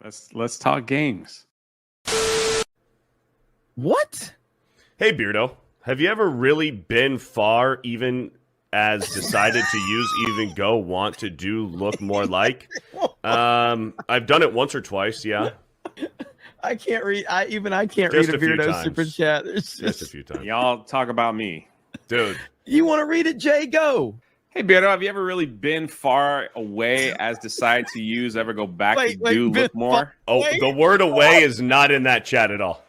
Let's talk games. What? Hey, Beardo, have you ever really been far, even as decided to use even go, want to do, look more like? I've done it once or twice, yeah. I can't read. I can't Just read a a few Beardo times. super chat. Just a few times. Y'all talk about me. Dude. You want to read it, Jay? Go. Hey, Beardo, have you ever really been far away as decided to use, ever go back to do, look more? Oh, the word away is not in that chat at all.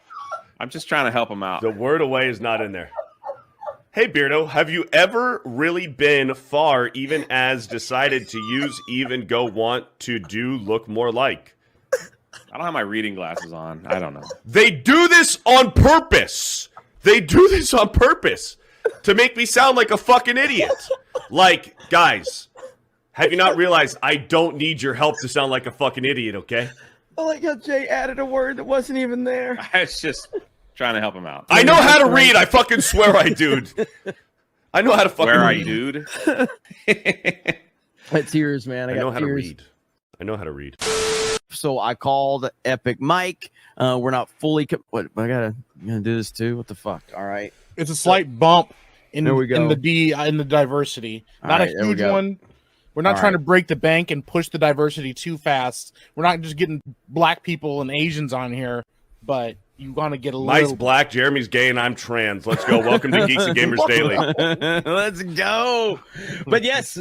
I'm just trying to help him out. The word away is not in there. Hey, Beardo, have you ever really been far, even as decided to use, even go, want to do, look more like? I don't have my reading glasses on. I don't know. They do this on purpose. They do this on purpose to make me sound like a fucking idiot. Like, guys, have you not realized I don't need your help to sound like a fucking idiot, okay? I like how Jay added a word that wasn't even there. I was just trying to help him out. I know how to read. I fucking swear I do. I know how to fucking read. Where are you, dude? It's yours, man. I know how to read. I know how to read. So I called Epic Mike. We're not fully. What? I gotta do this too. What the fuck? All right. It's a slight bump in the diversity. Not right, a huge one. We're not trying to break the bank and push the diversity too fast. We're not just getting black people and Asians on here, but you want to get a Mike's little. black, Jeremy's gay, and I'm trans. Let's go. Welcome to Geeks and Gamers Daily. Let's go. But yes.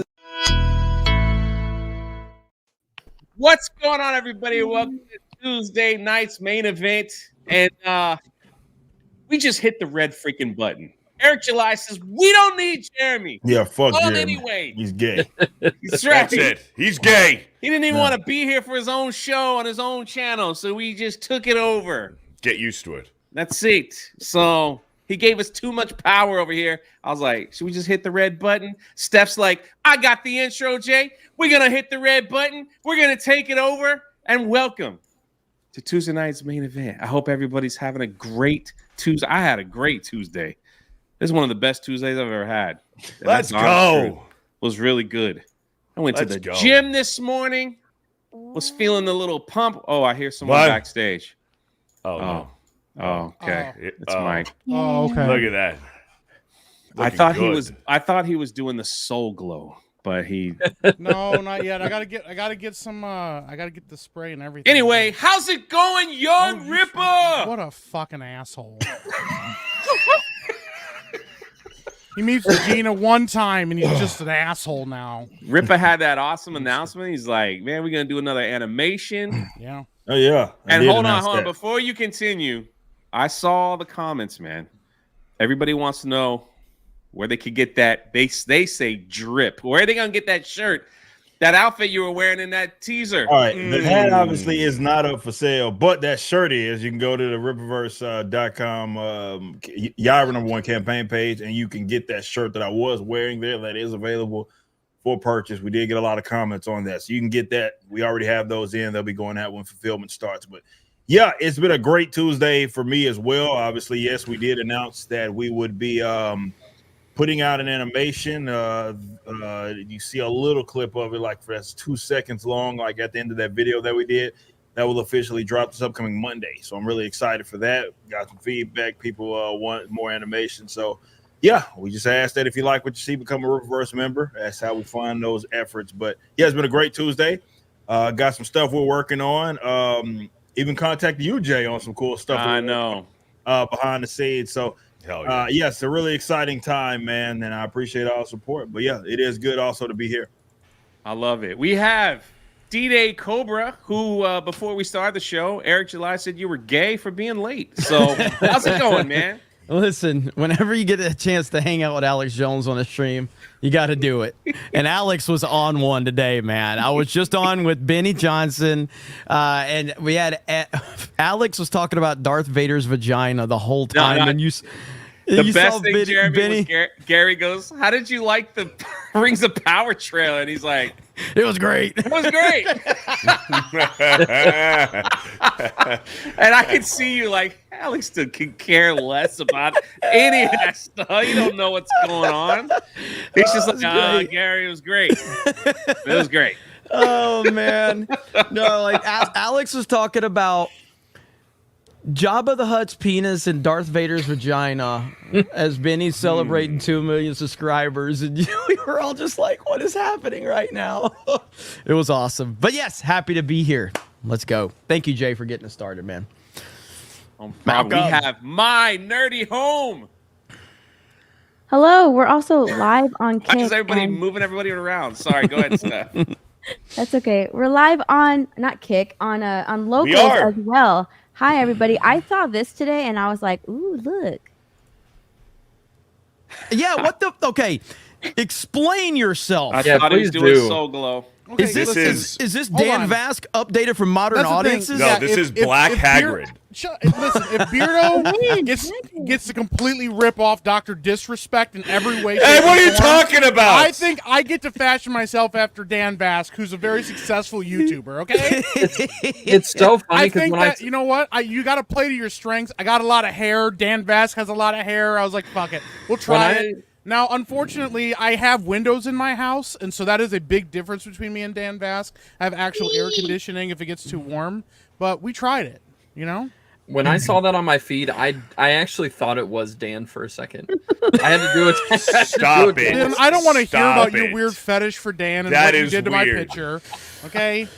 What's going on, everybody? Welcome to Tuesday night's main event. And we just hit the red freaking button. Eric July says, we don't need Jeremy. Yeah, fuck Jeremy. Anyway. He's gay. That's right. That's it. He's gay. He didn't even want to be here for his own show on his own channel, so we just took it over. Get used to it. That's it. So he gave us too much power over here. I was like, should we just hit the red button? Steph's like, I got the intro, Jay. We're going to hit the red button. We're going to take it over. And welcome to Tuesday night's main event. I hope everybody's having a great Tuesday. I had a great Tuesday. This is one of the best Tuesdays I've ever had. Let's go. It was really good. I went to the gym this morning. Was feeling the little pump. Oh, I hear someone backstage. Oh, no. Oh, okay. It's Mike. Oh, okay. Look at that. I thought he was doing the soul glow, but he No, not yet. I gotta get the spray and everything. Anyway, how's it going, young Rippa? What a fucking asshole. He meets Regina one time and he's just an asshole now. Rippa had that awesome announcement. He's like, man, we're gonna do another animation. Yeah. Oh yeah. And hold on. Before you continue, I saw the comments, man. Everybody wants to know where they could get that. They say drip. Where are they gonna get that shirt? That outfit you were wearing in that teaser. All right. The hat obviously is not up for sale, but that shirt is. You can go to the Rippaverse.com Yara #1 campaign page, and you can get that shirt that I was wearing there. That is available for purchase. We did get a lot of comments on that, so you can get that. We already have those in. They'll be going out when fulfillment starts. But yeah, it's been a great Tuesday for me as well. Obviously, yes, we did announce that we would be putting out an animation. You see a little clip of it, like that's 2 seconds long, like at the end of that video that we did. That will officially drop this upcoming Monday. So I'm really excited for that. Got some feedback. People want more animation. So yeah, we just ask that if you like what you see, become a Rippaverse member. That's how we fund those efforts. But yeah, it's been a great Tuesday. Got some stuff we're working on. Even contacted you, Jay, on some cool stuff. I know. Behind the scenes. So yes, a really exciting time, man, and I appreciate all the support. But yeah, it is good also to be here. I love it. We have D-Day Cobra, who before we started the show, Eric July said you were gay for being late. So how's it going, man? Listen, whenever you get a chance to hang out with Alex Jones on the stream, you got to do it. And Alex was on one today, man. I was just on with Benny Johnson, and we had Alex was talking about Darth Vader's vagina the whole time, and the best thing, Jeremy, was Gary goes, how did you like the Rings of Power trailer? And he's like, it was great. It was great. And I could see you like, Alex could care less about any of that stuff. You don't know what's going on. He's just like, Gary, it was great. It was great. Oh man, no, like Alex was talking about Jabba the Hutt's penis and Darth Vader's vagina as Benny's celebrating 2 million subscribers, and we were all just like, "What is happening right now?" It was awesome, but yes, happy to be here. Let's go. Thank you, Jay, for getting us started, man. We have my nerdy home. Hello, we're also live on Kick. Why is everybody moving everybody around? Sorry, go ahead, Steph. That's okay. We're live on not Kick on Locals as well. Hi everybody. I saw this today and I was like, "Ooh, look." Yeah, what the? Okay, explain yourself. I thought he was doing Soul Glow. Okay, Is this Dan on. Vask updated for modern That's the thing. audiences? No, this is Black Hagrid. Listen, if Beardo gets to completely rip off Dr. Disrespect in every way. Hey, what are you talking about? I think I get to fashion myself after Dan Vask, who's a very successful YouTuber. Okay, It's so funny I because think when that you know what, you got to play to your strengths. I got a lot of hair. Dan Vask has a lot of hair. I was like, fuck it, we'll try it. Now, unfortunately, I have windows in my house, and so that is a big difference between me and Dan Vask. I have actual air conditioning if it gets too warm, but we tried it, you know? When I saw that on my feed, I actually thought it was Dan for a second. I had to do it. Stop it. Dan, I don't want to hear about Stop your it. weird fetish for Dan and That what you is did to my weird. picture, okay?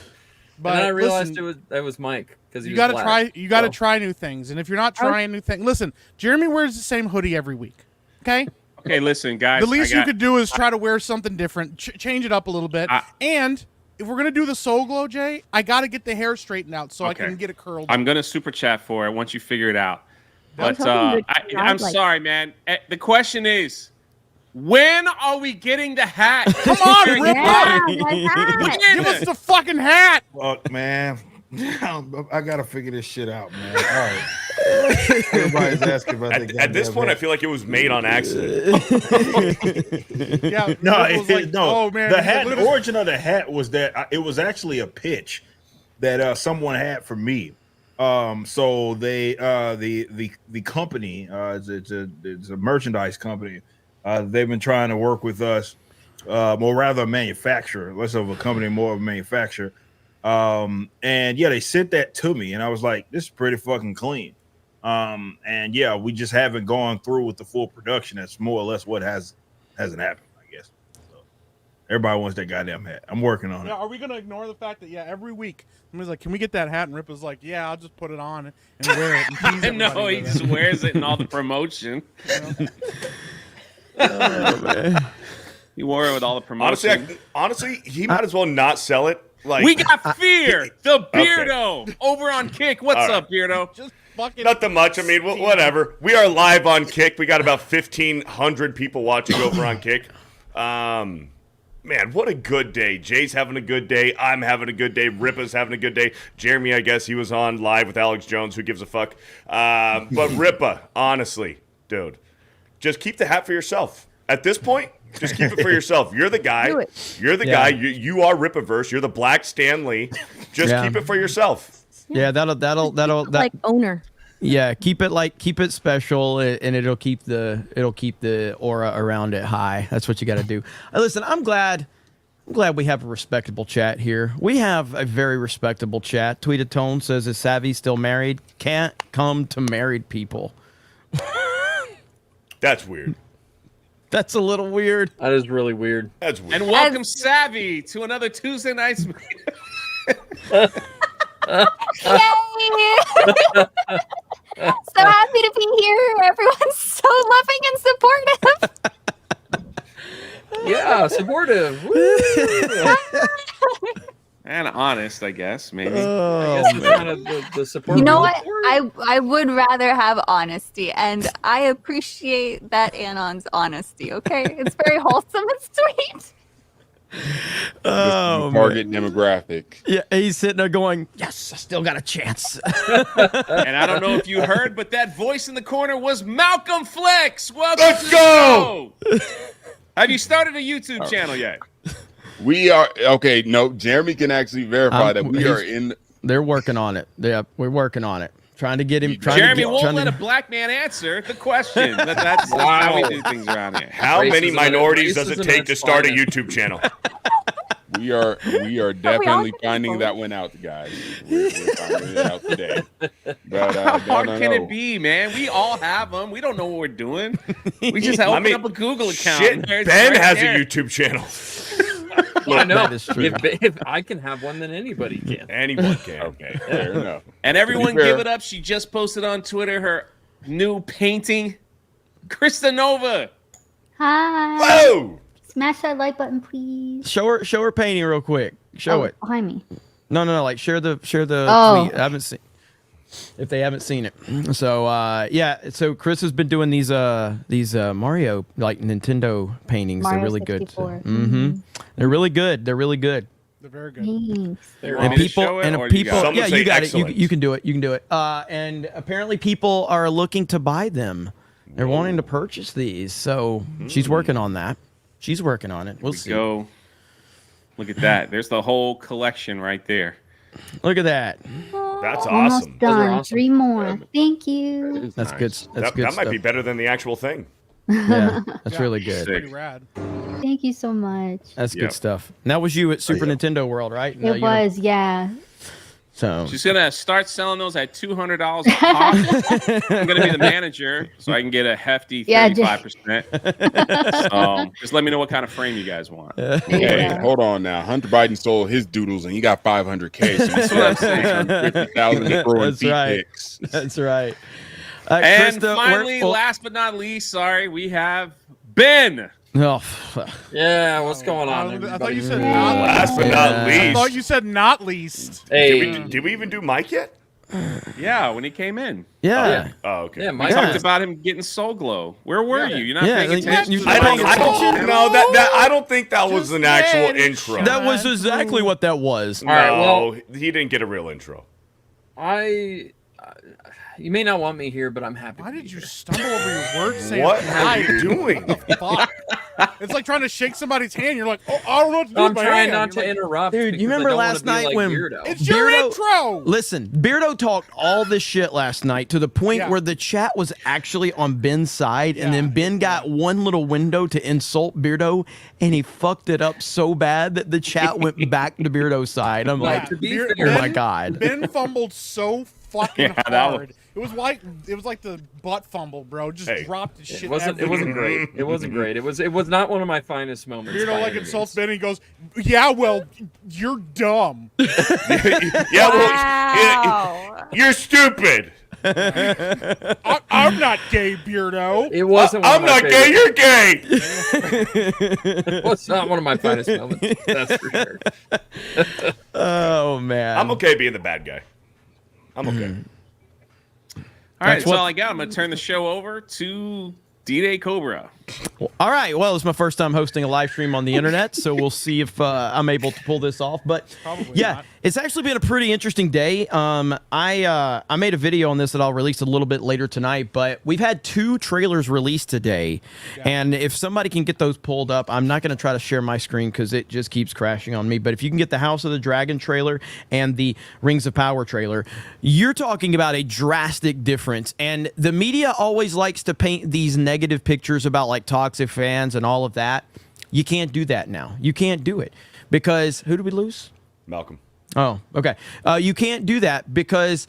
But and then I realized listen, it was Mike because you got to try. You got to try new things, and if you're not trying new things, listen. Jeremy wears the same hoodie every week, okay? Okay, listen, guys. The least you could do is try to wear something different, change it up a little bit. And if we're gonna do the Soul Glow, Jay, I got to get the hair straightened out so I can get it curled. I'm gonna super chat for it once you figure it out. But I'm sorry, man. The question is, when are we getting the hat? Come on, Rippa! Yeah, Give us the fucking hat. Well, man, I gotta figure this shit out, man. All right. Everybody's asking about At this point, I feel like it was made on accident. Yeah, No, Rippa was like, no. oh man, The hat. The origin of the hat was that it was actually a pitch that someone had for me. So they the company it's a merchandise company. They've been trying to work with us, or rather a manufacturer, less of a company, more of a manufacturer. And yeah, they sent that to me, and I was like, this is pretty fucking clean. And yeah, we just haven't gone through with the full production. That's more or less what hasn't happened, I guess. So everybody wants that goddamn hat. I'm working on it. Are we gonna ignore the fact that every week somebody's like, "Can we get that hat?" And Rippa's like, "Yeah, I'll just put it on and wear it." And tease No, everybody he with just it. wears it in all the promotion. He wore it with all the promotion. Honestly, he might as well not sell it. Like, We got Fear, the Beardo, over on Kick. What's up, Beardo? Just fucking nothing much. I mean, whatever. We are live on Kick. We got about 1,500 people watching over on Kick. Man, what a good day. Jay's having a good day. I'm having a good day. Rippa's having a good day. Jeremy, I guess he was on live with Alex Jones. Who gives a fuck? But Rippa, honestly, dude, just keep the hat for yourself. At this point, just keep it for yourself. You're the guy. Do it. You're the guy. You are Rippaverse. You're the Black Stan Lee. Just keep it for yourself. Yeah, that'll like owner. Yeah, keep it special, and it'll keep the aura around it high. That's what you got to do. Listen, I'm glad we have a respectable chat here. We have a very respectable chat. Tweeted Tone says, "Is Savvy still married? Can't come to married people." That's weird. That's a little weird. That is really weird. That's weird. And welcome, Savvy, to another Tuesday Nights. Yay! So happy to be here. Everyone's so loving and supportive. Yeah, supportive. And honest, I guess, maybe. I Oh, guess it's kind of the support. You know what? I would rather have honesty, and I appreciate that Anon's honesty. Okay, it's very wholesome and sweet. oh, target demographic. yeah, he's sitting there going, "Yes, I still got a chance." And I don't know if you heard, but that voice in the corner was Malcolm Flex. Welcome. Let's to go! the show. Have you started a YouTube channel yet? We are okay. No, Jeremy can actually verify that we are he's- in. They're working on it. Yeah, we're working on it. Trying to get him. Jeremy won't let a black man answer the question. That's how we do things around here. How many Racism- minorities does it racism take at to its start a finest. YouTube channel? We are definitely finding that one out, guys. We're finding it out today. But how hard can it be, man? We all have them. We don't know what we're doing. We just open up a Google account. Shit, Ben has a YouTube channel. I know. That is true. If I can have one, then anybody can. Anyone can. Okay, fair enough. And everyone fair. give it up. She just posted on Twitter her new painting. Krista Nova. Hi. Whoa! Smash that like button, please. Show her painting real quick. Show it. Behind me. No, like share the Oh. tweet. I haven't seen if they haven't seen it. So yeah, so Chris has been doing these Mario like Nintendo paintings. Mario They're really 64. good. Mm-hmm. They're really good. They're really good. They're very good. Thanks. Want me to show it, or you got it? Someone yeah, say you got excellent. it. You can do it. You can do it. And apparently people are looking to buy them. They're wanting to purchase these. So she's working on that. She's working on it. We'll see. Go. Look at that. There's the whole collection right there. Look at that. That's Almost awesome. done. are awesome. 3 more. Thank you. That's good. That's good That stuff. might be better than the actual thing. Yeah, that's really Sick. good. Pretty rad. Thank you so much. That's Yep. good stuff. And that was you at Super Nintendo World, right? No, It was, yeah. So She's gonna start selling those at $200 a pop. I'm gonna be the manager, so I can get a hefty Yeah, 35%. So just let me know what kind of frame you guys want. Hey, Yeah. hold on now. Hunter Biden sold his doodles and he got 500K. So That's what I'm saying. 50,000 to throw in That's feet right. pics. that's right. And Krista, finally, last but not least, sorry, we have Ben. oh, Yeah, what's going on? I thought everybody? you said not. Last but not I least. thought you said not least. Hey, Did we even do Mike yet? Yeah, when he came in. yeah. Oh, okay. yeah, We Mike. talked about him getting Soul Glow. Where were you? You're not Yeah, paying like, attention. you- to I the don't fucking- know that I don't think that was an actual Just intro. That was exactly what that was. All right, No, well- he didn't get a real intro. You may not want me here, but I'm happy. Why to be did you here. stumble over your words saying What hi? are you doing? Fuck. It's like trying to shake somebody's hand. You're like, oh, I don't know what to do I'm with my trying hand. not You're to like, interrupt. Dude, you because I remember don't wanna last be night like when- Weirdo. It's your Beardo- intro. Listen, Beardo talked all this shit last night to the point Yeah. where the chat was actually on Ben's side, and Yeah. then Ben got one little window to insult Beardo, and he fucked it up so bad that the chat went back to Beardo's side. I'm like, to be Beer- fair- oh my God. Ben fumbled so fucking Yeah, that hard. It was like the butt fumble, bro. Just Hey. dropped his shit. It wasn't everywhere. great. It wasn't great. It was not one of my finest moments. Beardo by like any insults means. Ben. He goes, "Yeah, well, you're dumb." Yeah, Wow. you're stupid. I'm not gay, Beardo. It wasn't. One I'm of my not gay. favorite- You're gay. It was not one of my finest moments. That's for sure. oh man. I'm okay being the bad guy. I'm okay. All right, That's that's what- all I got. I'm gonna turn the show over to D-Day Cobra. All right. Well, it's my first time hosting a live stream on the internet, so we'll see if I'm able to pull this off. But Probably yeah, not. it's actually been a pretty interesting day. I made a video on this that I'll release a little bit later tonight. But we've had 2 trailers released today, and if somebody can get those pulled up, I'm not going to try to share my screen because it just keeps crashing on me. But if you can get the House of the Dragon trailer and the Rings of Power trailer, you're talking about a drastic difference. And the media always likes to paint these negative pictures about like toxic fans and all of that. You can't do that now. You can't do it because who did we lose? Malcolm. Oh, okay. You can't do that because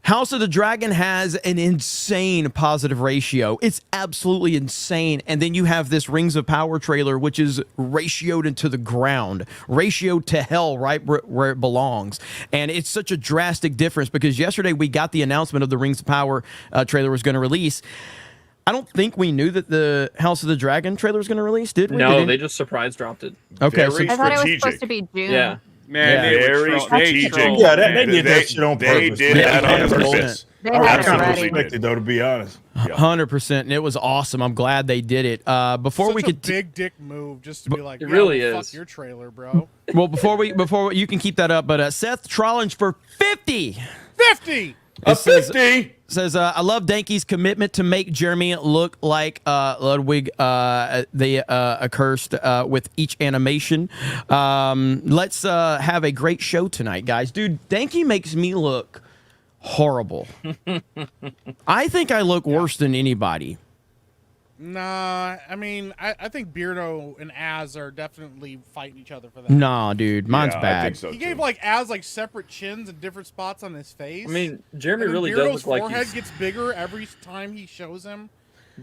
House of the Dragon has an insane positive ratio. It's absolutely insane. And then you have this Rings of Power trailer, which is ratioed into the ground, ratioed to hell, right where it belongs. And it's such a drastic difference because yesterday we got the announcement of the Rings of Power trailer was going to release. I don't think we knew that the House of the Dragon trailer was going to release, did we? No, they just surprise dropped it. Okay, Very I thought it was strategic. supposed to be June. Yeah. Man, Yeah. they were Very they strategic. trolled, Yeah, man. they did that shit on They purpose. did Yeah, that on 100%. purpose. They I had it kind of Absolutely already. respect it though, to be honest. 100%, and it was awesome. I'm glad they did it. Before Such we a could big dick move just to be like, It yeah, really well, is. Fuck your trailer, bro. well, before you can keep that up, but Seth Trollins for 50 50. A It says- 50. says, I love Danky's commitment to make Jeremy look like Ludwig the Accursed with each animation. Let's have a great show tonight, guys. Dude, Danky makes me look horrible. I think I look worse than anybody. Nah, I mean, I think Beardo and Az are definitely fighting each other for that. Nah, dude, mine's I bad. think so, He too. gave like Az like separate chins and different spots on his face. I mean, Jeremy and then really Beardo's does look like forehead he's. gets bigger every time he shows him.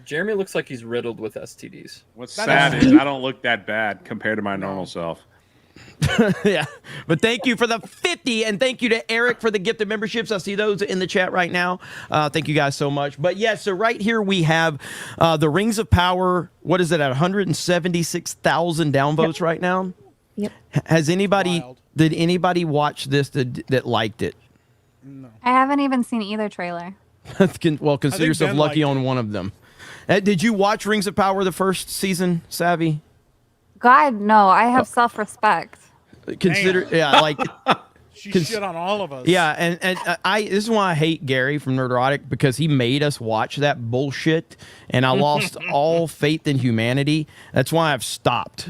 Jeremy looks like he's riddled with STDs. What's That sad is- is I don't look that bad compared to my normal self. Yeah, but thank you for the 50, and thank you to Eric for the gifted memberships. I see those in the chat right now. Thank you guys so much. But yeah, so right here we have the Rings of Power. What is it at 176,000 downvotes right now? Yep. Has anybody? Wild. Did anybody watch this that liked it? No. I haven't even seen either trailer. Well, consider think yourself Ben lucky liked on one of them. Did you watch Rings of Power the first season, Savvy? God, no. I have self-respect. Consider, yeah, like. She shit on all of us. Yeah, and this is why I hate Gary from Nerdotic, because he made us watch that bullshit, and I lost all faith in humanity. That's why I've stopped.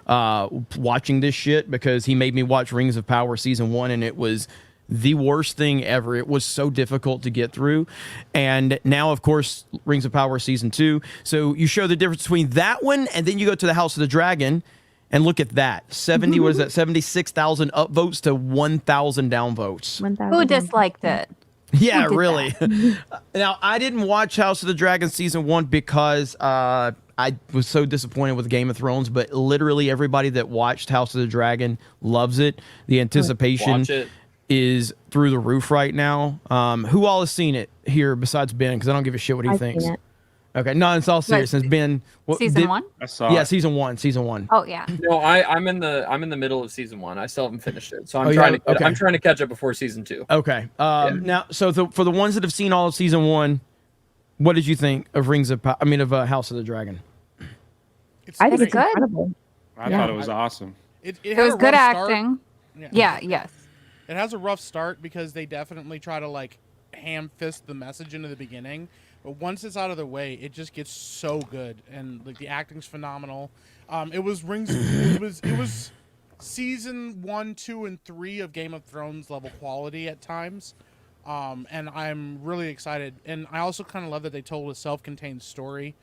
Watching this shit, because he made me watch Rings of Power season 1, and it was the worst thing ever. It was so difficult to get through. And now, of course, Rings of Power season 2. So you show the difference between that one, and then you go to the House of the Dragon. And look at that. 70, what is that? 76,000 upvotes to 1,000 downvotes. 1,000. Who disliked it? Yeah, did really. Now, I didn't watch House of the Dragon season 1 because I was so disappointed with Game of Thrones, but literally everybody that watched House of the Dragon loves it. The anticipation Watch it. is through the roof right now. Who all has seen it here besides Ben? Because I don't give a shit what he I've thinks. seen it. Okay, no, it's all serious. Since Ben, Season 1? I saw Yeah, it. season one. Oh, yeah. No, I'm in the middle of season 1. I still haven't finished it, so I'm Oh, trying yeah? to Okay. I'm trying to catch up before season 2. Okay. Now, so for the ones that have seen all of season 1, what did you think of House of the Dragon? I think It's it's good. incredible. I Yeah. thought it was awesome. It It had was a good rough start. acting. Yeah. Yeah, yes. It has a rough start because they definitely try to like ham fist the message into the beginning, but once it's out of the way, it just gets so good, and like the acting's phenomenal. It was season 1, 2, and 3 of Game of Thrones level quality at times, and I'm really excited. And I also kind of love that they told a self-contained story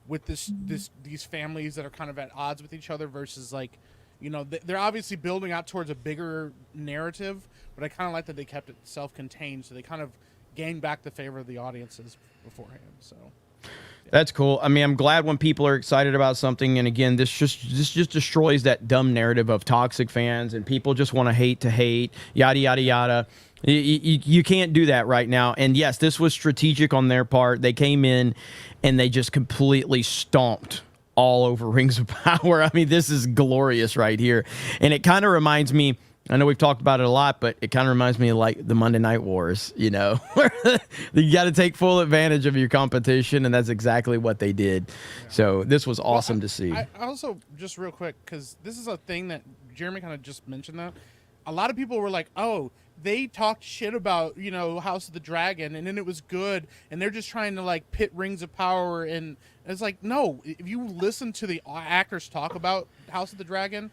with these families that are kind of at odds with each other versus like. You know, they're obviously building out towards a bigger narrative, but I kind of like that they kept it self-contained, so they kind of gained back the favor of the audiences beforehand. So That's cool. I mean, I'm glad when people are excited about something, and again, this just destroys that dumb narrative of toxic fans and people just want to hate, yada yada yada. You can't do that right now. And yes, this was strategic on their part. They came in and they just completely stomped all over Rings of Power. I mean, this is glorious right here. And it kind of reminds me, I know we've talked about it a lot, but it kind of reminds me of like the Monday Night Wars, you know, you got to take full advantage of your competition. And that's exactly what they did. Yeah. So this was awesome to see. I also, just real quick, because this is a thing that Jeremy kind of just mentioned that a lot of people were like, oh, they talked shit about, you know, House of the Dragon, and then it was good, and they're just trying to like pit Rings of Power, and it's like, no, if you listen to the actors talk about House of the Dragon,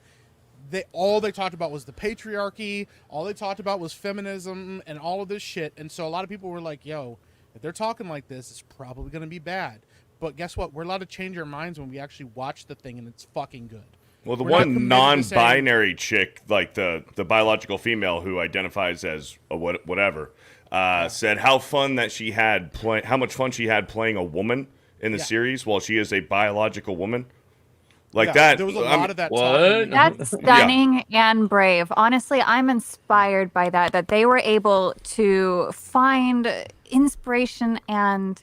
all they talked about was the patriarchy, all they talked about was feminism and all of this shit. And so a lot of people were like, yo, if they're talking like this, it's probably going to be bad. But guess what? We're allowed to change our minds when we actually watch the thing, and it's fucking good. Well, the We're not one committed to non-binary chick, like the biological female who identifies as a whatever, said how much fun she had playing a woman in the series while she is a biological woman. Like that. There was a lot of that. What? That's stunning and brave. Honestly, I'm inspired by that they were able to find inspiration and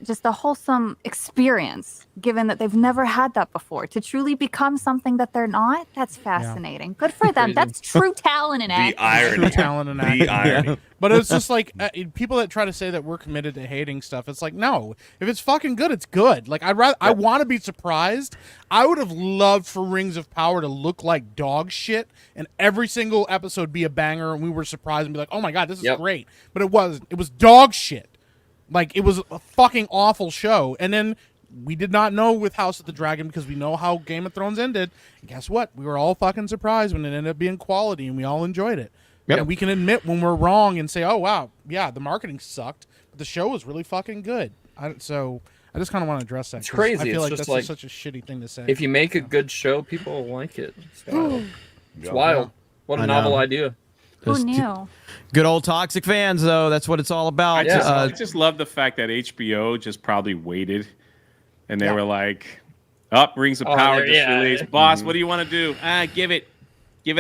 just a wholesome experience, given that they've never had that before, to truly become something that they're not. That's fascinating. Good for them. That's true talent in acting. The irony. True talent in acting. The irony. But it's just like people that try to say that we're committed to hating stuff. It's like, no, if it's fucking good, it's good. Like I want to be surprised. I would have loved for Rings of Power to look like dog shit, and every single episode be a banger, and we were surprised and be like, oh my god, this is great. But it wasn't. It was dog shit. Like, it was a fucking awful show. And then we did not know with House of the Dragon, because we know how Game of Thrones ended. And guess what? We were all fucking surprised when it ended up being quality, and we all enjoyed it. Yep. And we can admit when we're wrong and say, oh, wow, yeah, the marketing sucked, but the show was really fucking good. So I just kind of want to address that. It's 'cause crazy. I feel It's like just that's like- such a shitty thing to say. If you make a good show, people will like it. It's wild. It's wild. What a I novel know. idea. Just Who knew? Good old toxic fans, though. That's what it's all about. I just love the fact that HBO just probably waited, and they were like, "Up, Rings of Power just released. Boss, what do you want to do? Give it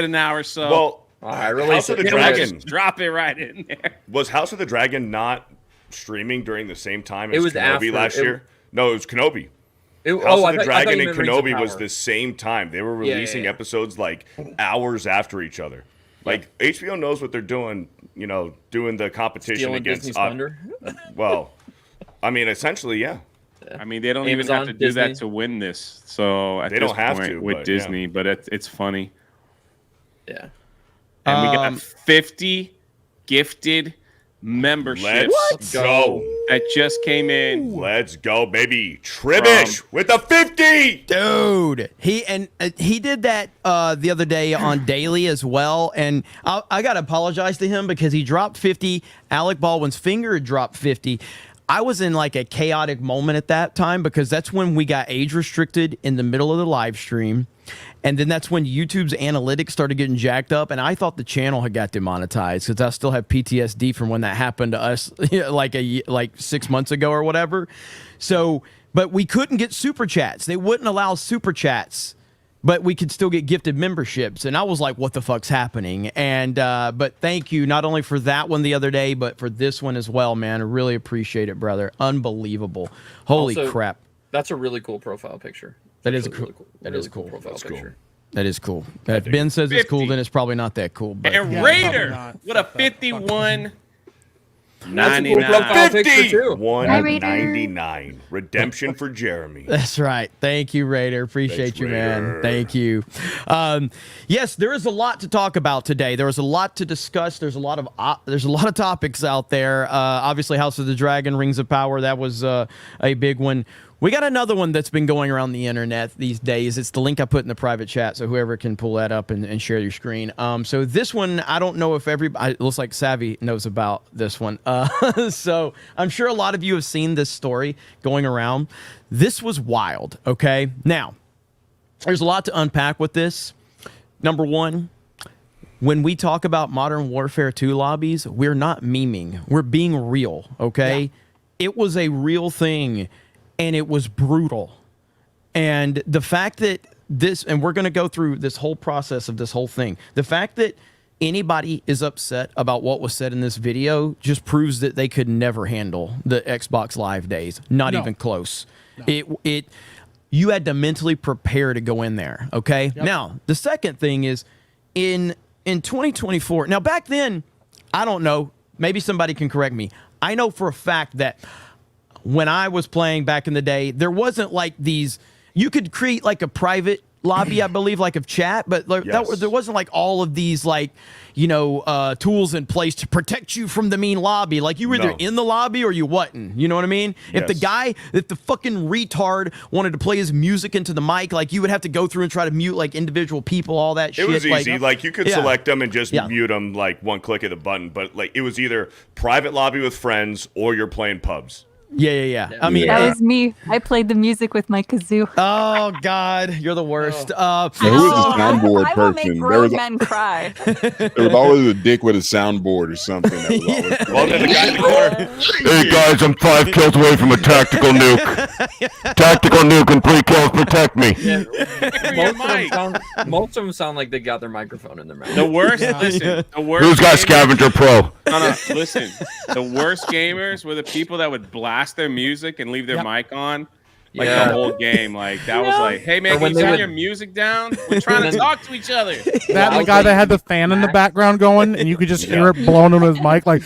an hour or so." Well, release House of it. the Get Dragon just drop it right in there. was House of the Dragon not streaming during the same time as It was Kenobi after. last year? No, it was Kenobi. House I of the thought Dragon you and meant Rings of Kenobi was Power. the same time. They were Yeah, releasing yeah. episodes like hours after each other. Like HBO knows what they're doing, doing the competition Stealing against Disney's thunder. Well, I mean, essentially, yeah. I mean, they don't even Amazon, have to do that Disney. to win this. So at They this don't have point to, with but, Disney, but it's funny. Yeah. And we got 50 gifted memberships Let's go. that just came in. Let's go, baby. Tribbish with a 50. Dude, he did that the other day on Daily as well, and I gotta apologize to him because he dropped 50. Alec Baldwin's finger had dropped 50. I was in like a chaotic moment at that time because that's when we got age restricted in the middle of the live stream. And then that's when YouTube's analytics started getting jacked up, and I thought the channel had got demonetized because I still have PTSD from when that happened to us like 6 months ago or whatever. So, but we couldn't get super chats. They wouldn't allow super chats, but we could still get gifted memberships. And I was like, what the fuck's happening? And but thank you not only for that one the other day, but for this one as well, man. I really appreciate it, brother. Unbelievable. Holy Also, crap. That's a really cool profile picture. That is Really cool. cool. That Really is cool. profile That's picture. That is cool. If Ben says it's cool, 50. then it's probably not that cool. But And Yeah, Raider probably not. with a 51. That's a cool 99. profile picture 50. too. 199. Redemption for Jeremy. that's right. Thank you, Raider. Appreciate Thanks, you, man. Raider. Thank you. Yes, there is a lot to talk about today. There is a lot to discuss. There's a lot of topics out there. Obviously, House of the Dragon, Rings of Power. That was a big one. We got another one that's been going around the internet these days. It's the link I put in the private chat, so whoever can pull that up and share your screen. So this one, I don't know if everybody, it looks like Savvy knows about this one. So I'm sure a lot of you have seen this story going around. This was wild, okay? Now, there's a lot to unpack with this. Number one, when we talk about Modern Warfare 2 lobbies, we're not memeing. We're being real, okay? Yeah. It was a real thing. And it was brutal. And the fact that this, and we're going to go through this whole process of this whole thing. The fact that anybody is upset about what was said in this video just proves that they could never handle the Xbox Live days. Not even close. No. You had to mentally prepare to go in there. Okay. Yep. Now, the second thing is in 2024. Now, back then, I don't know. Maybe somebody can correct me. I know for a fact that when I was playing back in the day, there wasn't like these, you could create like a private lobby, I believe, like of chat, but like there wasn't like all of these like, tools in place to protect you from the mean lobby. Like you were either in the lobby or you wasn't. You know what I mean? Yes. If the fucking retard wanted to play his music into the mic, like you would have to go through and try to mute like individual people, all that shit. It was easy. Like you could select them and just mute them like one click of the button. But like it was either private lobby with friends or you're playing pubs. Yeah. I mean, that was me. I played the music with my kazoo. Oh God, you're the worst. Who was the soundboard I will person? make grown men cry. There was always a dick with a soundboard or something. That was always well, then the guy in the corner. Hey guys, I'm 5 kills away from a tactical nuke. Tactical nuke and 3 kills protect me. Yeah. Most of them sound like they got their microphone in their mouth. The worst, listen. The worst. Who's got Scavenger Pro? No, listen. The worst gamers were the people that would blast their music and leave their mic on, like the whole game. Like that was like, hey man, can you turn your music down? We're trying to talk to each other. That and the guy that had the fan in the background going, and you could just hear it blowing on his mic, like.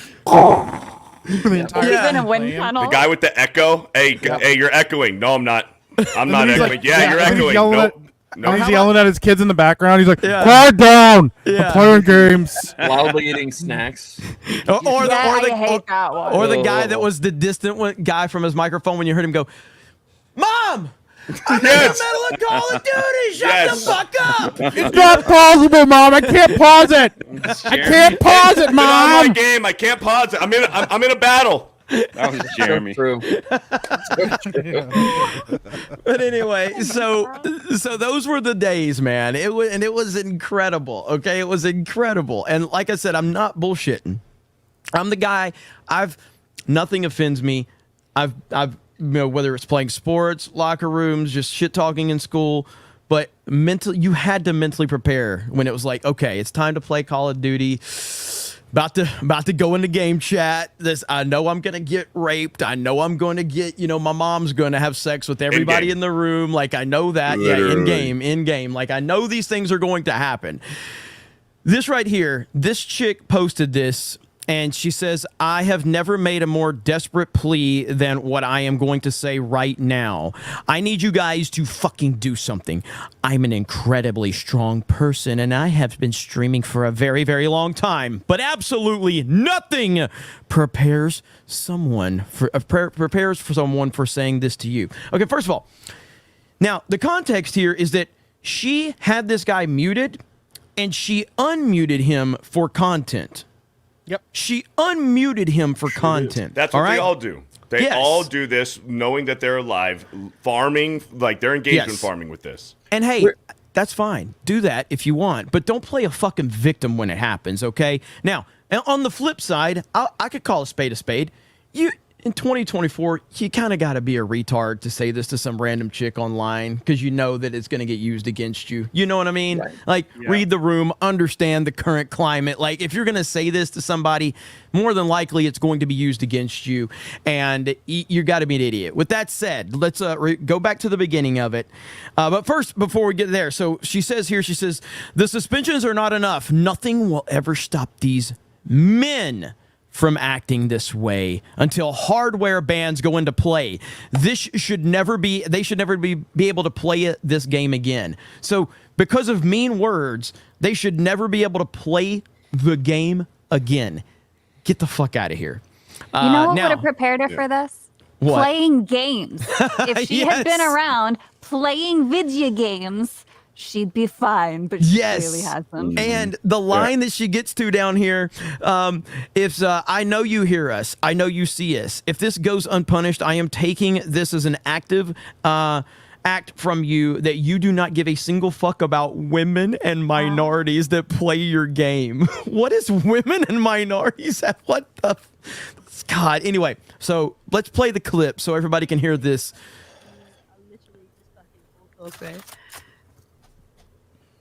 The entire in a wind tunnel. The guy with the echo. Hey, you're echoing. No, I'm not. I'm not echoing. Like, you're echoing. No, he's yelling at his kids in the background. He's like, quiet down. I'm playing games. Loudly eating snacks. Or the guy that was the distant guy from his microphone when you heard him go, Mom! I'm in the middle of Call of Duty! Shut the fuck up! It's not pausable, Mom! I can't pause it! I can't pause it, Mom! Get on my game. I can't pause it. I'm in a battle. That was Jeremy. So true. But anyway, so those were the days, man. It was incredible. Okay, it was incredible. And like I said, I'm not bullshitting. I'm the guy. Nothing offends me. I've whether it's playing sports, locker rooms, just shit talking in school. But you had to mentally prepare when it was like, okay, it's time to play Call of Duty. About to go into game chat. I know I'm gonna get raped. I know I'm going to get, my mom's going to have sex with everybody in the room. Like, I know that. Literally. Yeah, in game. Like, I know these things are going to happen. This right here, this chick posted this, and she says, I have never made a more desperate plea than what I am going to say right now. I need you guys to fucking do something. I'm an incredibly strong person, and I have been streaming for a very, very long time. But absolutely nothing prepares for someone for saying this to you. Okay, first of all, now the context here is that she had this guy muted, and she unmuted him for content. Yep. She unmuted him for content. That's what they all do. They Yes. all do this knowing that they're alive, farming, like they're engaged in farming with this. And hey, that's fine. Do that if you want, but don't play a fucking victim when it happens, okay? Now, on the flip side, I could call a spade. In 2024, you kind of got to be a retard to say this to some random chick online because you know that it's going to get used against you. You know what I mean? Right. Like, read the room, understand the current climate. Like, if you're going to say this to somebody, more than likely it's going to be used against you, and you got to be an idiot. With that said, let's go back to the beginning of it. But first, before we get there, so she says, the suspensions are not enough. Nothing will ever stop these men from acting this way until hardware bans go into play. They should never be able to play this game again. So because of mean words, they should never be able to play the game again. Get the fuck out of here. You know what would have prepared her for this? What? Playing games. If she had been Yes. around playing video games, she'd be fine, but she really hasn't. And the line that she gets to down here, I know you hear us, I know you see us. If this goes unpunished, I am taking this as an active act from you that you do not give a single fuck about women and minorities that play your game. What is women and minorities? What the God? Anyway, so let's play the clip so everybody can hear this.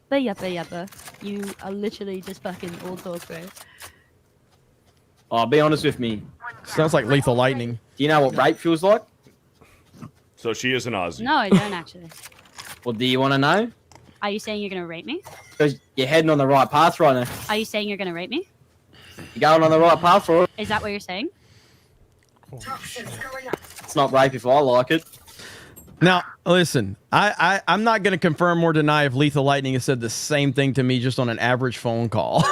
But you are literally just fucking all talk, bro. Oh, be honest with me. Sounds like Lethal Lightning. Do you know what rape feels like? So she is an Aussie. No, I don't actually. Well, do you want to know? Are you saying you're gonna rape me? Because you're heading on the right path right now. Are you saying you're gonna rape me? You're going on the right path for it. Is that what you're saying? It's not rape if I like it. Now, listen, I'm not going to confirm or deny if Lethal Lightning has said the same thing to me just on an average phone call.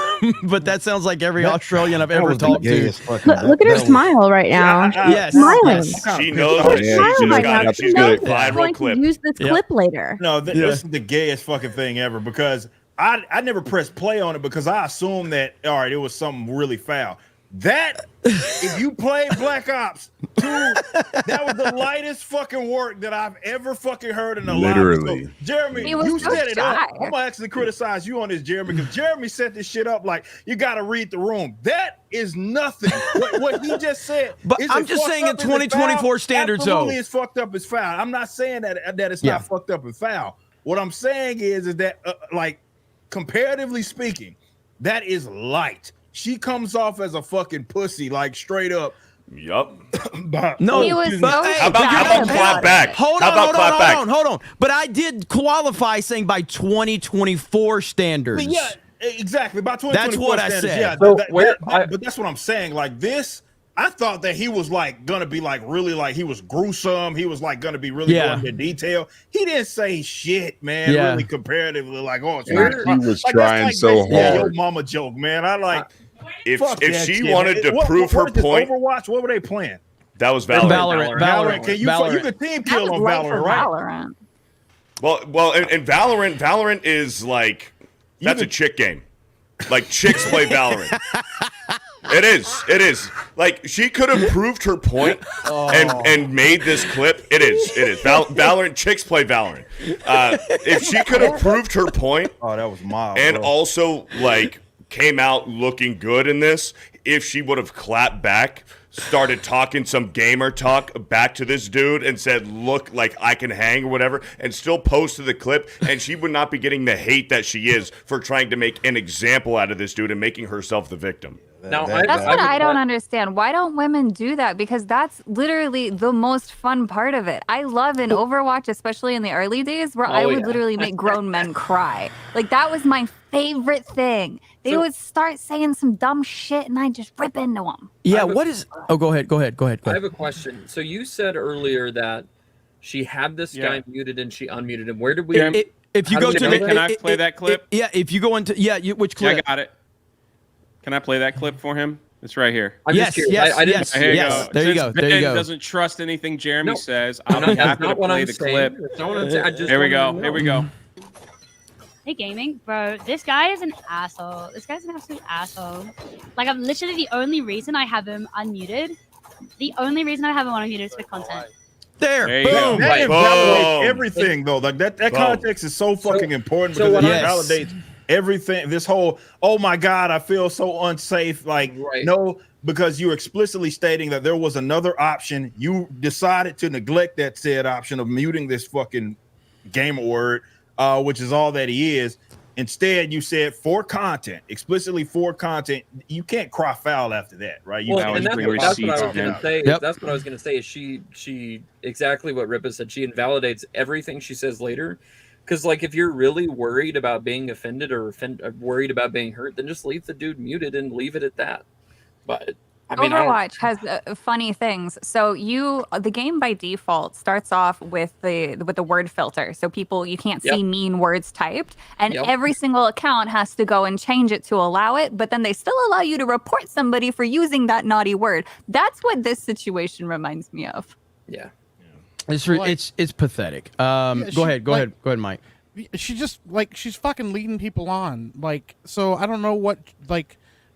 But that sounds like every Australian I've ever talked to. Look at her smile right now. Yes. Smiling. She knows that She's smiling right now. she's got a Going viral to clip. use this clip later. No, this is the gayest fucking thing ever because I never pressed play on it because I assumed that, all right, it was something really foul. That, if you played Black Ops 2, that was the lightest fucking work that I've ever fucking heard in a live. Literally. So, Jeremy, you set it up. I'm gonna actually criticize you on this, Jeremy, because Jeremy set this shit up like you gotta read the room. That is nothing. What he just said. But is I'm it just fucked saying in up? Is it 2024 foul? standards, Absolutely, though. it's fucked up. It's foul. I'm not saying that it's not fucked up and foul. What I'm saying is that like comparatively speaking, that is light. She comes off as a fucking pussy, like straight up. Yup. No, He was but, so hey, How about clap back? Hold How about clap back? hold on. But I did qualify saying by 2024 standards. But yeah, exactly. By 2024 That's what I standards, said. Yeah, So but that's what I'm saying. Like this, I thought that he was like gonna be like really like he was gruesome. He was like gonna be really going into detail. He didn't say shit, man. Yeah. Really comparatively, like it's He not- was like, trying that's so basically a hard. Yo mama joke, man. I like. If Fuck if that she shit. wanted to What prove her is this, point, Overwatch. What were they playing? that was Valorant. Valorant. Can you Valorant. could team That kill was on light Valorant, for right? Valorant. Well, and Valorant is like that's a chick game. Like chicks play Valorant. It is. It is. Like, she could have proved her point and made this clip. It is. It is. Valorant chicks play Valorant. If she could have proved her point, that was mild. And bro. also like came out looking good in this, if she would have clapped back, started talking some gamer talk back to this dude and said, look, like I can hang or whatever, and still posted the clip, and she would not be getting the hate that she is for trying to make an example out of this dude and making herself the victim. That's what I don't understand. Why don't women do that? Because that's literally the most fun part of it. I love in Overwatch, especially in the early days, where I would literally make grown men cry. Like, that was my favorite thing. They would start saying some dumb shit, and I'd just rip into them. Yeah, what is... Oh, go ahead. I have a question. So you said earlier that she had this guy muted and she unmuted him. Where did we... If you go to Can I play that clip? If you go into... which clip? Yeah, I got it. Can I play that clip for him? It's right here. Yes. Here you go. There you go. Since There you Ben go. doesn't trust anything Jeremy says, I'm happy to play the clip. Here we go. Here we go. Hey, gaming, bro. This guy is an asshole. This guy's an absolute asshole. Like, I'm literally the only reason I have him unmuted. The only reason I have him unmuted is for content. There you boom. go. That Boom. invalidates everything, though. Like that context is so fucking important because it invalidates everything. This whole, oh my God, I feel so unsafe. Like, no, because you're explicitly stating that there was another option. You decided to neglect that said option of muting this fucking gamer word, which is all that he is. Instead, you said for content, explicitly for content. You can't cry foul after that, right? You and that's what I was going to say. That's what I was going to say. Is she exactly what Rippa said? She invalidates everything she says later. Because, like, if you're really worried about being offended or worried about being hurt, then just leave the dude muted and leave it at that. But I mean, Overwatch has funny things. So the game by default starts off with the word filter. So you can't see mean words typed, and every single account has to go and change it to allow it. But then they still allow you to report somebody for using that naughty word. That's what this situation reminds me of. Yeah. It's pathetic. Go ahead, Mike. She just she's fucking leading people on. Like, so I don't know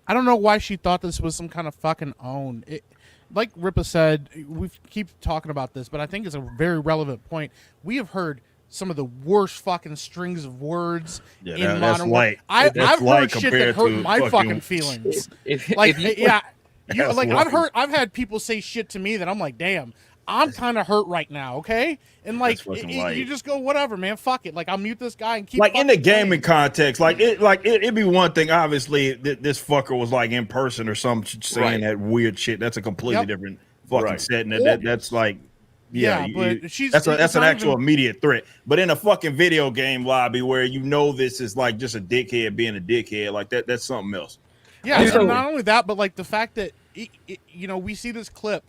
I don't know why she thought this was some kind of fucking own. Like Rippa said, we keep talking about this, but I think it's a very relevant point. We have heard some of the worst fucking strings of words in modern world. I've heard shit that hurt my fucking feelings. I've had people say shit to me that I'm like, damn, I'm kind of hurt right now, okay? And you just go, whatever, man, fuck it. Like, I'll mute this guy and keep in the gaming context. It'd be one thing. Obviously, this fucker was like in person or something saying that weird shit. That's a completely different fucking setting. That's like, that's an actual immediate threat. But in a fucking video game lobby where this is like just a dickhead being a dickhead, like that's something else. Yeah, and not only that, but like the fact that we see this clip.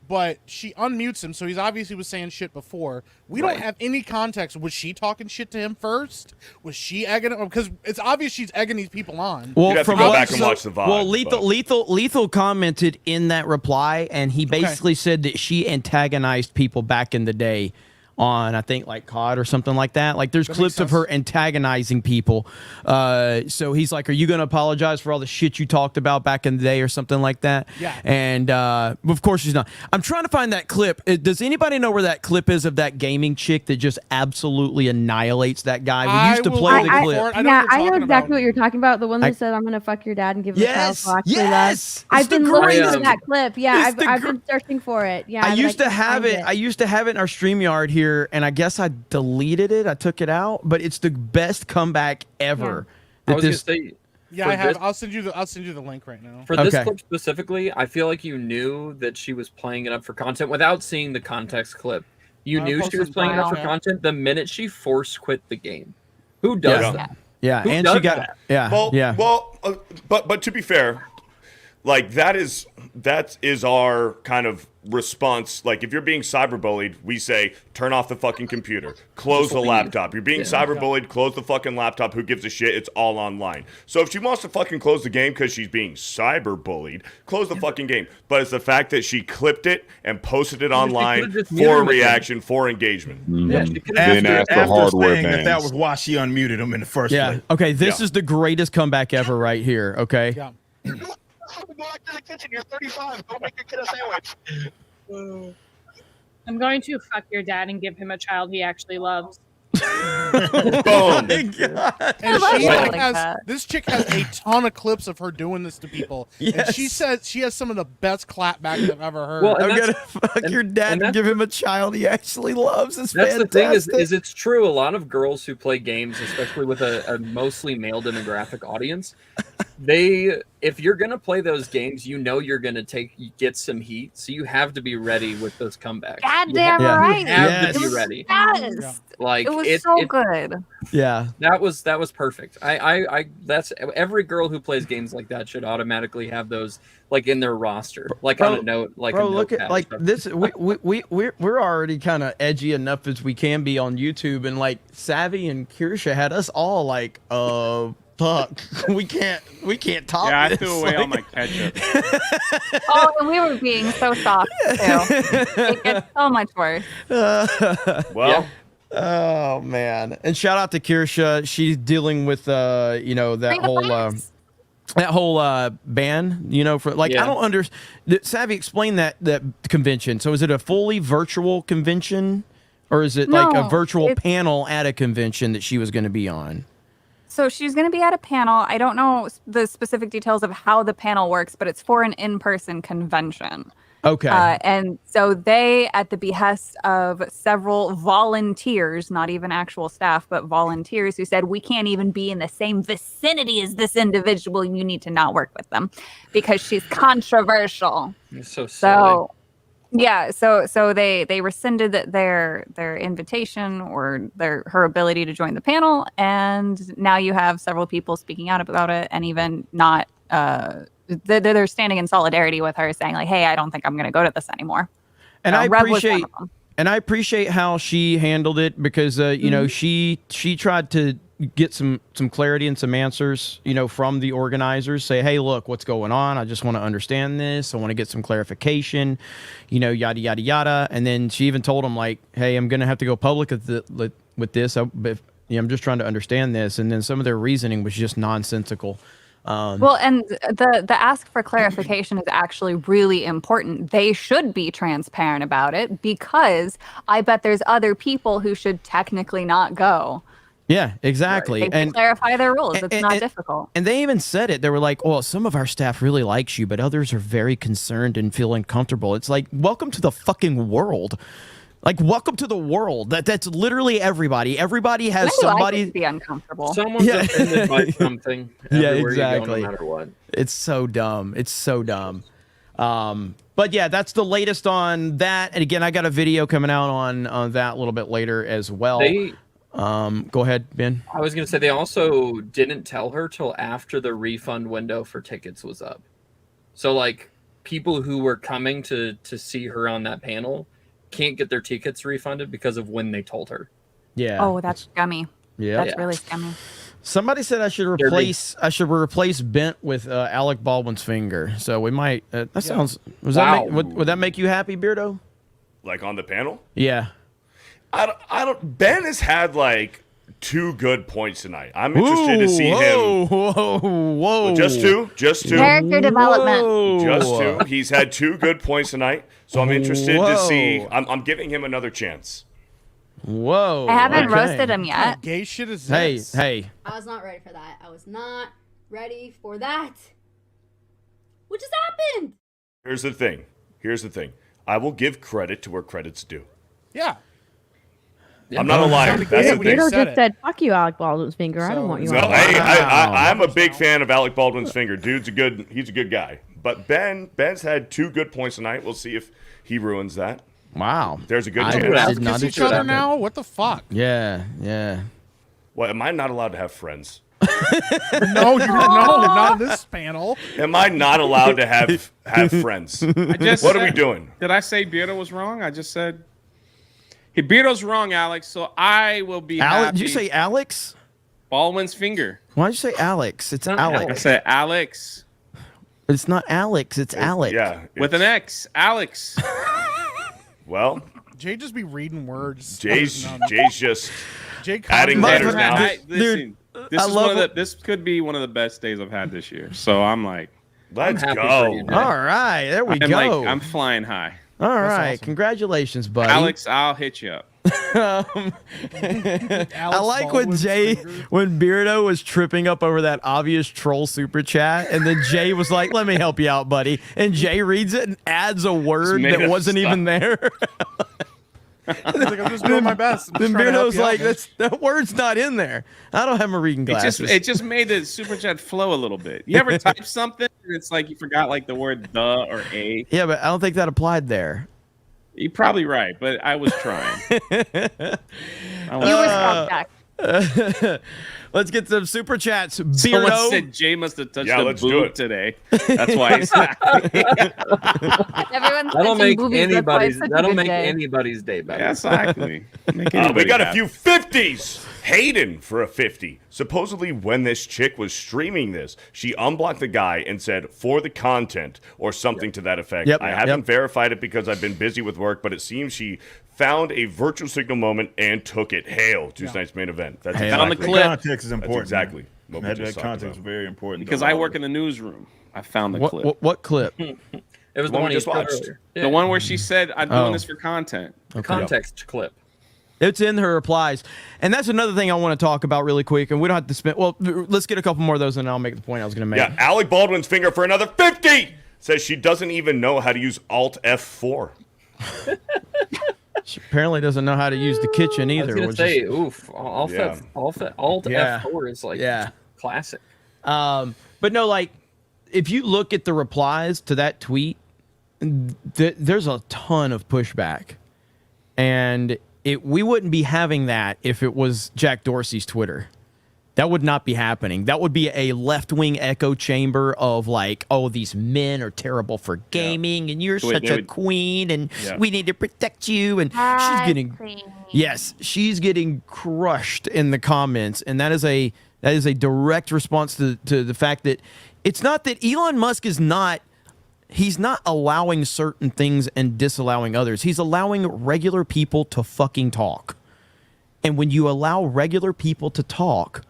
But she unmutes him, so he's obviously was saying shit before. We don't have any context. Was she talking shit to him first? Was she egging him? Because it's obvious she's egging these people on. Well, you'd have to go back and watch the VOD. Well, Lethal commented in that reply, and he basically said that she antagonized people back in the day on, I think, like COD or something like that. Like, there's clips of her antagonizing people. So he's like, are you going to apologize for all the shit you talked about back in the day or something like that? Yeah. And of course she's not. I'm trying to find that clip. Does anybody know where that clip is of that gaming chick that just absolutely annihilates that guy? We used to play the clip. I know exactly what you're talking about. The one that said, I'm going to fuck your dad and give him a child for actually love. I've been looking for that clip. Yeah, I've been searching for it. Yeah. I used to have it. I used to have it in our StreamYard here, and I guess I deleted it. I took it out, but it's the best comeback ever. I was gonna say, I have. I'll send you the link right now. For this clip specifically, I feel like you knew that she was playing it up for content without seeing the context clip. You knew she was playing it up for content the minute she force quit the game. Who does that? Yeah, and she got that? Yeah. Well, but to be fair, like that is our kind of response. Like, if you're being cyberbullied, we say turn off the fucking computer, close the laptop. You're being cyberbullied, close the fucking laptop. Who gives a shit? It's all online. So if she wants to fucking close the game because she's being cyberbullied, close the fucking game. But it's the fact that she clipped it and posted it online for reaction, for engagement. After saying that was why she unmuted him in the first place. Okay, this is the greatest comeback ever right here. Okay. Yeah. Go back to the kitchen. You're 35. Go make your kid a sandwich. I'm going to fuck your dad and give him a child he actually loves. Boom. And this chick has a ton of clips of her doing this to people. Yes. And she says she has some of the best clapbacks I've ever heard. Well, I'm gonna fuck your dad and give him a child he actually loves. It's That's fantastic. the thing is it's true. A lot of girls who play games, especially with a mostly male demographic audience, if you're gonna play those games, you know you're gonna get some heat, so you have to be ready with those comebacks. Goddamn right. You have to be ready. Yes. Like it was so good. Yeah. That was perfect. That's every girl who plays games like that should automatically have those like in their roster, like on a note, like bro, a look notepad at like or this. We're already kind of edgy enough as we can be on YouTube, and like Savvy and Kirsha had us all like, fuck, we can't top Yeah, I this. threw away all my ketchup. Oh, and we were being so soft too. It gets so much worse. Well. Oh man! And shout out to Kirsha. She's dealing with that whole ban. For like I don't understand. Savvy, explain that convention. So is it a fully virtual convention, or is it like a virtual panel at a convention that she was going to be on? So she's going to be at a panel. I don't know the specific details of how the panel works, but it's for an in-person convention. Okay. And so they, at the behest of several volunteers, not even actual staff, but volunteers who said, we can't even be in the same vicinity as this individual. You need to not work with them because she's controversial. You're so silly. So they rescinded their invitation or her ability to join the panel. And now you have several people speaking out about it and even not they're standing in solidarity with her, saying like, "Hey, I don't think I'm going to go to this anymore." And I appreciate how she handled it because she tried to get some clarity and some answers from the organizers. Say, hey, look, what's going on? I just want to understand this. I want to get some clarification. Yada yada yada. And then she even told them like, hey, I'm going to have to go public with this. I'm just trying to understand this. And then some of their reasoning was just nonsensical. Well, and the ask for clarification is actually really important. They should be transparent about it because I bet there's other people who should technically not go. Yeah, exactly. They can clarify their rules. It's not difficult. And they even said it. They were like, well, some of our staff really likes you, but others are very concerned and feel uncomfortable. It's like, welcome to the fucking world. Like, welcome to the world. That's literally everybody. Everybody has somebody be uncomfortable. Someone's offended by something. Yeah, exactly. You go, no matter what. It's so dumb. It's so dumb. But yeah, that's the latest on that. And again, I got a video coming out on that a little bit later as well. Go ahead, Ben. I was gonna say they also didn't tell her till after the refund window for tickets was up. So like people who were coming to see her on that panel can't get their tickets refunded because of when they told her. Yeah. Oh, that's scummy. Yeah. That's really scummy. Somebody said I should replace Bent with Alec Baldwin's finger. So we might. That sounds. Would that make you happy, Beardo? Like on the panel? Yeah. I don't. Ben has had like 2 good points tonight. I'm interested to see him. Whoa! Well, just two. Character development. Just 2. He's had 2 good points tonight, so I'm interested to see. I'm giving him another chance. Whoa! I haven't roasted him yet. Gay shit is this? Hey! I was not ready for that. I was not ready for that. What just happened? Here's the thing. I will give credit to where credit's due. Yeah. I'm not a liar. That's the thing. Just said, "Fuck you, Alec Baldwin's finger." I don't want you. So, I'm a big fan of Alec Baldwin's finger. He's a good guy. But Ben's had 2 good points tonight. We'll see if he ruins that. Wow. There's a good chance. chance. Kiss each other now? What the fuck? Yeah. What, am I not allowed to have friends? No, not in this panel. Am I not allowed to have friends? What are we doing? Did I say Beardo was wrong? I just said Beardo's wrong, Alex. So I will be happy. Did you say Alex? Baldwin's finger. Why did you say Alex? It's Alex. I said Alex. It's not Alex. It's Alex. Yeah. With an X. Alex. Well, Jay just be reading words. Jay's just Jay adding letters now. Listen, this could be one of the best days I've had this year. So I'm like, Let's happy go. for you, Jay. All right, there we go. I'm flying high. All right, awesome. Congratulations, buddy. Alex, I'll hit you up. I like when when Beardo was tripping up over that obvious troll super chat, and then Jay was like, "Let me help you out, buddy." And Jay reads it and adds a word that wasn't even there. Like, I'm just doing my best. Then Beardo's like, that word's not in there. I don't have my reading glasses. It just made the super chat flow a little bit. You ever type something and it's like you forgot like the word the or a? Yeah, but I don't think that applied there. You're probably right, but I was trying. Let's get some super chats. Someone Beardo said Jay must have touched Yeah, the let's do boob it. today. That's why he's Everyone's That'll make anybody's. That's That'll make anybody's day better. Exactly. We got a few 50s. Hayden for a 50. Supposedly, when this chick was streaming this, she unblocked the guy and said, "for the content," or something to that effect. Yep. I haven't verified it because I've been busy with work, but it seems she found a virtual signal moment and took it. Hail to tonight's main event. That's on the clip. Context is important. That's exactly what we That just talked context is about. very important. Because I work in the newsroom. I found the clip. What clip? It was The one we you just watched. earlier. The one where she said, "I'm Oh. doing this for content." The context clip. It's in her replies. And that's another thing I want to talk about really quick. And we don't have to spend, well, let's get a couple more of those and I'll make the point I was going to make. Yeah, Alec Baldwin's finger for another 50. Says she doesn't even know how to use Alt F4. She apparently doesn't know how to use the kitchen either. I was gonna say, oof, Alt Yeah. F4 is like classic. But no, like, if you look at the replies to that tweet, there's a ton of pushback. And we wouldn't be having that if it was Jack Dorsey's Twitter. That would not be happening. That would be a left-wing echo chamber of like, oh, these men are terrible for gaming, and you're such a queen, and we need to protect you. And she's getting crushed in the comments, and that is a direct response to the fact that it's not that Elon Musk is not. He's not allowing certain things and disallowing others. He's allowing regular people to fucking talk. And when you allow regular people to talk,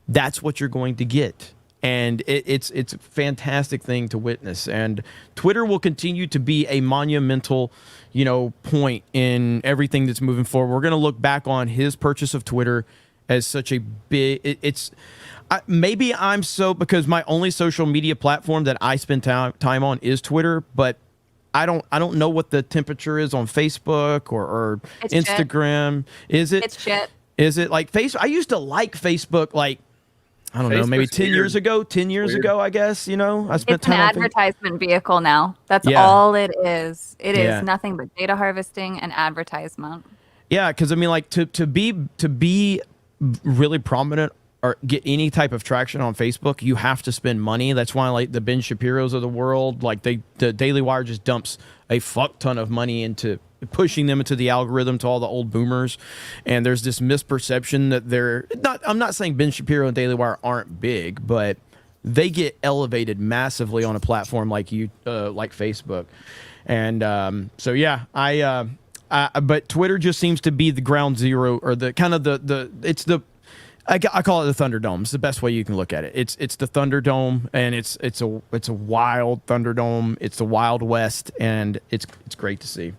that's what you're going to get. And it's a fantastic thing to witness. And Twitter will continue to be a monumental, point in everything that's moving forward. We're going to look back on his purchase of Twitter as such a big, maybe I'm so, because my only social media platform that I spend time on is Twitter, but I don't know what the temperature is on Facebook or Instagram. Shit. Is it? It's shit. Is it like Facebook? I used to like Facebook, like, I don't know, maybe 10 years ago, I guess, I spent It's an time on advertisement vehicle now. That's all it is. It is nothing but data harvesting and advertisement. Yeah, because I mean, like to be really prominent or get any type of traction on Facebook, you have to spend money. That's why, like, the Ben Shapiro's of the world, like the Daily Wire just dumps a fuck ton of money into pushing them into the algorithm to all the old boomers. And there's this misperception that they're not. I'm not saying Ben Shapiro and Daily Wire aren't big, but they get elevated massively on a platform like Facebook. And so yeah, but Twitter just seems to be the ground zero, or the kind of I call it the Thunderdome. It's the best way you can look at it. It's the Thunderdome, and it's a wild Thunderdome. It's the Wild West, and it's great to see.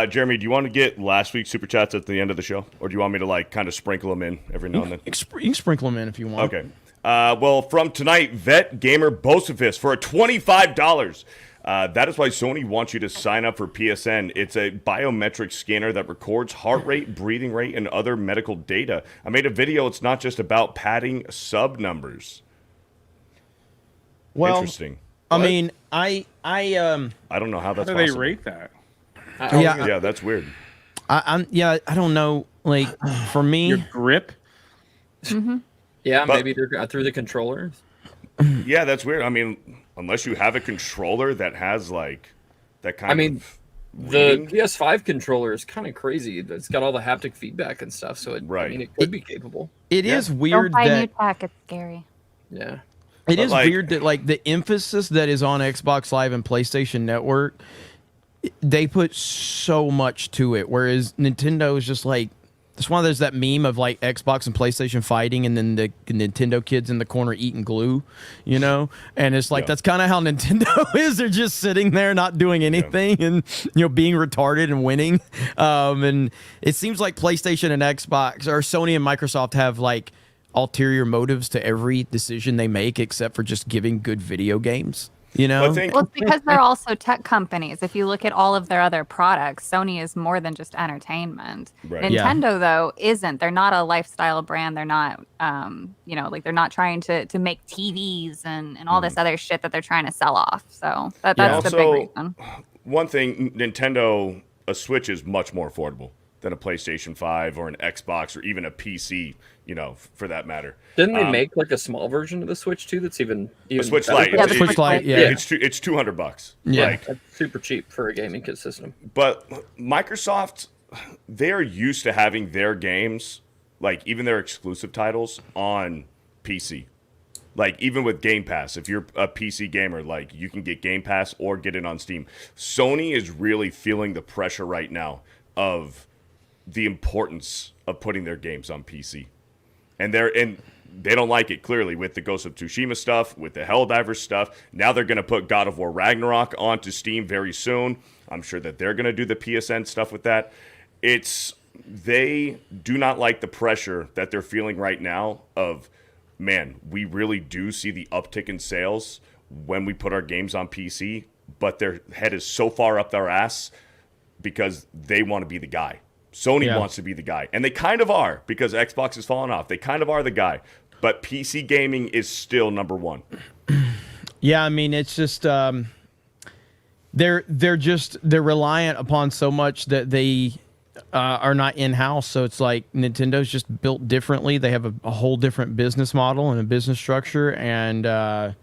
Jeremy, do you want to get last week's super chats at the end of the show, or do you want me to like kind of sprinkle them in every now and then? You can sprinkle them in if you want. Okay. Well, from tonight, Vet Gamer Bosifist for $25. That is why Sony wants you to sign up for PSN. It's a biometric scanner that records heart rate, breathing rate, and other medical data. I made a video. It's not just about padding sub numbers. Well, interesting. I mean, I don't know how that's How do they rate that? Yeah, that's weird. I don't know. Like, for me, your grip. Mm-hmm. Yeah, maybe they're through the controller. Yeah, that's weird. I mean, unless you have a controller that has like that kind of. The PS5 controller is kind of crazy. It's got all the haptic feedback and stuff, so it could be capable. It is weird Don't buy that new tech. It's scary. Yeah. It is weird that like the emphasis that is on Xbox Live and PlayStation Network, they put so much to it, whereas Nintendo is just like, It's one of those that meme of like Xbox and PlayStation fighting, and then the Nintendo kids in the corner eating glue, you know. And it's like that's kind of how Nintendo is. They're just sitting there not doing anything, and being retarded and winning. And it seems like PlayStation and Xbox or Sony and Microsoft have like ulterior motives to every decision they make, except for just giving good video games. Well, it's because they're also tech companies. If you look at all of their other products, Sony is more than just entertainment. Right. Nintendo, though, isn't. They're not a lifestyle brand. They're not, they're not trying to make TVs and all this other shit that they're trying to sell off. So that's the big reason. One thing, Nintendo, a Switch is much more affordable than a PlayStation 5 or an Xbox or even a PC, for that matter. Didn't they make like a small version of the Switch too? That's even a Switch Lite. Yeah, the Switch Lite. Yeah, it's $200. Yeah, that's super cheap for a gaming kit system. But Microsoft, they are used to having their games, like even their exclusive titles, on PC. Like even with Game Pass, if you're a PC gamer, like you can get Game Pass or get it on Steam. Sony is really feeling the pressure right now of the importance of putting their games on PC. And they don't like it, clearly, with the Ghost of Tsushima stuff, with the Helldivers stuff. Now they're going to put God of War Ragnarok onto Steam very soon. I'm sure that they're going to do the PSN stuff with that. They do not like the pressure that they're feeling right now of, man, we really do see the uptick in sales when we put our games on PC, but their head is so far up their ass because they want to be the guy. Sony wants to be the guy. And they kind of are, because Xbox has fallen off. They kind of are the guy. But PC gaming is still number one. Yeah, I mean, it's just they're reliant upon so much that they are not in-house. So it's like Nintendo's just built differently. They have a whole different business model and a business structure, and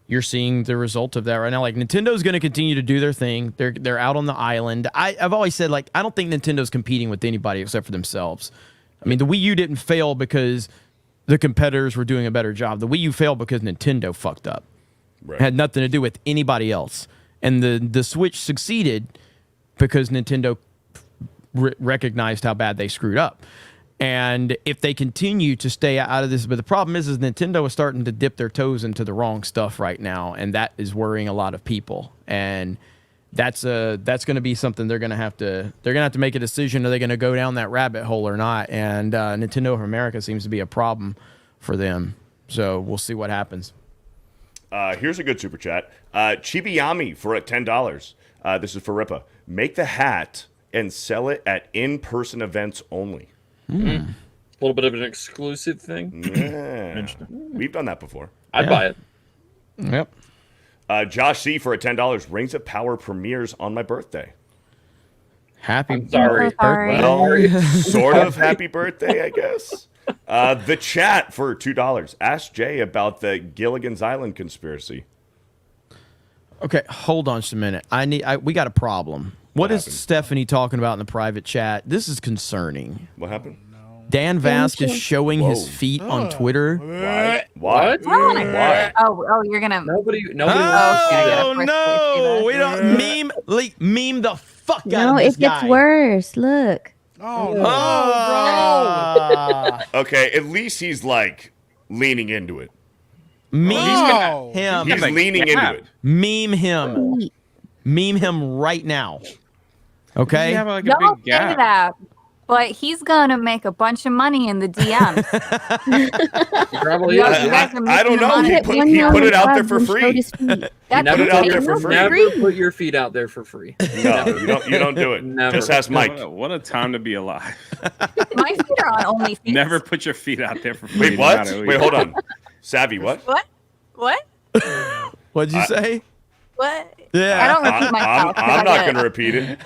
you're seeing the result of that right now. Like, Nintendo's going to continue to do their thing. They're out on the island. I've always said, like, I don't think Nintendo's competing with anybody except for themselves. I mean, the Wii U didn't fail because the competitors were doing a better job. The Wii U failed because Nintendo fucked up. Right. It had nothing to do with anybody else. And the Switch succeeded because Nintendo recognized how bad they screwed up. And if they continue to stay out of this, but the problem is Nintendo is starting to dip their toes into the wrong stuff right now, and that is worrying a lot of people. And that's going to be something they're going to have to make a decision. Are they going to go down that rabbit hole or not? And Nintendo of America seems to be a problem for them. So we'll see what happens. Here's a good super chat. Chibiyami for $10. This is for Rippa. Make the hat and sell it at in-person events only. A little bit of an exclusive thing. Yeah. We've done that before. I'd buy it. Yep. Josh C for $10. Rings of Power premieres on my birthday. Happy birthday. Well, sort of happy birthday, I guess. The chat for $2. Ask Jay about the Gilligan's Island conspiracy. Okay, hold on just a minute. We got a problem. What is Stephanie talking about in the private chat? This is concerning. What happened? Dan Vasc is showing his feet on Twitter. Why? Why? Oh, you're gonna. Nobody. Oh no! We don't meme the fuck out of this guy. No, it gets worse. Look. Oh no, bro. Okay, at least he's like leaning into it. Meme him. He's leaning into it. Meme him. Meme him right now. Okay. Don't say that. But he's gonna make a bunch of money in the DM. Probably I don't know. He put it out there for free. Never put your feet out there for free. No, you don't do it. Never. Just ask Mike. What a time to be alive. My feet are on only feet. Never put your feet out there for free. Wait, what? Wait, hold on. Savvy, what? What? What'd you say? What? Yeah. I don't repeat myself. I'm not going to repeat it.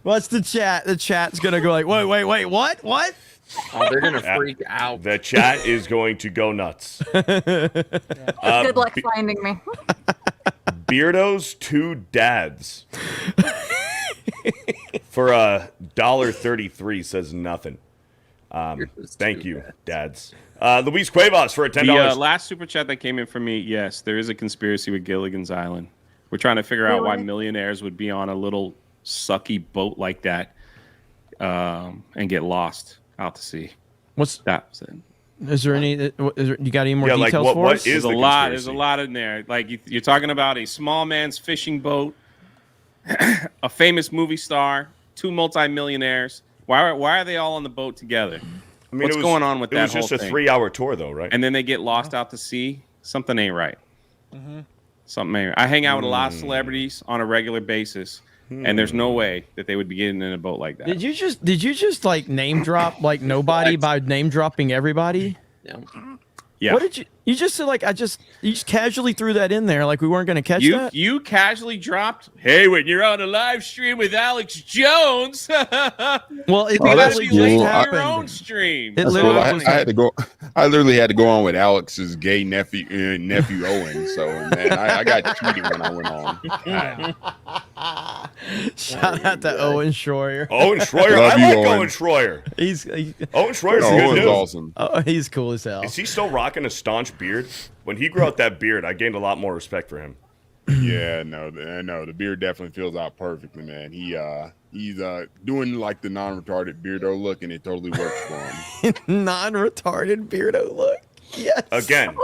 What's the chat? The chat's going to go like, wait, what? What? Oh, they're going to freak out. The chat is going to go nuts. Good luck finding me. Beardo's 2 dads for $1.33 says nothing. Thank you, dads. Luis Cuevas for $10. The last super chat that came in for me, yes, there is a conspiracy with Gilligan's Island. We're trying to figure out why millionaires would be on a little sucky boat like that and get lost. Out to sea. What's that? Was it. Is there any? You got any more details like for what us? is There's a lot. There's a lot in there. Like you're talking about a small man's fishing boat, a famous movie star, 2 multimillionaires. Why are they all on the boat together? I mean, what's going on with that? It was just a 3-hour tour, though, right? And then they get lost out to sea. Something ain't right. Something ain't right. I hang out with a lot of celebrities on a regular basis, and there's no way that they would be getting in a boat like that. Did you just like name drop like nobody by name dropping everybody? Yeah. What did you just said like you just casually threw that in there like we weren't going to catch that? You casually dropped, hey, when you're on a live stream with Alex Jones. Well, it literally just your own stream. I had to go. I literally had to go on with Alex's gay nephew Owen. So man, I got cheated when I went on. Shout out to Owen Schroyer. Owen Schroyer, I like Owen Schroyer. Owen Schroyer's good news. Awesome. Oh, he's cool as hell. Is he still rocking a staunch beard? When he grew out that beard, I gained a lot more respect for him. Yeah, no, the beard definitely fills out perfectly, man. He's doing like the non-retarded beardo look, and it totally works for him. Non-retarded beardo look. Yes. Again,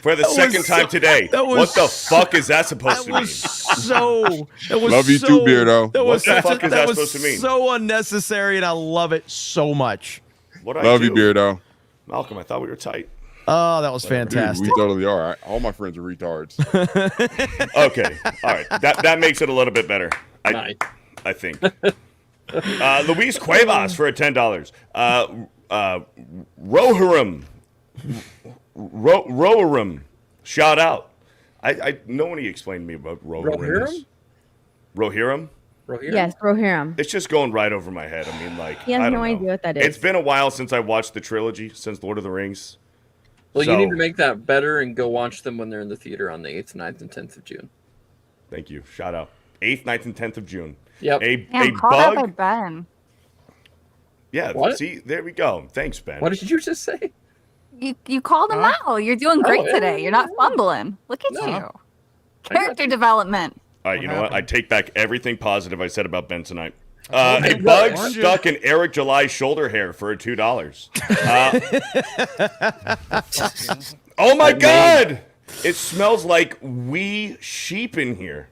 for the second time today. What the fuck is that supposed to mean? Love you too, beardo. What the fuck is that supposed to mean? So unnecessary, and I love it so much. Love you, beardo. Malcolm, I thought we were tight. Oh, that was fantastic. Dude, we totally are. All my friends are retards. Okay, all right. That makes it a little bit better. I think. Luis Cuevas for a $10. Rohirrim. Shout out. I no one explained to me about Rohirrim. Rohirrim? Yes, Rohirrim. It's just going right over my head. I mean, like, He has I no don't idea know. what that is. It's been a while since I watched the trilogy, since Lord of the Rings. Well, you need to make that better and go watch them when they're in the theater on the 8th, 9th, and 10th of June. Thank you. Shout out. 8th, 9th, and 10th of June. Yep. A Called out by bug. Ben. Yeah, What? see, there we go. Thanks, Ben. What did you just say? You called him out. You're doing great today. You're not fumbling. Look at you. Character development. All right, you know what? I take back everything positive I said about Ben tonight. A bug stuck in Eric July's shoulder hair for a $2. Oh my God! It smells like wee sheep in here.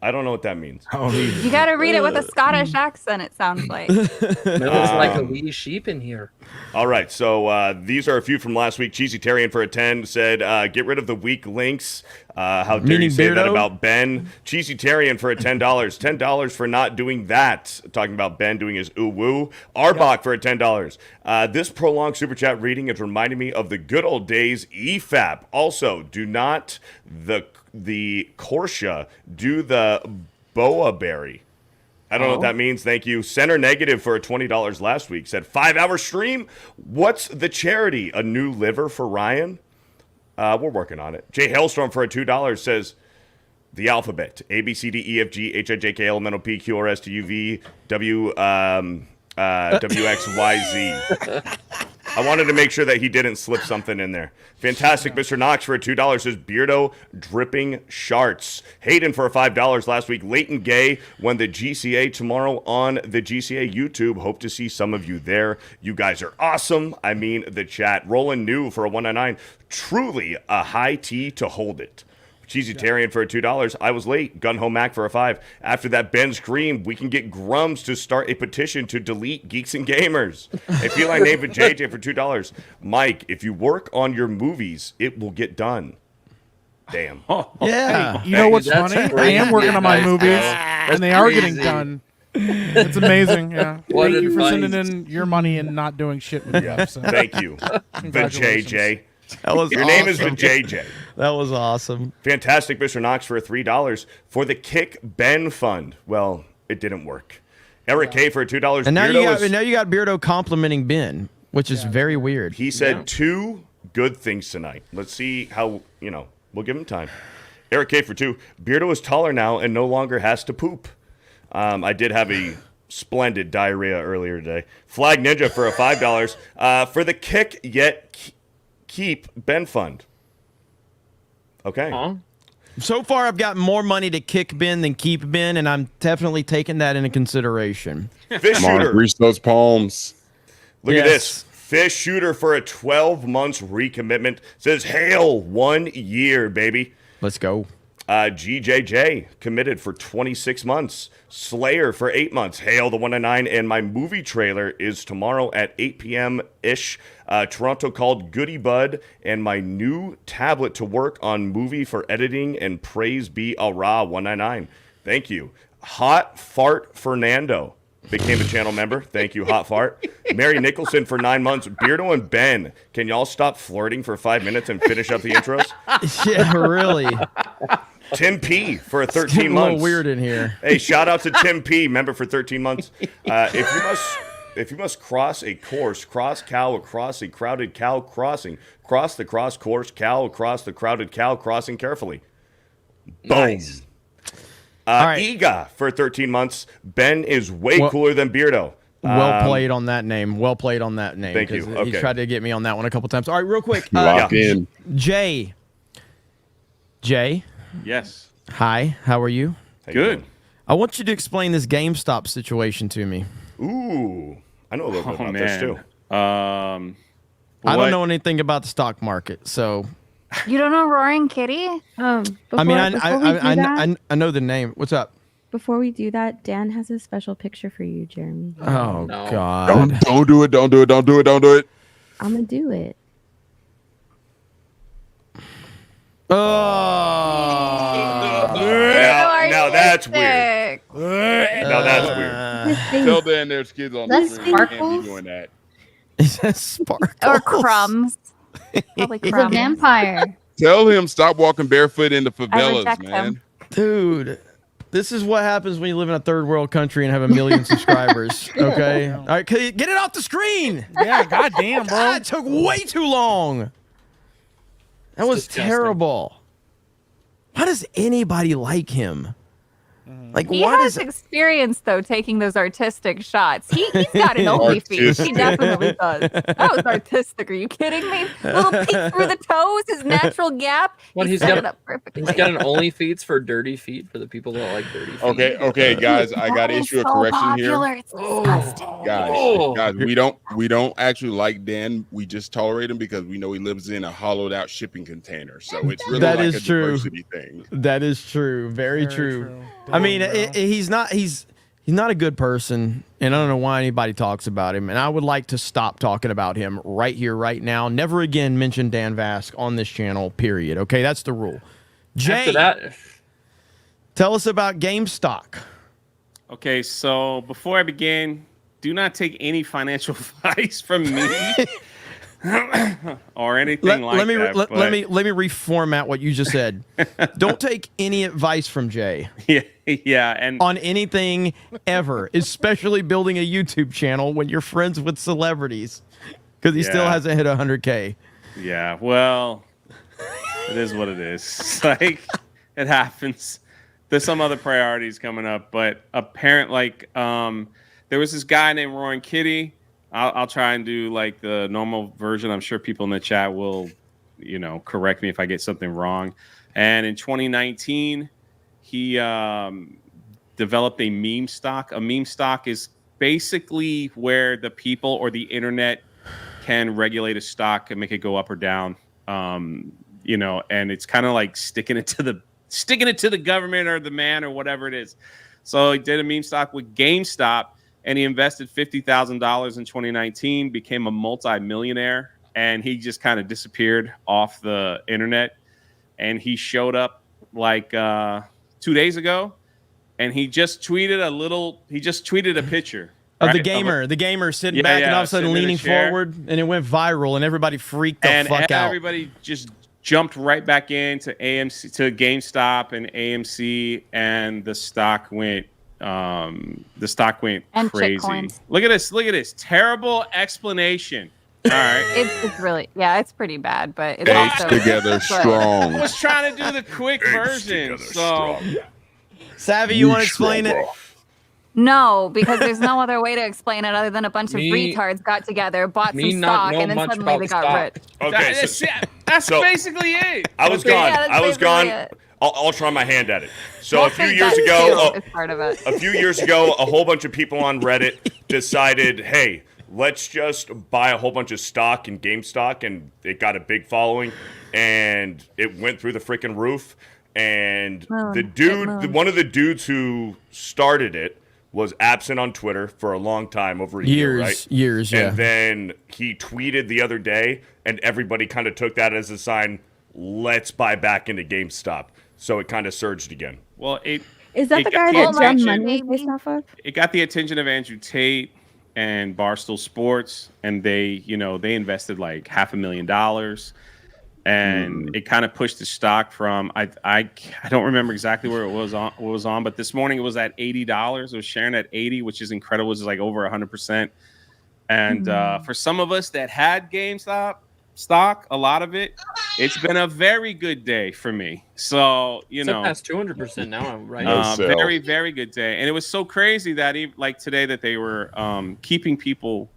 I don't know what that means. You got to read it with a Scottish accent, it sounds like. Smells like a wee sheep in here. All right, so these are a few from last week. Cheesy Tarian for a 10 said, get rid of the weak links. How dare you say that about Ben? Cheesy Tarian for a $10. $10 for not doing that. Talking about Ben doing his ooh-woo. Arbok for a $10. This prolonged super chat reading is reminding me of the good old days EFAP. Also, do not the Corsia do the Boa Berry. I don't know what that means. Thank you. Center Negative for a $20 last week said 5-hour stream. What's the charity? A new liver for Ryan? We're working on it. Jay Hailstorm for a $2 says the alphabet: A B C D E F G H I J K L M N O P Q R S T U V W W X Y Z. I wanted to make sure that he didn't slip something in there. Fantastic Mr. Knox for a $2 says Beardo dripping sharts. Hayden for a $5 last week. Leighton Gay won the GCA tomorrow on the GCA YouTube. Hope to see some of you there. You guys are awesome. I mean the chat. Roland New for a $1.99. Truly a high tea to hold it. Cheesy Tarian for a $2. I was late. Gun Home Mac for a $5. After that Ben scream, we can get Grums to start a petition to delete Geeks and Gamers. A feline name for JJ for $2. Mike, if you work on your movies, it will get done. Damn. Yeah. Hey, you know what's funny? I am working on my movies, and they are getting done. It's amazing. Yeah. Thank you for sending in your money and not doing shit with you. So. Thank you. JJ. Your awesome. name is JJ. That was awesome. Fantastic Mr. Knox for a $3 for the Kick Ben Fund. Well, it didn't work. Eric K for a $2. And now you got Beardo complimenting Ben, which is very weird. He said 2 good things tonight. Let's see how, we'll give him time. Eric K for 2. Beardo is taller now and no longer has to poop. I did have a splendid diarrhea earlier today. Flag Ninja for a $5 for the Kick Yet Keep Ben Fund. Okay. So far, I've got more money to kick Ben than keep Ben, and I'm definitely taking that into consideration. Fish shooter. Reach those palms. Look at this. Fish shooter for a 12 months recommitment. Says, hail 1 year, baby. Let's go. GJJ committed for 26 months. Slayer for 8 months. Hail the 1-9. And my movie trailer is tomorrow at 8 p.m.-ish. Toronto called Goody Bud. And my new tablet to work on movie for editing. And praise be Allah 199. Thank you. Hot Fart Fernando became a channel member. Thank you, Hot Fart. Mary Nicholson for 9 months. Beardo and Ben, can y'all stop flirting for 5 minutes and finish up the intros? Yeah, really. Tim P for 13 it's getting months. A little weird in here. Hey, shout out to Tim P, member for 13 months. If you must cross a course, cross cow across a crowded cow crossing. Cross the cross course cow across the crowded cow crossing carefully. Nice. Iga for 13 months. Ben is way cooler than Beardo. Well played on that name. Well played on that name. Thank you. Okay. He tried to get me on that one a couple times. All right, real quick. Lock in. Jay. Yes. Hi. How are you? Good. I want you to explain this GameStop situation to me. Ooh, I know a little bit about this too. I don't know anything about the stock market, so. You don't know Roaring Kitty? I mean, I know the name. What's up? Before we do that, Dan has a special picture for you, Jeremy. Oh, God. Don't do it. Don't do it. Don't do it. Don't do it. I'm going to do it. Now that's weird. Now that's weird. Tell Dan there's kids on the street. You can't be doing that. Is that Sparkles? Or Crumbs. Probably He's Crumbs. a vampire. Tell him stop walking barefoot in the I favelas, reject man. him. Dude, this is what happens when you live in a third world country and have 1 million subscribers. Okay? All right, get it off the screen. Yeah, goddamn, bro. That took way too long. That was terrible. Why does anybody like him? Like, He what has is experience, though, taking those artistic shots. He's got an only feet. He definitely does. That was artistic. Are you kidding me? Little peek through the toes, his natural gap. What, He set it up perfectly. He's got an only feet for dirty feet for the people that like dirty feet. Okay, guys, I got to issue a correction here. It's disgusting. Guys, we don't actually like Dan. We just tolerate him because we know he lives in a hollowed out shipping container. So it's really That like is a true. diversity thing. That is true. Very true. I mean, he's not a good person, and I don't know why anybody talks about him. And I would like to stop talking about him right here, right now. Never again mention Dan Vask on this channel. Period. Okay, that's the rule. Jay, After that, tell us about GameStop. Okay, so before I begin, do not take any financial advice from me or anything let me reformat what you just said. Don't take any advice from Jay. Yeah, and on anything ever, especially building a YouTube channel when you're friends with celebrities, because he still hasn't hit 100K. Yeah, well, it is what it is. It's like, it happens. There's some other priorities coming up, but apparently, there was this guy named Roaring Kitty. I'll try and do like the normal version. I'm sure people in the chat will, correct me if I get something wrong. And in 2019, he developed a meme stock. A meme stock is basically where the people or the internet can regulate a stock and make it go up or down. And it's kind of like sticking it to the government or the man or whatever it is. So he did a meme stock with GameStop. And he invested $50,000 in 2019, became a multi-millionaire, and he just kind of disappeared off the internet. And he showed up like 2 days ago, and he just tweeted a picture. Of the gamer sitting back and all of a sudden leaning forward, and it went viral, and everybody freaked the fuck out. Everybody just jumped right back into GameStop and AMC, and the stock went crazy. Look at this terrible explanation. All right, it's really it's pretty bad, but it's Apes also together strong. I was trying to do the quick version. So, Savvy, you want to explain it? No, because there's no other way to explain it other than a bunch of retards got together, bought some stock, and then suddenly they got rich. Okay, that's basically it. I was gone. I'll try my hand at it. So We'll a few take years that ago, too as part of it. a few years ago, a whole bunch of people on Reddit decided, hey, let's just buy a whole bunch of stock in GameStop, and it got a big following, and it went through the freaking roof. And one of the dudes who started it was absent on Twitter for a long time, over a year, right? Years, yeah. And then he tweeted the other day, and everybody kind of took that as a sign, let's buy back into GameStop. So it kind of surged again. Well, Is that the guy that Dumb Money is based off of? It got the attention of Andrew Tate and Barstool Sports, and they invested like $500,000, and it kind of pushed the stock from I don't remember exactly where it was on, but this morning it was at $80. It was sharing at 80, which is incredible. It's like over 100%. And for some of us that had GameStop stock, a lot of it's been a very good day for me. So It's past 200% now, right? Very, very good day. And it was so crazy that like today that they were keeping people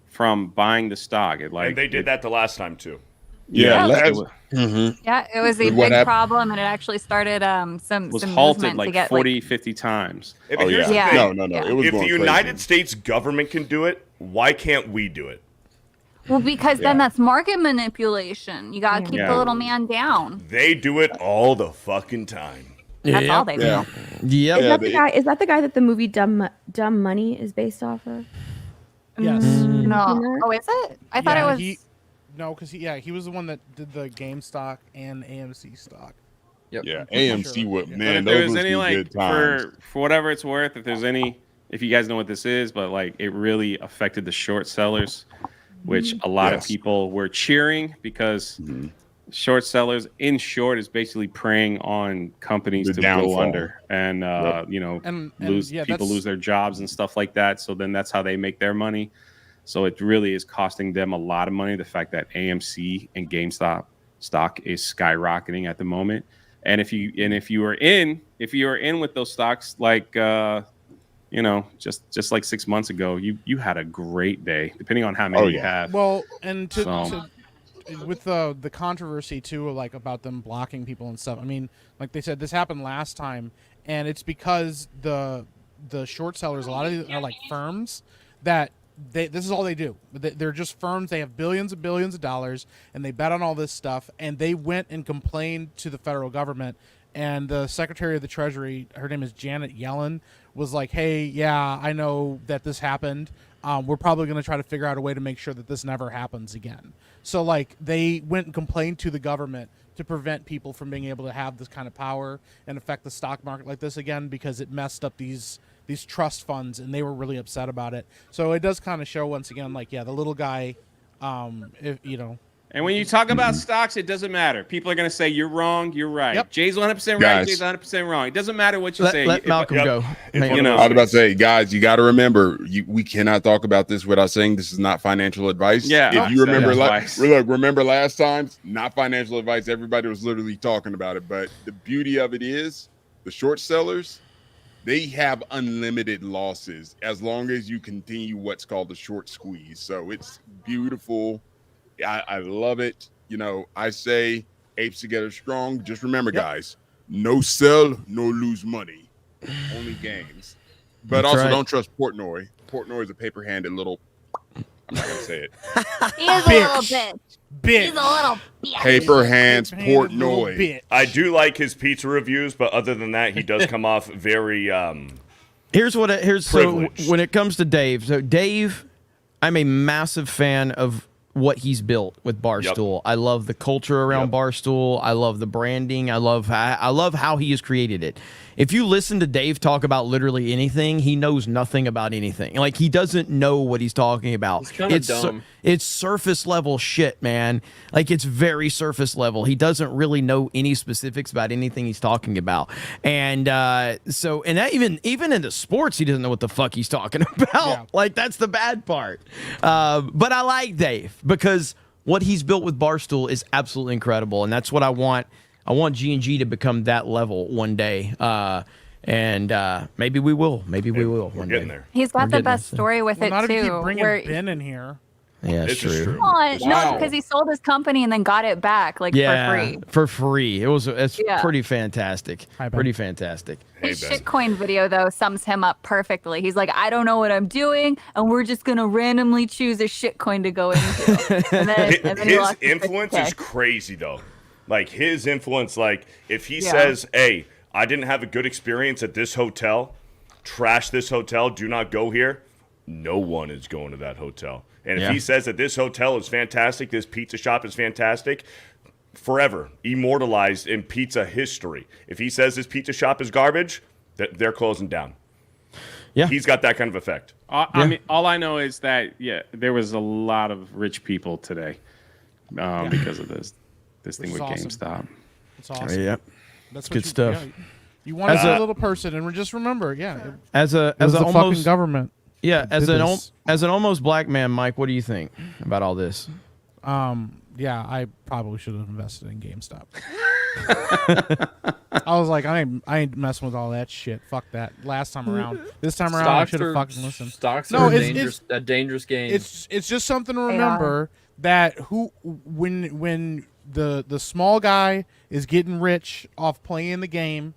from buying the stock. And they did that the last time too. Yeah, it was a big problem, and it actually started some halted like get 40, 50 times. No. It was if going the United crazy. States government can do it, why can't we do it? Well, because then that's market manipulation. You gotta keep the little man down. They do it all the fucking time. That's all they do. Yep. Is that the guy that the movie Dumb Money is based off of? Yes. No. Oh, is it? I thought it was. No, because he was the one that did the GameStop and AMC stock. Yep. Yeah, AMC would, man, But if those there's was any some like good times. for whatever it's worth, if you guys know what this is, but like it really affected the short sellers, which a lot of people were cheering because short sellers in short is basically preying on companies to go under and people lose their jobs and stuff like that. So then that's how they make their money. So it really is costing them a lot of money. The fact that AMC and GameStop stock is skyrocketing at the moment. And if you are in with those stocks, like just like 6 months ago, you had a great day, depending on how many you have. Well, and with the controversy too, like about them blocking people and stuff. I mean, like they said, this happened last time, and it's because the short sellers, a lot of these are like firms that this is all they do. They're just firms. They have billions and billions of dollars, and they bet on all this stuff. And they went and complained to the federal government. And the Secretary of the Treasury, her name is Janet Yellen, was like, "Hey, yeah, I know that this happened. We're probably going to try to figure out a way to make sure that this never happens again." So, like, they went and complained to the government to prevent people from being able to have this kind of power and affect the stock market like this again, because it messed up these trust funds, and they were really upset about it. So it does kind of show once again, like, the little guy, And when you talk about stocks, it doesn't matter. People are going to say you're wrong, you're right. Yep. Jay's 100% right, Guys. Jay's 100% wrong. It doesn't matter what you say. Let Malcolm go. I was about to say, guys, you got to remember, we cannot talk about this without saying this is not financial advice. Yeah. If you remember, advice. remember last time, not financial advice. Everybody was literally talking about it. But the beauty of it is, the short sellers, they have unlimited losses as long as you continue what's called the short squeeze. So it's beautiful. I love it. I say apes together strong. Just remember, guys, no sell, no lose money. Only games. But That's also right. don't trust Portnoy. Portnoy is a paper-handed little, I'm not going to say it. He is a little bitch. He's a little bitch. Paper hands Portnoy. I do like his pizza reviews, but other than that, he does come off very Here's so privileged. when it comes to Dave. So Dave, I'm a massive fan of what he's built with Barstool. I love the culture around Barstool. I love the branding. I love how he has created it. If you listen to Dave talk about literally anything, he knows nothing about anything. Like, he doesn't know what he's talking about. He's kinda dumb. It's surface level shit, man. Like, it's very surface level. He doesn't really know any specifics about anything he's talking about. And that even in the sports, he doesn't know what the fuck he's talking about. Yeah. Like, that's the bad part. But I like Dave because what he's built with Barstool is absolutely incredible, and that's what I want. I want G&G to become that level one day. And maybe we will. Maybe we will one day. there. He's got We're the best getting story with Well, it not if you too. keep bringing Where Ben in here. Yeah, This is true. true. Oh, no, Wow. because he sold his company and then got it back like Yeah, for free. for free. It's Yeah. pretty fantastic. Hi, Ben. Pretty fantastic. Hey, His Ben. shitcoin video though sums him up perfectly. He's like, I don't know what I'm doing, and we're just gonna randomly choose a shitcoin to go into. And then he His lost his influence 50K. is crazy though. Like his influence, like if he Yeah. says, "Hey, I didn't have a good experience at this hotel. Trash this hotel. Do not go here." No one is going to that hotel. And if Yeah. he says that this hotel is fantastic, this pizza shop is fantastic, forever immortalized in pizza history. If he says this pizza shop is garbage, they're closing down. Yeah. He's got that kind of effect. I mean, all I know is that there was a lot of rich people today because of this thing Which with is awesome. GameStop. It's awesome. Yep. That's Good what stuff. Yeah, you want to As be a- a little person, and just remember, As a it was the almost fucking government. Yeah, that did this. as an almost black man, Mike, what do you think about all this? Yeah, I probably should have invested in GameStop. I was like, I ain't messing with all that shit. Fuck that. Last time around, this time around, I should have fucking listened. Stocks No, are it's a dangerous game. It's just something to remember that when the small guy is getting rich off playing the game,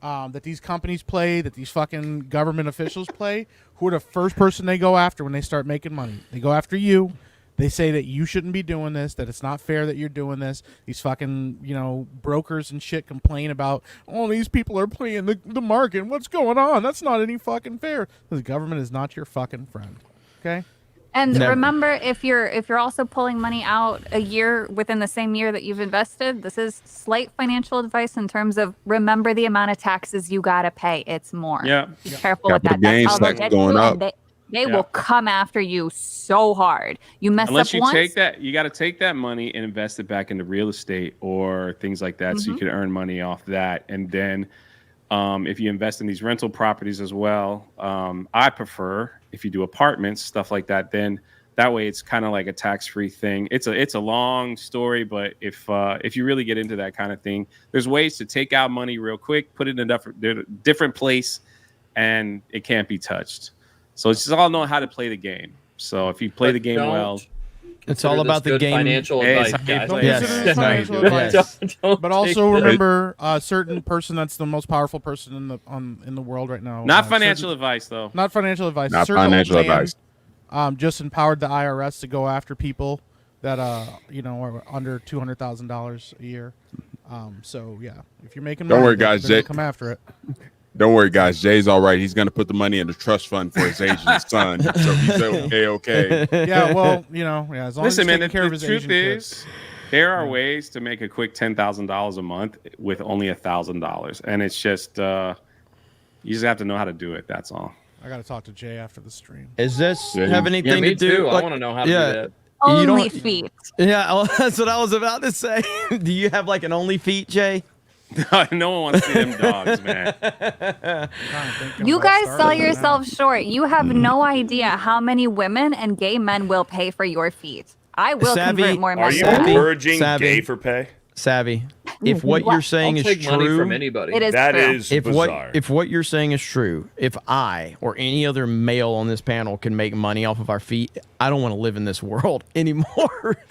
that these companies play, that these fucking government officials play, who are the first person they go after when they start making money? They go after you. They say that you shouldn't be doing this, that it's not fair that you're doing this. These fucking, brokers and shit complain about, oh, these people are playing the market. What's going on? That's not any fucking fair. The government is not your fucking friend. Okay? And Never. remember, if you're also pulling money out a year within the same year that you've invested, this is slight financial advice in terms of remember the amount of taxes you gotta pay. It's more. Yeah. Be careful with Capital that. That's gains how they'll tax get going you, up. and they will come after you so hard. You mess Unless up you once. take that, you got to take that money and invest it back into real estate or things like that, so you can earn money off that. And then, if you invest in these rental properties as well, I prefer if you do apartments, stuff like that. Then that way, it's kind of like a tax-free thing. It's a long story, but if you really get into that kind of thing, there's ways to take out money real quick, put it in a different place, and it can't be touched. So it's just all knowing how to play the game. So if you play the game well, it's all about the game. Financial advice, guys. Don't Yes. consider it financial Yes. advice. Don't But take also that. remember, a certain person that's the most powerful person in the world right now. not financial certain- advice though. Not financial advice. Not certain old financial man, advice. Just empowered the IRS to go after people that are under $200,000 a year. So yeah, if you're making money, Don't worry, they're guys. gonna Jay- come after it. Don't worry, guys. Jay's all right. He's going to put the money in the trust fund for his Asian son. So he's okay. Yeah, well, as long Listen, as he's man, taking care of the his truth Asian kids. is, there are ways to make a quick $10,000 a month with only $1,000, and it's just you just have to know how to do it. That's all. I got to talk to Jay after the stream. Is this Yeah, have Yeah, anything me to do? too. I like- want to know how to yeah. do that. You don't- Only feet. Yeah, well, that's what I was about to say. Do you have like an only feet, Jay? No one wants to see them dogs, man. You guys sell yourself short. You have no idea how many women and gay men will pay for your feet. I will Savvy, convert more Are men you to that. encouraging Savvy. gay for pay? Savvy. If what you're saying I'll is take money from true, anybody. It is That true. is bizarre. if what you're saying is true, if I or any other male on this panel can make money off of our feet, I don't want to live in this world anymore.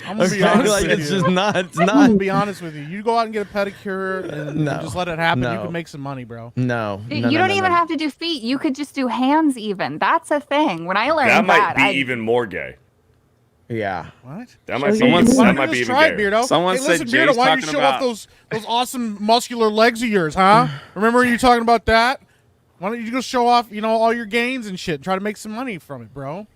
I'm gonna be Okay? honest Like with it's you. just not. It's I'm not. gonna be honest with you. You go out and get a pedicure and No. just let it happen. You No. can make some money, bro. No. You no, don't no, even no. have to do feet. You could just do hands even. That's a thing. When I learned That might be I- even more gay. Yeah. What? That might be, Someone- that Why might don't be you even just try it, gayer. Beardo? Someone hey, said listen, Jay's Beardo, why don't you talking show off about- those awesome muscular legs of yours, huh? Remember you talking about that? Why don't you go show off, all your gains and shit and try to make some money from it, bro?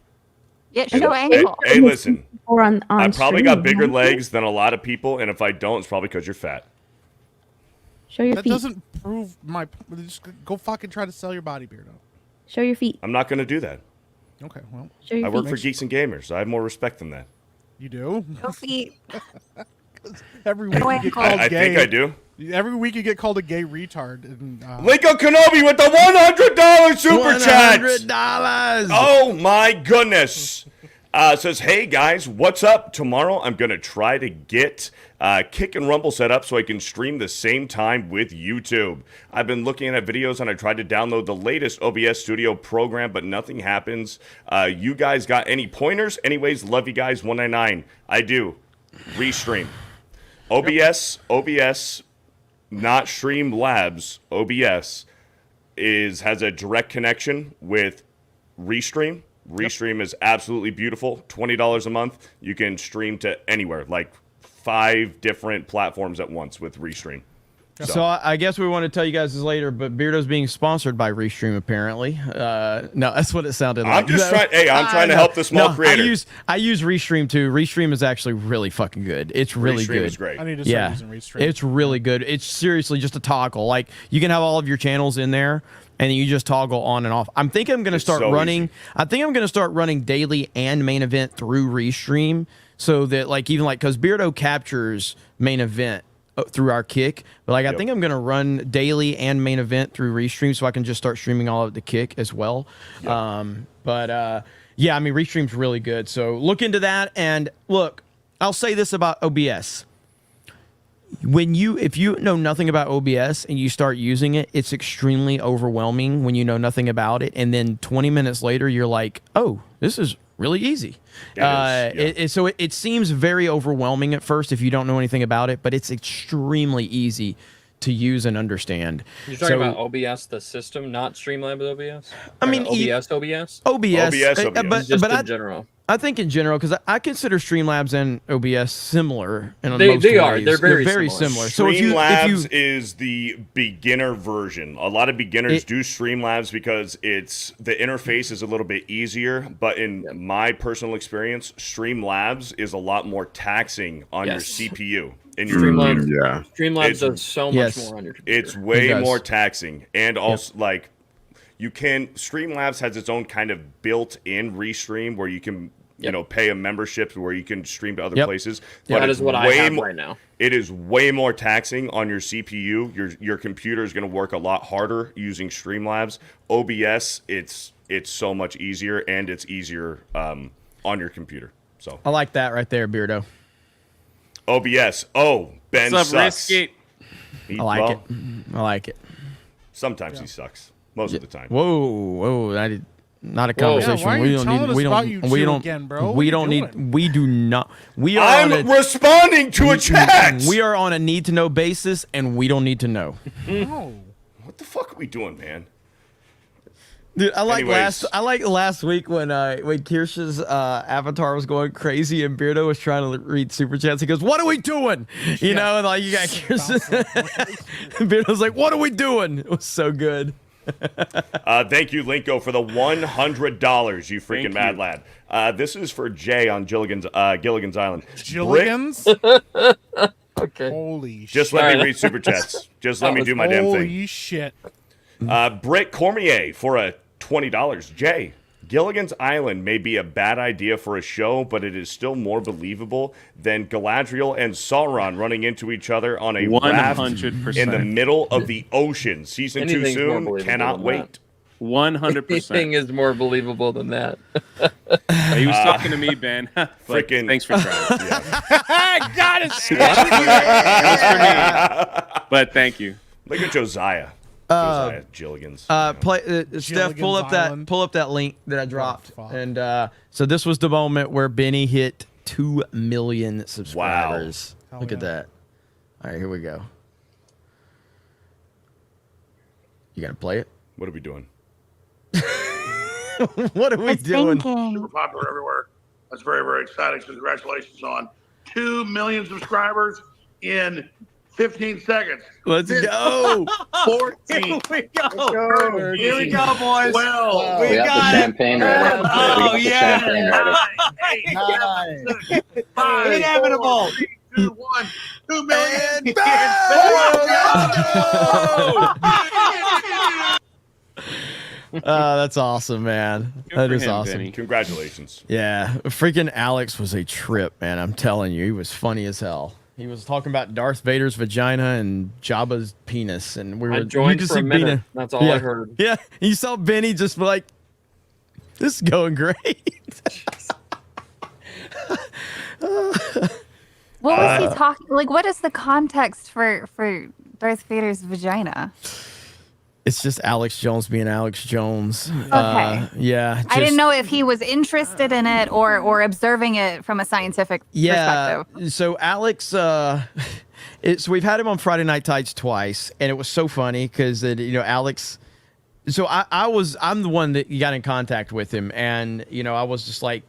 Yeah, show Hey, ankle. hey, listen. Or on I probably stream, got bigger huh? legs than a lot of people, and if I don't, it's probably because you're fat. Show your That feet. doesn't prove my. Just go fucking try to sell your body, Beardo. Show your feet. I'm not going to do that. Okay, well, Show your I feet. work for Geeks and Gamers. I have more respect than that. you do. Show feet. Every week Show you get ankle. called I gay. think I do. Every week you get called a gay retard. And, Lincoln Kenobi with the $100 super chat. $100. Oh my goodness. Says, hey guys, what's up? Tomorrow I'm going to try to get Kick and Rumble set up so I can stream the same time with YouTube. I've been looking at videos and I tried to download the latest OBS Studio program, but nothing happens. You guys got any pointers? Anyways, love you guys, 199. I do. Restream. OBS, not Streamlabs. OBS has a direct connection with Restream. Restream is absolutely beautiful. $20 a month. You can stream to anywhere, like 5 different platforms at once with Restream. So I guess we want to tell you guys this later, but Beardo's being sponsored by Restream apparently. No, that's what it sounded like. I'm just trying. Hey, I'm trying to help the small creator. I use Restream too. Restream is actually really fucking good. It's really good. Restream is great. I need to start using Restream. It's really good. It's seriously just a toggle. Like you can have all of your channels in there, and you just toggle on and off. I'm thinking I'm going to start running. I think I'm going to start running daily and main event through Restream, so that because Beardo captures main event through our Kick, but I think I'm going to run daily and main event through Restream, so I can just start streaming all of the Kick as well. Yeah, I mean Restream's really good, so look into that. And look, I'll say this about OBS. If you know nothing about OBS and you start using it, it's extremely overwhelming when you know nothing about it, and then 20 minutes later you're like, oh, this is really easy. It seems very overwhelming at first if you don't know anything about it, but it's extremely easy to use and understand. You're talking about OBS, the system, not Streamlabs OBS? I mean, OBS? But in general. I think in general, because I consider Streamlabs and OBS similar. They are. They're very similar. Streamlabs is the beginner version. A lot of beginners do Streamlabs because the interface is a little bit easier. But in my personal experience, Streamlabs is a lot more taxing on your CPU. In your computer. Streamlabs does so much more on your computer. It's way more taxing. And also, Streamlabs has its own kind of built-in Restream where you can pay a membership where you can stream to other places. But that is what I have right now. It is way more taxing on your CPU. Your computer is going to work a lot harder using Streamlabs. OBS, it's so much easier, and it's easier on your computer. So I like that right there, Beardo. OBS. Oh, Ben What's up, sucks. Risky? I like it. Sometimes he sucks. Most of the time. Whoa! Not a conversation. Why are you telling us about you two again, bro? What are you doing? We do not. I'm responding to a chat. We are on a need to know basis, and we don't need to know. No. What the fuck are we doing, man? Dude, I like last week when Kirsch's avatar was going crazy and Beardo was trying to read super chats. He goes, "What are we doing?" You know, and you got Kirsch. Beardo's like, "What are we doing?" It was so good. Thank you, Linko, for the $100. You freaking mad lad. This is for Jay on Gilligan's Island. Gilligan's? Okay. Holy shit. Just let me read super chats. Just let me do my damn thing. Holy shit. Britt Cormier for a $20. Jay, Gilligan's Island may be a bad idea for a show, but it is still more believable than Galadriel and Sauron running into each other on a 100%. Raft in the middle of the ocean. Season 2 soon. Cannot wait. 100%. Anything is more believable than that. He was talking to me, Ben. Freaking. Thanks for trying. I got it. That was for me. But thank you. Look at Josiah. Gilligan's. Steph, pull up that link that I dropped, and so this was the moment where Benny hit 2 million subscribers. Wow. Look at that. All right, here we go. You gonna play it? What are we doing? What are we doing? Super popular everywhere. That's very, very exciting. So congratulations on 2 million subscribers in 15 seconds. Let's go. 14. Here we go. Here we go, boys. Well, we got champagne ready. Oh, yeah. Five, Inevitable. 4, 3, 2, 1. 2 million. That's awesome, man. That is awesome. Benny. Congratulations. Yeah, freaking Alex was a trip, man. I'm telling you, he was funny as hell. He was talking about Darth Vader's vagina and Jabba's penis, and we were. I joined for a minute. That's all I heard. Yeah, you saw Benny just like, this is going great. What was he talking? Like, what is the context for Darth Vader's vagina? It's just Alex Jones being Alex Jones. Okay. Yeah. I didn't know if he was interested in it or observing it from a scientific perspective. So Alex, so we've had him on Friday Night Tights twice, and it was so funny because Alex. So I'm the one that got in contact with him, and I was just like,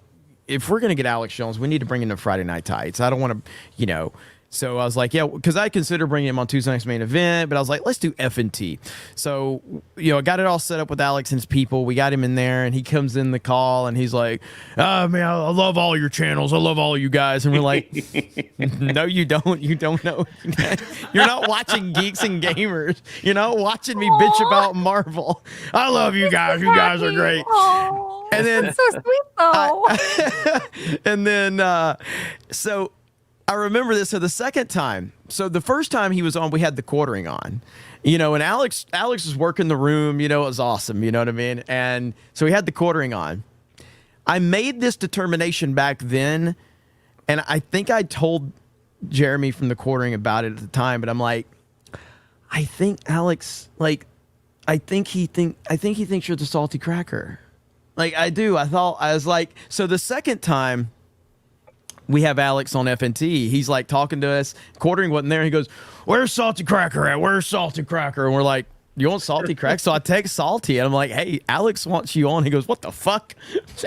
if we're gonna get Alex Jones, we need to bring him to Friday Night Tights. I don't want to, So I was like, yeah, because I considered bringing him on Tuesday Night's Main Event, but I was like, let's do F&T. So, I got it all set up with Alex and his people. We got him in there, and he comes in the call, and he's like, oh, man, I love all your channels. I love all you guys. And we're like, no, you don't. You don't know. You're not watching Geeks and Gamers. You're not watching me bitch about Marvel. I love you guys. You guys are great. And then, That's so sweet, though. And then, so I remember this. So the second time, so the first time he was on, we had the quartering on, and Alex was working the room, it was awesome. You know what I mean? And so he had the quartering on. I made this determination back then. And I think I told Jeremy from the quartering about it at the time, but I'm like, I think Alex, I think he thinks you're the salty cracker. Like I do. I was like, so the second time we have Alex on FNT, he's like talking to us, quartering wasn't there. He goes, where's Salty Cracker at? Where's Salty Cracker? And we're like, you want Salty Crack? So I text Salty and I'm like, hey, Alex wants you on. He goes, what the fuck?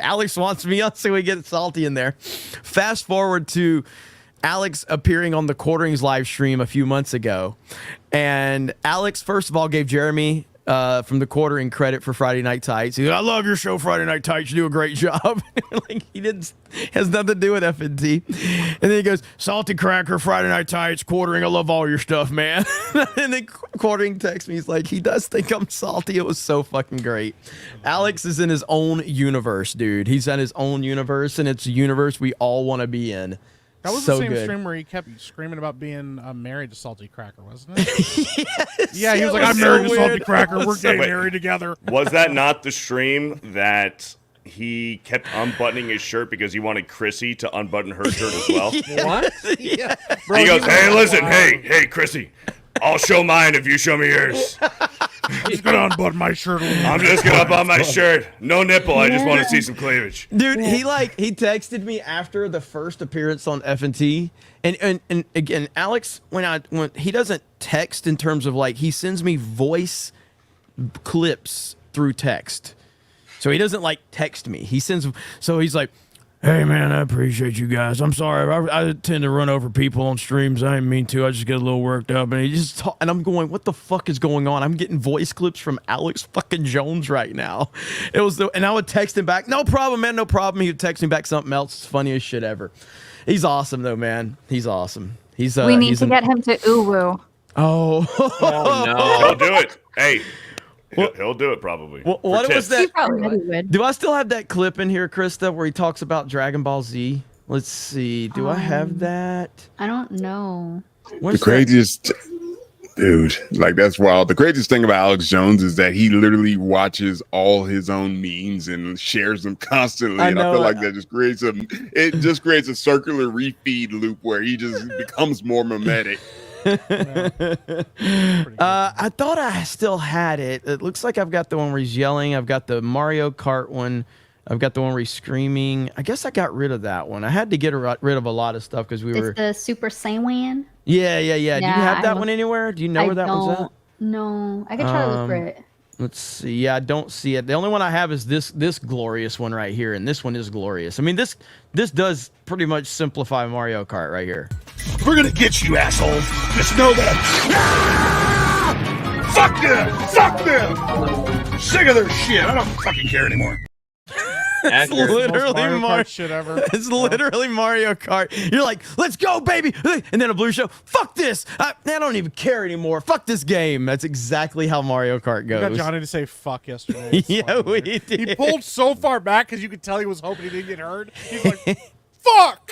Alex wants me on, so we get Salty in there. Fast forward to Alex appearing on the quarterings live stream a few months ago. And Alex, first of all, gave Jeremy from the quartering credit for Friday Night Tights. He goes, I love your show, Friday Night Tights. You do a great job. Has nothing to do with FNT. And then he goes, Salty Cracker, Friday Night Tights, quartering. I love all your stuff, man. And then quartering texts me. He's like, he does think I'm salty. It was so fucking great. Alex is in his own universe, dude. He's in his own universe, and it's a universe we all want to be in. That was so the same good. stream where he kept screaming about being married to Salty Cracker, wasn't it? Yes, yeah, he was like, I'm married to Salty Cracker. We're getting married together. Was that not the stream that he kept unbuttoning his shirt because he wanted Chrissy to unbutton her shirt as well? What? Yeah. Bro, he goes, hey, listen, hey, Chrissy, I'll show mine if you show me yours. I'm just going to unbutton my shirt. I'm just going to unbutton my shirt. No nipple. I just want to see some cleavage. Dude, he texted me after the first appearance on F&T. And again, Alex, when he doesn't text in terms of he sends me voice clips through text. So he doesn't text me. He sends, so he's like, hey man, I appreciate you guys. I'm sorry. I tend to run over people on streams. I didn't mean to. I just get a little worked up. And he just and I'm going, what the fuck is going on? I'm getting voice clips from Alex fucking Jones right now. And I would text him back, no problem, man, no problem. He would text me back something else. It's funniest shit ever. He's awesome though, man. He's awesome. We need to get him to Uwu. Oh no. He'll do it. Hey. He'll do it probably. What was that? Do I still have that clip in here, Krista, where he talks about Dragon Ball Z? Let's see. Do I have that? I don't know. The craziest, dude, that's wild. The craziest thing about Alex Jones is that he literally watches all his own memes and shares them constantly. And I feel like that just creates a circular refeed loop where he just becomes more mimetic. I thought I still had it. It looks like I've got the one where he's yelling. I've got the Mario Kart one. I've got the one where he's screaming. I guess I got rid of that one. I had to get rid of a lot of stuff because It's the Super Saiyan. Yeah. Do you have that one anywhere? Do you know where that one's at? No, I could try to look for it. Let's see. Yeah, I don't see it. The only one I have is this glorious one right here, and this one is glorious. I mean, this does pretty much simplify Mario Kart right here. We're gonna get you, asshole. Just know that. Ah! Fuck them! Sick of their shit. I don't fucking care anymore. It's literally Mario shit ever. It's literally Mario Kart. You're like, let's go, baby. And then a blue show. Fuck this. I don't even care anymore. Fuck this game. That's exactly how Mario Kart goes. We got Johnny to say fuck yesterday. Yeah, we did. He pulled so far back because you could tell he was hoping he didn't get hurt. He's like, fuck.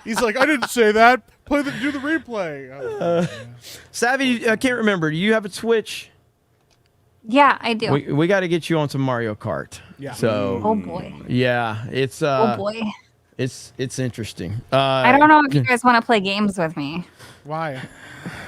He's like, I didn't say that. Do the replay. Savvy, I can't remember. Do you have a Twitch? Yeah, I do. We got to get you on some Mario Kart. Yeah. So. Oh boy. Yeah, it's. Oh boy. It's interesting. I don't know if you guys want to play games with me. Why?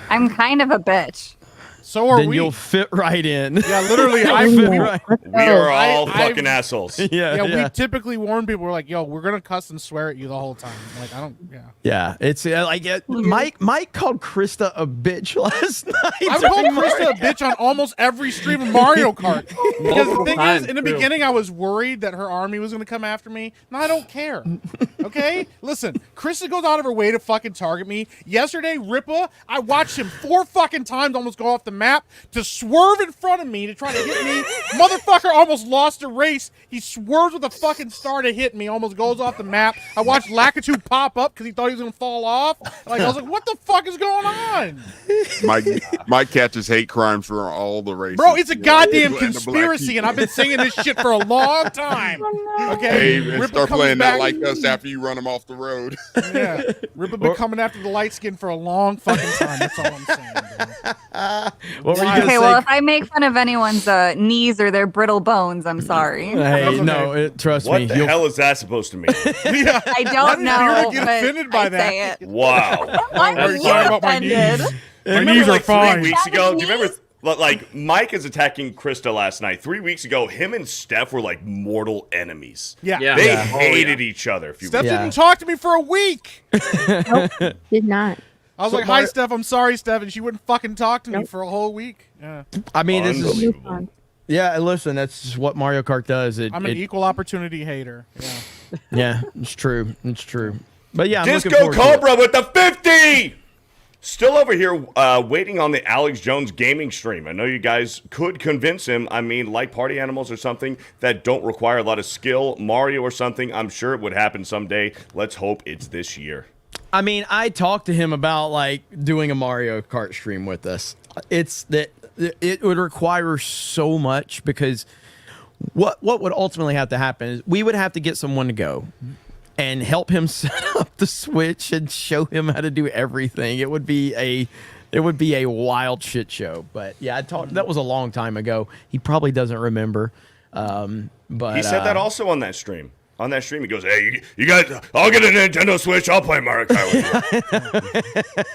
I'm kind of a bitch. So are then we. You'll fit right in. Yeah, literally. We are all fucking assholes. Yeah, we typically warn people. We're like, yo, we're going to cuss and swear at you the whole time. Like, I don't, Yeah, it's like Mike called Krista a bitch last night. I've called Krista a bitch on almost every stream of Mario Kart. Because the thing is, in the beginning, I was worried that her army was going to come after me. Now I don't care. Okay? Listen, Krista goes out of her way to fucking target me. Yesterday, Rippa, I watched him 4 fucking times almost go off the map to swerve in front of me to try to hit me. Motherfucker almost lost a race. He swerves with a fucking star to hit me, almost goes off the map. I watched Lakitu pop up because he thought he was going to fall off. Like, I was like, what the fuck is going on? Mike catches hate crimes for all the races. Bro, it's a goddamn conspiracy, and I've been saying this shit for a long time. Okay? Hey, Rippa start comes playing back. that like us after you run them off the road. Yeah. Rippa been coming after the light skin for a long fucking time. That's all I'm saying, bro. Okay, well, if I make fun of anyone's knees or their brittle bones, I'm sorry. Hey, no, trust me. What the hell is that supposed to mean? I don't know. Get but offended by I that. say it. Wow. Why are you offended? My knees are like fine. 3 weeks ago, do you remember, like, Mike is attacking Krista last night. 3 weeks ago, him and Steph were like mortal enemies. Yeah. They hated each other. Steph didn't talk to me for a week. Nope, did not. I was like, hi, Steph. I'm sorry, Steph. And she wouldn't fucking talk to me for a whole week. Yeah. I mean, this is. Yeah, listen, that's just what Mario Kart does. I'm an equal opportunity hater. Yeah. Yeah, it's true. It's true. But yeah, I'm Disco looking forward Cobra with the 50! Still over here waiting on the Alex Jones gaming stream. I know you guys could convince him. I mean, like party animals or something that don't require a lot of skill. Mario or something, I'm sure it would happen someday. Let's hope it's this year. I mean, I talked to him about like doing a Mario Kart stream with us. It's that it would require so much because what would ultimately have to happen is we would have to get someone to go and help him set up the Switch and show him how to do everything. It would be a wild shit show. But yeah, I talked. That was a long time ago. He probably doesn't remember. But he said that also on that stream. On that stream, he goes, "Hey, you guys, I'll get a Nintendo Switch. I'll play Mario Kart with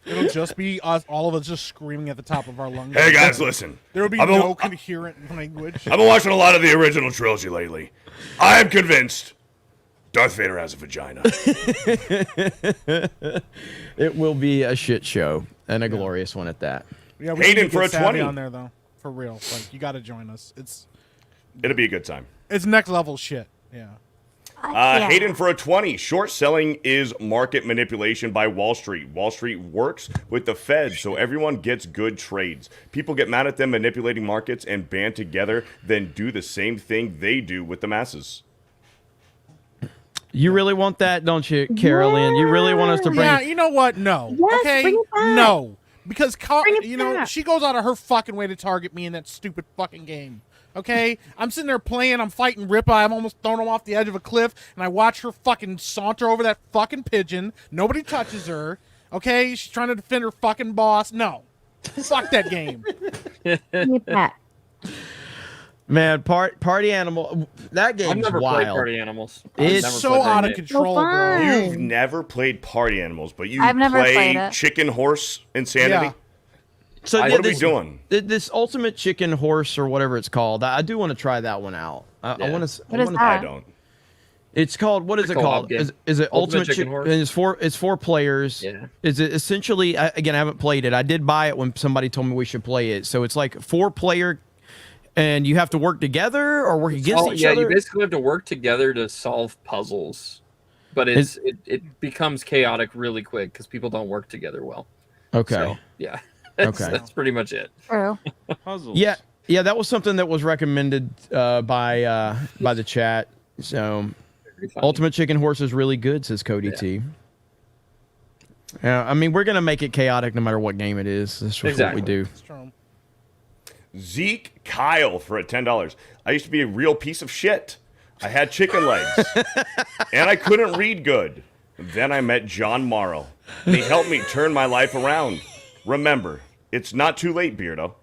you." It'll just be us, all of us just screaming at the top of our lungs. Hey guys, listen. There will be no coherent language. I've been watching a lot of the original trilogy lately. I am convinced Darth Vader has a vagina. It will be a shit show and a glorious one at that. Yeah, we Hayden need to for a get Savvy 20 on there though, for real. Like, you got to join us. It'll be a good time. It's next level shit. Yeah. Hayden for a 20. Short selling is market manipulation by Wall Street. Wall Street works with the Fed, so everyone gets good trades. People get mad at them manipulating markets and band together, then do the same thing they do with the masses. You really want that, don't you, Carolyn? You really want us to bring? Yeah, you know what? No. Yes, okay. bring it back. No. Because back. she goes out of her fucking way to target me in that stupid fucking game. Okay, I'm sitting there playing. I'm fighting Rippa. I'm almost throwing him off the edge of a cliff, and I watch her fucking saunter over that fucking pigeon. Nobody touches her. Okay, she's trying to defend her fucking boss. No, fuck that game. Man, party animal. That game's I've never wild. played Party Animals. It's so out of control, bro. You've never played Party Animals, but you I've never play played it. Chicken Horse Insanity. Yeah. So what are we doing? This Ultimate Chicken Horse or whatever it's called. I do want to try that one out. I want to. What is that? I don't. It's called. What is it called? Is it Ultimate Chicken Horse? And it's four players. Yeah. Is it essentially? Again, I haven't played it. I did buy it when somebody told me we should play it. So it's like 4-player, and you have to work together or work against each other. Yeah, you basically have to work together to solve puzzles, but it becomes chaotic really quick because people don't work together well. Okay. So, yeah. Okay. That's pretty much it. True. Puzzles. Yeah, that was something that was recommended by the chat. So, Ultimate Chicken Horse is really good, says Cody T. Yeah, I mean, we're gonna make it chaotic no matter what game it is. That's just what we do. Zeke Kyle for $10. I used to be a real piece of shit. I had chicken legs, and I couldn't read good. Then I met John Morrow, and he helped me turn my life around. Remember, it's not too late, Beardo.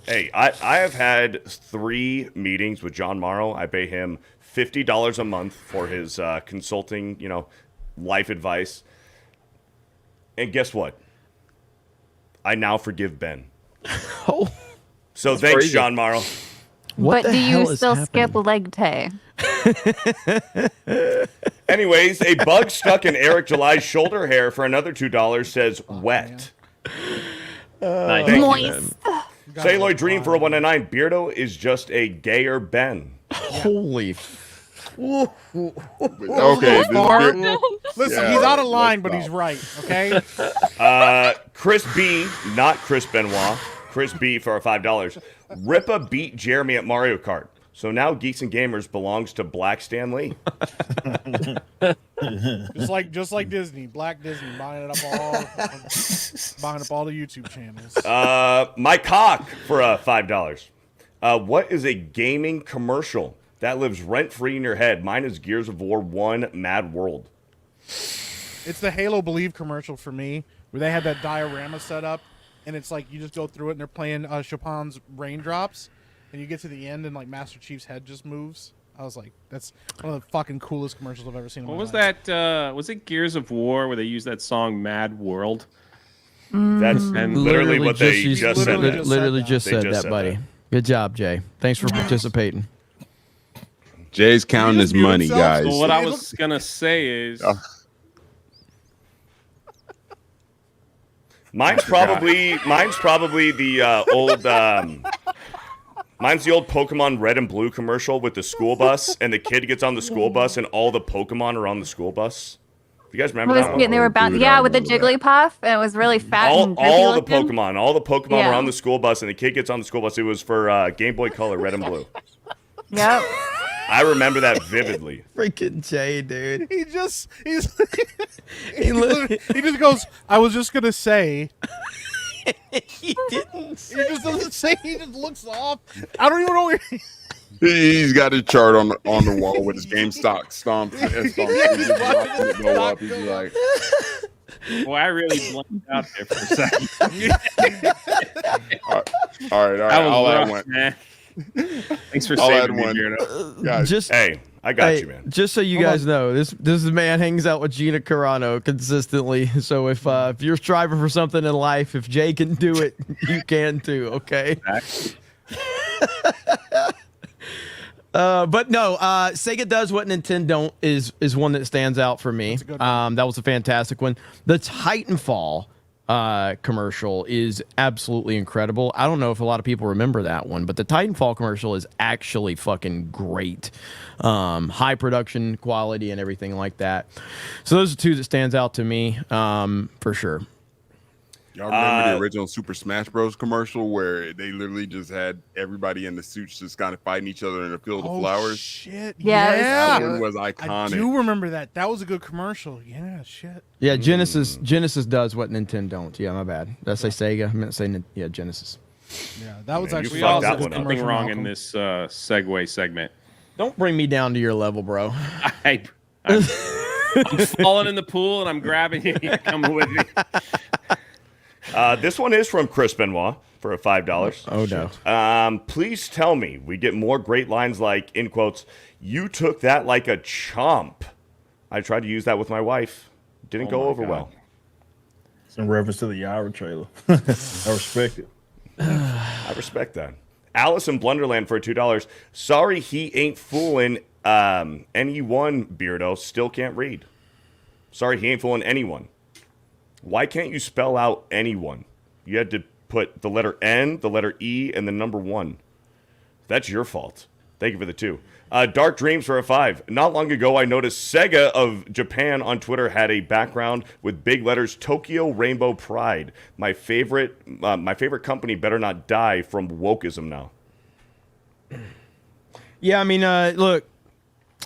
Hey, I have had 3 meetings with John Morrow. I pay him $50 a month for his consulting, life advice. And guess what? I now forgive Ben. Oh. So That's thanks, crazy. John Morrow. But do you still skip leg day? Anyways, a bug stuck in Eric July's shoulder hair for another $2 says wet. Nice. Thank you. Moist. Saloy Dream for a 199. Beardo is just a gayer Ben. Holy. Okay. Listen, Yeah, he's out of let's line, but stop. he's right. Okay. Chris B, not Chris Benoit. Chris B for $5. Rippa beat Jeremy at Mario Kart. So now Geeks and Gamers belongs to Black Stan Lee. just like Disney, Black Disney, buying up all the YouTube channels. My cock for $5. What is a gaming commercial that lives rent-free in your head? Mine is Gears of War 1 Mad World. It's the Halo Believe commercial for me, where they had that diorama set up, and it's like you just go through it, and they're playing Chopin's Raindrops, and you get to the end, and like Master Chief's head just moves. I was like, that's one of the fucking coolest commercials I've ever seen. What was that? Was it Gears of War where they used that song "Mad World"? That's literally what they just said. Literally just said that, buddy. Good job, Jay. Thanks for participating. Jay's counting his money, guys. So what I was gonna say is, mine's probably the old. Mine's the old Pokemon Red and Blue commercial with the school bus, and the kid gets on the school bus, and all the Pokemon are on the school bus. You guys remember that one? They were bound, yeah, with the Jigglypuff, and it was really fat and drippy all the looking. Pokemon were on the school bus, and the kid gets on the school bus. It was for Game Boy Color, Red and Blue. Yep. I remember that vividly. Freaking Jay, dude. He just goes, I was just gonna say. He didn't. He just doesn't say. He just looks off. I don't even know where. He's got a chart on the wall with his GameStop stomp. He's like, boy, I really blanked out there for a second. all right. I'll add one. Man. Thanks for saving me, Just hey, I got you, man. Just so you guys know, this man hangs out with Gina Carano consistently. So if you're striving for something in life, if Jay can do it, you can too. Okay. But no, Sega does what Nintendo don't is one that stands out for me. That was a fantastic one. The Titanfall commercial is absolutely incredible. I don't know if a lot of people remember that one, but the Titanfall commercial is actually fucking great. High production quality and everything like that. So those are two that stands out to me for sure. Y'all remember the original Super Smash Bros. Commercial where they literally just had everybody in the suits just kind of fighting each other in a field of flowers? Shit. Yeah. That one was iconic. I do remember that. That was a good commercial. Yeah, shit. Yeah, Genesis does what Nintendo don't. Yeah, my bad. Did I say Sega? I meant to say Genesis. Yeah, that was actually we also did nothing wrong in this segue segment. Don't bring me down to your level, bro. I'm falling in the pool and I'm grabbing you. You're coming with me. This one is from Chris Benoit for $5. Oh, no. Please tell me we get more great lines like, in quotes, "You took that like a chomp." I tried to use that with my wife. Didn't go over well. It's in reference to the Yara trailer. I respect it. I respect that. Alice in Blunderland for $2. Sorry he ain't fooling anyone, Beardo. Still can't read. Sorry he ain't fooling anyone. Why can't you spell out anyone? You had to put the letter N, the letter E, and the number 1. That's your fault. Thank you for the 2. Dark Dreams for a 5. Not long ago, I noticed Sega of Japan on Twitter had a background with big letters Tokyo Rainbow Pride. My favorite company better not die from wokeism now. Yeah, I mean, look,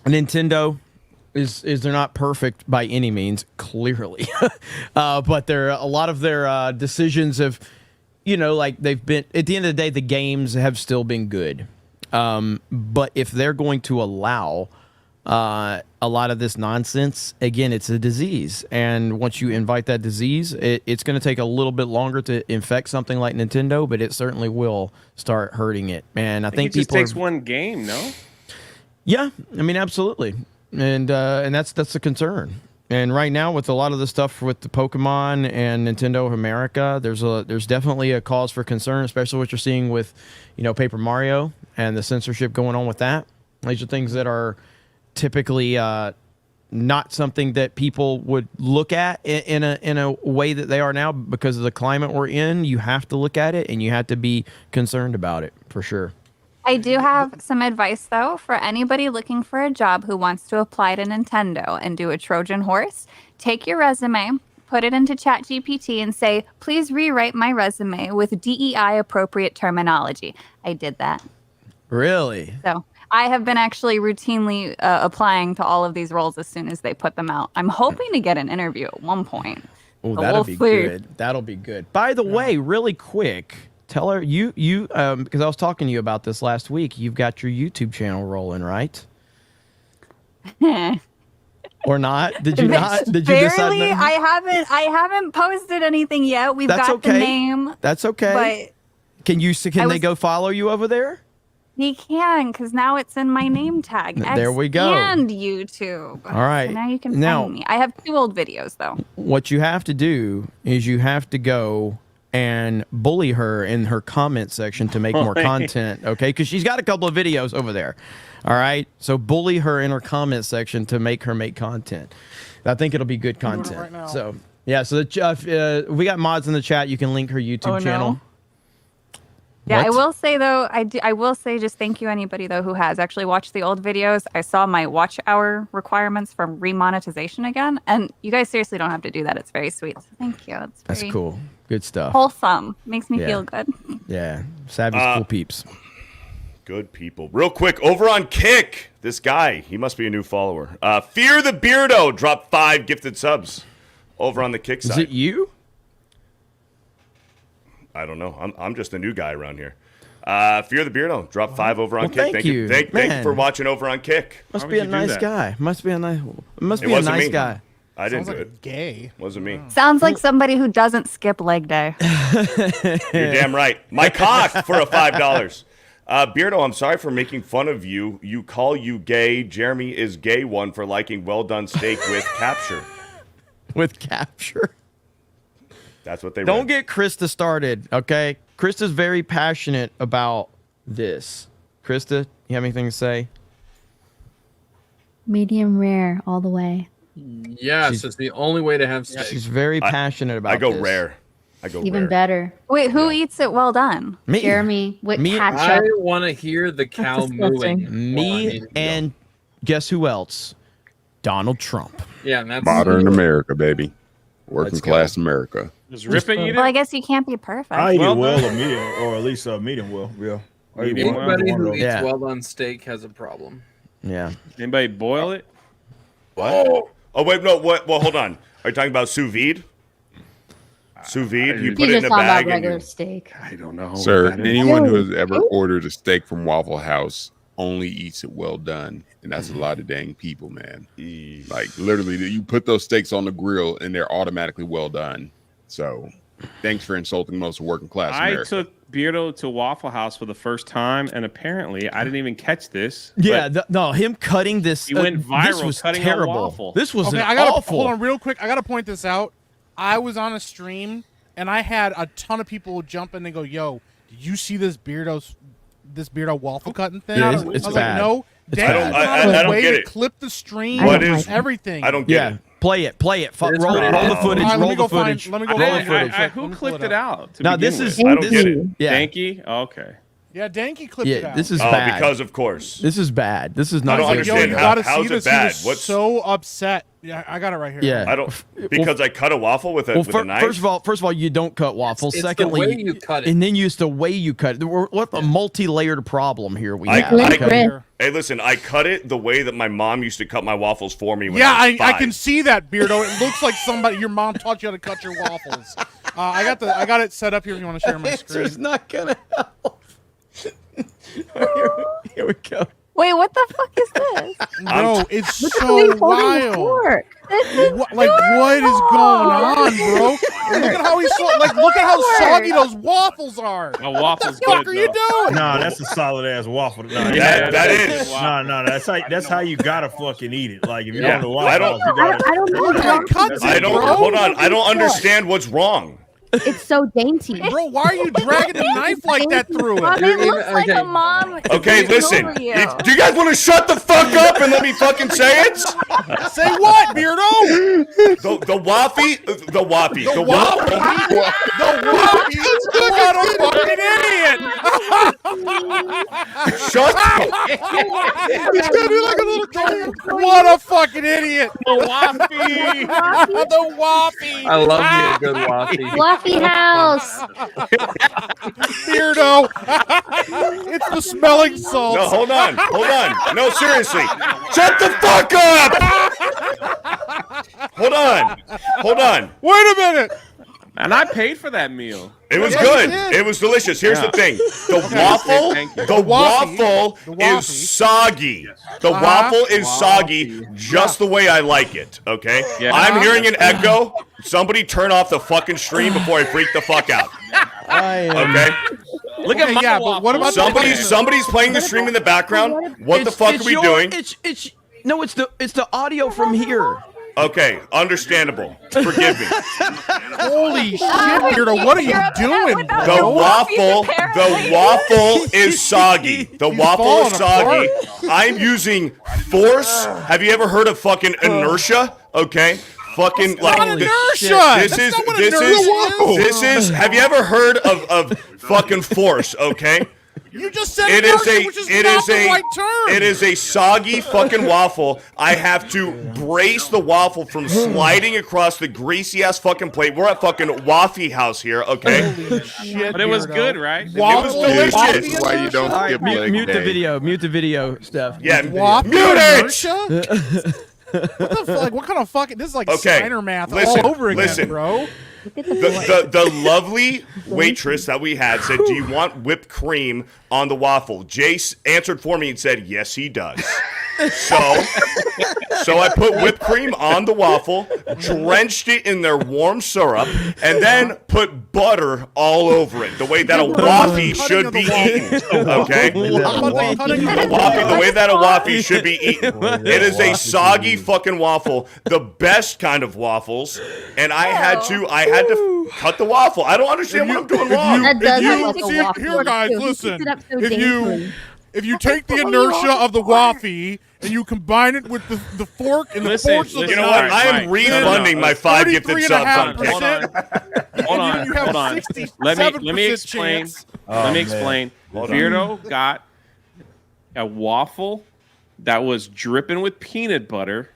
Nintendo they're not perfect by any means, clearly, but a lot of their decisions have, like they've been. At the end of the day, the games have still been good. But if they're going to allow a lot of this nonsense, again, it's a disease. And once you invite that disease, it's going to take a little bit longer to infect something like Nintendo, but it certainly will start hurting it. Man, I think it just takes one game, no? Yeah, I mean, absolutely, and that's the concern. And right now, with a lot of the stuff with the Pokemon and Nintendo of America, there's definitely a cause for concern, especially what you're seeing with, Paper Mario and the censorship going on with that. These are things that are typically not something that people would look at in a way that they are now because of the climate we're in. You have to look at it, and you have to be concerned about it for sure. I do have some advice, though, for anybody looking for a job who wants to apply to Nintendo and do a Trojan horse. Take your resume, put it into ChatGPT, and say, please rewrite my resume with DEI appropriate terminology. I did that. Really? So I have been actually routinely applying to all of these roles as soon as they put them out. I'm hoping to get an interview at one point. Oh, that'll be good. That'll be good. By the way, really quick, tell her you because I was talking to you about this last week. You've got your YouTube channel rolling, right? Or not? Did you not? Did you decide? Barely. I haven't posted anything yet. We've got the name. That's okay. But can they go follow you over there? He can, because now it's in my name tag. There we go. And YouTube. All right. So now you can find me. I have 2 old videos, though. What you have to do is you have to go and bully her in her comment section to make more content, okay? Because she's got a couple of videos over there. All right? So bully her in her comment section to make her make content. I think it'll be good content. Right, so, yeah, so we got mods in the chat. You can link her YouTube channel. No. Yeah, What? I will say, though, I will say just thank you anybody, though, who has actually watched the old videos. I saw my watch hour requirements from remonetization again, and you guys seriously don't have to do that. It's very sweet. So thank you. That's cool. Good stuff. Wholesome. Makes me feel good. Yeah. Savvy's cool peeps. Good people. Real quick, over on Kick, this guy, he must be a new follower. Fear the Beardo dropped 5 gifted subs over on the Kick side. Is it you? I don't know. I'm just a new guy around here. Fear the Beardo dropped 5 over on Kick. Thank you. Thank you for watching over on Kick. Must be a nice guy. Must be a nice me. guy. I didn't do like it. Gay. Wasn't me. Sounds like somebody who doesn't skip leg day. You're damn right. My cock for a $5. Beardo, I'm sorry for making fun of you. You call you gay. Jeremy is gay one for liking well done steak with capture. With capture. That's what they Don't get Krista started, okay? Krista's very passionate about this. Krista, you have anything to say? Medium rare all the way. Yes, it's the only way to have steak. She's very passionate about this. I go rare. Even better. Wait, who eats it well done? Me. Jeremy with I ketchup. want to hear the cow mooing. Me and guess who else? Donald Trump. Yeah, and that's Modern America, baby. Working class America. Does Rippa eat Well, I it? guess you can't be perfect. I eat Well it well done. or medium, or at least medium well. Yeah. I eat one Anybody of who those. eats Yeah. well done steak has a problem. Yeah. Anybody boil it? What? Oh, wait, no. What? Well, hold on. Are you talking about sous vide? Sous vide? You put He's it in just a talking about bag and regular you... steak. I don't know. Sir, what that is. anyone who has ever ordered a steak from Waffle House only eats it well done. And that's a lot of dang people, man. Like, literally, you put those steaks on the grill and they're automatically well done. So, thanks for insulting most working class I America. took Beardo to Waffle House for the first time, and apparently I didn't even catch this. Yeah, no, him cutting this. He went viral This was cutting a terrible. waffle. This was Okay, I gotta awful. hold on real quick. I gotta point this out. I was on a stream and I had a ton of people jump in and go, "Yo, did you see this Beardo waffle cutting thing?" Yeah, I it's was bad. like, "No, It's Dan bad. went out of I his don't way get to it. clip the stream, What is everything." I don't get Yeah, it. play it. Roll It's the bad. footage. All right, Roll the footage. let me go Roll the find footage. Who Let me pull clipped it it out? To Now begin this is. with? I don't this get is- it. Yeah, Danky? Okay. Yeah, Danky clipped it yeah. out. This is Oh, bad. because of course. This is bad. This is I not don't good. Yo, understand. you How- gotta how's see it this. bad? He was What's- so upset. Yeah, I got it right here. Yeah. I don't because I cut a waffle with a with a knife. First of all, you don't cut waffles. It's Secondly, the way you cut it. and then it's the way you cut it. What a multi-layered problem here we have. Hey, listen, I cut it the way that my mom used to cut my waffles for me when Yeah, I was 5. I can see that, Beardo. It looks like your mom taught you how to cut your waffles. I got it set up here if you want to share my screen. It's not gonna help. Here we go. Wait, what the fuck is this? Bro, it's Look at so me holding the wild. fork. This is What is going on, bro? And look at how look at how soggy those waffles are. A waffle's What the fuck good, are you though. doing? No, that's a solid ass waffle. No, That is. No, that's how you gotta fucking eat it. Like if you Yeah. go to Waffle I don't- House, you gotta. I don't know. I don't. Hold on. I don't understand what's wrong. It's so dainty. Bro, why are you dragging a knife like that through Mom, it? it looks like a mom. Okay, is listen. over you. Do you guys want to shut the fuck up and let me fucking say it? Say what, Beardo? The waffy. The waffy. The waffle. What a fucking idiot! Shut up. He's gonna be like a little kid. What a fucking idiot! The waffy. The waffy. I love me a good waffy. Waffle House. Beardo. It's the smelling salts. No, hold on. No, seriously. Shut the fuck up. Hold on. Wait a minute. And I paid for that meal. It was Yeah, good. you did. It was delicious. Here's the thing. The Thank you. waffle The waffy. is soggy. The waffle is soggy just the way I like it, okay? Yeah. I'm hearing an echo. Somebody turn off the fucking stream before I freak the fuck out. Okay? Look at my yeah, but waffle. what about Somebody's playing the stream in the background. What the fuck are we doing? It's the audio from here. Okay, understandable. Forgive me. Holy shit, Beardo, what are you doing? The waffle is soggy. The waffle is soggy. I'm using force. Have you ever heard of fucking inertia? Okay. Fucking like inertia. This is. Have you ever heard of fucking force? Okay. You just said inertia, which is not the right term. It is a soggy fucking waffle. I have to brace the waffle from sliding across the greasy ass fucking plate. We're at fucking Waffle House here, okay? Holy shit, But it was Beardo. good, right? It was delicious. Why you don't skip leg Mute the day. video. Mute the video, Steph. Yeah, Waffle mute it. inertia? What the fuck? Like, what kind of fucking? This is like Okay, Steiner math listen, all over again, listen. bro. The lovely waitress that we had said, "Do you want whipped cream on the waffle?" Jace answered for me and said, "Yes, he does." So I put whipped cream on the waffle, drenched it in their warm syrup, and then put butter all over it, the way that a waffle should be eaten. Okay, the way that a waffle should be eaten. It is a soggy fucking waffle, the best kind of waffles, and I had to cut the waffle. I don't understand what I'm doing wrong. That does look like a See, waffle. here, guys, too. He listen. picks it up so If you take the inertia of the waffle and you combine it with the fork and the force of the You know what? I am refunding my 5 gifted subs on Hold on. You have Hold on. 67% Let me explain. chance. Let me explain. Beardo got a waffle that was dripping with peanut butter,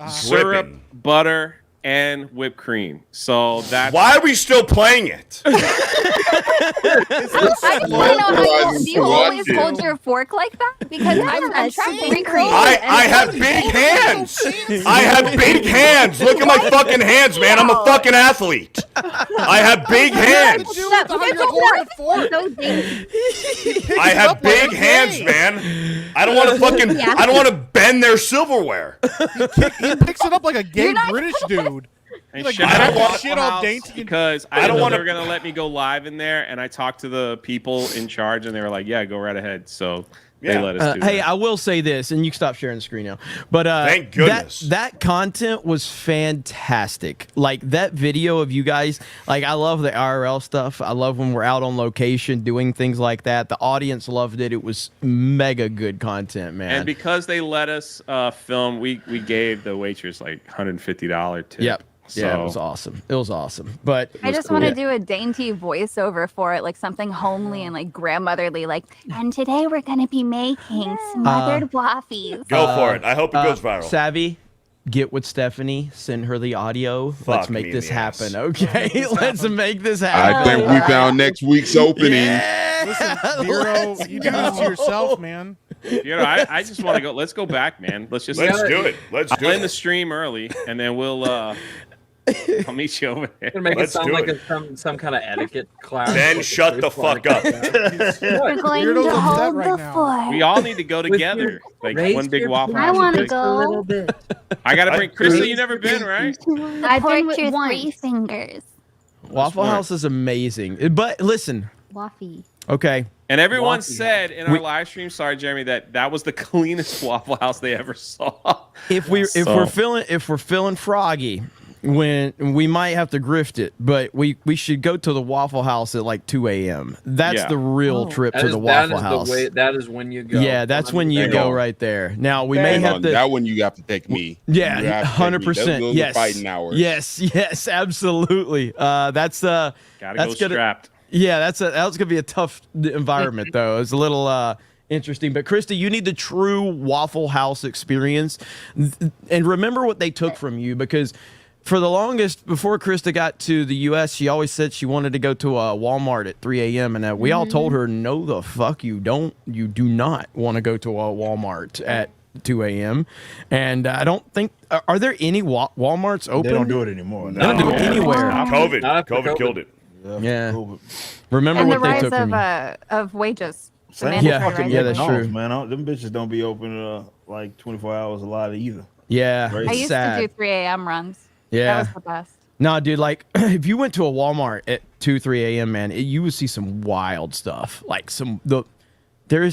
syrup, butter, and whipped cream. So that's why are we still playing it? I just want to know how do you always hold your fork like that? Because I'm trying to recreate. I have big hands. I have big hands. Look at my fucking hands, man. I'm a fucking athlete. I have big hands. I have big hands, man. I don't want to bend their silverware. He picks it up like a gay British dude. And Like, shout I out don't want Waffle shit all House dainty. because I didn't know they were gonna let me go live in there, and I talked to the people in charge, and they were like, "Yeah, go right ahead." So they let us do Hey, that. I will say this, and you can stop sharing the screen now. But Thank goodness. that content was fantastic. Like that video of you guys. Like I love the IRL stuff. I love when we're out on location doing things like that. The audience loved it. It was mega good content, man. And because they let us film, we gave the waitress like $150 tip. Yep. Yeah, So- it was awesome. It was awesome. But I just want to do a dainty voiceover for it, like something homely and like grandmotherly, like, and today we're going to be making smothered waffles. Go for it. I hope it goes viral. Savvy, get with Stephanie. Send her the audio. Let's Fuck make me this in the happen, okay? Let's make this happen. I think we found next week's opening. Listen, Beardo, you do this to yourself, man. You know, I just want to go. Let's go back, man. Let's do it. Let's do end it. the stream early, and then we'll I'll meet you over there. Gonna make Let's it sound do like it. some kind of etiquette class. Ben, like shut the fuck up. We're going Weirdo's to upset hold right the now. fort. We all need to go With together, your- like raise one big your Waffle voice House. I want to just a little go. bit. I gotta bring Krista. Raise You never been, right? I've been Support with your one. 3 fingers. Waffle House is amazing. But listen, Waffy. okay. And everyone Waffle said in our live stream, sorry, Jeremy, that was the cleanest Waffle House they ever saw. If we're feeling froggy, when we might have to grift it, but we should go to the Waffle House at like 2 a.m. That's the real trip to the Waffle House. That is when you go. Yeah, that's when you go right there. Now we may have to. That one you have to take me. Yeah, 100%. Those Yes, are fighting hours. yes, absolutely. That's Gotta that's go strapped. Yeah, that's gonna be a tough environment though. It's a little interesting. But Krista, you need the true Waffle House experience, and remember what they took from you, because for the longest, before Krista got to the U.S., she always said she wanted to go to a Walmart at 3 a.m. And we all told her, no, the fuck you don't. You do not want to go to a Walmart at 2 a.m. And I don't think, are there any Walmarts open? They don't do it anymore. They don't do it anywhere. COVID killed it. Yeah. Remember And what the they rise took from you. of wages. The Same mandatory with fucking rise yeah, of that's wages. true. Man, them bitches don't be open like 24 hours a lot either. Yeah. Right. I used sad. to do 3 a.m. runs. Yeah. That was the best. No, dude, like if you went to a Walmart at 2, 3 a.m., man, you would see some wild stuff. Like there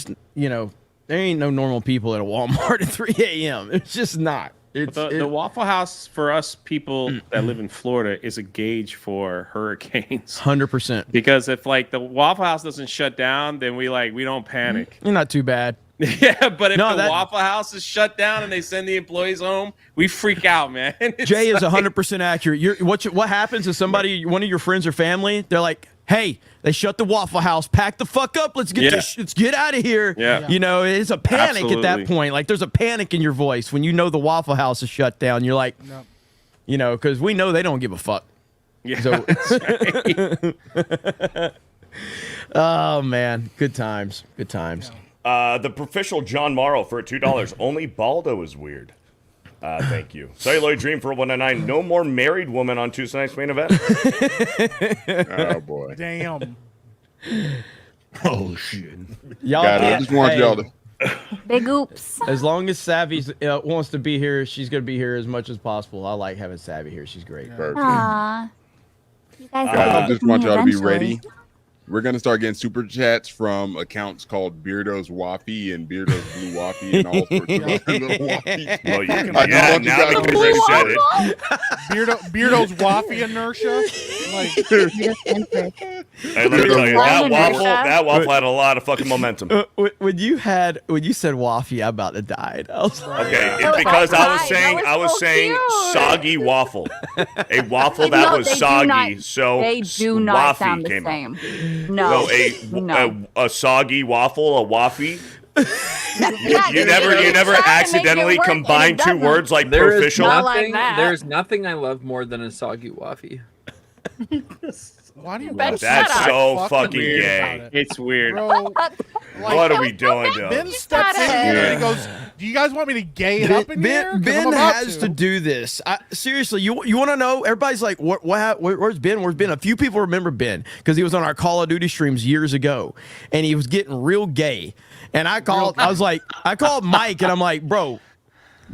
ain't no normal people at a Walmart at 3 a.m. It's just not. The Waffle House for us people that live in Florida is a gauge for hurricanes. 100%. Because if like the Waffle House doesn't shut down, then we don't panic. You're not too bad. Yeah, but if No, the Waffle House is shut down and they send the employees home, we freak out, man. Jay is 100% accurate. What happens is one of your friends or family, they're like, hey, they shut the Waffle House, pack the fuck up, let's get out of here. Yeah. You know, it's a panic at that Absolutely. point. Like there's a panic in your voice when you know the Waffle House is shut down. You're like, you know, because we know they don't give a fuck. Yeah. So, oh man, good times. Good times. The Professional John Morrow for $2. Only Baldo is weird. Thank you. Celluloid Dream for 199. No more married woman on Tuesday night's main event. Oh boy. Damn. Oh shit. Y'all God, I can't- just want hey, y'all to. Big oops. As long as Savvy wants to be here, she's going to be here as much as possible. I like having Savvy here. She's great. Perfect. Aww. You guys I just want y'all to be eventually. ready. We're gonna start getting super chats from accounts called Beardo's Waffy and Beardo's Blue Waffy and all sorts of other little Waffies. Well, you can, I just yeah, want you now guys that to you be ready for said it. it. Beardo's waffy inertia. Like, Hey, let me tell you, that waffle had a lot of fucking momentum. When you said Waffy, I about to die. I was like, Okay, it's because I was saying soggy waffle, a waffle that No, was they do soggy. not- So they do not waffy sound the came same. out. No, So no. a soggy waffle, a waffy. Yeah, You never trying to accidentally make it work, and combine it two doesn't. words like There is proficial. Not like nothing. that. There's nothing I love more than a soggy waffy. why do you? Ben, That's shut up. so fucking weird gay. about it. It's weird. Bro, What are we doing, Ben though? steps in here and he Yeah. goes, "Do you guys want me to gay it up in here?" 'Cause I'm Ben about has to do this. Seriously, you want to know? Everybody's like, where's Ben? Where's Ben? A few people remember Ben because he was on our Call of Duty streams years ago, and he was getting real gay. And I called Mike, and I'm like, bro,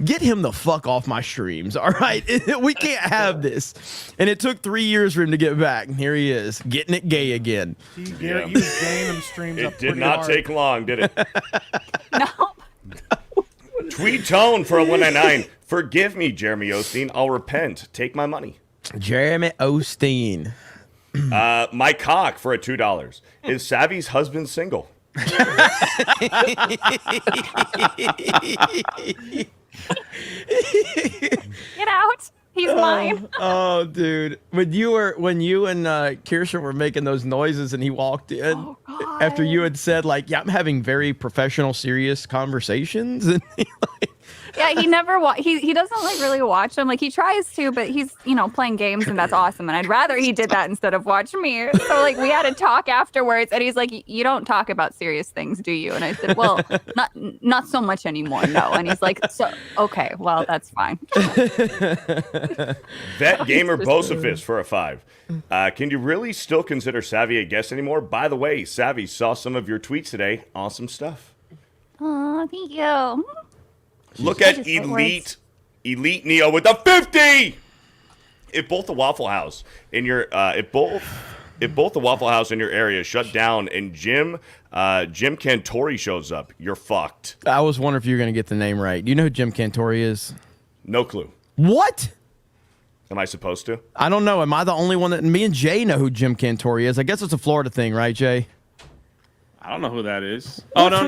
get him the fuck off my streams, all right? We can't have this. And it took 3 years for him to get back, and here he is, getting it gay again. He was gaying them streams up It did pretty not hard. take long, did it? No. Tweet Tone for a 199. Forgive me, Jeremy Osteen. I'll repent. Take my money. Jeremy Osteen. My cock for a $2. Is Savvy's husband single? Get out. He's mine. Oh, dude. When you and Kirsten were making those noises and he walked in after you had said, like, yeah, I'm having very professional, serious conversations. And Yeah, he never he doesn't like really watch them. Like he tries to, but he's playing games and that's awesome. And I'd rather he did that instead of watch me. So like we had to talk afterwards, and he's like, "You don't talk about serious things, do you?" And I said, "Well, not so much anymore, no." And he's like, "So okay, well that's fine." Vet Gamer Bosifist for a 5. Can you really still consider Savvy a guest anymore? By the way, Savvy, saw some of your tweets today. Awesome stuff. Oh, thank you. Look at Elite Neo with the 50. If both the Waffle House in your if both the Waffle House in your area shut down and Jim Cantori shows up, you're fucked. I was wondering if you were gonna get the name right. Do you know who Jim Cantori is? No clue. What? Am I supposed to? I don't know. Am I the only one that? Me and Jay know who Jim Cantori is. I guess it's a Florida thing, right, Jay? I don't know who that is. Oh no.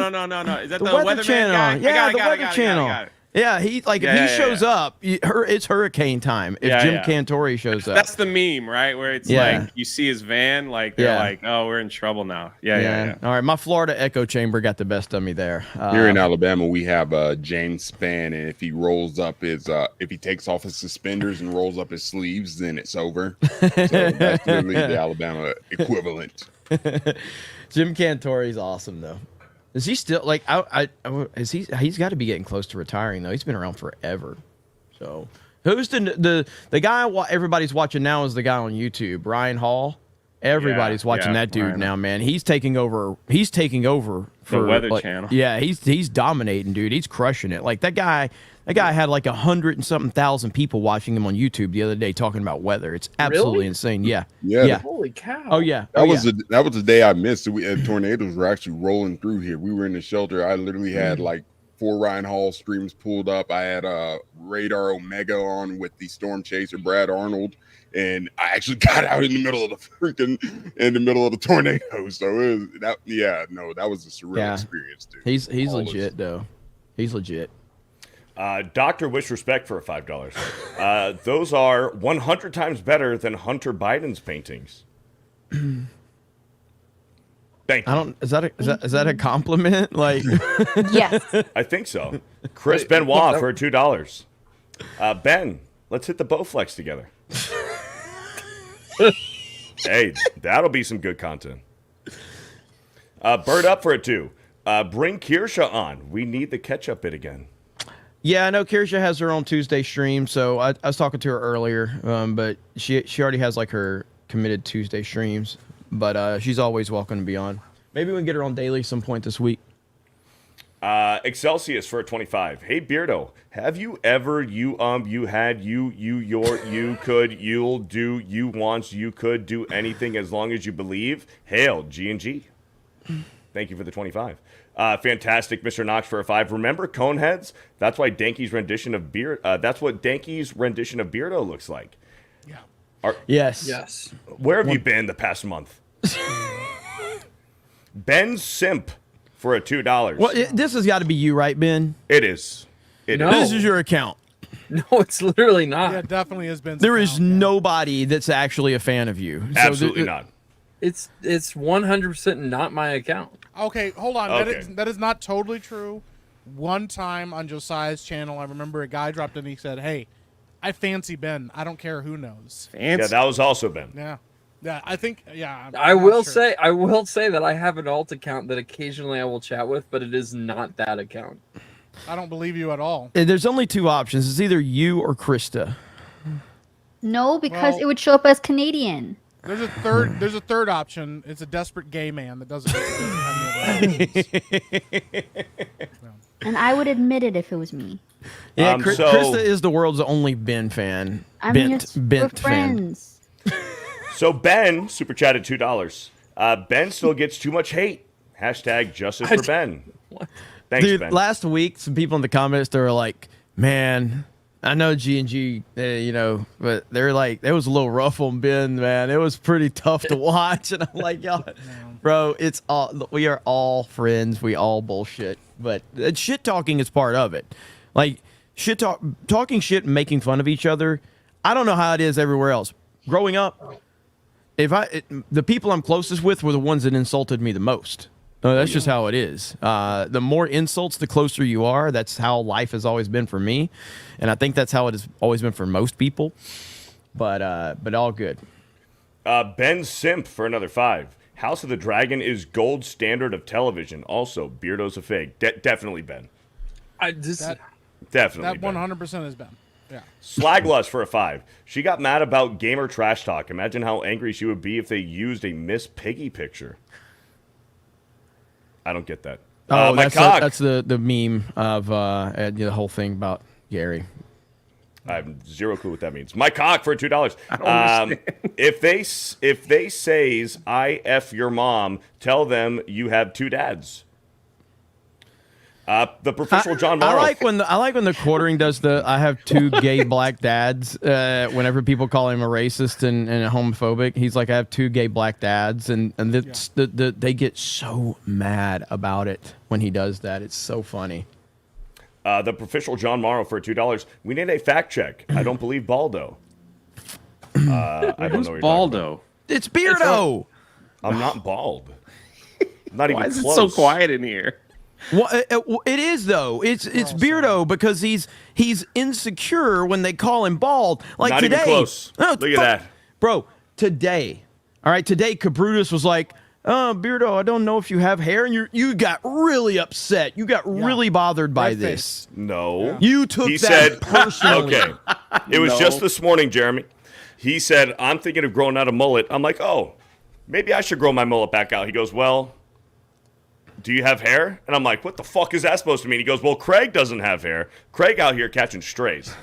Is that the Weather Channel? guy? Yeah, the Weather Channel. Yeah, he if he shows up, it's hurricane time. If Jim Cantori shows up, that's the meme, right? Where it's like you see his van, like they're like, "Oh, we're in trouble now." Yeah. All right, my Florida echo chamber got the best of me there. Here in Alabama, we have James Spann, and if he rolls up his, if he takes off his suspenders and rolls up his sleeves, then it's over. So that's literally the Alabama equivalent. Jim Cantori's awesome though. Is he still like? He's got to be getting close to retiring though. He's been around forever. So who's the guy everybody's watching now is the guy on YouTube, Ryan Hall. Everybody's watching that dude now, man. He's taking over. He's taking over for the Weather Channel. Yeah, he's dominating, dude. He's crushing it. Like that guy had like 100 and something thousand people watching him on YouTube the other day talking about weather. It's absolutely insane. Yeah. Holy cow! Oh yeah. That was the day I missed. Tornadoes were actually rolling through here. We were in the shelter. I literally had like 4 Ryan Hall streams pulled up. I had Radar Omega on with the Storm Chaser Brad Arnold, and I actually got out in the middle of the tornado. So that was a surreal experience, dude. He's legit though. He's legit. Dr. Wish Respect for a $5. Those are 100 times better than Hunter Biden's paintings. Thank you. Is that a compliment? Like, yes, I think so. Chris Benoit for $2. Ben, let's hit the Bowflex together. Hey, that'll be some good content. Bird up for a 2. Bring Kirsha on. We need the catch-up bit again. Yeah, I know Kirsha has her own Tuesday stream, so I was talking to her earlier, but she already has like her committed Tuesday streams, but she's always welcome to be on. Maybe we can get her on daily some point this week. Excelsius for a 25. Hey Beardo, have you ever you had you could you'll do you wants you could do anything as long as you believe? Hail G&G. Thank you for the 25. Fantastic, Mr. Knox for a 5. Remember Coneheads? That's why Danky's rendition of that's what Danky's rendition of Beardo looks like. Yeah. Yes. Where have you been the past month? Ben Simp for a $2. Well, this has got to be you, right, Ben? It is. This is your account. No, it's literally not. Yeah, it definitely has been. There is nobody that's actually a fan of you. Absolutely not. It's 100% not my account. Okay, hold on. Okay. That is not totally true. One time on Josiah's channel, I remember a guy dropped in and he said, "Hey, I fancy Ben. I don't care who knows." Yeah, that was also Ben. Yeah. I think. Yeah. I will say that I have an alt account that occasionally I will chat with, but it is not that account. I don't believe you at all. There's only 2 options. It's either you or Krista. No, because it would show up as Canadian. There's a third option. It's a desperate gay man that doesn't. And I would admit it if it was me. Yeah, Krista is the world's only Ben fan. I mean, we're fan. friends. So Ben super chatted $2. Ben still gets too much hate. Hashtag justice for Ben. Thanks, Dude, Ben. last week, some people in the comments, they were like, man, I know G&G, but they're like, it was a little rough on Ben, man. It was pretty tough to watch. And I'm like, y'all, bro, we are all friends. We all bullshit. But shit talking is part of it. Like, talking shit and making fun of each other. I don't know how it is everywhere else. Growing up, the people I'm closest with were the ones that insulted me the most. No, that's just how it is. The more insults, the closer you are. That's how life has always been for me, and I think that's how it has always been for most people. But all good. Ben Simp for another 5. House of the Dragon is gold standard of television. Also, Beardo's a fake. Definitely Ben. Definitely. That 100% is Ben. Yeah. Slaglust for a 5. She got mad about gamer trash talk. Imagine how angry she would be if they used a Miss Piggy picture. I don't get that. Oh, my that's cock. that's the meme of the whole thing about Gary. I have zero clue what that means. My cock for $2. I don't understand. If they says I F your mom, tell them you have 2 dads. The professional John Morrow. I like when the quartering does the I have 2 gay black dads. Whenever people call him a racist and homophobic, he's like I have 2 gay black dads, and they get so mad about it when he does that. It's so funny. The professional John Morrow for $2. We need a fact check. I don't believe Baldo. I don't know. Baldo? It's Beardo. I'm not bald. Not even Why is close. it so quiet in here? Well, it is though. It's Beardo because he's insecure when they call him bald. Like Not today, even close. No, Look at that, bro. Today, all right. Today, Cabrutus was like, "Oh, Beardo, I don't know if you have hair," and you got really upset. You got really bothered by this. No, you took he that said, personally. Okay, it was No. just this morning, Jeremy. He said, "I'm thinking of growing out a mullet." I'm like, "Oh, maybe I should grow my mullet back out." He goes, "Well, do you have hair?" And I'm like, "What the fuck is that supposed to mean?" He goes, "Well, Craig doesn't have hair. Craig out here catching strays."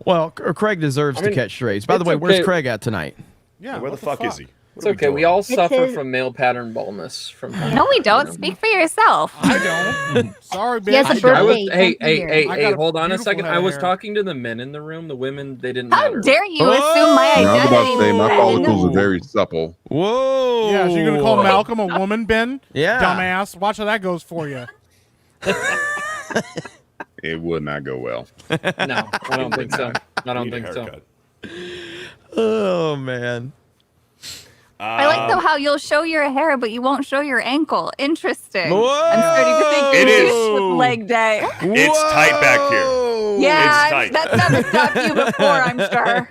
Well, Craig deserves to catch strays. By the way, where's Craig at tonight? Yeah, where the fuck is he? It's okay. We all suffer from male pattern baldness from time No, we to don't. time. Speak for yourself. I don't. Sorry, bitch. He has a birthday. Hey, hold on a beautiful second. head I of was hair. talking to the men in the room. The women, they didn't How matter. dare you assume my Yeah, I was about to say, my identity? follicles are very supple. Whoa. Yeah, so you're gonna call Malcolm a woman, Ben? Yeah. Dumbass. Watch how that goes for you. It would not go well. No, I don't think so. I don't Need a think so. haircut. Oh man. I like though how you'll show your hair, but you won't show your ankle. Interesting. Whoa. I'm starting to think It you're is. with leg day. It's tight back here. Yeah, It's tight. that's never stopped you before, I'm sure.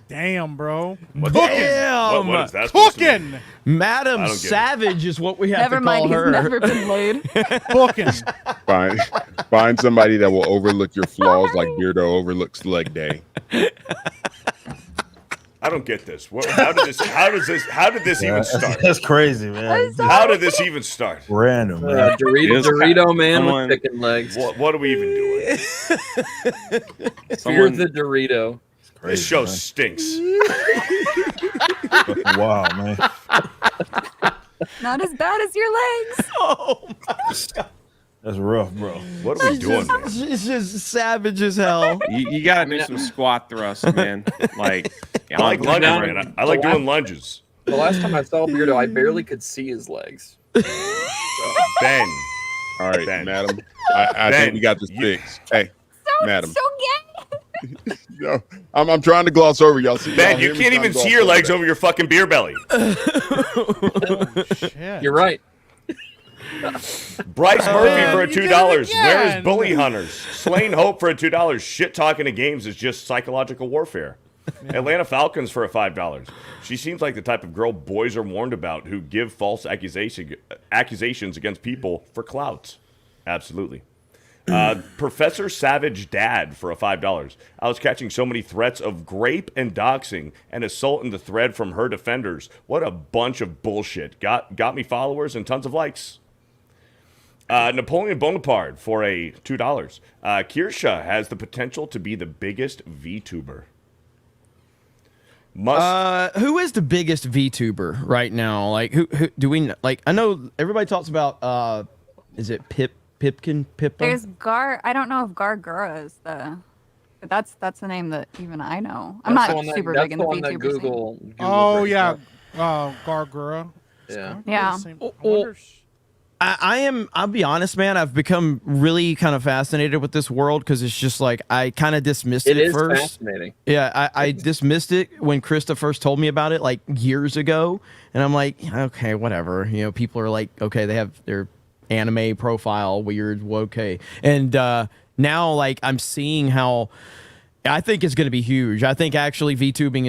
Damn, bro. What Cooking. what is that supposed to mean? Cooking. Madam I don't get it. Savage is what we have Never to call mind, her. he's never been laid. Cooking. Find somebody that will overlook your flaws like Beardo overlooks leg day. I don't get this. How did this even start? That's crazy, man. How did this even start? Random, man. Dorito man Someone- with chicken legs. What are we even doing? Fear the Dorito. This show stinks. Wow, man. Not as bad as your legs. Oh my God. That's rough, bro. What are we doing, man? It's just savage as hell. You gotta do some squat thrusts, man. Like, I like lunges, man. I like doing lunges. The last time I saw Beardo, I barely could see his legs. Ben. All right, Ben. madam. I Ben, think we got this fixed. Hey, madam. So gay. No, I'm trying to gloss over y'all. See, Ben, y'all you hear me can't trying even to see gloss your over legs that. over your fucking beer belly. Shit. You're right. Bryce Murphy for a you did it $2. again. Where's Bully Hunters? Slain Hope for a $2. Shit talking to games is just psychological warfare. Atlanta Falcons for a $5. She seems like the type of girl boys are warned about who give false accusations against people for clout. Absolutely. Professor Savage Dad for a $5. I was catching so many threats of grape and doxing and assault in the thread from her defenders. What a bunch of bullshit. Got me followers and tons of likes. Napoleon Bonaparte for a $2. Kirsha has the potential to be the biggest VTuber. Who is the biggest VTuber right now? Like, who do we like? I know everybody talks about. Is it Pippa? There's Gar. I don't know if Gargura is the. But that's the name that even I know. I'm not super big in the VTuber scene. Oh yeah, Gargura. Yeah. Yeah. I wonder I'll be honest, man. I've become really kind of fascinated with this world because it's just like I kind of dismissed it at first. It is fascinating. Yeah, I dismissed it when Krista first told me about it like years ago, and I'm like, okay, whatever. You know, people are like, okay, they have their anime profile, weird, okay, and now like I'm seeing how. I think it's going to be huge. I think actually VTubing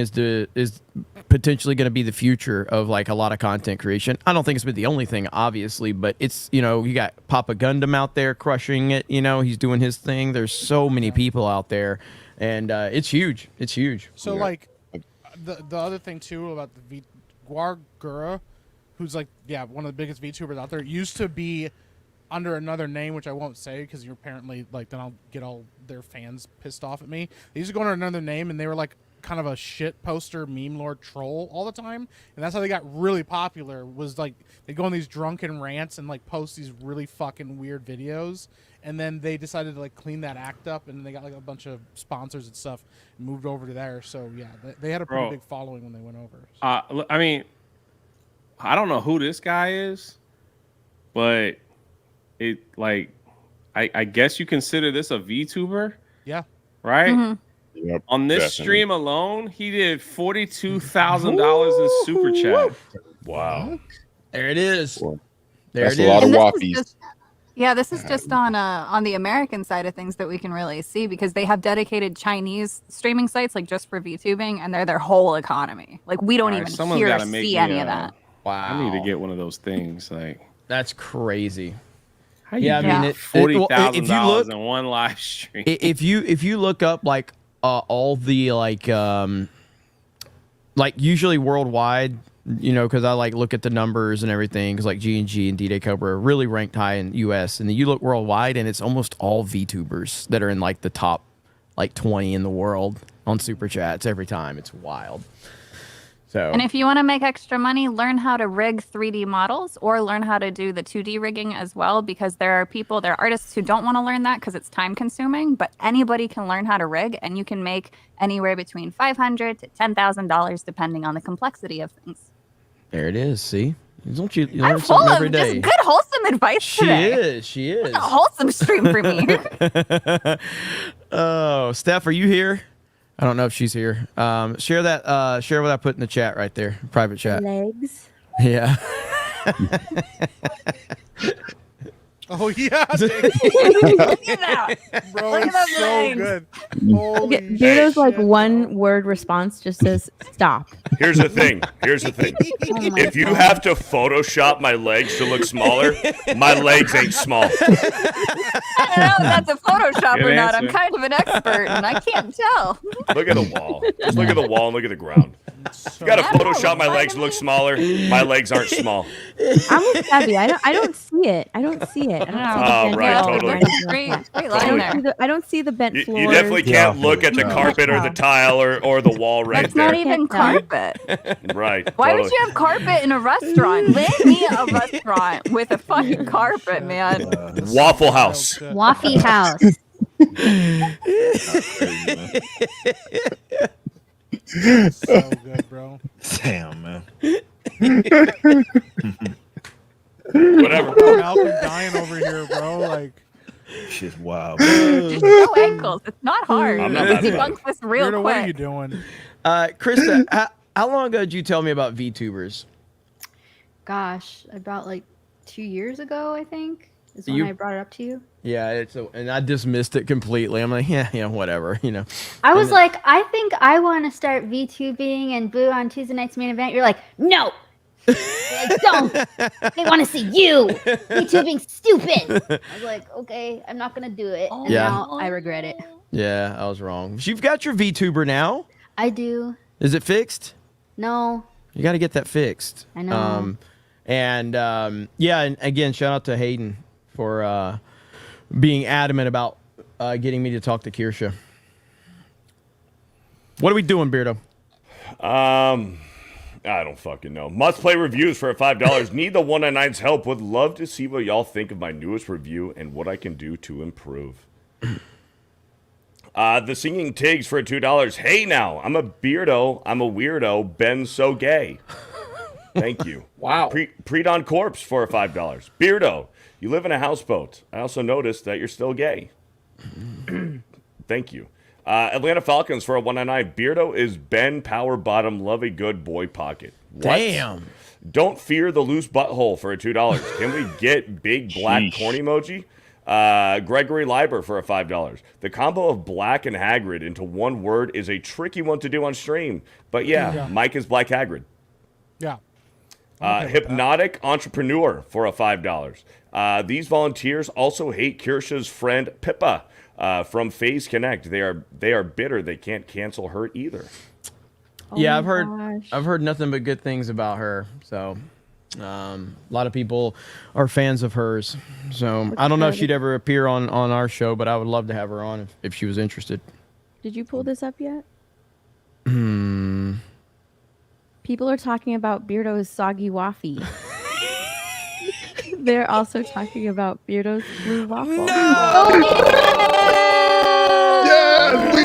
is potentially going to be the future of like a lot of content creation. I don't think it's been the only thing, obviously, but it's, you know, you got Papa Gundam out there crushing it. You know, he's doing his thing. There's so many people out there, and it's huge. It's huge. So like the other thing too about the Guargura, who's like one of the biggest VTubers out there, used to be under another name, which I won't say because you're apparently like then I'll get all their fans pissed off at me. They used to go under another name, and they were like kind of a shit poster meme lord troll all the time, and that's how they got really popular. Was like they go on these drunken rants and like post these really fucking weird videos, and then they decided to like clean that act up, and they got like a bunch of sponsors and stuff and moved over to there. So yeah, they had a pretty big following when they went over. So. I mean, I don't know who this guy is, but it like I guess you consider this a VTuber? Yeah. Right? Mm-hmm. Yep, on this stream alone, he did $42,000 in super chat. Wow. There it is. That's a lot of whoppies. This is just on the American side of things that we can really see because they have dedicated Chinese streaming sites like just for VTubing, and they're their whole economy. Like we don't even hear or see any of that. Wow. I need to get one of those things. Like that's crazy. How you I mean, $40,000 in one live stream. If you look up like all the like usually worldwide, you know, because I like look at the numbers and everything, because like G&G and D-Day Cobra are really ranked high in U.S. and then you look worldwide and it's almost all VTubers that are in like the top like 20 in the world on super chats every time. It's wild. So. And if you want to make extra money, learn how to rig 3D models or learn how to do the 2D rigging as well, because there are artists who don't want to learn that because it's time consuming, but anybody can learn how to rig and you can make anywhere between $500 to $10,000 depending on the complexity of things. There it is. See? Don't you I'm learn full something of every day. just good wholesome advice today. She is. It's a wholesome stream for me. Oh, Steph, are you here? I don't know if she's here. Share what I put in the chat right there, private chat. Legs. Yeah. Oh yeah, look at that, bro! Look at that It's so good. Okay, Beardo's like one word response just says stop. Here's the thing. If you have to Photoshop my legs to look smaller, my legs ain't small. I don't know if that's a Photoshop or not. I'm kind of an expert, and I can't tell. Look at the wall. Just look at the wall and look at the ground. You got to Photoshop my legs to look smaller. My legs aren't small. I'm with Abby. I don't see it. I don't see it. Oh, right, totally. I don't see the bent floors. You definitely can't look at the carpet or the tile or the wall right That's there. not even carpet. Right. Why would you have carpet in a restaurant? Land me a restaurant with a fucking carpet, man. Waffle House. Waffle House. So good, bro. Damn, man. Whatever. Malcolm dying over here, bro. Like, shit's wild. Just show ankles. It's not hard. I'm not Debunk this real quick. What are you doing? Krista, how long ago did you tell me about VTubers? Gosh, about like 2 years ago, I think, is when I brought it up to you. Yeah, and I dismissed it completely. I'm like, yeah, whatever, you know. I was like, I think I want to start VTubing and boo on Tuesday night's main event. You're like, no. Like, don't. They want to see you. VTubing stupid. I was like, okay, I'm not gonna do it. And now I regret it. Yeah, I was wrong. You've got your VTuber now. I do. Is it fixed? No. You got to get that fixed. I know. And again, shout out to Hayden for being adamant about getting me to talk to Kirsha. What are we doing, Beardo? I don't fucking know. Must play reviews for $5. Need the 199's help. Would love to see what y'all think of my newest review and what I can do to improve. The Singing Tigs for $2. Hey now, I'm a beardo. I'm a weirdo. Ben so gay. Thank you. Wow. Pre-Dawn Corpse for $5. Beardo, you live in a houseboat. I also noticed that you're still gay. Thank you. Atlanta Falcons for a $199. Beardo is Ben Power Bottom Love a Good Boy Pocket. What? Damn. Don't fear the loose butthole for a $2. Can we get big black corn emoji? Gregory Leiber for a $5. The combo of Black and Hagrid into one word is a tricky one to do on stream. But yeah. Mike is Black Hagrid. Yeah. Hypnotic Entrepreneur for a $5. These volunteers also hate Kirsha's friend Pippa from Phase Connect. They are bitter. They can't cancel her either. Yeah, I've heard nothing but good things about her. So a lot of people are fans of hers. So I don't know if she'd ever appear on our show, but I would love to have her on if she was interested. Did you pull this up yet? People are talking about Beardo's soggy waffy. They're also talking about Beardo's blue waffle. Yes,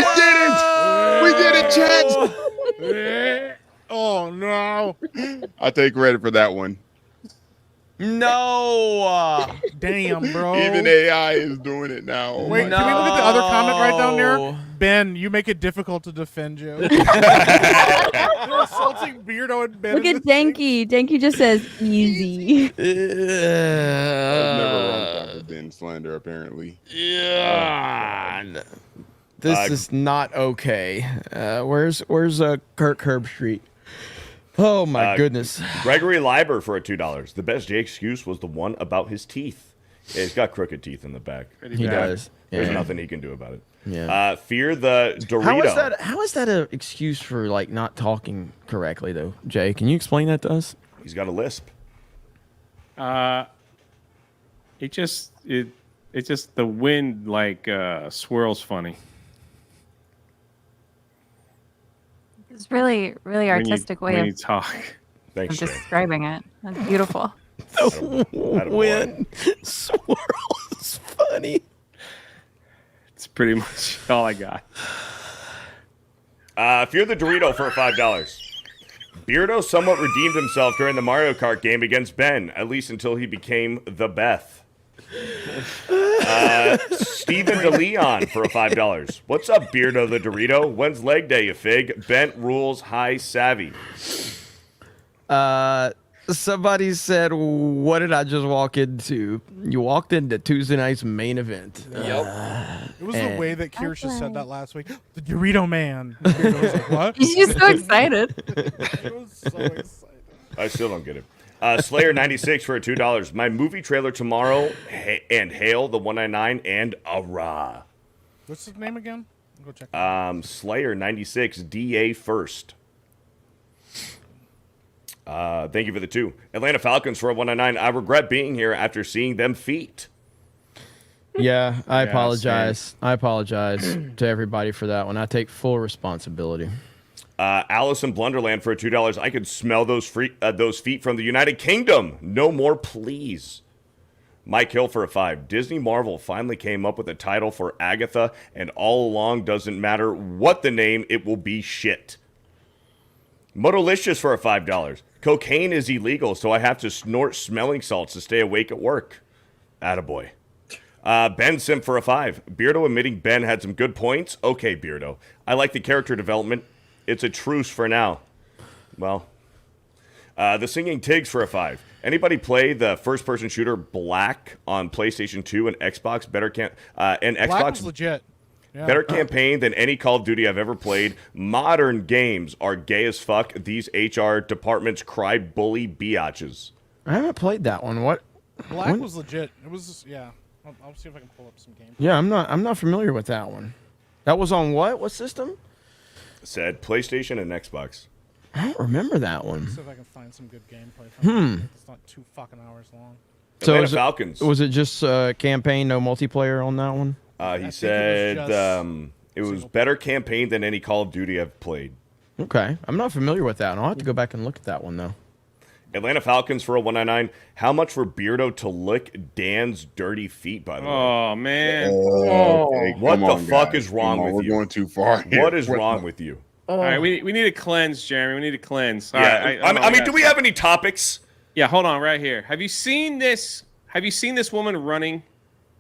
we did it, chat. Oh no! I take credit for that one. No, damn, bro. Even AI is doing it now. Wait, can we look at the other comment right down there? Ben, you make it difficult to defend you. You're insulting Beardo and Ben. Look at Danky. Danky just says easy. I've never wrong with Ben slander, apparently. Yeah. This is not okay. Where's Kirk Herbstreit? Oh my goodness. Gregory Leiber for a $2. The best Jay excuse was the one about his teeth. Yeah, he's got crooked teeth in the back. He does. There's nothing he can do about it. Yeah. Fear the Dorito. How is that an excuse for like not talking correctly though? Jay, can you explain that to us? He's got a lisp. It's just the wind like swirls funny. It's really, really artistic way when of you talk. Thanks, of describing it. That's beautiful. The wind swirls funny. It's pretty much all I got. Fear the Dorito for $5. Beardo somewhat redeemed himself during the Mario Kart game against Ben, at least until he became the Beth. Steven DeLeon for a $5. What's up, Beardo the Dorito? When's leg day, you fig? Bent rules high savvy. Somebody said, what did I just walk into? You walked into Tuesday night's main event. Yep. It was the way that Kirsha said that last week. The Dorito Man. Beardo was like, what? She's so excited. He was so excited. I still don't get it. Slayer 96 for a $2. My movie trailer tomorrow and Hail the 199 and Ara. What's his name again? I'll go check. Slayer 96 DA first. Thank you for the 2. Atlanta Falcons for a 199. I regret being here after seeing them feet. Yeah, I apologize. I apologize to everybody for that one. I take full responsibility. Allison Blunderland for a $2. I could smell those feet from the United Kingdom. No more, please. Mike Hill for a $5. Disney Marvel finally came up with a title for Agatha, and all along doesn't matter what the name, it will be shit. Motolicious for a $5. Cocaine is illegal, so I have to snort smelling salts to stay awake at work. Attaboy. Ben Sim for a $5. Beardo admitting Ben had some good points. Okay, Beardo. I like the character development. It's a truce for now. Well, the Singing Tigs for a $5. Anybody play the first-person shooter Black on PlayStation 2 and Xbox? Black was legit. Yeah. Better campaign than any Call of Duty I've ever played. Modern games are gay as fuck. These HR departments cry bully biatches. I haven't played that one. What? Black was legit. It was yeah. I'll see if I can pull up some games. Yeah, I'm not familiar with that one. That was on what? What system? Said PlayStation and Xbox. I don't remember that one. See if I can find some good gameplay from it. It's not 2 fucking hours long. So Atlanta Falcons. Was it just campaign, no multiplayer on that one? He said it was better campaign than any Call of Duty I've played. Okay. I'm not familiar with that. I'll have to go back and look at that one, though. Atlanta Falcons for a 199. How much for Beardo to lick Dan's dirty feet, by the way? Oh, man. What the fuck is wrong with you? We're going too far here. What is wrong with you? All right, we need to cleanse, Jeremy. We need to cleanse. All Yeah. right, I mean, do we have any topics? Yeah, hold on, right here. Have you seen this? Have you seen this woman running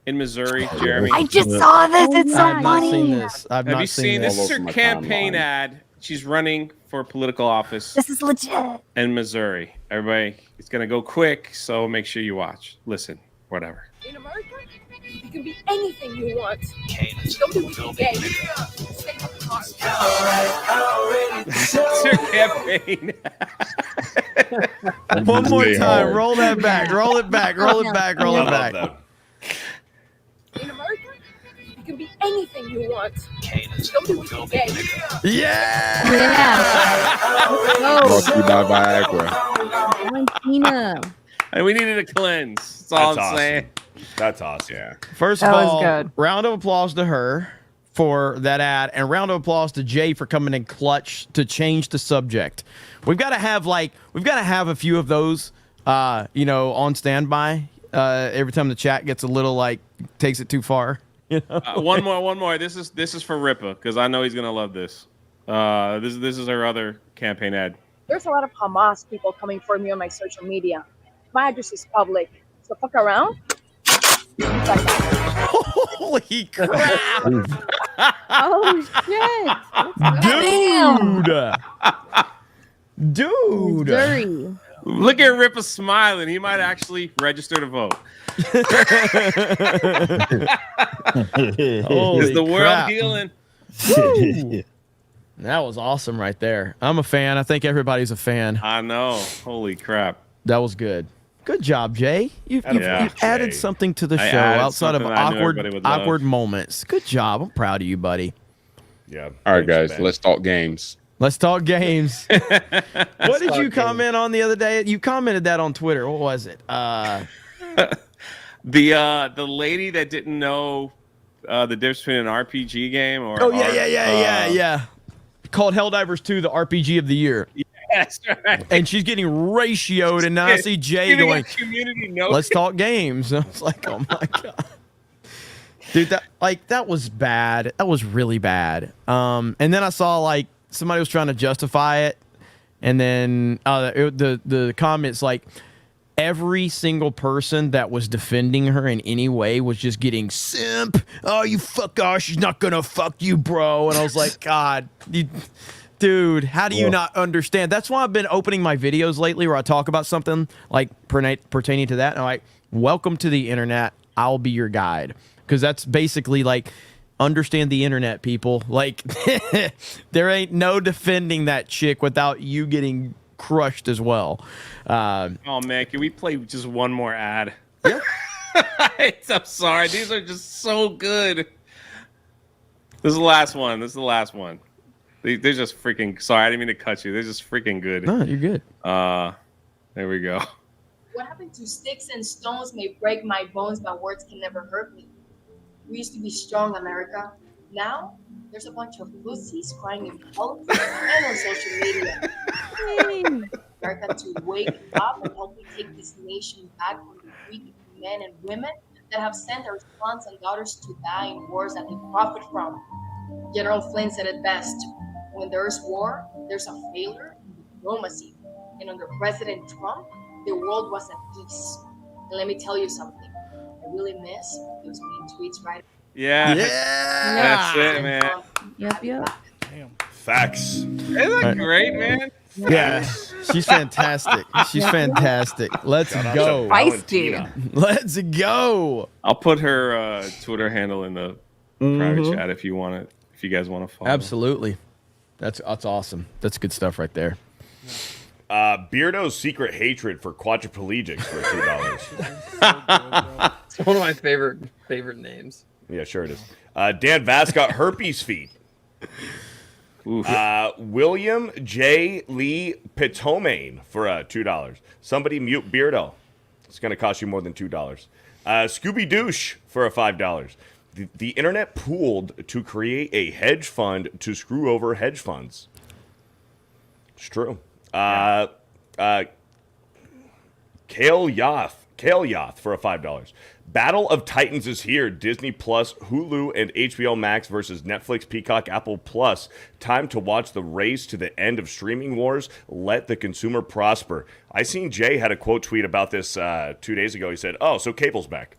in Missouri, Jeremy? I just saw this. It's so I've not funny. seen this. Have you seen this? This is her campaign ad. She's running for political office This is legit. in Missouri. Everybody, it's gonna go quick, so make sure you watch. Listen, whatever. In America, you can be anything you want. Don't be gay. Stay apart. It's her campaign. One more time. Roll that back. Roll it back. Roll it back. Roll it back. In America, you can be anything you want. Don't be gay. Yeah. Brought to you by Viagra. Valentina. And we needed a cleanse. That's all I'm saying. That's awesome. Yeah. First of all, round of applause to her for that ad, and round of applause to Jay for coming in clutch to change the subject. We've got to have a few of those, on standby. Every time the chat gets a little takes it too far. One more. This is for Rippa because I know he's gonna love this. This is her other campaign ad. There's a lot of Hamas people coming for me on my social media. My address is public, so fuck around. Holy crap! Oh shit! Dude! Dirty. Look at Rippa smiling. He might actually register to vote. Is the world healing? That was awesome right there. I'm a fan. I think everybody's a fan. I know. Holy crap. That was good. Good job, Jay. You've added something to the show outside of awkward moments. Good job. I'm proud of you, buddy. Yeah. All right, guys. Let's talk games. Let's talk games. What did you comment on the other day? You commented that on Twitter. What was it? The lady that didn't know the difference between an RPG game or yeah. Called Helldivers 2 the RPG of the year. Yes, right. And she's getting ratioed, and now I see Jay going, let's talk games. And I was like, oh my God. Dude, that was bad. That was really bad. And then I saw somebody was trying to justify it, and then the comments every single person that was defending her in any way was just getting simp. Oh, you fuck off. She's not gonna fuck you, bro. And I was like, God, dude, how do you not understand? That's why I've been opening my videos lately where I talk about something pertaining to that. And I'm like, welcome to the internet. I'll be your guide. Because that's basically understand the internet, people. There ain't no defending that chick without you getting crushed as well. Oh man, can we play just one more ad? Yeah. I'm sorry, these are just so good. This is the last one. They're just freaking. Sorry, I didn't mean to cut you. They're just freaking good. No, you're good. There we go. What happened to sticks and stones may break my bones, but words can never hurt me. We used to be strong, America. Now, there's a bunch of pussies crying in politics and on social media. America to wake up and help me take this nation back from the weak men and women that have sent our sons and daughters to die in wars that they profit from. General Flynn said it best. When there's war, there's a failure in diplomacy. And under President Trump, the world was at peace. And let me tell you something. I really miss those mean tweets, right? Yeah. That's it, man. Yep. Damn. Facts. Isn't that great, man? Yeah, she's fantastic. She's fantastic. Let's go. Feisty. Let's go. I'll put her Twitter handle in the private chat if you want it. If you guys want to follow. Absolutely. That's awesome. That's good stuff right there. Beardo's secret hatred for quadriplegics for $2. It's one of my favorite names. Yeah, sure it is. Dan Vass got herpes feet. William J. Lee Pitomane for $2. Somebody mute Beardo. It's going to cost you more than $2. Scooby Douche for $5. The internet pooled to create a hedge fund to screw over hedge funds. It's true. Kale Kaleyoth for a $5. Battle of Titans is here. Disney Plus, Hulu, and HBO Max versus Netflix, Peacock, Apple Plus. Time to watch the race to the end of streaming wars. Let the consumer prosper. I seen Jay had a quote tweet about this 2 days ago. He said, "Oh, so cable's back."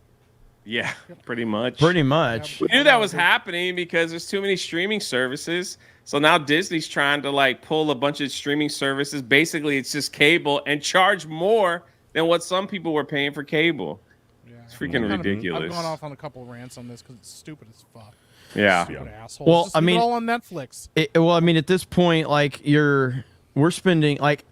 Yeah, pretty much. Pretty much. We knew that was happening because there's too many streaming services. So now Disney's trying to like pull a bunch of streaming services. Basically, it's just cable and charge more than what some people were paying for cable. Yeah. It's freaking ridiculous. I've gone off on a couple of rants on this because it's stupid as fuck. Yeah. Stupid assholes. Well, Just I leave it mean, all on Netflix. I mean, at this point, like we're spending like.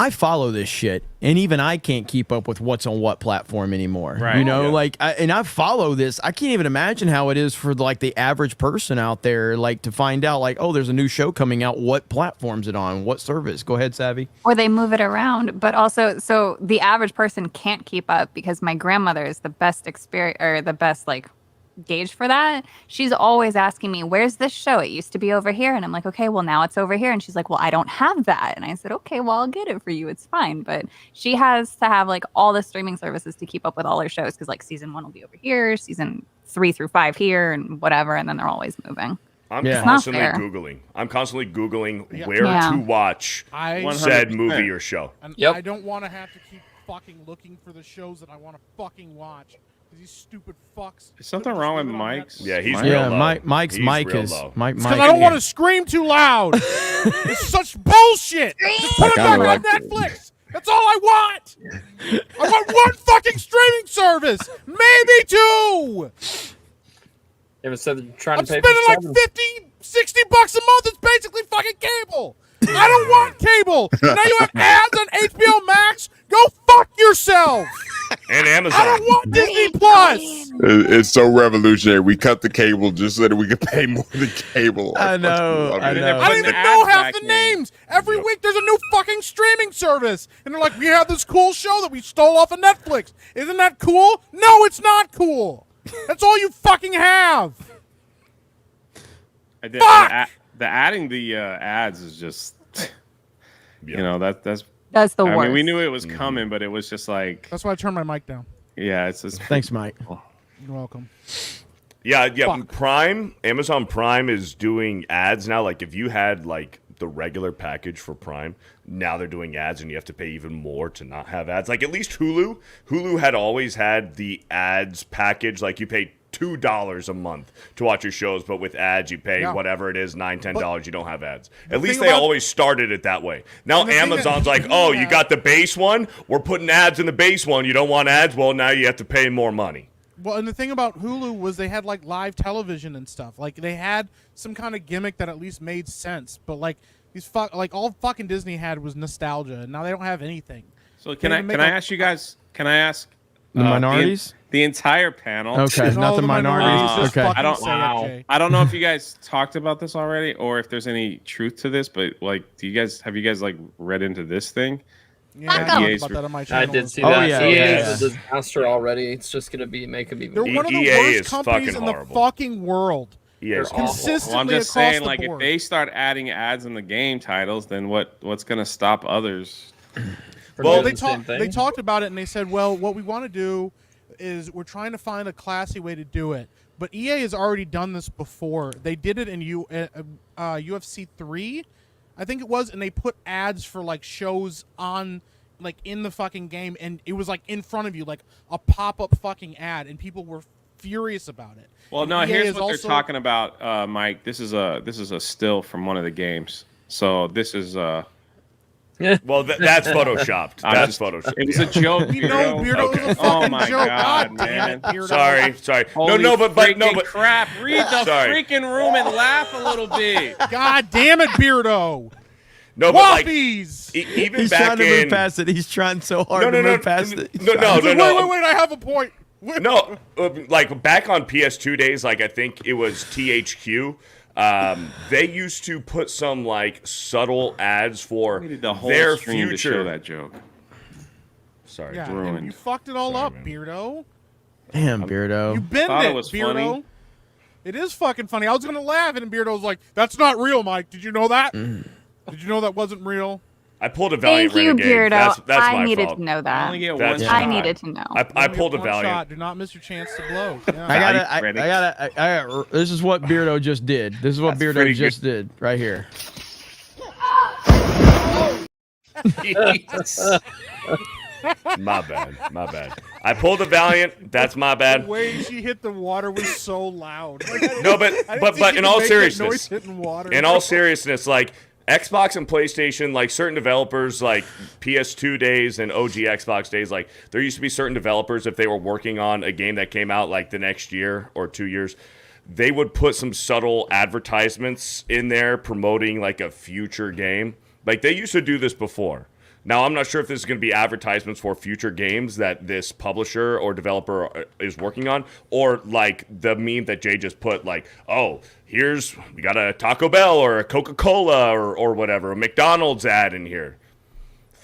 I follow this shit, and even I can't keep up with what's on what platform anymore. Right. You know, Yeah. like, and I follow this. I can't even imagine how it is for like the average person out there, like to find out, like, oh, there's a new show coming out. What platform's it on? What service? Go ahead, Savvy. Or they move it around, but also, so the average person can't keep up because my grandmother is the best experience or the best like gauge for that. She's always asking me, where's this show? It used to be over here. And I'm like, okay, well, now it's over here. And she's like, well, I don't have that. And I said, okay, well, I'll get it for you. It's fine. But she has to have like all the streaming services to keep up with all her shows because like season 1 will be over here, season 3 through 5 here, and whatever. And then they're always moving. I'm It's constantly not fair. Googling. I'm constantly Googling Yeah. where Yeah. to watch said movie or show. And Yep. I don't want to have to keep fucking looking for the shows that I want to fucking watch. These stupid fucks. Is something wrong with Mike's? Yeah, he's Mike? real Yeah, low. Mike's He's mic real is low. Mike. Because I don't want to scream too loud. It's such bullshit. Just put it back on Netflix. That's all I want. I want one fucking streaming service, maybe 2. Instead of trying I'm to pay spending for like 7. 50, 60 bucks a month. It's basically fucking cable. I don't want cable. Now you have ads on HBO Max. Go fuck yourself. And Amazon. I don't want Disney Plus. It's so revolutionary. We cut the cable just so that we could pay more than cable. I know. fucking love I it. know. I don't even know half the names. Every week there's a new fucking streaming service. And they're like, we have this cool show that we stole off of Netflix. Isn't that cool? No, it's not cool. That's all you fucking have. The adding the ads is just, you know, that's the I worst. mean, we knew it was coming, but it was just like, That's why I turned my mic down. yeah, it's just. Thanks, Mike. You're welcome. Yeah. Fuck. Prime, Amazon Prime is doing ads now. Like if you had like the regular package for Prime, now they're doing ads and you have to pay even more to not have ads. Like at least Hulu had always had the ads package. Like you pay $2 a month to watch your shows, but with ads you pay whatever it is, $9, $10. You don't have ads. At least they always started it that way. Now Amazon's like, oh, you got the base one? We're putting ads in the base one. You don't want ads? Well, now you have to pay more money. Well, and the thing about Hulu was they had like live television and stuff. Like they had some kind of gimmick that at least made sense. But like like all fucking Disney had was nostalgia, and now they don't have anything. So can I ask you guys? Can I ask The minorities? The entire panel. Okay, not the minorities. Okay. I don't know if you guys talked about this already or if there's any truth to this, but like, have you guys like read into this thing? Yeah, I talked about that on my channel. I did see Oh, that. yeah, EA yeah. is a disaster already. It's just going to make them even They're worse. one of the EA worst is companies fucking in the horrible. fucking world. Yeah, it's Consistently Well, I'm just across saying, the like, board. if they start adding ads in the game titles, then what's going to stop others? Well, doing the same thing? they talked about it and they said, well, what we want to do is we're trying to find a classy way to do it. But EA has already done this before. They did it in UFC 3, I think it was, and they put ads for like shows on like in the fucking game, and it was like in front of you, like a pop-up fucking ad, and people were furious about it. Well, And no, EA here's is what also- they're talking about, Mike. This is a still from one of the games. So this is Well, that's photoshopped. I'm That's just- photoshopped. It was a joke. We know Beardo was a fucking Oh my joke. god, God damn it, man! Beardo. Sorry. Holy No, but freaking crap! Read the Sorry. freaking room and laugh a little bit. God damn it, Beardo. No, but like Whoppies. even He's back trying to in move past it. He's trying so hard to move past it. No, Wait, I have a point. No, like back on PS2 days, like I think it was THQ. They used to put some like subtle ads for We needed the whole their stream future. to show that joke. Sorry, Yeah, ruined. you fucked it all Sorry, up, man. Beardo. Damn, Beardo. You bend Thought it, it was Beardo. funny. It is fucking funny. I was gonna laugh, and Beardo was like, "That's not real, Mike. Did you know that? Did you know that wasn't real?" I pulled a Valiant Thank you, Renegade. Beardo. That's I my needed fault. to know that. only get That's one I fine. needed to know. I pulled a One shot. Valiant. Do not miss your chance to blow. Yeah. I got. This is what Beardo just did. This is what That's Beardo pretty just did right here. My bad. I pulled a Valiant. That's my bad. The way she hit the water was so loud. No, but in all seriousness, water. in all seriousness, like Xbox and PlayStation, like certain developers, like PS2 days and OG Xbox days, like there used to be certain developers, if they were working on a game that came out like the next year or 2 years, they would put some subtle advertisements in there promoting like a future game. Like they used to do this before. Now, I'm not sure if this is going to be advertisements for future games that this publisher or developer is working on, or like the meme that Jay just put, like, oh, we got a Taco Bell or a Coca-Cola or whatever, a McDonald's ad in here.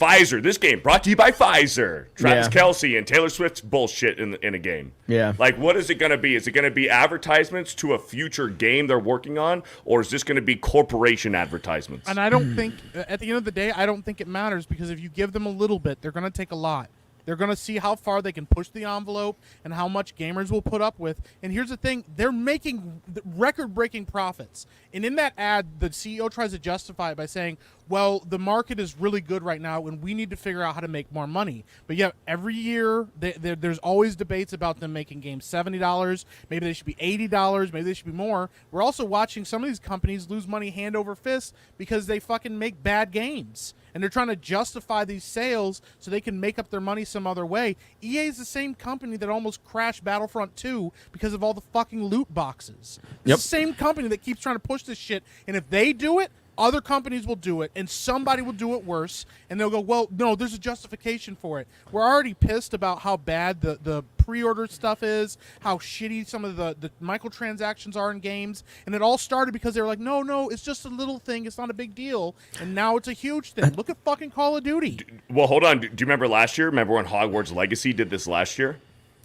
Pfizer, this game brought to you by Pfizer. Travis Kelce and Taylor Swift's bullshit in a game. Yeah. Like, what is it going to be? Is it going to be advertisements to a future game they're working on, or is this going to be corporation advertisements? And I don't think, at the end of the day, I don't think it matters, because if you give them a little bit, they're going to take a lot. They're going to see how far they can push the envelope and how much gamers will put up with. And here's the thing. They're making record-breaking profits. And in that ad, the CEO tries to justify it by saying, well, the market is really good right now, and we need to figure out how to make more money. But yeah, every year, there's always debates about them making games $70. Maybe they should be $80. Maybe they should be more. We're also watching some of these companies lose money hand over fist because they fucking make bad games. And they're trying to justify these sales so they can make up their money some other way. EA is the same company that almost crashed Battlefront 2 because of all the fucking loot boxes. It's the same company that keeps trying to push this shit. And if they do it, other companies will do it, and somebody will do it worse, and they'll go, well, no, there's a justification for it. We're already pissed about how bad the pre-order stuff is, how shitty some of the microtransactions are in games, and it all started because they were like, no, it's just a little thing, it's not a big deal, and now it's a huge thing. Look at fucking Call of Duty. Well, hold on. Do you remember last year? Remember when Hogwarts Legacy did this last year?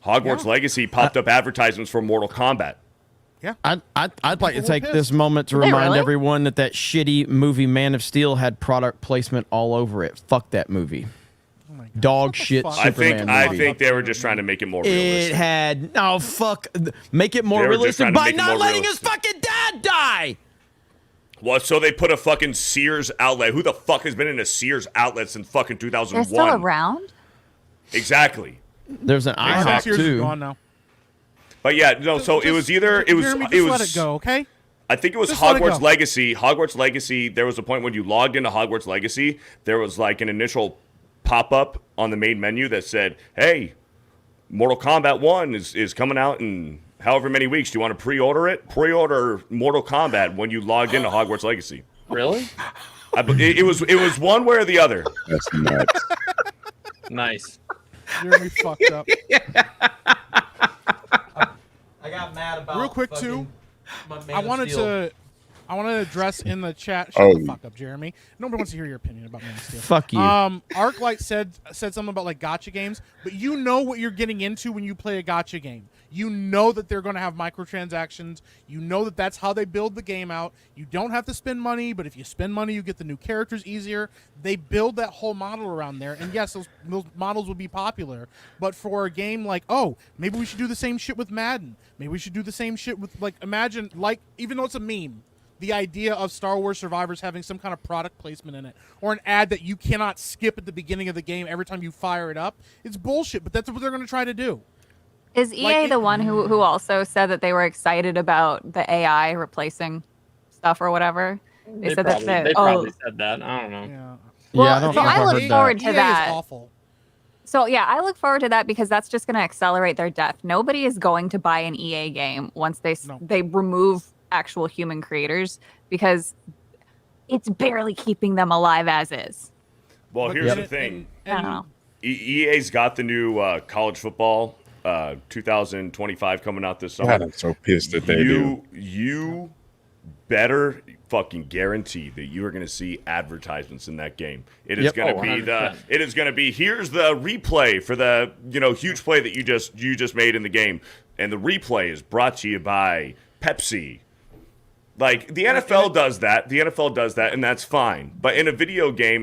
Hogwarts Legacy popped up advertisements for Mortal Kombat. Yeah, I'd like to take this moment to remind everyone that shitty movie Man of Steel had product placement all over it. Fuck that movie. Oh dog shit. Superman I think they were just trying to make it more realistic. It had make it more realistic by not letting his fucking dad die. Well, so they put a fucking Sears outlet. Who the fuck has been in a Sears outlet since fucking 2001? They're still around? Exactly. There's an IHOP Sears too. is gone now. But yeah, no. So it was either Jeremy, it let was. it go, okay? I think it was Just let it Hogwarts go. Legacy. Hogwarts Legacy. There was a point when you logged into Hogwarts Legacy, there was like an initial pop-up on the main menu that said, "Hey, Mortal Kombat 1 is coming out in however many weeks. Do you want to pre-order it? Pre-order Mortal Kombat when you logged into Hogwarts Legacy." Really? It was one way or the other. That's nuts. Nice. Jeremy fucked up. I got mad about real quick too. I wanted to address in the chat. Oh. Shut the fuck up, Jeremy. Nobody wants to hear your opinion about Man of Steel. Fuck you. Arclight said something about like gacha games, but you know what you're getting into when you play a gacha game. You know that they're going to have microtransactions. You know that that's how they build the game out. You don't have to spend money, but if you spend money, you get the new characters easier. They build that whole model around there, and yes, those models will be popular. But for a game like, oh, maybe we should do the same shit with Madden. Maybe we should do the same shit with, like, imagine, like, even though it's a meme, the idea of Star Wars Survivors having some kind of product placement in it, or an ad that you cannot skip at the beginning of the game every time you fire it up. It's bullshit, but that's what they're going to try to do. Is EA the one who also said that they were excited about the AI replacing stuff or whatever? They probably said that. I don't know. Yeah. Well, so I look forward to EA that. is awful. So yeah, I look forward to that because that's just going to accelerate their death. Nobody is going to buy an EA game once they remove actual human creators because it's barely keeping them alive as is. Well, here's the thing. I don't know. EA's got the new college football 2025 coming out this summer. God, I'm so pissed that they do. You better fucking guarantee that you are going to see advertisements in that game. It is going to be 100%. It is going to be, here's the replay for the huge play that you just made in the game, and the replay is brought to you by Pepsi. Like the NFL does that. The NFL does that, and that's fine. But in a video game,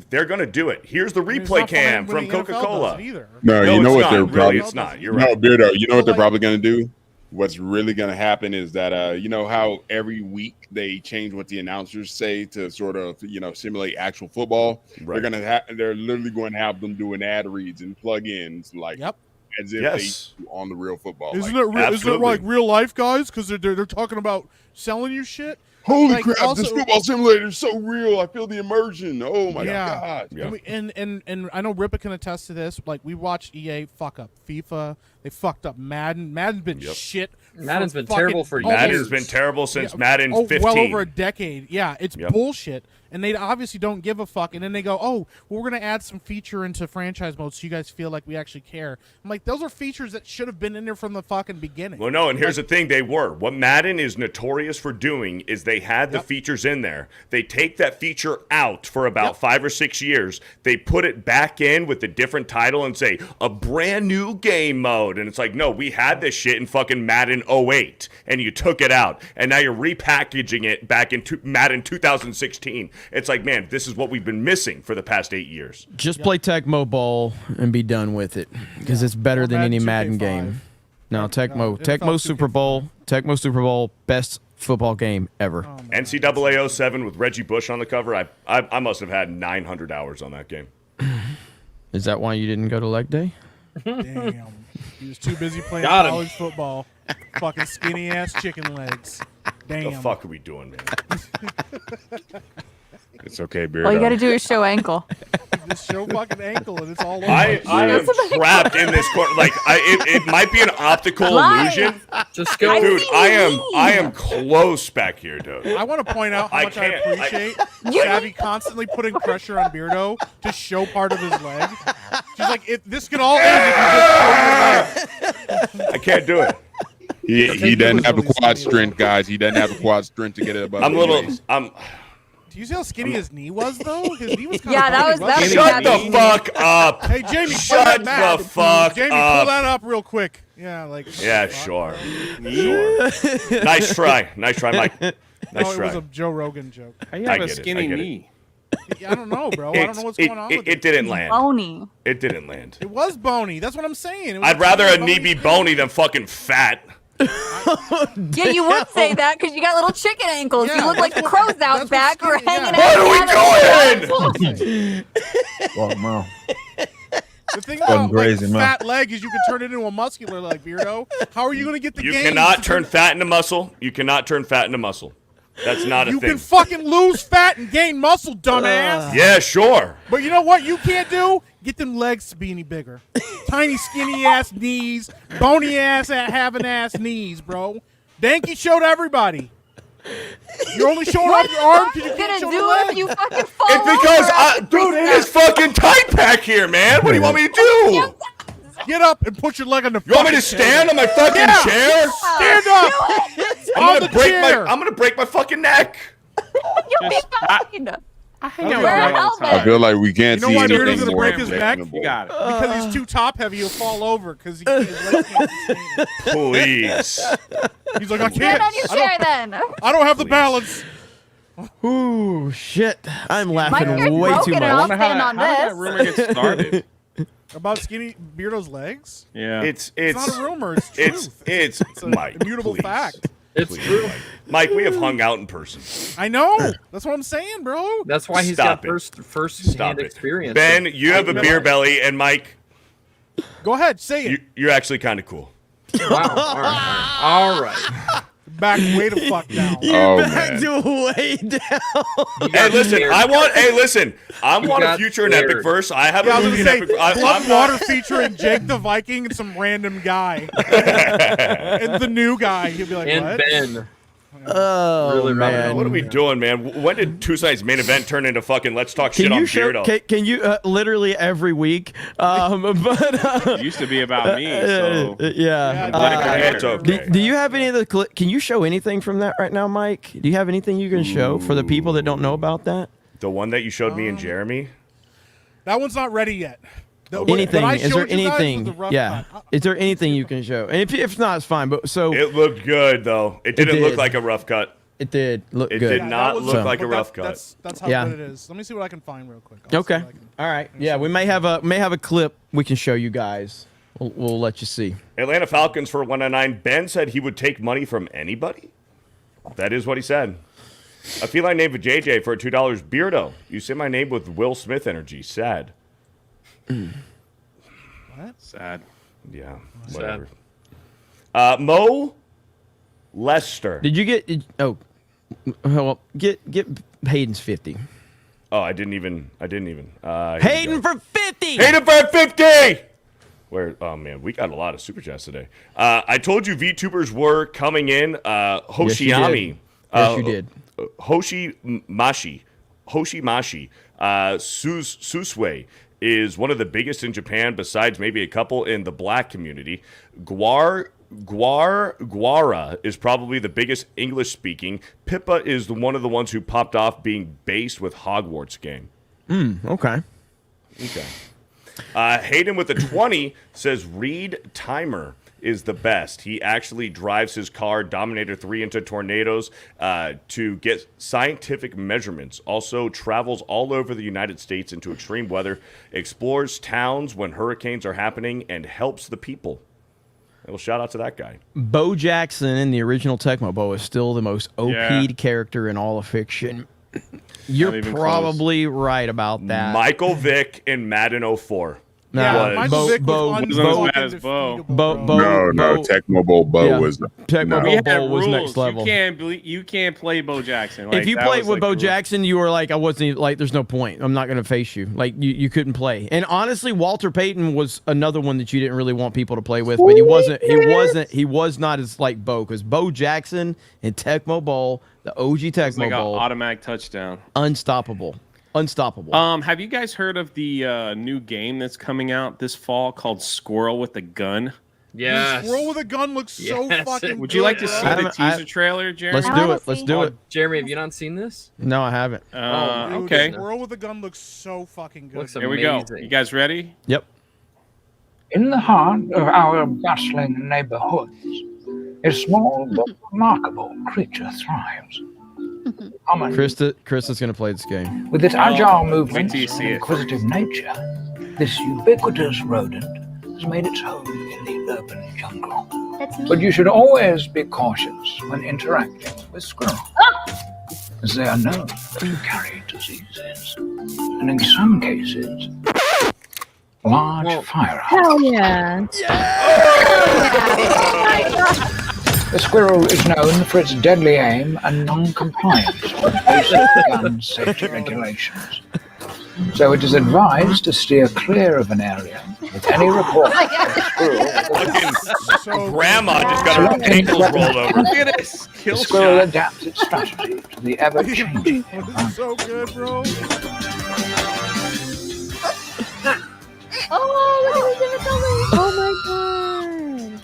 they're gonna do it. Here's the replay cam from Coca-Cola. No, you know what they're probably. It's not. You're right. No, Beardo. You know what they're probably gonna do? What's really gonna happen is that you know how every week they change what the announcers say to sort of simulate actual football. Right. They're literally going to have them doing ad reads and plug-ins like. As if they on the real football. Isn't it like real life, guys? Because they're talking about selling you shit. Holy crap! This football simulator is so real. I feel the immersion. Oh my god! Yeah. And I know Rippa can attest to this. Like we watched EA fuck up FIFA. They fucked up Madden. Madden's been shit. Madden's been terrible for years. Madden's been terrible since Madden 15. Well over a decade. Yeah, it's bullshit. And they obviously don't give a fuck. And then they go, oh, well, we're going to add some feature into franchise mode so you guys feel like we actually care. I'm like, those are features that should have been in there from the fucking beginning. Well, no, and here's the thing. They were. What Madden is notorious for doing is they had the features in there. They take that feature out for about 5 or 6 years. They put it back in with a different title and say, a brand new game mode. And it's like, no, we had this shit in fucking Madden 08. And you took it out. And now you're repackaging it back in Madden 2016. It's like, man, this is what we've been missing for the past 8 years. Just play Tecmo Bowl and be done with it, because it's better than any Madden game. No, Tecmo Super Bowl, best football game ever. NCAA 07 with Reggie Bush on the cover. I must have had 900 hours on that game. Is that why you didn't go to leg day? Damn. He was too busy playing college football. Fucking skinny ass chicken legs. Damn. What the fuck are we doing, man? It's okay, Beardo. All you got to do is show ankle. Just show fucking ankle and it's all over. I am trapped in this corner. Like it might be an optical illusion. Just go, dude. I am close back here, dude. I want to point out how much I appreciate Savvy constantly putting pressure on Beardo to show part of his leg. She's like, if this could all end if you just show your leg. I can't do it. He doesn't have a quad strength, guys. He doesn't have a quad strength to get it above. Do you see how skinny his knee was, though? His knee was kind of that was Shut the fuck up. Hey, Jamie, shut the fuck Jamie, up. pull that up real quick. Yeah, like. Yeah, sure. Nice try, Mike. Nice try. It was a Joe Rogan joke. How you have a skinny knee? I don't know, bro. I don't know what's going on with it. It didn't land. Bony. It didn't land. It was bony. That's what I'm saying. I'd rather a knee be bony than fucking fat. Yeah, you would say that because you got little chicken ankles. You look like the crows out back who are hanging What out. are we doing? Well, no. The thing about fat leg is you can turn it into a muscular leg, Beardo. How are you going to get the You gains? cannot turn fat into muscle. You cannot turn fat into muscle. That's not a thing. You can fucking lose fat and gain muscle, dumbass. Yeah, sure. But you know what you can't do? Get them legs to be any bigger. Tiny, skinny-ass knees. Bony-ass, having-ass knees, bro. Danky showed everybody. You're only showing off your arm because you can't show the legs. If you fucking fall It's because, dude, it is fucking tight back here, man. What do you want me to do? Get up and put your leg on the You want me to stand on my fucking chair? Stand up. I'm gonna break my fucking neck. You'll be fine. I feel like we can't see anything Beardo's gonna more break his neck? You got it. Because he's too top heavy, he'll fall over because his legs can't sustain it. Please. He's like, I can't. Stand on your chair then. I don't have the balance. Ooh, shit. I'm laughing My ear's way too broken and I'll much. stand on How did that this. rumor get started? About skinny Beardo's legs? Yeah. It's not a rumor, it's truth. It's an Mike. immutable please. fact. It's true. Mike, we have hung out in person. I know. That's what I'm saying, bro. That's why he's Stop got it. first-hand experience. Ben, you have a beer belly, and Mike, Go ahead, say it. you're actually kind of cool. Wow. All right. Back way the fuck down. Back to way down. Hey, listen, I want a future in Epic Verse. I have a movie in Epic Verse. Blood Water featuring Jake the Viking and some random guy. And the new guy. He'll be like, And what? Ben. Oh, Really man. What are we doing, man? When did Tuesday's main event turn into fucking let's talk shit on Beardo? Can you literally every week? It used to be about me, so yeah. It's okay. Do you have any of the? Can you show anything from that right now, Mike? Do you have anything you can show for the people that don't know about that? The one that you showed me and Jeremy? That one's not ready yet. Anything? Is there anything? Yeah. Is there anything you can show? And if not, it's fine. But so it looked good though. It didn't look like a rough cut. It did look It good. did not look like a rough cut. That's how good it is. Let me see what I can find real quick. Okay. All right. Yeah, we may have a clip we can show you guys. We'll let you see. Atlanta Falcons for 109. Ben said he would take money from anybody. That is what he said. A feline named with JJ for $2. Beardo, you say my name with Will Smith energy. Sad. What? Sad. Yeah. Whatever. Mo Lester. Did you get? Oh, well, get Hayden's 50. Oh, I didn't even. Hayden for 50. Hayden for 50. Where? Oh man, we got a lot of super chats today. I told you VTubers were coming in. Hoshiami. Yes, you did. Hoshimashi. Susue is one of the biggest in Japan, besides maybe a couple in the black community. Guara is probably the biggest English speaking. Pippa is one of the ones who popped off being based with Hogwarts game. Okay. Hayden with a 20 says Reed Timer is the best. He actually drives his car Dominator 3 into tornadoes to get scientific measurements. Also travels all over the United States into extreme weather, explores towns when hurricanes are happening, and helps the people. Well, shout out to that guy. Bo Jackson in the original Tecmo Bowl is still the most OP'd character in all of fiction. You're probably right about that. Michael Vick in Madden 04. Yeah, Michael Vick was Bo. No, Tecmo Bowl was Tecmo Bowl was next level. You can't play Bo Jackson. If you played with Bo Jackson, you were like, I wasn't even, like, there's no point. I'm not going to face you. Like, you couldn't play. And honestly, Walter Payton was another one that you didn't really want people to play with, but he was not as like Bo, because Bo Jackson in Tecmo Bowl, the OG Tecmo Bowl, automatic touchdown, unstoppable. Have you guys heard of the new game that's coming out this fall called Squirrel with a Gun? Yeah. Squirrel with a Gun looks so fucking Would you like to see the teaser trailer, Jeremy? Let's do it. Jeremy, have you not seen this? No, I haven't. Dude, okay. Squirrel with a Gun looks so fucking good. Here we go. You guys ready? Yep. In the heart of our bustling neighborhoods, a small but remarkable creature thrives. Krista's going to play this game. With its agile movements and inquisitive nature, this ubiquitous rodent has made its home in the urban jungle. That's me. But you should always be cautious when interacting with squirrels, as they are known to carry diseases, and in some cases, large firearms. Hell yeah. The squirrel is known for its deadly aim and non-compliance with basic gun safety regulations. So it is advised to steer clear of an area with any report of a squirrel. Grandma just got her ankles rolled over. Look at this. The squirrel adapts its strategy to the ever-changing This is so good, bro. Oh, look at this image. Oh my god.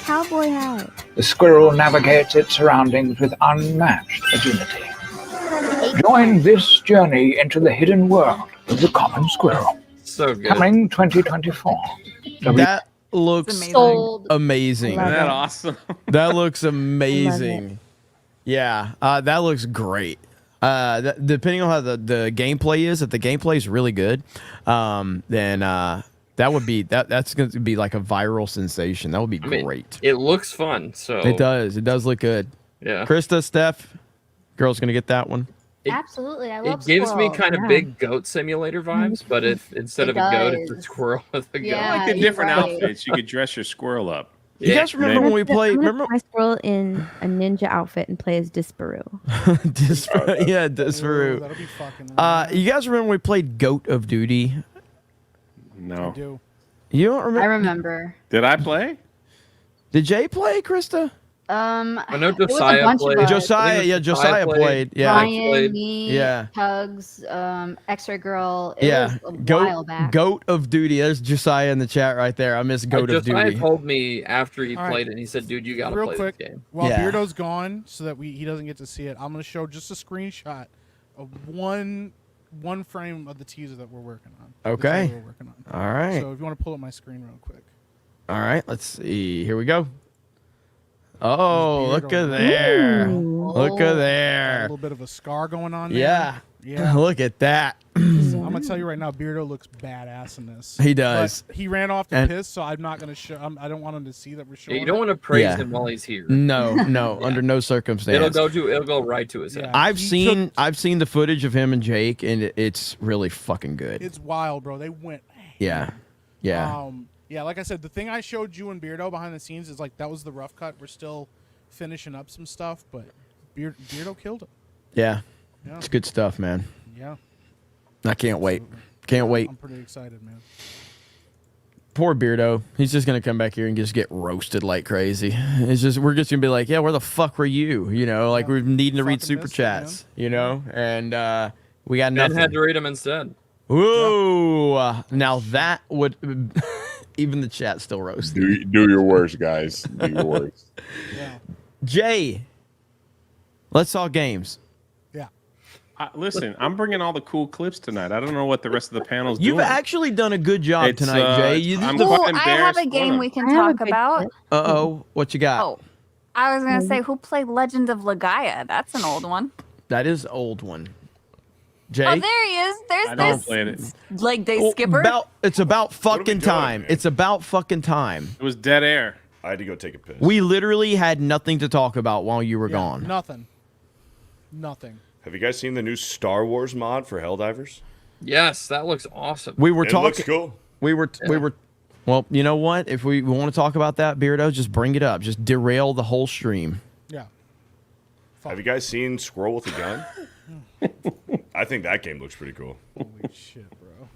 Cowboy hat. The squirrel navigates its surroundings with unmatched agility. Join this journey into the hidden world of the common squirrel. So good. Coming 2024. That looks amazing. Isn't that awesome? That looks amazing. Yeah, that looks great. Depending on how the gameplay is, if the gameplay is really good, then that would be that's going to be like a viral sensation. That would be great. It looks fun. So it does. It does look good. Yeah. Krista, Steph, girl's going to get that one. Absolutely, I love It gives me squirrel. kind of big goat simulator vibes, but if instead of a goat, it's a squirrel with a goat. Yeah, I like the you're different right. outfits. You could dress your squirrel up. You guys remember when we played? I'm gonna Remember put my squirrel in a ninja outfit and play as Disparu. Yeah, Disparu. That'll be fucking. You guys remember when we played Goat of Duty? No. I do. You don't remember? I remember. Did I play? Did Jay play, Krista? I know it was a Josiah bunch of played. us. Josiah played. Yeah. Ryan, me, Yeah. Tugs, X-Ray Girl. It was a while back. Goat of Duty. There's Josiah in the chat right there. I miss Goat of Josiah Duty. told me after he All played it, and he said, "Dude, you got to Real play quick, this game." while Yeah. Beardo's gone, so that he doesn't get to see it, I'm gonna show just a screenshot of one frame of the teaser that we're working on. Okay. We're working on. All right. So if you want to pull up my screen real quick. All right. Let's see. Here we go. Oh, look at there. Ooh. Look at Got a there. little bit of a scar going on there. Yeah. Yeah. Look at that. I'm gonna tell you right now, Beardo looks badass in this. He does. But he ran off to And- piss, so I'm not gonna show. I don't want him to see that we're Yeah, showing. you don't it. want to praise Yeah. him while he's here. No, under no circumstance. It'll go right to his head. Yeah. I've seen the footage of him and Jake, and it's really fucking good. It's wild, bro. They went. Yeah. Yeah. Yeah, like I said, the thing I showed you and Beardo behind the scenes is like that was the rough cut. We're still finishing up some stuff, but Beardo killed him. Yeah. Yeah. It's good stuff, man. Yeah. I can't wait. Can't wait. I'm pretty excited, man. Poor Beardo. He's just gonna come back here and just get roasted like crazy. It's just we're just gonna be like, yeah, where the fuck were you? You know, like we're needing to read Fucking super missed it, chats. You know, and we got Ben nothing. had to read him instead. Whoa! Now that would even the chat still roasted. Do your worst, guys. Do your worst. Jay, let's talk games. Yeah. Listen, I'm bringing all the cool clips tonight. I don't know what the rest of the panel's You've doing. actually done a good job It's, tonight, Jay. I'm Ooh, quite I have a embarrassed. game we can I have a talk good about. tip. Uh-oh, what you got? Oh, I was gonna say, who played Legend of Legaia? That's an old one. That is an old one. Jay? Oh, there he is. I don't There's play it. this leg day Oh, skipper. it's about are we fucking doing, time. man? It's about fucking time. It was dead air. I had to go take a piss. We literally had nothing to talk about while you were Yeah, gone. Nothing. Have you guys seen the new Star Wars mod for Helldivers? Yes, that looks awesome. We were It talking. looks cool. We were. Well, you know what? If we want to talk about that, Beardo, just bring it up. Just derail the whole stream. Yeah. Have you guys seen Squirrel with a Gun? I think that game looks pretty cool. Holy shit,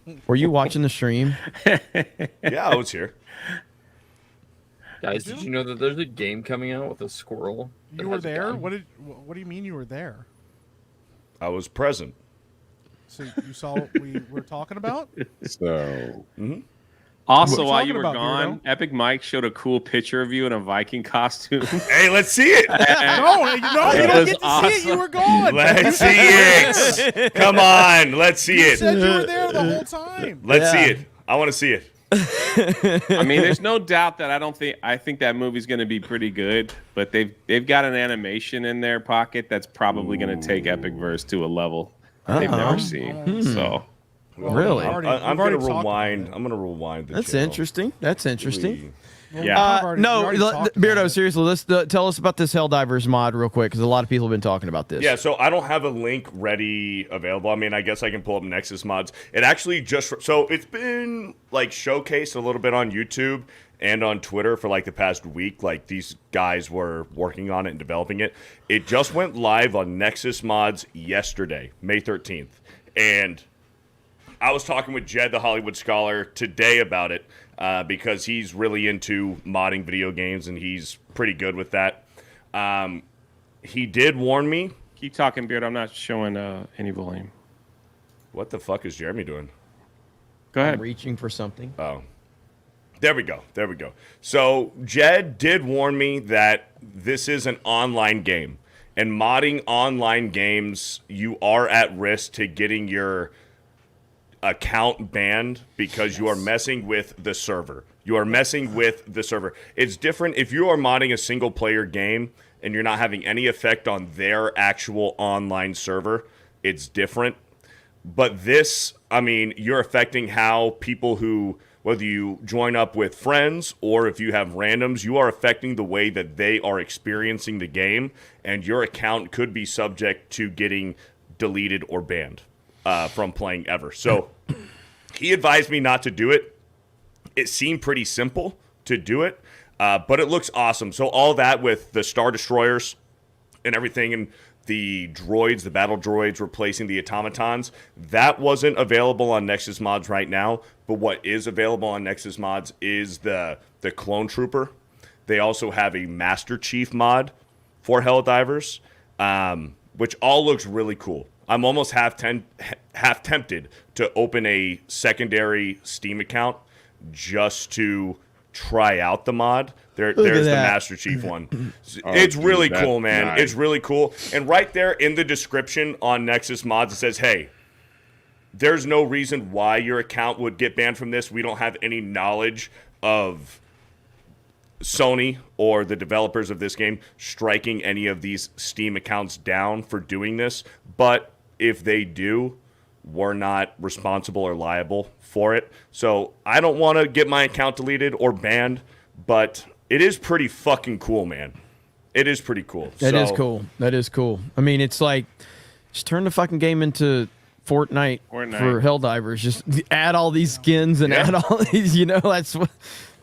bro. Were you watching the stream? Yeah, I was here. Guys, did you know that there's a game coming out with a squirrel? that You were has a there? gun? What do you mean you were there? I was present. So you saw what we were talking about? So, Also, What while you you were talking about, gone, Beardo? Epic Mike showed a cool picture of you in a Viking costume. Hey, let's see it. No, you don't get to see it. You were gone. Let's see it. Come on, let's see You it. said you were there the whole time. Let's see it. I want to see it. I mean, there's no doubt that I think that movie's going to be pretty good, but they've got an animation in their pocket that's probably going to take Epic Verse to a level they've never seen. So, Really? I'm going to rewind. I'm going to rewind the That's channel. interesting. That's interesting. yeah. No, Beardo, seriously, let's tell us about this Helldivers mod real quick, because a lot of people have been talking about this. Yeah, so I don't have a link ready available. I mean, I guess I can pull up Nexus mods. It actually so it's been like showcased a little bit on YouTube and on Twitter for like the past week. Like these guys were working on it and developing it. It just went live on Nexus mods yesterday, May 13th. And I was talking with Jed, the Hollywood Scholar, today about it because he's really into modding video games and he's pretty good with that. He did warn me. Keep talking, Beard. I'm not showing any volume. What the fuck is Jeremy doing? Go ahead. I'm reaching for something. Oh. There we go. There we go. So Jed did warn me that this is an online game. And modding online games, you are at risk to getting your account banned because you are messing with the server. You are messing with the server. It's different if you are modding a single player game and you're not having any effect on their actual online server. It's different. But this, I mean, you're affecting how people who, whether you join up with friends or if you have randoms, you are affecting the way that they are experiencing the game, and your account could be subject to getting deleted or banned from playing ever. So he advised me not to do it. It seemed pretty simple to do it, but it looks awesome. So all that with the Star Destroyers and everything, and the droids, the battle droids replacing the automatons, that wasn't available on Nexus mods right now. But what is available on Nexus mods is the Clone Trooper. They also have a Master Chief mod for Helldivers, which all looks really cool. I'm almost half tempted to open a secondary Steam account just to try out the mod. There's the Master Chief one. It's really cool, man. Nice. It's really cool. And right there in the description on Nexus mods, it says, hey, there's no reason why your account would get banned from this. We don't have any knowledge of Sony or the developers of this game striking any of these Steam accounts down for doing this, but if they do, we're not responsible or liable for it. So I don't want to get my account deleted or banned, but it is pretty fucking cool, man. It is pretty cool. That is cool. That is cool. I mean, it's like, just turn the fucking game into Fortnite. For Helldivers. Just add all these skins and add all these, that's what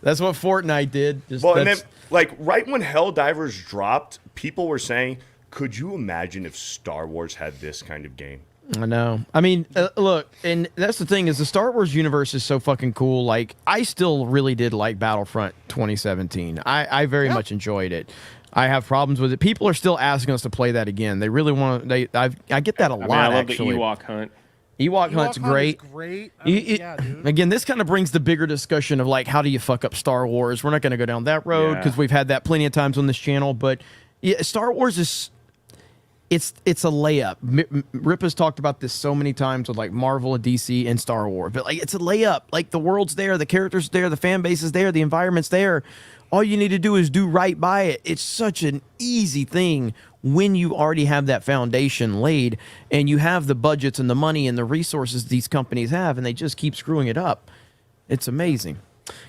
Fortnite did. And then, like, right when Helldivers dropped, people were saying, could you imagine if Star Wars had this kind of game? I know. I mean, look, and that's the thing is the Star Wars universe is so fucking cool. Like, I still really did like Battlefront 2017. I very much enjoyed it. I have problems with it. People are still asking us to play that again. They really want to. I get that a lot. I love actually. the Ewok hunt. Ewok Hunt's great. Great. Again, this kind of brings the bigger discussion of like, how do you fuck up Star Wars? We're not going to go down that road because we've had that plenty of times on this channel. But yeah, Star Wars is. It's a layup. Rippa's talked about this so many times with like Marvel, DC, and Star Wars. But like, it's a layup. Like the world's there, the characters there, the fan base is there, the environment's there. All you need to do is do right by it. It's such an easy thing when you already have that foundation laid and you have the budgets and the money and the resources these companies have, and they just keep screwing it up. It's amazing.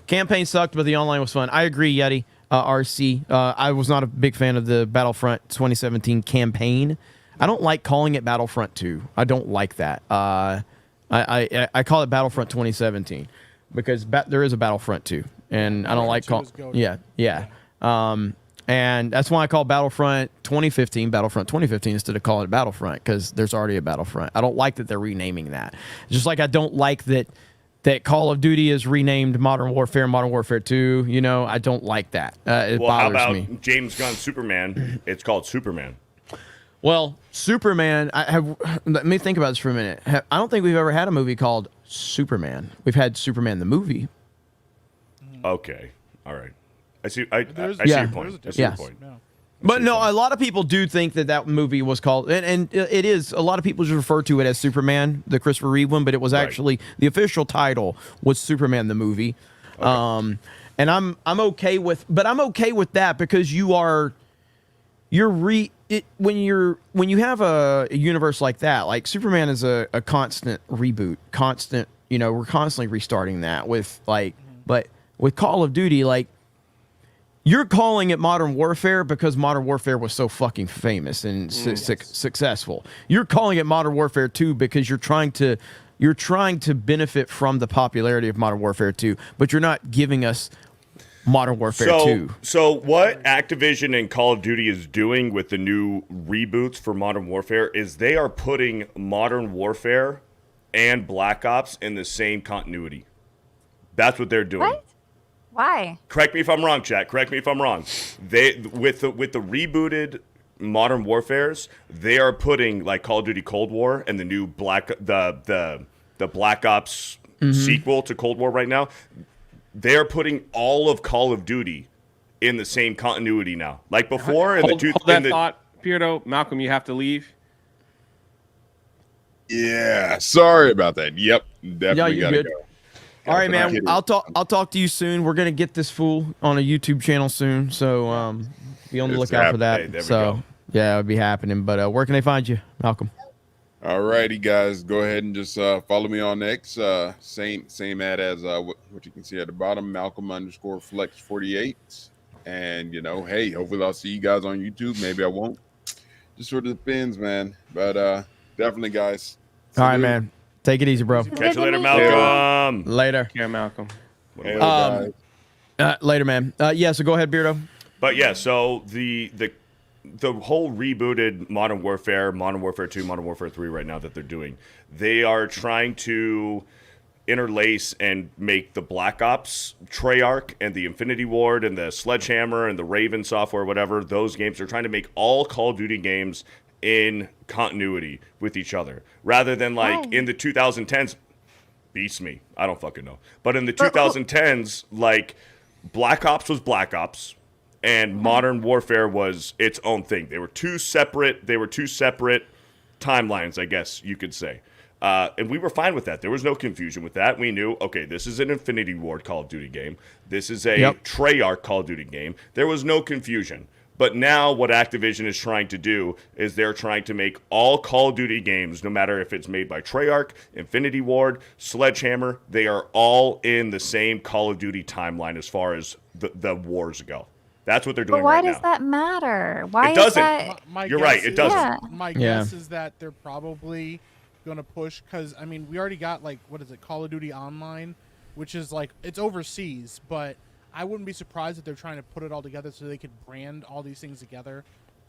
Campaign sucked, but the online was fun. I agree, Yeti. RC. I was not a big fan of the Battlefront 2017 campaign. I don't like calling it Battlefront 2. I don't like that. I call it Battlefront 2017 because there is a Battlefront 2, and I don't like calling. Yeah. And that's why I call Battlefront 2015 instead of calling it Battlefront, because there's already a Battlefront. I don't like that they're renaming that. Just like I don't like that Call of Duty is renamed Modern Warfare 2. I don't like that. It bothers how about me. James Gunn Superman? It's called Superman. Well, Superman, let me think about this for a minute. I don't think we've ever had a movie called Superman. We've had Superman the movie. Okay. All right. I see your point. I see your point. But no, a lot of people do think that movie was called, and it is, a lot of people just refer to it as Superman, the Christopher Reeve one, but it was actually, the official title was Superman the movie. Okay. And I'm okay with that because when you have a universe like that, like Superman is a constant reboot, we're constantly restarting that but with Call of Duty, like, you're calling it Modern Warfare because Modern Warfare was so fucking famous and successful. You're calling it Modern Warfare 2 because you're trying to benefit from the popularity of Modern Warfare 2, but you're not giving us Modern Warfare 2. So what Activision and Call of Duty is doing with the new reboots for Modern Warfare is they are putting Modern Warfare and Black Ops in the same continuity. That's what they're doing. What? Why? Correct me if I'm wrong, chat. Correct me if I'm wrong. They with the rebooted Modern Warfares, they are putting like Call of Duty Cold War and the new the Black Ops sequel to Cold War right now. They are putting all of Call of Duty in the same continuity now. Like before, hold that thought, Pierdo. Malcolm, you have to leave. Yeah, sorry about that. Yep, definitely gotta go. All right, man. I'll talk to you soon. We're gonna get this fool on a YouTube channel soon, so be on the lookout for that. Yeah, it'll be happening. But where can they find you, Malcolm? All righty, guys. Go ahead and just follow me on X. Same ad as what you can see at the bottom, Malcolm_Flex48. And hey, hopefully I'll see you guys on YouTube. Maybe I won't. Just sort of depends, man. But definitely, guys. All right, man. Take it easy, bro. Catch you later, Malcolm. Later. Yeah, Malcolm. Later, man. So go ahead, Beardo. But yeah, so the whole rebooted Modern Warfare 2, Modern Warfare 3 right now that they're doing, they are trying to interlace and make the Black Ops Treyarch and the Infinity Ward and the Sledgehammer and the Raven software, whatever, those games, they're trying to make all Call of Duty games in continuity with each other rather than like in the 2010s. Beats me, I don't fucking know, but in the 2010s, like Black Ops was Black Ops and Modern Warfare was its own thing. They were two separate timelines, I guess you could say. And we were fine with that. There was no confusion with that. We knew, okay, this is an Infinity Ward Call of Duty game. This is a Treyarch Call of Duty game. There was no confusion. But now what Activision is trying to do is they're trying to make all Call of Duty games, no matter if it's made by Treyarch, Infinity Ward, Sledgehammer, they are all in the same Call of Duty timeline as far as the wars go. That's what they're doing But why right does now. that matter? Why It doesn't. is that? You're right, it doesn't. Yeah. My guess is that they're probably going to push, because, I mean, we already got, like, what is it, Call of Duty Online, which is, like, it's overseas, but I wouldn't be surprised if they're trying to put it all together so they could brand all these things together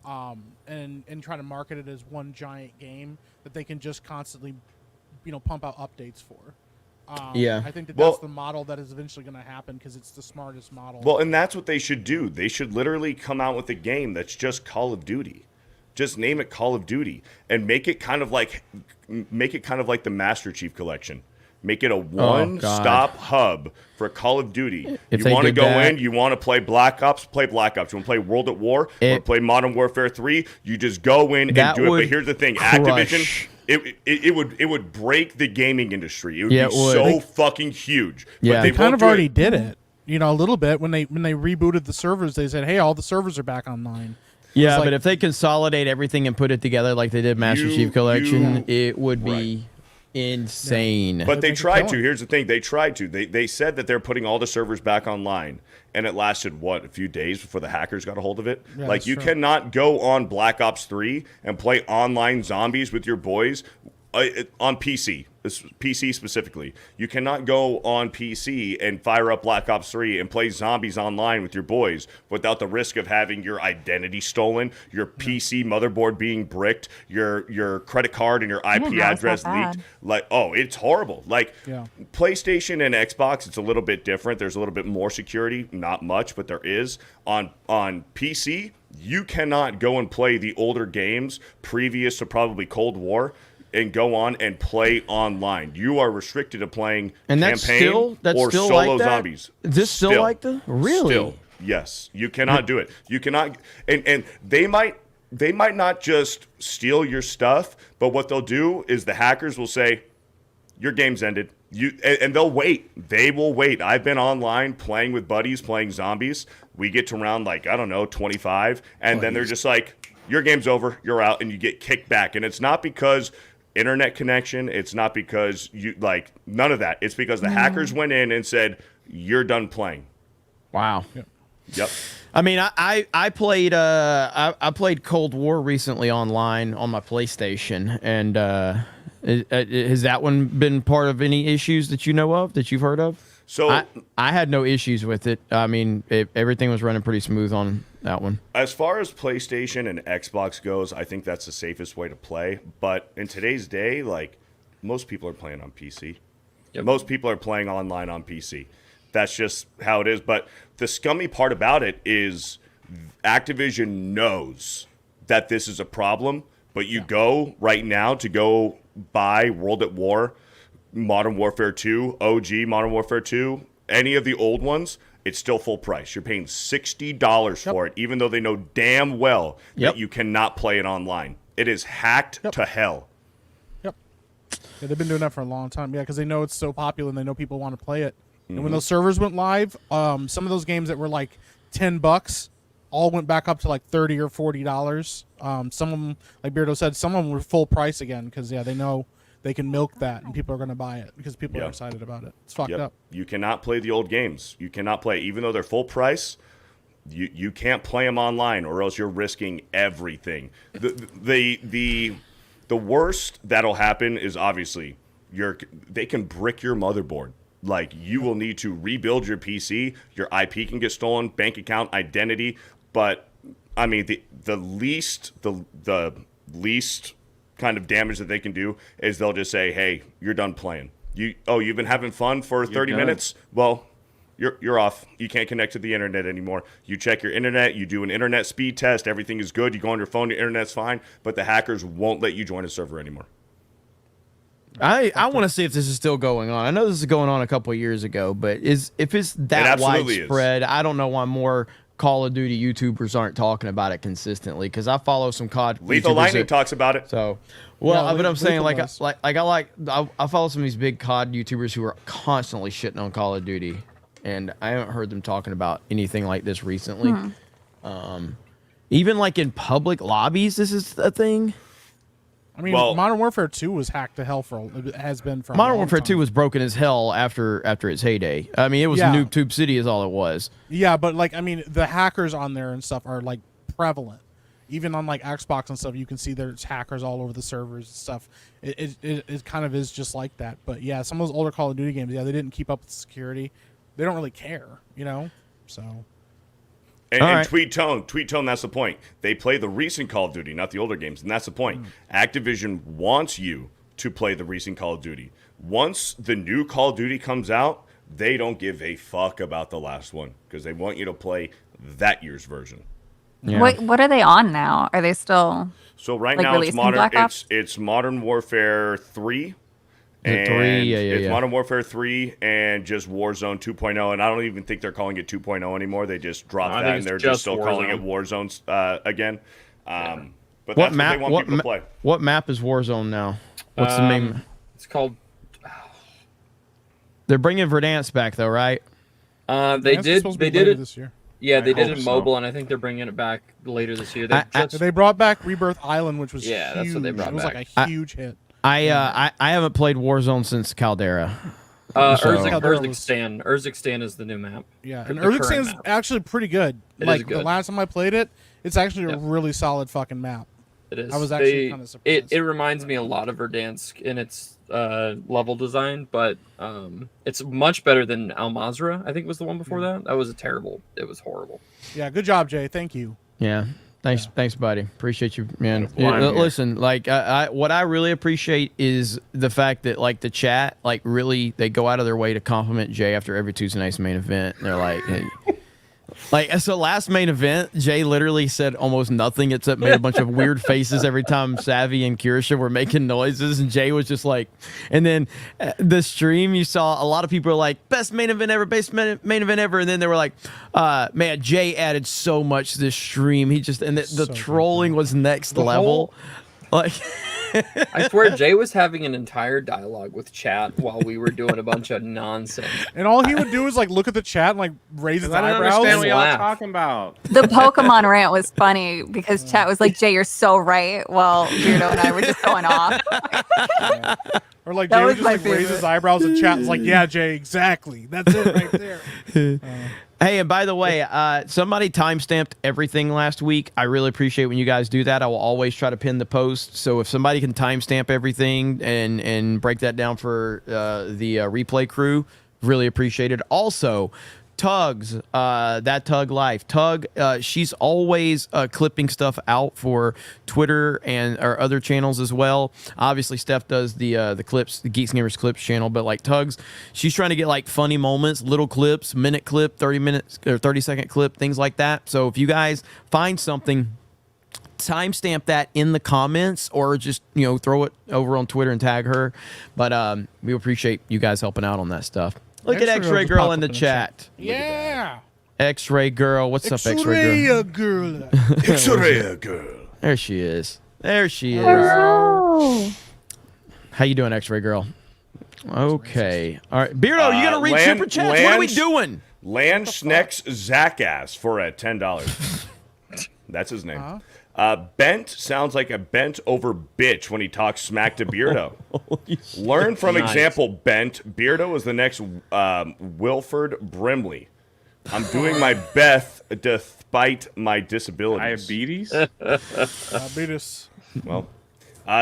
and try to market it as one giant game that they can just constantly, pump out updates for. I think that's the model that is eventually going to happen because it's the smartest model. Well, and that's what they should do. They should literally come out with a game that's just Call of Duty. Just name it Call of Duty and make it kind of like the Master Chief Collection. Make it a one-stop hub for Call of Duty. If you want to go that, in, you want to play Black Ops, play Black Ops. You want to play World at War, you want to play Modern Warfare 3, you just go in and do it. But here's the thing, Activision, it would break the gaming industry. It would be so fucking huge. Yeah, But they kind of already did it. A little bit when they rebooted the servers. They said, "Hey, all the servers are back online." Yeah, but if they consolidate everything and put it together like they did Master Chief Collection, it would be insane. But they tried to. Here's the thing. They tried to. They said that they're putting all the servers back online. And it lasted, a few days before the hackers got a hold of it? Yeah, like, you cannot go on Black Ops 3 and play online zombies with your boys on PC. This PC specifically. You cannot go on PC and fire up Black Ops 3 and play zombies online with your boys without the risk of having your identity stolen, your PC motherboard being bricked, your credit card and your IP address leaked. Like, it's horrible. Like, PlayStation and Xbox, it's a little bit different. There's a little bit more security, not much, but there is. On PC, you cannot go and play the older games previous to probably Cold War and go on and play online. You are restricted to playing campaign or still solo like that? zombies. Is this still like that? Really? Still, yes. You cannot do it. You cannot, and they might not just steal your stuff, but what they'll do is the hackers will say, your game's ended. And they'll wait. They will wait. I've been online playing with buddies, playing zombies. We get to round 25, and then they're just like, your game's over, you're out, and you get kicked back. And it's not because internet connection, it's not because none of that. It's because the hackers went in and said, you're done playing. Wow. Yep. I mean, I played I played Cold War recently online on my PlayStation, and has that one been part of any issues that you know of, that you've heard of? So I had no issues with it. I mean, everything was running pretty smooth on that one. As far as PlayStation and Xbox goes, I think that's the safest way to play. But in today's day, most people are playing on PC. Yep. Most people are playing online on PC. That's just how it is. But the scummy part about it is Activision knows that this is a problem, but you go right now to go buy World at War, Modern Warfare 2, OG Modern Warfare 2, any of the old ones, it's still full price. You're paying $60 for it, even though they know damn well that you cannot play it online. It is hacked to hell. Yep. Yeah, they've been doing that for a long time. Yeah, because they know it's so popular and they know people want to play it. And when those servers went live, some of those games that were like $10 all went back up to like $30 or $40. Some of them, like Beardo said, some of them were full price again because they know they can milk that and people are going to buy it because people are excited about it. It's fucked up. You cannot play the old games. You cannot play, even though they're full price. You can't play them online, or else you're risking everything. The worst that'll happen is obviously they can brick your motherboard. Like, you will need to rebuild your PC. Your IP can get stolen, bank account, identity. But I mean, the least kind of damage that they can do is they'll just say, "Hey, you're done playing. You've been having fun for 30 minutes. Well, you're off. You can't connect to the internet anymore. You check your internet. You do an internet speed test. Everything is good. You go on your phone. Your internet's fine. But the hackers won't let you join a server anymore." I want to see if this is still going on. I know this is going on a couple of years ago, but if it's that widespread, I don't know why more Call of Duty YouTubers aren't talking about it consistently, because I follow some COD. Lethal YouTubers Lightning talks about it. So, well, Yeah, but I'm saying Lethal I follow some of these big COD YouTubers who are constantly shitting on Call of Duty, and I haven't heard them talking about anything like this recently. Even like in public lobbies, this is a thing. I mean, Modern Warfare 2 was hacked to hell has been for Modern Warfare 2 was broken as hell after its heyday. I mean, it was Noob Tube City is all it was. Yeah, but like, I mean, the hackers on there and stuff are like prevalent. Even on like Xbox and stuff, you can see there's hackers all over the servers and stuff. It kind of is just like that. But yeah, some of those older Call of Duty games, they didn't keep up with security. They don't really care, you know? So... And Tweet Tone, that's the point. They play the recent Call of Duty, not the older games, and that's the point. Activision wants you to play the recent Call of Duty. Once the new Call of Duty comes out, they don't give a fuck about the last one because they want you to play that year's version. Yeah. What are they on now? Are they still? So right now it's Modern Warfare 3. And it's Modern Warfare 3 and just Warzone 2.0, and I don't even think they're calling it 2.0 anymore. They just dropped that, and they're just still calling it Warzone again. But that's what they want people to play. What map is Warzone now? What's the name? It's called... They're bringing Verdansk back, though, right? They did it this year. Yeah, they did it mobile, and I think they're bringing it back later this year. They brought back Rebirth Island, which was huge. That's what they brought back. It was like a huge hit. I haven't played Warzone since Caldera. Urzikstan is the new map. Yeah, and Urzikstan is actually pretty good. The last time I played it, it's actually a really solid fucking map. It is. I was actually kind of surprised. It reminds me a lot of Verdansk in its level design, but it's much better than Al Mazrah. I think was the one before that. That was It was horrible. Yeah, good job, Jay. Thank you. Yeah. Thanks, buddy. Appreciate you, man. Listen, like, what I really appreciate is the fact that, like, the chat, like, really, they go out of their way to compliment Jay after every Tuesday night's main event. They're like, hey. So last main event, Jay literally said almost nothing except made a bunch of weird faces every time Savvy and Kirsha were making noises, and Jay was just like, and then the stream, you saw a lot of people were like, best main event ever, main event ever, and then they were like, man, Jay added so much to this stream. He just, and the trolling was next level. Like, I swear Jay was having an entire dialogue with chat while we were doing a bunch of nonsense. And all he would do is like look at the chat and like raise his eyebrows. I don't understand what y'all talking about. The Pokemon rant was funny because chat was like, Jay, you're so right, while Beardo and I were just going off. Or like Jay would just like raise his eyebrows and chat was like, yeah, Jay, exactly. That's it right there. Hey, and by the way, somebody timestamped everything last week. I really appreciate when you guys do that. I will always try to pin the post. So if somebody can timestamp everything and break that down for the replay crew, really appreciate it. Also, Tugs, that Tug Life. Tug, she's always clipping stuff out for Twitter and our other channels as well. Obviously, Steph does the clips, the Geeks and Gamers Clips channel, but like Tugs, she's trying to get like funny moments, little clips, minute clip, 30 minutes or 30-second clip, things like that. So if you guys find something, timestamp that in the comments or just, throw it over on Twitter and tag her. But we appreciate you guys helping out on that stuff. Look at X-Ray Girl in the chat. Yeah. X-Ray Girl. What's up, X-Ray Girl? X-Ray Girl. There she is. There she is. Hello. How you doing, X-Ray Girl? Okay. All right. Beardo, you got to read super chats. What are we doing? Land Schneck's Zackass for $10. That's his name. Bent sounds like a bent over bitch when he talks smack to Beardo. Learn from example, Bent. Beardo is the next Wilford Brimley. I'm doing my best despite my disabilities. Diabetes? Well,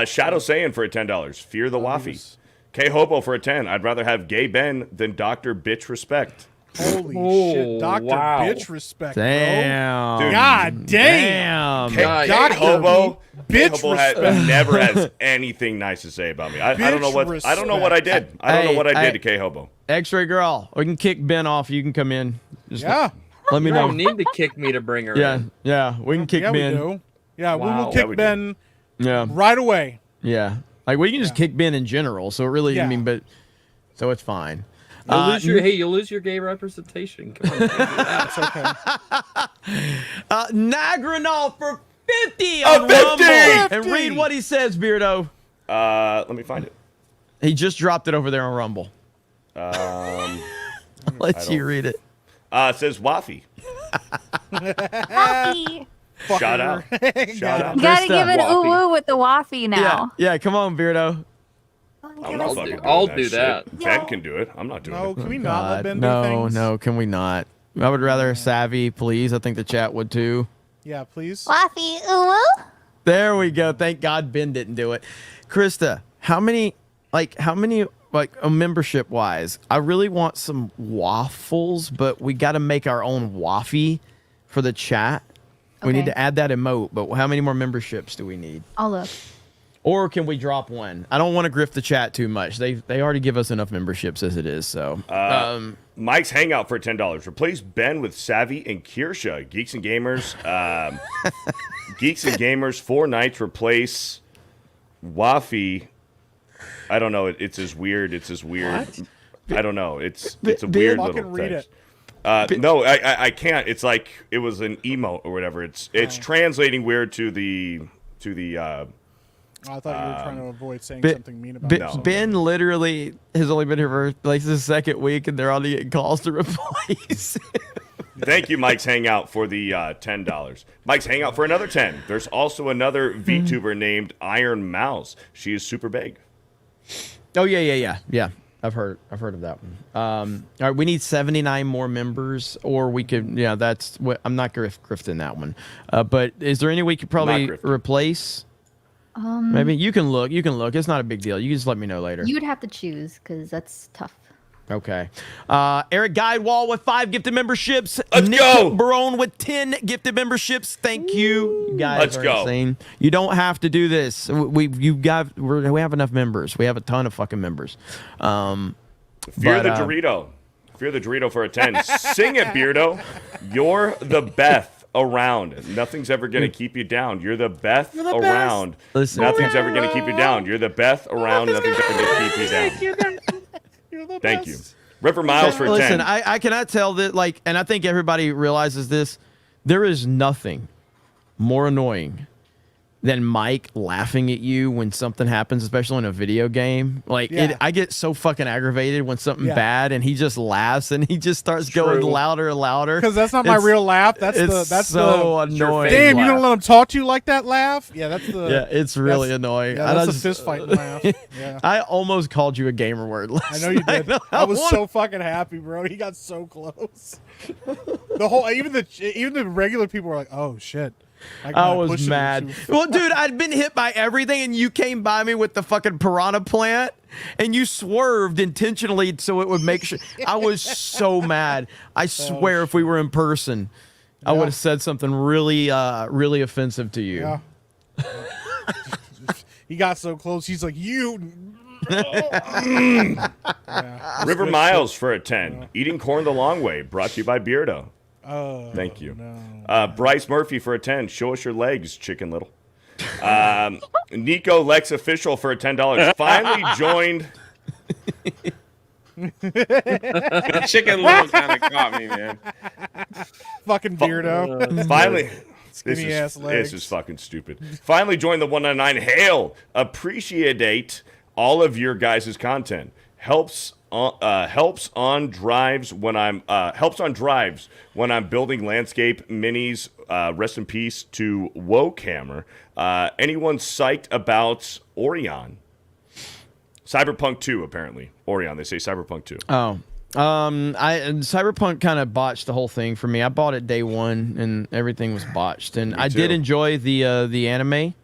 Shadow Saiyan for $10. Fear the Waffy. K-Hobo for $10. I'd rather have gay Ben than Dr. Bitch Respect. Holy shit, Dr. Bitch Respect, damn. Bro. God damn. K-Hobo Bitch Respect never has anything nice to say about me. I don't know what I don't know what I did. I don't know what I did to K-Hobo. X-Ray Girl, we can kick Ben off. You can come in. Just let me You know. don't need to kick me to bring her in. Yeah, we can kick Ben. We do. Yeah, we will kick Ben Yeah. right away. Yeah. Like we can just kick Ben in general. So really, I mean, but so it's fine. You'll lose your gay representation. Come on, that's okay. Nagranol for 50 Oh, on 50! Rumble. And read what he says, Beardo. Let me find it. He just dropped it over there on Rumble. I'll let you read it. It says Waffy. Waffy. Shout out. Shout out. You gotta give it ooh woo with the waffy now. Yeah, come on, Beardo. I'll do that. Ben can do it. I'm not doing it. No, can we not let Ben do No, things? no, can we not? I would rather Savvy, please. I think the chat would too. Yeah, please. Waffy ooh woo. There we go. Thank God Ben didn't do it. Krista, how many membership wise? I really want some waffles, but we got to make our own waffy for the chat. We need to add that emote, but how many more memberships do we need? I'll look. Or can we drop one? I don't want to grift the chat too much. They already give us enough memberships as it is. So Mike's Hangout for $10. Replace Ben with Savvy and Kirsha. Geeks and Gamers. Geeks and Gamers 4 nights. Replace Waffy. I don't know. It's as weird. What? I don't know. It's a weird little text. No, I can't. It's like it was an emote or whatever. It's translating weird to the. I thought you were trying to avoid saying something mean about it. Ben literally has only been here for like the second week, and they're already getting calls to replace. Thank you, Mike's Hangout, for the $10. Mike's Hangout for another 10. There's also another VTuber named Iron Mouse. She is super big. Oh yeah. I've heard of that one. All right, we need 79 more members, or we could. Yeah, that's what I'm not grifting that one. But is there any way you could probably replace? Maybe you can look. It's not a big deal. You can just let me know later. You would have to choose because that's tough. Okay. Eric Guidewall with 5 gifted memberships. Let's Nick go. Barone with 10 gifted memberships. Thank you. You guys Let's are go. insane. You don't have to do this. We have enough members. We have a ton of fucking members. Fear the Dorito. Fear the Dorito for a 10. Sing it, Beardo. You're the Beth around. Nothing's ever going to keep you down. You're the Beth around. Listen. Nothing's ever going to keep you down. You're the Beth around. Nothing's ever going to keep you down. Thank you. Ripper Miles for 10. Listen, I cannot tell that, and I think everybody realizes this. There is nothing more annoying than Mike laughing at you when something happens, especially in a video game. I get so fucking aggravated when something bad, and he just laughs and he just starts going louder and louder. Because that's not my real laugh. That's so annoying. Damn, you don't let him talk to you like that. Laugh. Yeah, that's the. Yeah, it's really annoying. Yeah, that's a fist fight laugh. Yeah. I almost called you a gamer word last I know you did. night. I was so fucking happy, bro. He got so close. The whole even the regular people were like, "Oh shit." I was mad. Well, dude, I'd been hit by everything, and you came by me with the fucking piranha plant, and you swerved intentionally so it would make sure. I was so mad. I swear, if we were in person, I would have said something really, really offensive to you. Yeah. He got so close. He's like, "You." River Miles for a 10. Eating corn the long way. Brought to you by Beardo. Oh, thank you. No. Bryce Murphy for a 10. Show us your legs, Chicken Little. Nico Lex Official for a $10. Finally joined. Chicken Little kind of caught me, man. Fucking Beardo. Finally. Skinny ass legs. This is fucking stupid. Finally joined the 199. Hail. Appreciate all of your guys' content. Helps on drives when I'm building landscape minis. Rest in peace to Wokehammer. Anyone psyched about Orion? Cyberpunk 2 apparently. Orion. They say Cyberpunk 2. Oh. Cyberpunk kind of botched the whole thing for me. I bought it day one and everything was botched. And I did enjoy the anime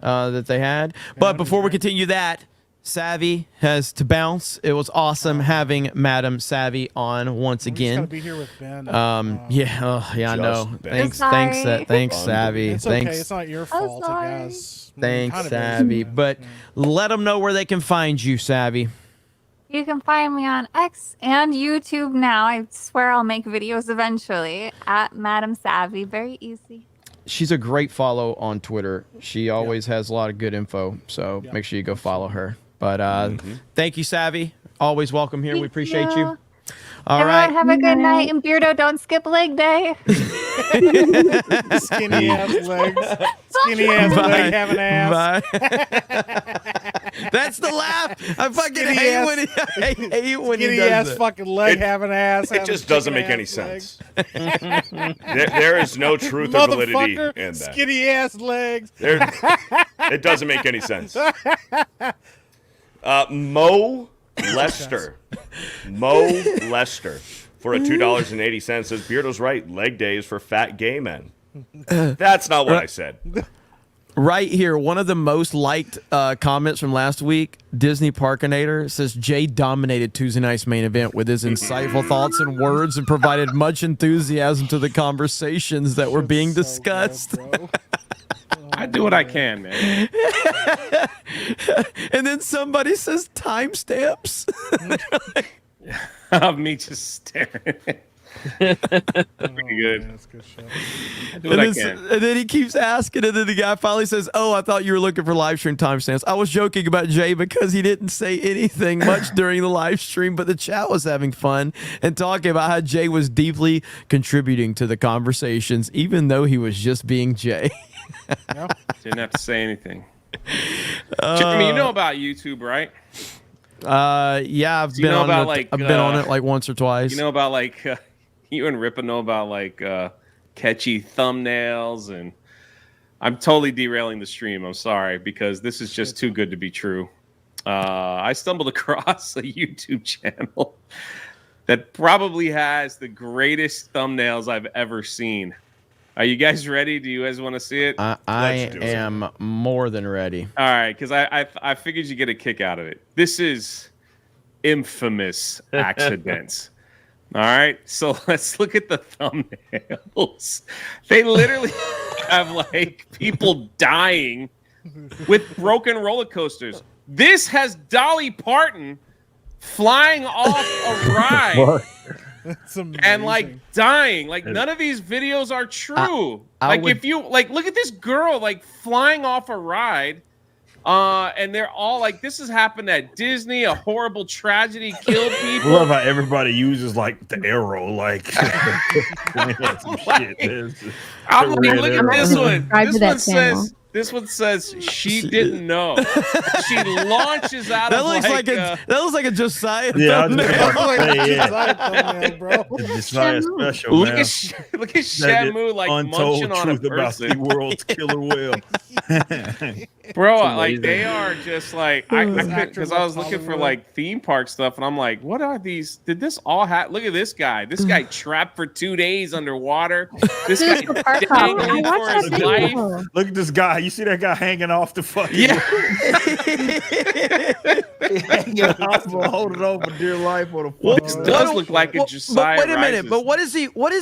that they had. But before we continue that, Savvy has to bounce. It was awesome having Madam Savvy on once again. Gotta be here with Ben. I know. Thanks, Savvy. It's Thanks. okay. It's not your fault, I guess. Thanks, Kind of Savvy. is. But let them know where they can find you, Savvy. You can find me on X and YouTube now. I swear I'll make videos eventually at Madam Savvy. Very easy. She's a great follow on Twitter. She always has a lot of good info, so make sure you go follow her. But thank you, Savvy. Always welcome here. We appreciate you. All right. Everyone have a good night, and Beardo, don't skip leg day. Skinny ass legs. Skinny ass leg having ass. That's the laugh. I fucking Skinny hate ass- when he, I hate when he Skinny does ass it. fucking leg having ass. It just doesn't make any sense. There is no truth or validity Motherfucker, in that. skinny ass legs. It doesn't make any sense. Mo Lester. Mo Lester for a $2.80 says Beardo's right. Leg day is for fat gay men. That's not what I said. Right here, one of the most liked comments from last week, Disney Parkinator says Jay dominated Tuesday night's main event with his insightful thoughts and words and provided much enthusiasm to the conversations that were being discussed. I do what I can, man. And then somebody says timestamps. Of me just staring. Pretty good. That's good shit. I do what I And can. then he keeps asking, and then the guy finally says, "Oh, I thought you were looking for live stream timestamps. I was joking about Jay because he didn't say anything much during the live stream, but the chat was having fun and talking about how Jay was deeply contributing to the conversations, even though he was just being Jay." Didn't have to say anything. Jeremy, you know about YouTube, right? Yeah, I've Do you been know on about, it. like, I've been on it like once or twice. You know about like you and Rippa know about like catchy thumbnails, and I'm totally derailing the stream. I'm sorry because this is just too good to be true. I stumbled across a YouTube channel that probably has the greatest thumbnails I've ever seen. Are you guys ready? Do you guys want to see it? I am more than ready. All right, because I figured you get a kick out of it. This is infamous accidents. All right, so let's look at the thumbnails. They literally have like people dying with broken roller coasters. This has Dolly Parton flying off a ride. And like dying. Like none of these videos are true. If you like look at this girl like flying off a ride, and they're all like, this has happened at Disney, a horrible tragedy killed I people. love how everybody uses like the arrow, like some shit. I'm like, look at this one. Subscribe to that channel. This one says she didn't know. She launches out That of looks like a that looks like a Josiah Yeah, I was thumbnail. just about to say, yeah. Josiah thumbnail, bro. It's Josiah special, look man. at Shamu like Untold munching on a truth about person. the world's killer whale. Bro, like they are just like because I was looking for Hollywood. like theme park stuff, and I'm like, what are these? Did this all happen? Look at this guy. This guy trapped for 2 days underwater. This guy dangling for his life. Look at this guy. You see that guy hanging off the fucking hanging off, holding on for dear life on a This does look like a Josiah. But wait a minute. Rises. But what is he? What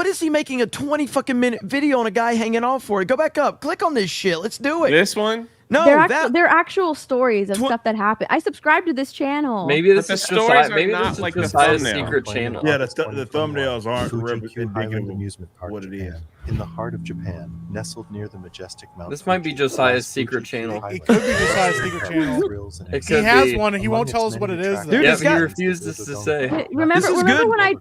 is he making a 20 fucking minute video on a guy hanging off for? Go back up. Click on this shit. Let's do it. This one? No, they're actual stories of stuff that happened. I subscribe to this channel. Maybe this the is stories Josiah, are maybe not this is like the Josiah's thumbnail. secret channel. Yeah, the thumbnails aren't indicative amusement park, what it is. in the heart of Japan, nestled near the majestic mountain. This might be Josiah's secret channel. It could be Josiah's secret channel. It He could has be. one, and he won't tell us what it is. Though. Dude, Yeah, this he guy- refuses to say. Remember good. when I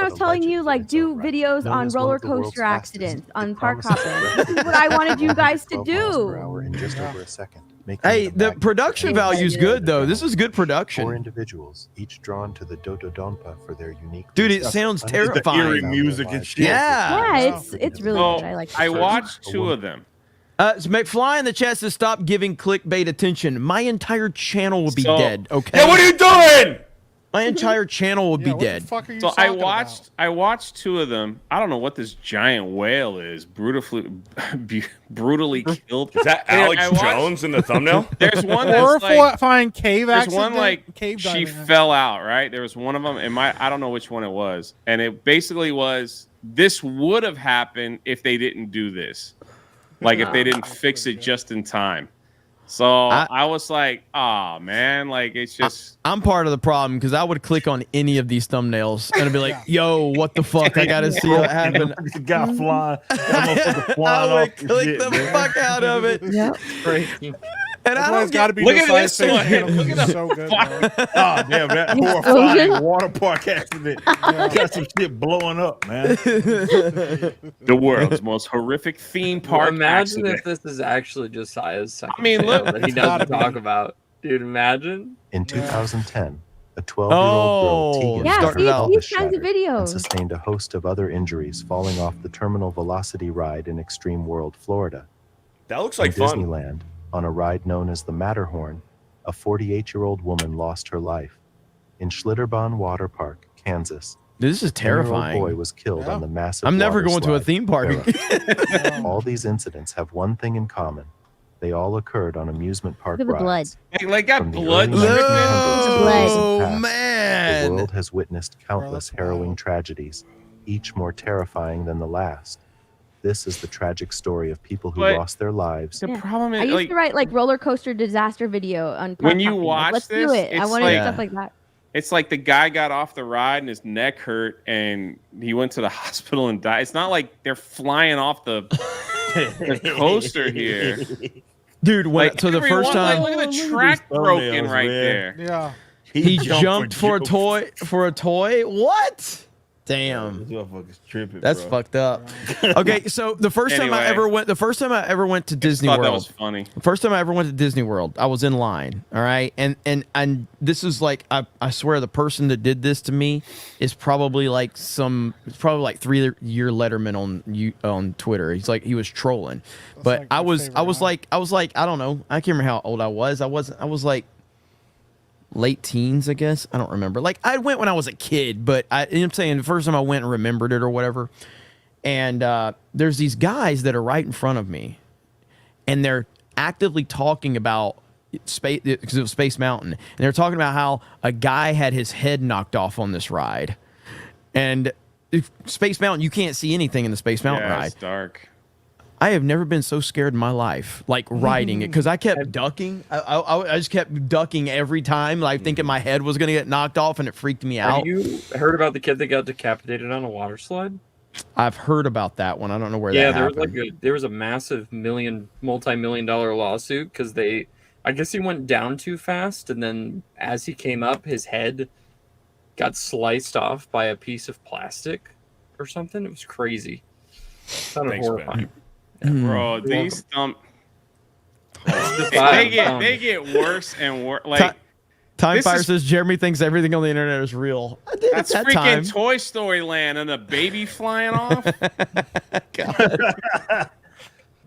was telling you like do videos on roller coaster accidents on park hopping. This is what I wanted you guys to do. In just over a second. Hey, the production value is good though. This is good Four production. individuals, each drawn to the Dododonpa for their unique. Dude, it sounds The terrifying. eerie music and shit. Yeah. Yeah, it's really So, good. I like. I it. watched 2 of them. So McFly in the chat says stop giving clickbait attention. My entire channel will be So- dead. Okay. Yeah, what are you doing? My entire channel will be What the dead. fuck are you So I talking watched 2 of them. I don't know what this giant whale is. Brutally killed. Is that And Alex I watched- Jones in the thumbnail? There's one about? that's like Horrifying cave there's accident. one like cave she diving. fell out, right? There was one of them, and I don't know which one it was, and it basically was this would have happened if they didn't do this, like if they didn't fix it just in time. So I was like, oh man, like it's just I'm part of the problem because I would click on any of these thumbnails and I'd be like, yo, what the fuck? I gotta see what happened. The guy flying, that motherfucker I flying would off the click shit, the man. fuck out of it. Yep. And That's I why don't it's got to be Look at Josiah's this face one. channel, 'cause Look he's at so good. Bro. Oh, damn, that horrifying water park accident. Got some shit blowing up, man. The world's most horrific theme park Imagine accident. if this is actually Josiah's second I mean, channel look, that he doesn't talk about. Dude, imagine. In 2010, a 12-year-old girl, Tegan, Yeah, suffered see, pelvis these kinds of shatter and videos. sustained a host of other injuries falling off the terminal velocity ride in Extreme World, Florida. That looks like in fun. Disneyland, on a ride known as the Matterhorn, a 48-year-old woman lost her life. In Schlitterbahn Water Park, Kansas, This is a 10-year-old terrifying. boy was killed on the massive I'm never water going to a slide, theme park. Para. All these incidents have one thing in common. They all occurred on amusement park Look at the blood. rides. Like got From the blood early dripping. 1900s Oh, past, man. The world has witnessed countless harrowing tragedies, each more terrifying than the last. This is the tragic story of people who But lost their lives. The problem I is, used like, to write like roller coaster disaster video on when you Park Hopping. watch Let's this, do it. I it's want to like- do stuff like that. it's like the guy got off the ride and his neck hurt and he went to the hospital and died. It's not like they're flying off the coaster here. Dude, when, Like, so the first time look at the track broken right there. Yeah. he jumped for a toy. What? Damn. This motherfucker's tripping, That's bro. fucked up. Okay, so the first time I ever went to Disney thought World. that was funny. The first time I ever went to Disney World, I was in line. All right, and this is like I swear the person that did this to me is probably like 3-year Letterman on Twitter. He was trolling, but like I my was favorite like I don't know. I can't remember how old I was. I was like late teens, I guess. I don't remember. Like I went when I was a kid, but you know what I'm saying, the first time I went and remembered it or whatever. And there's these guys that are right in front of me, and they're actively talking about space, because it was Space Mountain, and they're talking about how a guy had his head knocked off on this ride. And Space Mountain, you can't see anything in the Space Mountain ride. It's dark. I have never been so scared in my life, like riding it, because I kept ducking. I just kept ducking every time, like thinking my head was going to get knocked off, and it freaked me out. Have you heard about the kid that got decapitated on a water slide? I've heard about that one. I don't know where that happened. There was a massive multi-million-dollar lawsuit because I guess he went down too fast, and then as he came up, his head got sliced off by a piece of plastic or something. It was crazy. Sounded horrifying. Bro, these they get worse and worse. Like Time Fire says Jeremy thinks everything on the internet is real. I did that's at that freaking time. Toy Story Land and a baby flying off.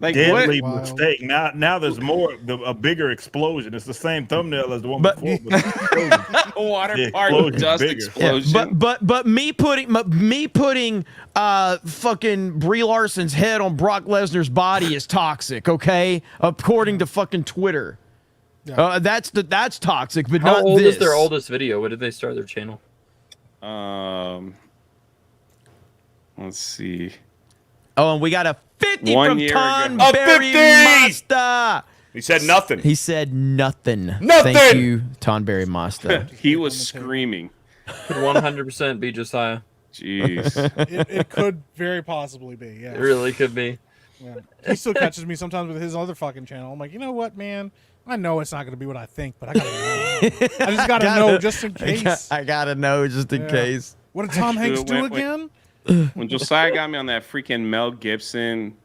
Like Deadly what? mistake. Now there's a bigger explosion. It's the same thumbnail as the one before. But Water park dust explosion. But me putting fucking Brie Larson's head on Brock Lesnar's body is toxic, okay? According to fucking Twitter. That's toxic, but How not old this. is their oldest video? When did they start their channel? Let's see. Oh, and we got a 50 1 from year ago. Tonberry Masta. He said nothing. He said nothing. Nothing. Thank you, Tonberry Masta. He was screaming. Could 100% be Josiah. Jeez. It could very possibly be. Yeah. It really could be. Yeah. He still catches me sometimes with his other fucking channel. I'm like, you know what, man? I know it's not going to be what I think, but I gotta know. I just gotta know just in case. I gotta know just in case. What did Tom Hanks do again? When Josiah got me on that freaking Mel Gibson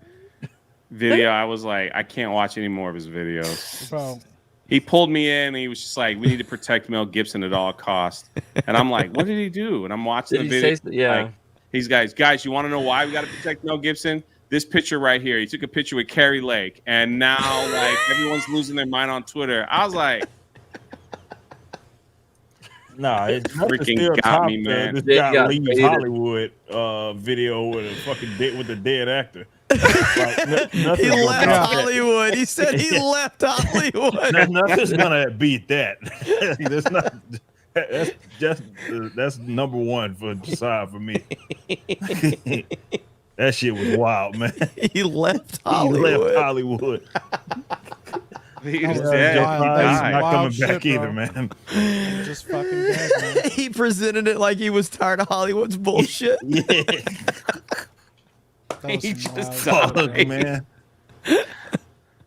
video, I was like, I can't watch any more of his videos. Bro. He pulled me in and he was just like, we need to protect Mel Gibson at all costs. And I'm like, what did he do? And I'm watching the video. Yeah. Like, these guys, you want to know why we got to protect Mel Gibson? This picture right here. He took a picture with Carrie Lake, and now like everyone's losing their mind on Twitter. I was like, nah, it's freaking still got top me, man. This They guy got leaves baited. Hollywood video with a fucking with a dead actor. Like, He left Hollywood. He said he left Hollywood. Nothing's gonna beat that. That's not. That's number one for Josiah for me. That shit was wild, man. He left Hollywood. He left Hollywood. He's dead. He's not coming shit, back either, bro. man. Just fucking dead, man. He presented it like he was tired of Hollywood's bullshit. Yeah. That was He some just wild Fuck, shit, man.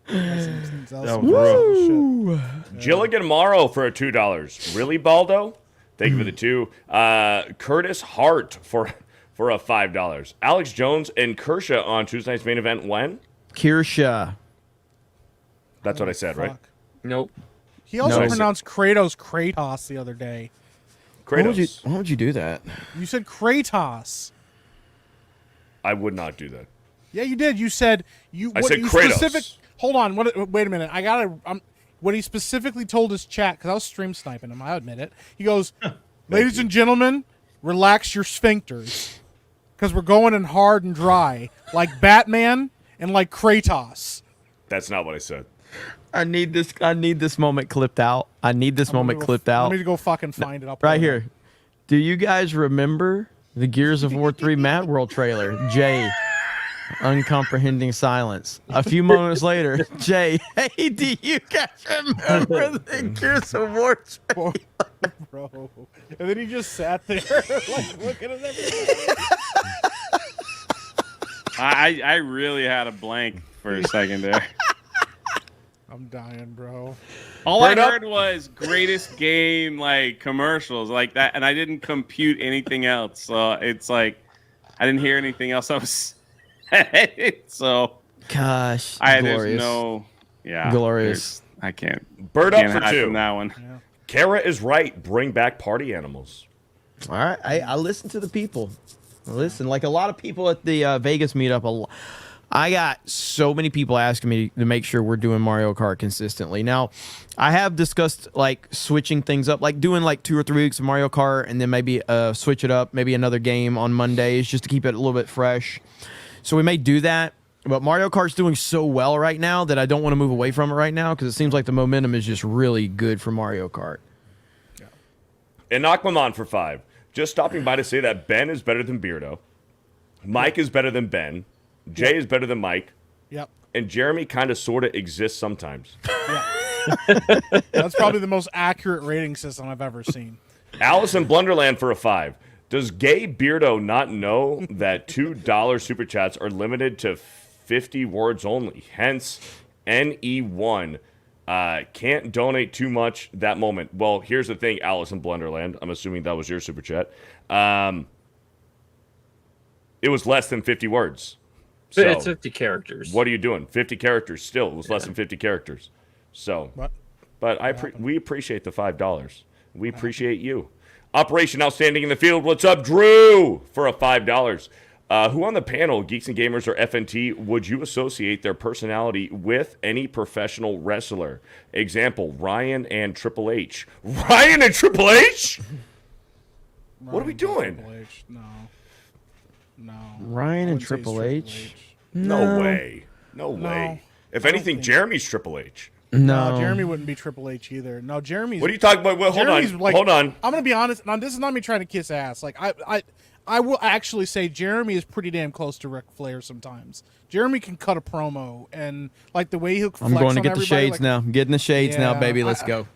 That was rough. Gilligan Morrow for a $2. Really, Baldo? Thank you for the 2. Curtis Hart for a $5. Alex Jones and Kershaw on Tuesday night's main event when? Kershaw. That's what I said, right? Nope. He also pronounced Kratos the other day. Kratos. Why would you do that? You said Kratos. I would not do that. Yeah, you did. You said I said Kratos. Hold on. Wait a minute. I gotta. What he specifically told his chat, because I was stream sniping him. I admit it. He goes, "Ladies and gentlemen, relax your sphincters, because we're going in hard and dry, like Batman and like Kratos." That's not what I said. I need this moment clipped out. I need this moment clipped out. Let me go fucking find it. Right here. Do you guys remember the Gears of War 3 Mad World trailer? Jay, uncomprehending silence. A few moments later, Jay, hey, do you guys remember the Gears of War trailer? Bro. And then he just sat there like looking at everything. I really had a blank for a second there. I'm dying, bro. All I heard was greatest game like commercials like that, and I didn't compute anything else. So it's like I didn't hear anything else. I was so gosh, there's no glorious. I can't. Bird can't up for hide 2. from that one. Yeah. Kara is right. Bring back party animals. All right, I listen to the people. Listen, like a lot of people at the Vegas meetup. I got so many people asking me to make sure we're doing Mario Kart consistently. Now, I have discussed like switching things up, like doing like 2 or 3 weeks of Mario Kart and then maybe switch it up, maybe another game on Mondays just to keep it a little bit fresh. So we may do that. But Mario Kart's doing so well right now that I don't want to move away from it right now because it seems like the momentum is just really good for Mario Kart. And Aquaman for 5. Just stopping by to say that Ben is better than Beardo. Mike is better than Ben. Jay is better than Mike. Yep. And Jeremy kind of sort of exists sometimes. That's probably the most accurate rating system I've ever seen. Allison Blunderland for a 5. Does gay Beardo not know that $2 super chats are limited to 50 words only? Hence, NE1 can't donate too much that moment. Well, here's the thing, Allison Blunderland. I'm assuming that was your super chat. It was less than 50 words. So it's 50 characters. What are you doing? 50 characters still. It was less than 50 characters. So, but we appreciate the $5. We appreciate you. Operation Outstanding in the Field. What's up, Drew? For a $5. Who on the panel, Geeks and Gamers or FNT, would you associate their personality with any professional wrestler? Example, Ryan and Triple H. Ryan and Triple H? What are we doing? Triple H. No. Ryan and Triple H? No way. No way. If anything, Jeremy's Triple H. No, Jeremy wouldn't be Triple H either. No, Jeremy's. What are you talking about? Well, hold on. Hold on. I'm gonna be honest. Now, this is not me trying to kiss ass. Like I will actually say Jeremy is pretty damn close to Ric Flair sometimes. Jeremy can cut a promo and like the way he'll. I'm going to get the shades like, now. I'm getting the shades now, baby. Let's go.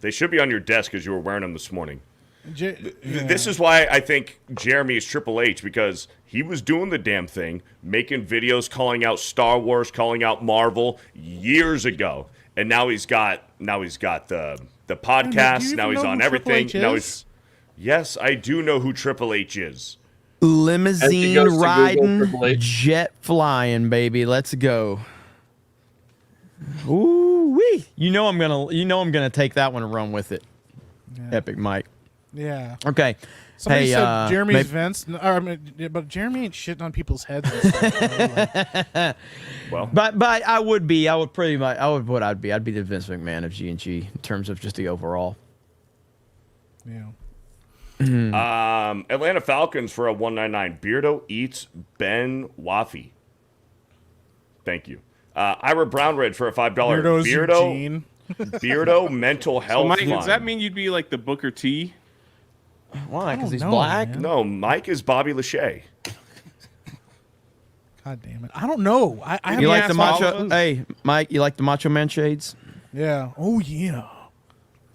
They should be on your desk because you were wearing them this morning. This is why I think Jeremy is Triple H, because he was doing the damn thing, making videos, calling out Star Wars, calling out Marvel years ago, and now he's got the podcast. Now he's on everything. Now he's yes, I do know who Triple H is. Limousine riding, jet flying, baby. Let's go. Ooh wee! You know I'm gonna take that one and run with it. Yeah. Epic Mike. Yeah. Okay. Somebody said Jeremy's Vince, but Jeremy ain't shitting on people's heads. And stuff, well, but I would be. I would pretty much. I would what I'd be. I'd be the Vince McMahon of G&G in terms of just the overall. Yeah. Atlanta Falcons for a 199. Beardo eats Ben Waffy. Thank you. Ira Brownridge for a $5. Beardo mental health. So Mike, fund. does that mean you'd be like the Booker T? Why? Because he's black? Man. No, Mike is Bobby Lachey. God damn it! I don't know. I you like the macho? Hey, Mike, you like the Macho Man shades? Yeah. Oh yeah.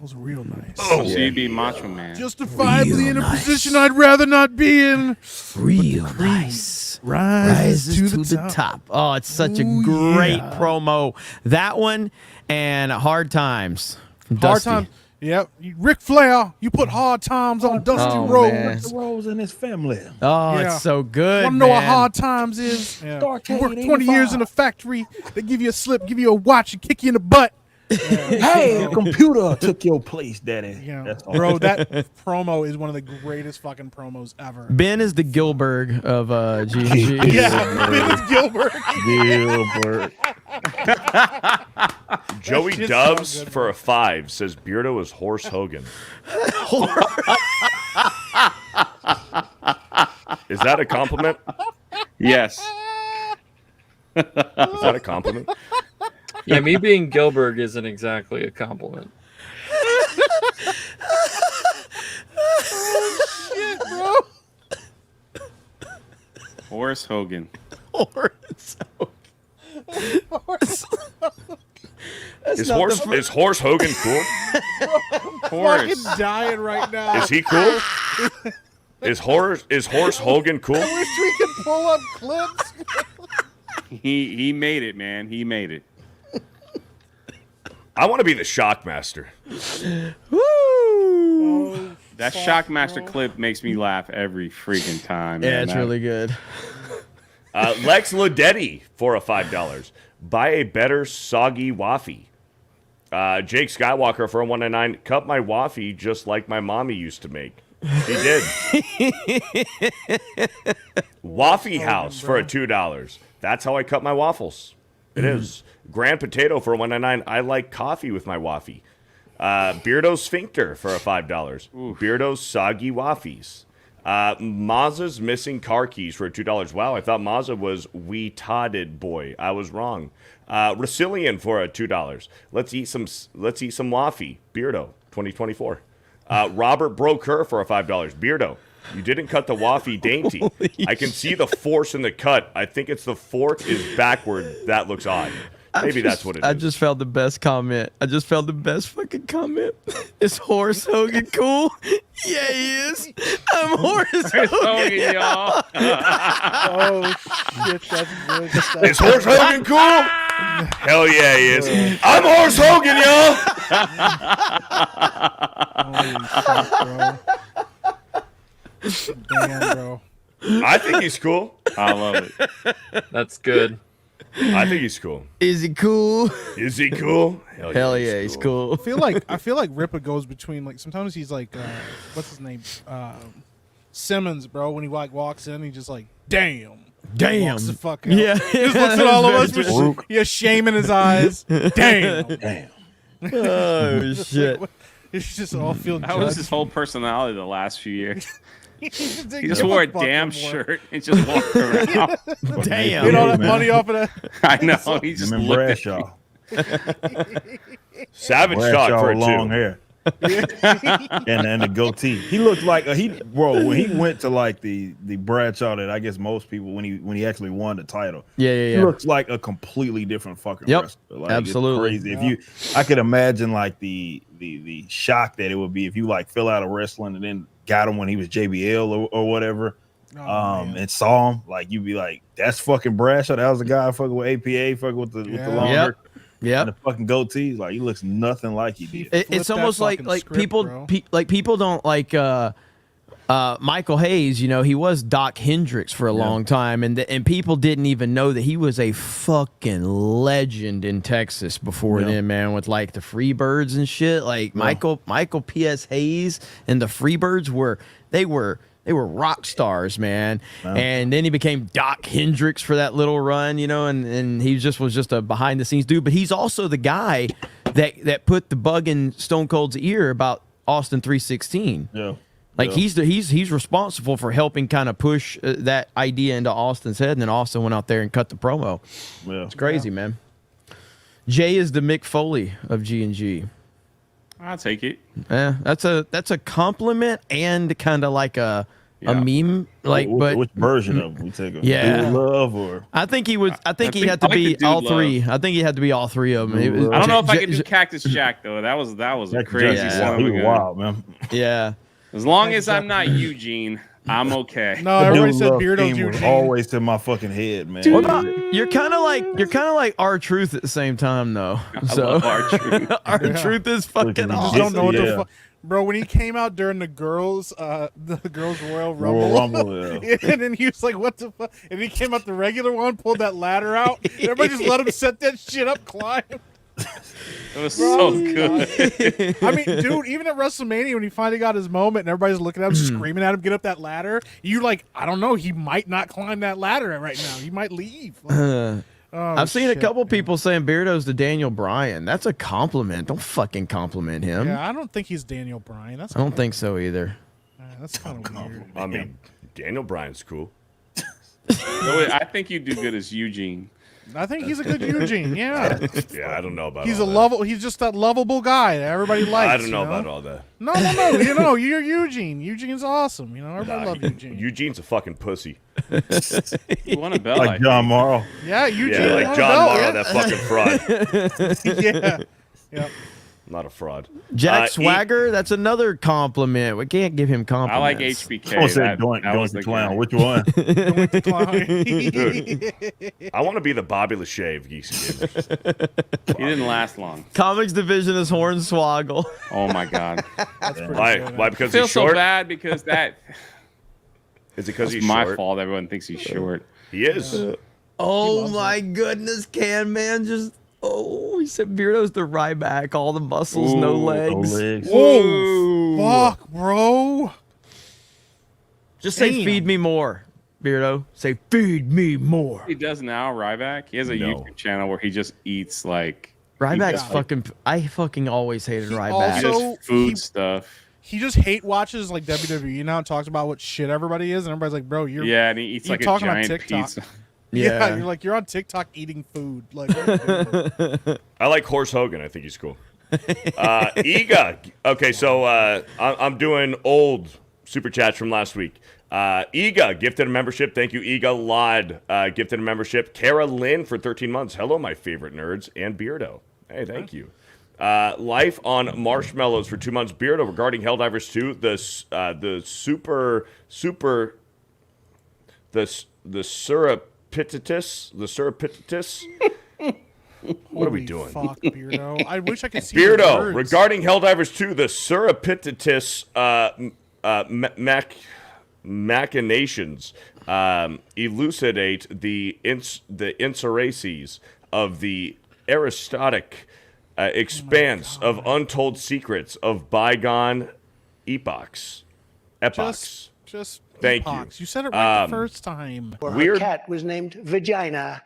Those are real nice. Oh, so you'd be Macho Man. Justifiably in a position I'd rather not be in. Real nice. Rises to the top. Oh, it's such a great promo. That one and Hard Times. From Hard Dusty. Times. Yep. Ric Flair, you put Hard Times on Dusty Rhodes. Rose and his family. Oh, it's so good. Want to know what Hard Times is? Yeah. You work 20 years in a factory. They give you a slip, give you a watch, and kick you in the butt. Hey, a computer took your place, Daddy. Yeah. That's all. Bro, that promo is one of the greatest fucking promos ever. Ben is the Gilbert of GG. Yeah, Ben is Gilbert. Joey shit's Doves so good, for a 5 says Beardo is Horse Hogan. Is that a compliment? Yes. Is that a compliment? Yeah, me being Gilbert isn't exactly a compliment. Oh, shit, bro. Horace Hogan. Horace Hogan. Is Horse Hogan cool? I'm fucking dying right now. Is he cool? Is Horse Hogan cool? I wish we could pull up clips. He made it, man. He made it. I want to be the Shockmaster. Woo! That Shockmaster clip makes me laugh every freaking time. Yeah, man. it's really good. Lex Lodetti for a $5. Buy a better soggy waffy. Jake Skywalker for a 199. Cut my waffy just like my mommy used to make. He did. Waffy House for a $2. That's how I cut my waffles. It is. Grand Potato for a 199. I like coffee with my waffy. Beardo Sphincter for a $5. Beardo's Soggy Waffies. Mazza's Missing Car Keys for a $2. Wow, I thought Mazza was We Todded Boy. I was wrong. Racilian for a $2. Let's eat some waffy. Beardo 2024. Robert Broker for a $5. Beardo, you didn't cut the waffy dainty. I can see the force in the cut. I think it's the fork is backward. That looks odd. Maybe that's what it is. I just found the best comment. I just found the best fucking comment. Is Horace Hogan cool? Yeah, he is. I'm Horace Hogan, y'all. Oh, shit, that's good. Is Horse Hogan cool? Hell yeah, he is. I'm Horse Hogan, y'all. Holy shit, bro. Damn, bro. I think he's cool. I love it. That's good. I think he's cool. Is he cool? Is he cool? Hell yeah, he's cool. I feel like Rippa goes between, like, sometimes he's like what's his name? Simmons, bro, when he like walks in, he just like, damn. Walks the fuck out. Yeah. He just looks at all of us with he has shame in his eyes. Damn. Oh shit. It's just all feeling That was his whole personality the last few years. He He just wore a damn shirt and just walked around. Damn. Made all that money off of that. I know. He just Him and looked at Bradshaw. Savage Bradshaw shot for a long 2. hair. and the goatee. He looked like when he went to like the Bradshaw that I guess most people when he actually won the title. Yeah. He looks like a completely different fucking wrestler. Like, absolutely. it's crazy. I could imagine like the shock that it would be if you like fell out of wrestling and then got him when he was JBL or whatever. And saw him, like you'd be like, that's fucking Bradshaw. That was the guy fucking with APA, fucking with the long hair. Yeah, and the fucking goatee, like he looks nothing like he did. It's almost like people people don't like Michael Hayes. You know, he was Doc Hendricks for a long time, and people didn't even know that he was a fucking legend in Texas before then, man. With like the Freebirds and shit. Like Michael P.S. Hayes and the Freebirds were rock stars, man. Wow. And then he became Doc Hendricks for that little run, you know, and he was just a behind the scenes dude. But he's also the guy that put the bug in Stone Cold's ear about Austin 316. Yeah. Like he's responsible for helping kind of push that idea into Austin's head, and then Austin went out there and cut the promo. Yeah. It's crazy, man. Jay is the Mick Foley of G&G. I'll take it. Yeah, that's a compliment and kind of like a a meme, like, but which version of it? We take a yeah, Dude Love or I think he was. I think he had to be all three. I think he had to be all three of them. I don't know if I could do Cactus Jack though. That was a crazy son of a gun. Wild, man. Yeah. As long as I'm not Eugene, I'm okay. No, everybody said Beardo's was Eugene. always in my fucking head, man. What about, you're kind of like R-Truth at the same time, though. I love R-Truth. R-Truth is fucking I awesome. don't know what the fuck. Bro, when he came out during the girls' Royal Rumble, yeah. and then he was like, "What the fuck?" And he came out the regular one, pulled that ladder out. Everybody just let him set that shit up, climb. It was so good. I mean, dude, even at WrestleMania when he finally got his moment and everybody's looking at him, screaming at him, "Get up that ladder!" You like, I don't know, he might not climb that ladder right now. He might leave. Like, I've seen a couple people saying Beardo's to Daniel Bryan. That's a compliment. Don't fucking compliment him. Yeah, I don't think he's Daniel Bryan. That's I don't think so either. That's kind of weird. I mean, Daniel Bryan's cool. No, I think you do good as Eugene. I think he's a good Eugene. Yeah. Yeah, I don't know about. He's all He's just that lovable guy that everybody likes. I don't know you about all that. No. You're Eugene. Eugene's awesome. You know, everybody loves Eugene. Eugene's a fucking pussy. He won a belt. Like John Morrow. Yeah, Eugene. Yeah, like won a John belt, Morrow, that fucking fraud. Yeah. Yep. Not a fraud. Jack Swagger, that's another compliment. We can't give him compliments. I like HBK. I said Doink the Clown. Which one? Doink the Clown. Dude, I want to be the Bobby Lachey of Geeks and Gamers. He didn't last long. Comics division is Hornswoggle. Oh my god. Why? Because I feel he's short? so bad because that. Is it because That's he's my short? fault? Everyone thinks he's short. He is. Oh my goodness, Can Man just. Oh, he said Beardo's the Ryback, all the muscles, no legs. Oh, fuck, bro. Just say feed me more, Beardo. Say feed me more. He does now, Ryback. He has a YouTube channel where he just eats like Ryback's fucking. I fucking always hated Ryback. He does food stuff. He just hate watches like WWE now and talks about what shit everybody is, and everybody's like, "Bro, you're and he eats like a talking giant on TikTok." pizza. Yeah, you're like, you're on TikTok eating food. Like, I like Horse Hogan. I think he's cool. Iga. Okay, so I'm doing old super chats from last week. Iga gifted a membership. Thank you, Iga. Lod gifted a membership. Kara Lynn for 13 months. Hello, my favorite nerds. And Beardo. Hey, thank you. Life on Marshmallows for 2 months. Beardo regarding Helldivers 2. The surreptitious. What are we doing? fuck, Beardo. I wish I could see Beardo, the words. regarding Helldivers 2, the surreptitious machinations elucidate the insuracies of the aristocratic expanse of untold secrets of bygone epochs. Just Thank epochs. you. You said it right the first time. Weird. Her cat was named Vagina.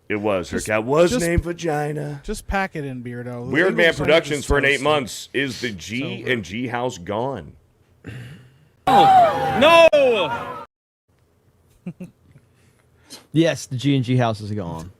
It was. Her cat was named Vagina. Just pack it in, Beardo. The Weird Man English Productions language for an is 8 so months. Is the G and G house gone? No. Yes, the G&G house is gone.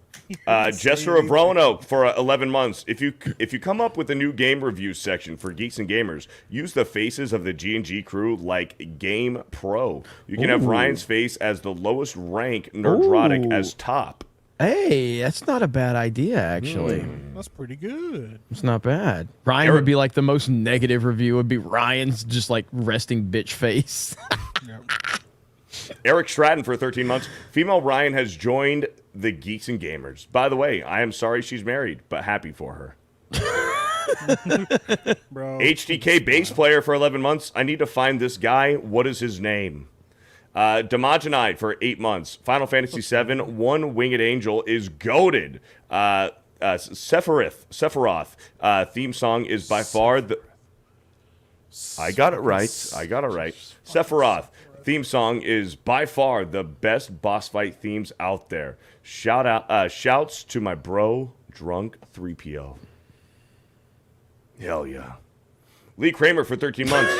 Jester of Roanoke for 11 months. If you come up with a new game review section for Geeks and Gamers, use the faces of the G&G crew like Game Pro. You can have Ooh. Ryan's face as the lowest rank, Nerdrotic Ooh. as top. Hey, that's not a bad idea, actually. That's pretty good. It's not bad. Ryan would be like the most negative review would be Ryan's just like resting bitch face. Eric Stratton for 13 months. Female Ryan has joined the Geeks and Gamers. By the way, I am sorry she's married, but happy for her. Bro. HDK bass player for 11 months. I need to find this guy. What is his name? Demogenite for 8 months. Final Fantasy VII, One Winged Angel is goated. Sephiroth theme song is by far the... I got it right. Sephiroth theme song is by far the best boss fight themes out there. Shouts to my bro, Drunk 3PO. Hell yeah. Lee Kramer for 13 months.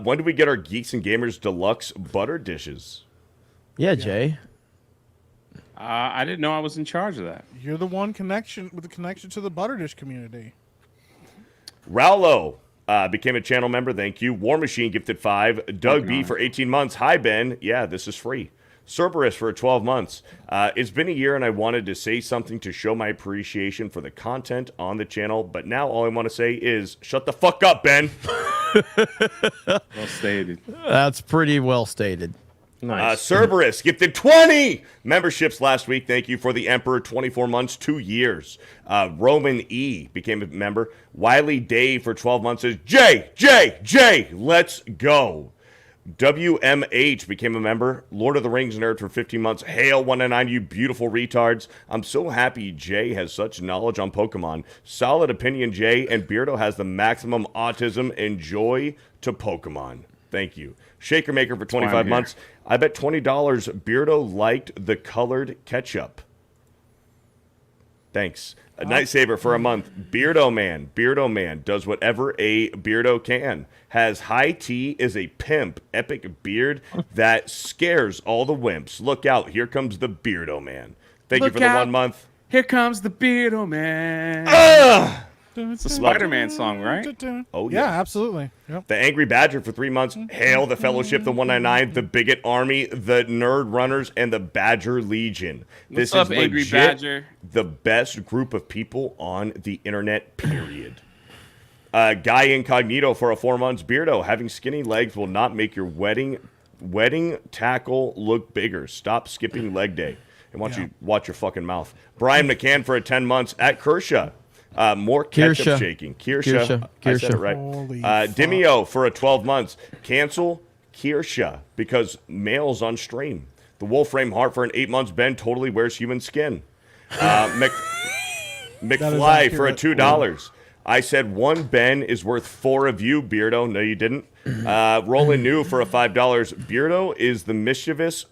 When do we get our Geeks and Gamers Deluxe butter dishes? Yeah, Jay. I didn't know I was in charge of that. You're the one connection with the connection to the Butter Dish community. Raulo Became a channel member. Thank you. War Machine gifted 5. Doug B for 18 months. Hi, Ben. Yeah, this is free. Cerberus for 12 months. It's been a year and I wanted to say something to show my appreciation for the content on the channel, but now all I want to say is shut the fuck up, Ben. Well stated. That's pretty well stated. Nice. Cerberus gifted 20 memberships last week. Thank you for the Emperor, 24 months, 2 years. Roman E became a member. Wiley Dave for 12 months says, J, let's go. WMH became a member. Lord of the Rings nerd for 15 months. Hail 109, you beautiful retards. I'm so happy Jay has such knowledge on Pokemon. Solid opinion, Jay. And Beardo has the maximum autism and joy to Pokemon. Thank you. Shaker Maker for 25 months. I bet $20 Beardo liked the colored ketchup. Thanks. A Night Saver for a month. Beardo Man does whatever a Beardo can. Has high tea, is a pimp, epic beard that scares all the wimps. Look out, here comes the Beardo Man. Thank you for the 1 month. Here comes the Beardo Man. It's a Spider-Man song, right? Oh, yeah, absolutely. Yep. The Angry Badger for 3 months. Hail the Fellowship, the 199, the Bigot Army, the Nerd Runners, and the Badger Legion. What's This up, is Angry legit Badger? the best group of people on the internet, period. Guy Incognito for a 4 months. Beardo, having skinny legs will not make your wedding tackle look bigger. Stop skipping leg day. And why don't you watch your fucking mouth. Brian McCann for a 10 months at Kershaw. More ketchup shaking. Kirsha. I said it right. Dimeo for a 12 months. Cancel Kirsha because males on stream. The Wolframe Heart for an 8 months. Ben totally wears human skin. McFly for a $2. I said one Ben is worth 4 of you, Beardo. No, you didn't. Roland New for a $5. Beardo is the mischievous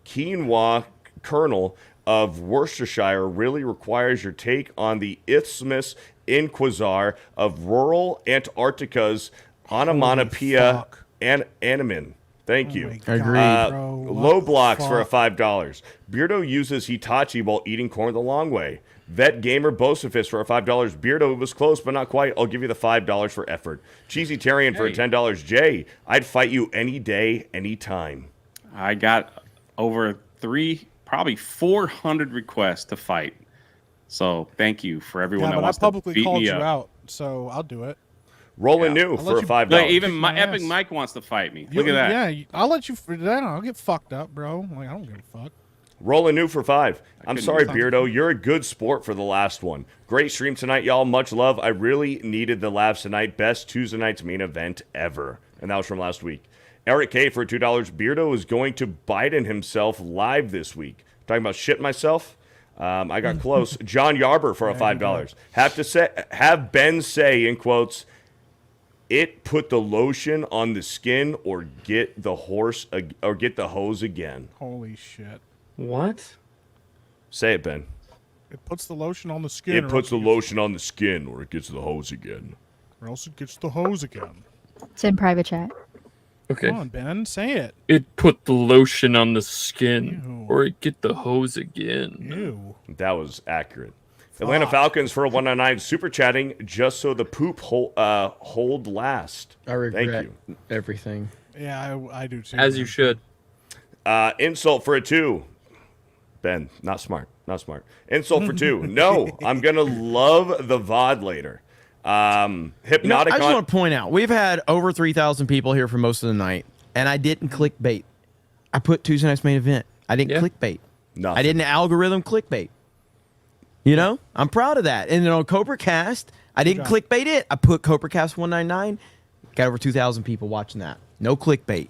quinoa kernel of Worcestershire. Really requires your take on the Isthmus Inquisitor of rural Antarctica's onomatopoeia and animin. Thank you. Agreed. Low blocks for a $5. Beardo uses Hitachi while eating corn the long way. Vet Gamer Bosifist for a $5. Beardo was close, but not quite. I'll give you the $5 for effort. Cheesy Tarian for a $10. Jay, I'd fight you any day, any time. I got over probably 400 requests to fight. So thank you for everyone that wants to beat me up. I publicly called you out, so I'll do it. Rolling new for a $5. Like, even my Epic Mike wants to fight me. Look at that. Yeah, I'll let you. I'll get fucked up, bro. Like I don't give a fuck. Rolling new for 5. I'm sorry, Beardo. You're a good sport for the last one. Great stream tonight, y'all. Much love. I really needed the laughs tonight. Best Tuesday night's main event ever. And that was from last week. Eric K for $2. Beardo is going to Biden himself live this week. Talking about shit myself. I got close. John Yarber for a $5. Have Ben say in quotes, "It put the lotion on the skin or get the hose again." Holy shit! What? Say it, Ben. It puts the lotion on the skin. It puts the lotion on the skin or it gets the hose again. Or else it gets the hose again. It's in private chat. Okay. Come on, Ben, say it. It put the lotion on the skin, or it get the hose again. Ew. That was accurate. Atlanta Falcons for a 199 super chatting just so the poop hold last. I regret Thank you. everything. Yeah, I do too. As you should. Insult for a 2. Ben, not smart. Insult for 2. No, I'm gonna love the VOD later. Hypnotic. I just want to point out we've had over 3,000 people here for most of the night, and I didn't clickbait. I put Tuesday night's main event. I didn't clickbait. Nothing. I didn't algorithm clickbait. You know, I'm proud of that. And then on Cobra Cast, I didn't clickbait it. I put Cobra Cast 199. Got over 2,000 people watching that. No clickbait.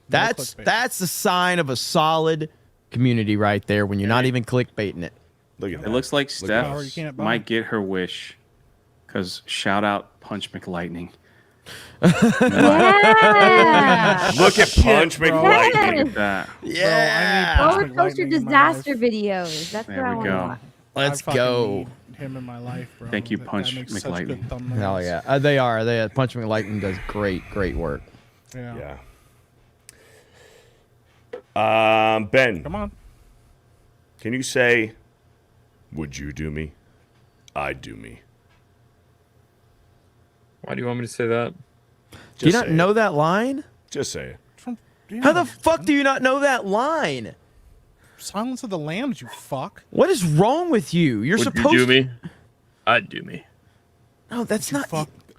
That's the sign of a solid community right there when you're not even clickbaiting it. Look at that. It looks like Steph might get her wish. Because shout out Punch McLightning. Yeah. Look at Punch McLightning. Yes. Yeah. Roller coaster disaster videos. That's There what we I go. want. Let's I go. need him in my life, bro. Thank you, That Punch guy makes such good McLightning. thumbnails. Hell yeah. They are. Punch McLightning does great work. Yeah. Ben. Come on. Can you say, "Would you do me? I'd do me"? Why do you want me to say that? Do you not know that line? Just say it. How the fuck do you not know that line? Silence of the Lambs, you fuck. What is wrong with you? You're Would supposed you do me? I'd do me. No, that's not.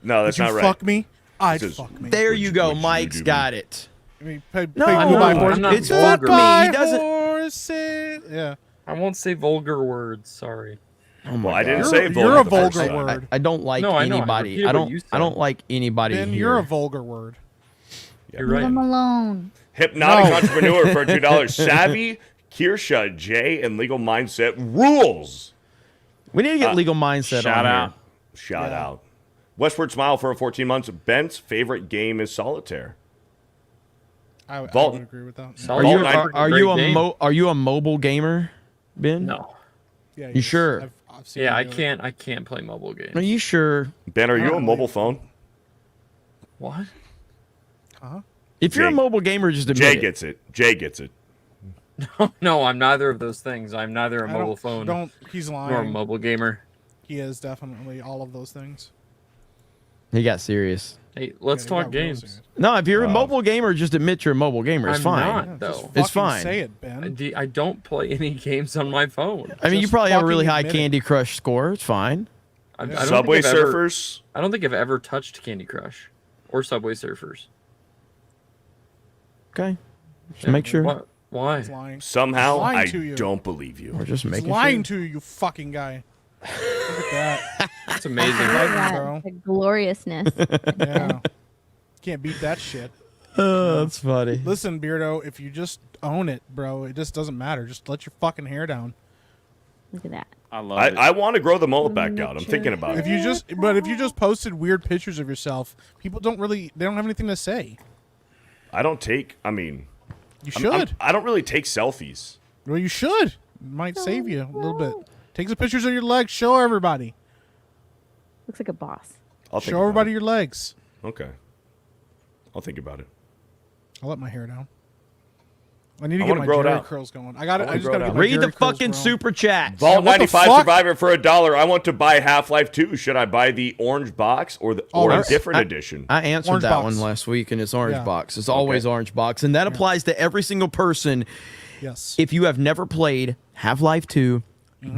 No, that's Would not you right. fuck me? I'd This is- fuck me. There you go. Mike's got it. I mean, pay No, goodbye, horse. I'm not it's vulgar. fuck me. He doesn't. Horses. Yeah. I won't say vulgar words. Sorry. Oh my Well, I didn't God. say vulgar. You're a the first vulgar time. word. I don't like No, I know. I anybody. repeated I what don't. you I don't said. like anybody Ben, here. you're a vulgar word. You're Leave right. him alone. Hypnotic entrepreneur for $2. Savvy, Kirsha, Jay, and Legal Mindset rules. We need to get legal mindset shout on out. here. Shout out. Westward Smile for 14 months. Ben's favorite game is solitaire. I Vault. would agree with that. Are you are you a mobile gamer, Ben? No. Yeah, You sure? I've seen Yeah, him do it. I can't play mobile games. Are you sure? Ben, are you a mobile phone? What? Huh? If you're a Jay- mobile gamer, just admit Jay it. gets it. Jay gets it. No, I'm neither of those things. I'm neither a I mobile don't- phone Don't. He's nor a lying. mobile gamer. He is definitely all of those things. He got serious. Hey, let's Yeah, he talk got real games. serious. No, if you're a mobile gamer, just admit you're a mobile gamer. It's I'm fine. not, Yeah, though. just It's fucking fine. Say it, Ben. I don't play any games on my phone. I mean, you Just probably have a really fucking high admit it. Candy Crush score. It's fine. I don't Subway think I've ever- Surfers. I don't think I've ever touched Candy Crush or Subway Surfers. Okay. Just Yeah, make sure. Why? He's lying. Somehow, He's lying I to you. don't believe you. We're just He's making lying sure. to you, you fucking guy. Look at that. That's amazing. That, bro. the gloriousness. Yeah. Can't beat that shit. Oh, that's funny. Listen, Beardo, if you just own it, bro, it just doesn't matter. Just let your fucking hair down. Look at that. I love it. I want to grow the mullet back out. I'm thinking about If it. you just posted weird pictures of yourself, people don't have anything to say. I don't take. I mean, You should. I don't really take selfies. Well, you should. It might save you a little bit. Take some pictures of your legs. Show everybody. Looks like a boss. I'll think Show about everybody your legs. it. Okay. I'll think about it. I'll let my hair down. I need to I get wanna my grow it Jerry out. curls going. I I wanna just grow gotta it get out. my Read Jerry the curls fucking grown. super chat. Vault what the 95 fuck? Survivor for $1. I want to buy Half-Life 2. Should I buy the orange box or a Always. different edition? I answered Orange that box. one last week, and it's orange Yeah. box. It's always orange box, and that applies to every single person. Yes. If you have never played Half-Life 2,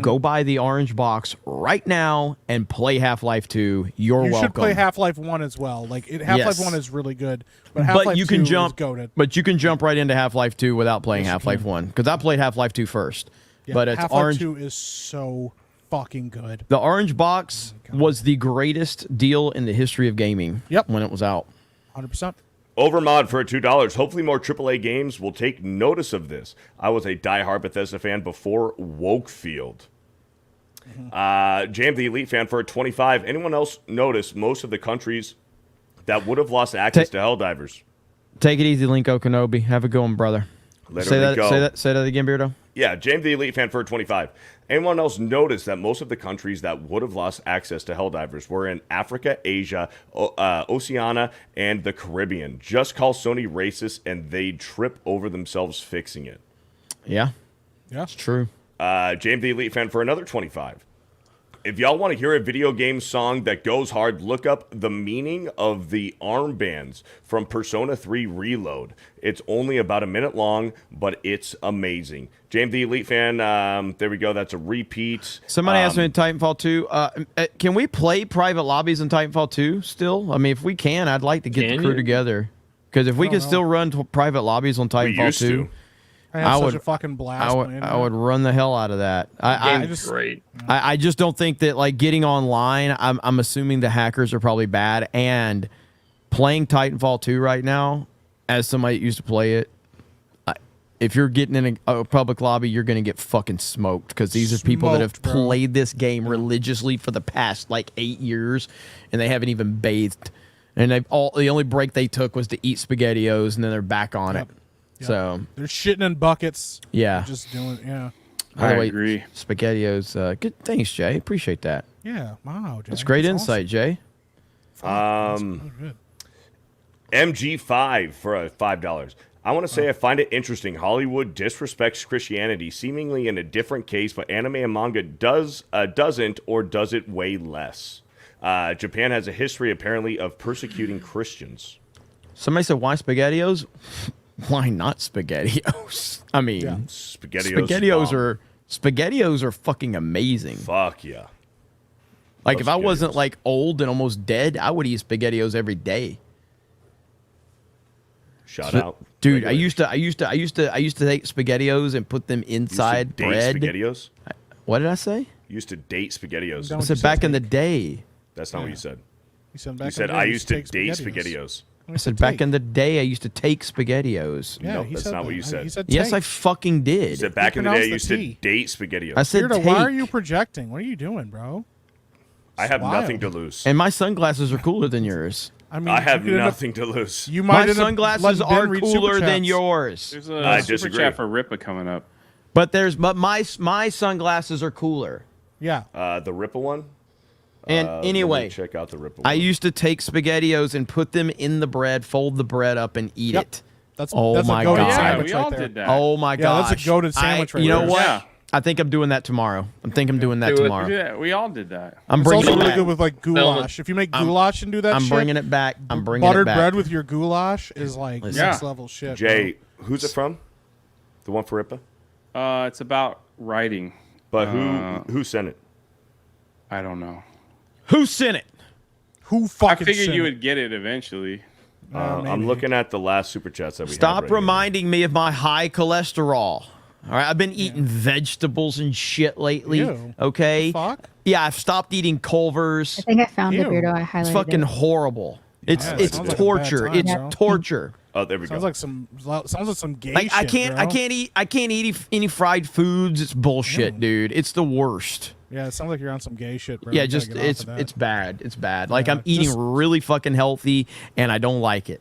go buy the orange box right now and play Half-Life 2. You're You welcome. should play Half-Life 1 as well. Half-Life Yes. 1 is really good, but Half-Life you 2 can jump. is goated. But you can jump right into Half-Life 2 without playing Yes, you Half-Life can. 1 because I played Half-Life 2 first. Yeah, but it's Half-Life orange. 2 is so fucking good. The orange box was the greatest deal in the history of gaming. Yep. When it was out. 100%. Overmod for $2. Hopefully more AAA games will take notice of this. I was a diehard Bethesda fan before Wokefield. Jam the Elite fan for $25. Anyone else notice most of the countries that would have lost access to Helldivers? Take it easy, Linko Kenobi. Have a good one, brother. Say that again, Beardo. Yeah, James the Elite fan for $25. Anyone else notice that most of the countries that would have lost access to Helldivers were in Africa, Asia, Oceania, and the Caribbean? Just call Sony racist and they'd trip over themselves fixing it. Yeah. Yeah. It's true. James the Elite fan for another $25. If y'all want to hear a video game song that goes hard, look up the meaning of the armbands from Persona 3 Reload. It's only about a minute long, but it's amazing. James the Elite fan, there we go. That's a repeat. Somebody asked me in Titanfall 2, can we play private lobbies in Titanfall 2 still? I mean, if we can, I'd like to get the crew together. Because if we could still run private lobbies on Titanfall 2, I had such a fucking blast. I would run the hell out of that. I just don't think that like getting online. I'm assuming the hackers are probably bad, and playing Titanfall 2 right now, as somebody that used to play it, if you're getting in a public lobby, you're gonna get fucking smoked because these are people that have played this game religiously for the past like 8 years, and they haven't even bathed, and the only break they took was to eat SpaghettiOs, and then they're back on it. Yep. So they're shitting in buckets. Yeah. They're just doing yeah. By the way, SpaghettiOs. Good. Thanks, Jay. Appreciate that. Yeah. Wow. Jay. That's great That's insight, Jay. MG5 for $5. I want to say I find it interesting. Hollywood disrespects Christianity, seemingly in a different case, but anime and manga doesn't, or does it way less. Japan has a history, apparently, of persecuting Christians. Somebody said, why SpaghettiOs? Why not SpaghettiOs? I mean, SpaghettiOs are fucking amazing. Fuck yeah. Like, if I wasn't, like, old and almost dead, I would eat SpaghettiOs every day. Shout out. Dude, I used to take SpaghettiOs and put them inside bread. SpaghettiOs? What did I say? You used to date SpaghettiOs. I said back in the day. That's not what you said. You said, you said I used to date SpaghettiOs. I said back in the day I used to take SpaghettiOs. Yeah, no, that's not what you said. Yes, I fucking did. You said back in the day I used to date SpaghettiOs. I said Weirdo, why are you projecting? What are you doing, bro? I have nothing to lose. And my sunglasses are cooler than yours. I mean, I have nothing to lose. You my sunglasses are cooler than yours. There's a super chat for Rippa coming up. But my sunglasses are cooler. Yeah. The Rippa one? And anyway, let me check out the Rippa one. I used to take SpaghettiOs and put them in the bread, fold the bread up, and eat it. That's my a goated god! sandwich we right all there. did that. Oh my gosh! That's a goated sandwich right You know there. what? Yeah. I think I'm doing that tomorrow. I'm doing that tomorrow. Yeah, we all did that. I'm It's bringing also it really back. good with like goulash. If you make goulash and do that, I'm shit, bringing it back. I'm bringing buttered it back. bread with your goulash is like next level shit. Jay, who's it from? The one for Rippa? It's about writing. But who sent it? I don't know. Who sent it? Who I fucking? figured sent you it? would get it eventually. I'm looking at the last super chats that we Stop have right reminding me of my high cholesterol. All right, I've been eating vegetables and shit lately. Ew. Okay. Fuck? Yeah, I've stopped eeting Culvers. I think I found the Ew. weirdo. I highlighted It's fucking it. horrible. It's Yeah, it's sounds like a bad torture. time, It's bro. torture. Oh, there we Sounds go. like some gay Like I shit, can't eat any fried foods. It's bullshit, dude. It's the worst. Yeah, it sounds like you're on some gay shit, bro. Yeah, You gotta just get off of that. it's bad. It's bad. Like Yeah, I'm eating just- really fucking healthy and I don't like it.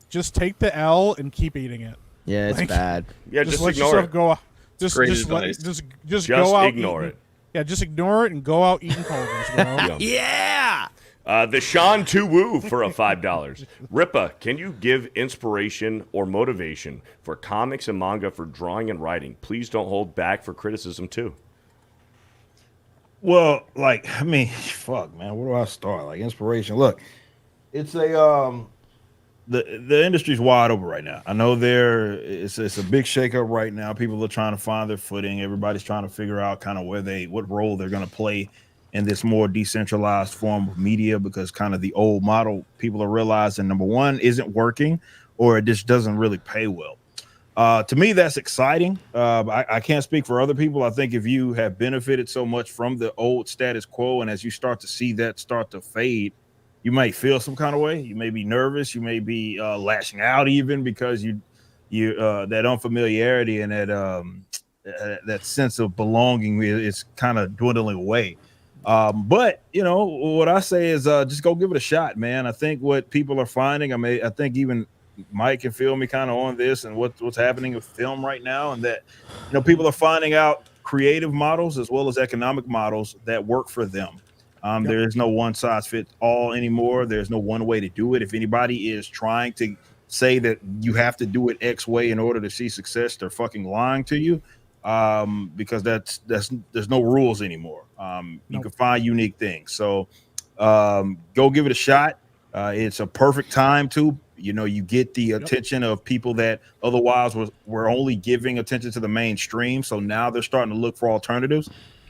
Just take the L and keep eating it. Yeah, it's Like, bad. Yeah, just just let ignore yourself it. go. Just Great just let, advice. just go out. ignore eating- it. Yeah, just ignore it and go out eating Culver's, bro. Yeah. The Sean Tuwu for a $5. Rippa, can you give inspiration or motivation for comics and manga for drawing and writing? Please don't hold back for criticism too. Well, like, I mean, fuck, man, where do I start? Like, inspiration. Look, it's a the industry's wide open right now. I know it's a big shakeup right now. People are trying to find their footing. Everybody's trying to figure out kind of what role they're going to play in this more decentralized form of media, because kind of the old model, people are realizing, number one, isn't working, or it just doesn't really pay well. To me, that's exciting. I can't speak for other people. I think if you have benefited so much from the old status quo, and as you start to see that start to fade, you may feel some kind of way. You may be nervous. You may be lashing out even because you that unfamiliarity and that sense of belonging is kind of dwindling away. But you know what I say is just go give it a shot, man. I think what people are finding, I think even Mike can feel me kind of on this and what's happening with film right now, and that people are finding out creative models as well as economic models that work for them. There is no one size fits all anymore. There's no one way to do it. If anybody is trying to say that you have to do it X way in order to see success, they're fucking lying to you. Because there's no rules anymore. You can find unique things. So go give it a shot. It's a perfect time to, you get the attention of people that otherwise were only giving attention to the mainstream. So now they're starting to look for alternatives.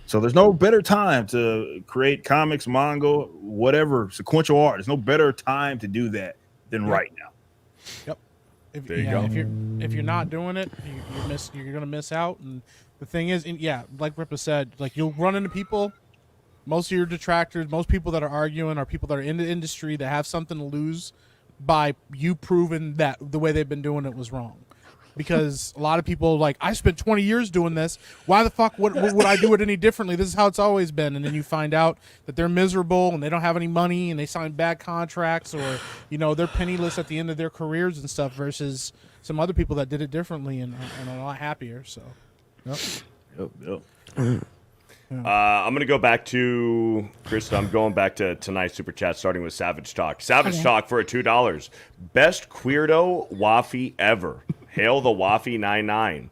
So there's no better time to create comics, manga, whatever, sequential art. There's no better time to do that than right now. Yep. There you go. If you're not doing it, you're gonna miss out. And the thing is, like Rippa said, like you'll run into people. Most of your detractors, most people that are arguing, are people that are in the industry that have something to lose by you proving that the way they've been doing it was wrong. Because a lot of people like, I spent 20 years doing this. Why the fuck would I do it any differently? This is how it's always been. And then you find out that they're miserable and they don't have any money and they sign bad contracts, or they're penniless at the end of their careers and stuff, versus some other people that did it differently and are a lot happier. So, Yep. I'm going to go back to Krista. I'm going back to tonight's super chat, starting with Savage Talk. Savage Talk for a $2. Best Queerdo Waffy ever. Hail the Waffy 99.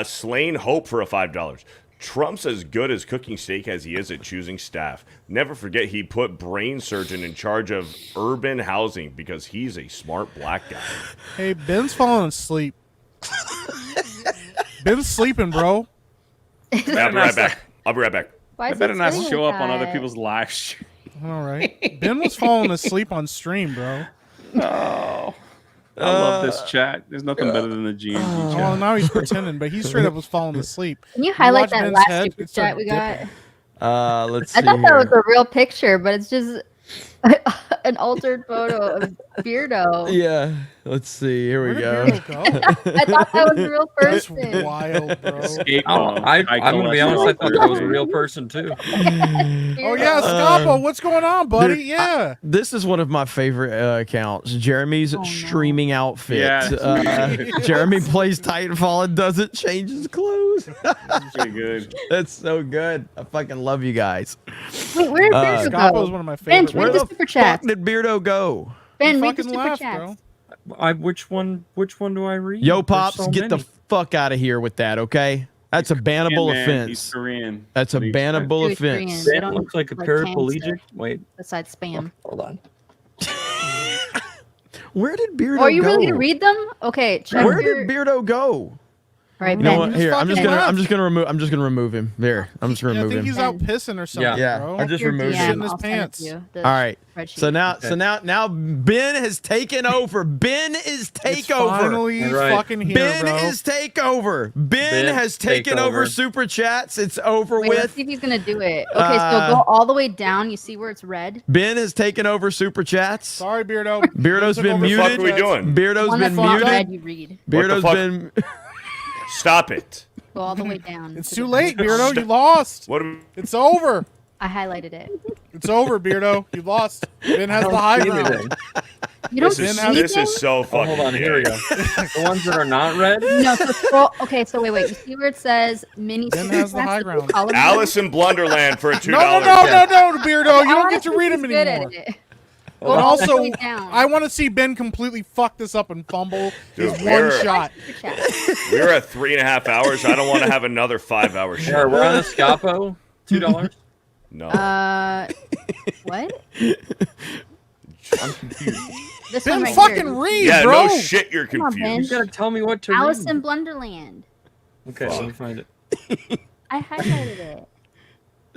Slain Hope for a $5. Trump's as good as cooking steak as he is at choosing staff. Never forget he put brain surgeon in charge of urban housing because he's a smart black guy. Hey, Ben's falling asleep. Ben's sleeping, bro. Yeah, I'll be right back. I'll be right back. I better not show up on other people's live stream. All right. Ben was falling asleep on stream, bro. Oh. I love this chat. There's nothing better than the GMG chat. Well, now he's pretending, but he straight up was falling asleep. Can you highlight watch that Ben's last head, super it chat started we got? dipping. Let's see. I thought that here. was a real picture, but it's just an altered photo of Beardo. Yeah, let's see. Here we go. I thought that was a real person. That's wild, bro. I'm gonna be honest. I thought that was a real person too. Oh yeah, Scapo, what's going on, buddy? Dude, Yeah. This is one of my favorite accounts. Jeremy's streaming outfit. Yeah, Jeremy plays Titanfall and doesn't change his clothes. That's pretty good. That's so good. I fucking love you guys. Wait, where did Beardo Scapo's go? one of my Ben, favorites. read the super chat. Fuck did Beardo go? Ben, read the fucking super left, chat. bro. Which one do I read? Yo, There's Pops, so get the many. fuck out of here with that, okay? That's a bannable Man, he's offense. Korean. That's a What do you expect? bannable Jewish offense. Koreans. They Ben don't looks like a like paraplegic. cancer. Wait, Besides spam. hold on. Where did Beardo Oh, are you go? really gonna read them? Okay, check Where your... did Beardo go? All right, You know Ben. what? Here, I'm just fucking gonna left. remove him. There, I'm just gonna Yeah, I remove think him. he's out pissing or something, Yeah, bro. I just Your removed DM, Shit in his I'll send it pants. to you, the All right. spreadsheet. So now Ben has taken over. Ben is It's takeover. finally All right. fucking here, Ben bro. is takeover. Ben Ben has taken over takeover. super chats. It's over Wait, let's with. see if he's gonna do it. Okay, so go all the way down. You see where it's red? Ben has taken over super chats. Sorry, Beardo. Beardo's Took been over What the fuck muted. are we doing? Beardo's One been that's not red, muted. you read. Beardo's fuck? been. Stop it. Go all the way down. It's too late, Beardo. You lost. What? Am- It's over. I highlighted it. It's over, Beardo. You lost. Ben has the high ground. You don't This see is anything? so Oh, fucking. hold on. Here we go. The ones that are not red. No, so scroll. Okay, so wait. You see where it says mini Ben super has the chats? high The ground. column there? Alice in Blunderland for a $2. No, Beardo. You don't I get to think read he's them good at anymore. it. And Go all the also, way down. I want to see Ben completely fuck this up and fumble Dude, his we're- one shot. Super chat. We're at 3.5 hours. I don't want to have another 5-hour All right, show. we're on a Scapo. $2. No. What? I'm confused. This Ben one right fucking here. read, Yeah, bro. no shit. You're Come on, Ben. confused. You gotta tell me what to Alice read. in Blunderland. Okay, let me find it. I highlighted it.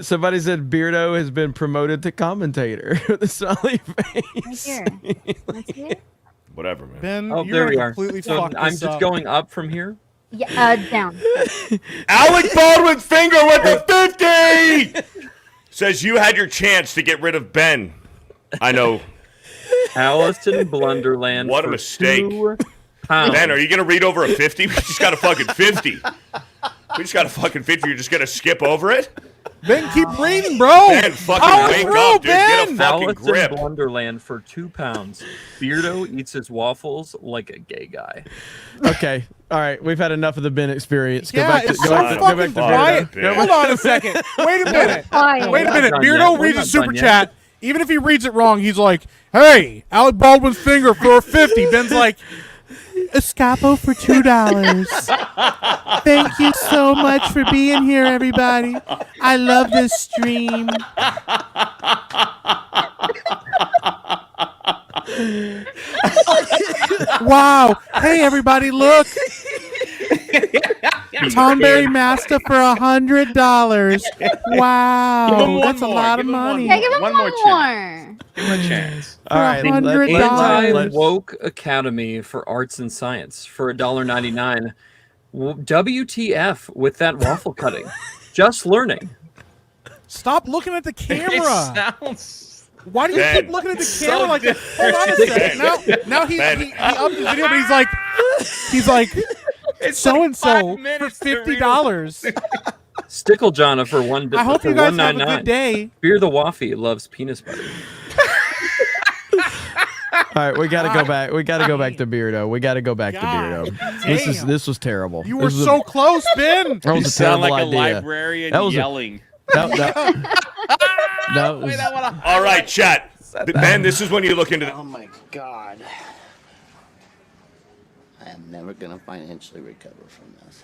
Somebody said Beardo has been promoted to commentator with a smiley face. Right here. Let's see it. Whatever, man. Ben, Oh, you're there we gonna are. completely So fuck I'm this just up. going up from here. Yeah, down. Alec Baldwin's finger with the 50 says you had your chance to get rid of Ben. I know. Alice in Blunderland. What a for mistake. £2. Ben, are you gonna read over a 50? We just got a fucking 50. We just got a fucking 50. You're just gonna skip over it? Ben, keep reading, bro. Ben, fucking Power wake through, up, dude. Get a Ben. fucking Alice grip. in Blunderland for £2. Beardo eats his waffles like a gay guy. Okay. All right. We've had enough of the Ben experience. Yeah, it's so fucking quiet. Ben. Hold on a second. Wait a minute. Quiet. Wait a minute. We're not done Beardo yet. reads We're a not super done yet. chat. Even if he reads it wrong, he's like, "Hey, Alec Baldwin's finger for a 50." Ben's like, "Escapo for $2." Thank you so much for being here, everybody. I love this stream. Wow. Hey, everybody, look. Tomberry Master for $100. Wow, that's a lot of money. Yeah, give him one more. Give him a chance. All right. $100. Anti-woke Academy for Arts and Science for $1.99. WTF with that waffle cutting? Just learning. Stop looking at the camera. It sounds. Why do you Ben. keep looking at the So camera like that? Hold on a second. Now he upped his video, but he's like so and so for $50. Sticklejana for one. I hope for you guys have a $1.99. good day. Beer the Waffy loves penis butter. All right, we got to go back. We got to go back to Beardo. We got to go back to Beardo. damn. This was terrible. You were This was so close, Ben. That was You a sound terrible like a idea. librarian That was yelling. That was, All right, chat. Ben, this is when you look into the. Oh my God. I am never going to financially recover from this.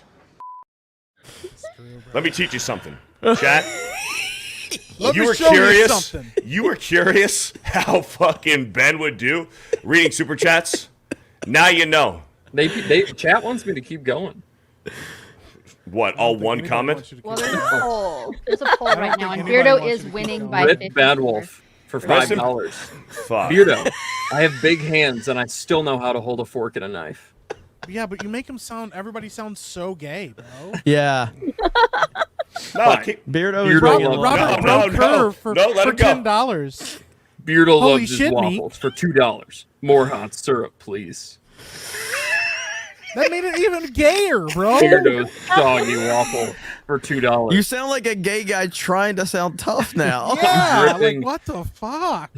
Let me teach you something, chat. Let you me were show you curious. something. You were curious how fucking Ben would do reading super chats. Now you know. They chat wants me to keep going. What? All one comment? Well, there's a poll. There's a poll right now, and Beardo is winning by Rip 50. Bad Wolf for $5. Fuck. Beardo, I have big hands and I still know how to hold a fork and a knife. Yeah, but you make him sound. Everybody sounds so gay, bro. Yeah. Beardo is Rob, bringing Rob, love. Curve for let him go. $10. Beardo Holy loves his shit, waffles for $2. More hot syrup, please. That made it even gayer, bro. Beardo's soggy waffle for $2. You sound like a gay guy trying to sound tough now. Yeah, dripping. like what the fuck,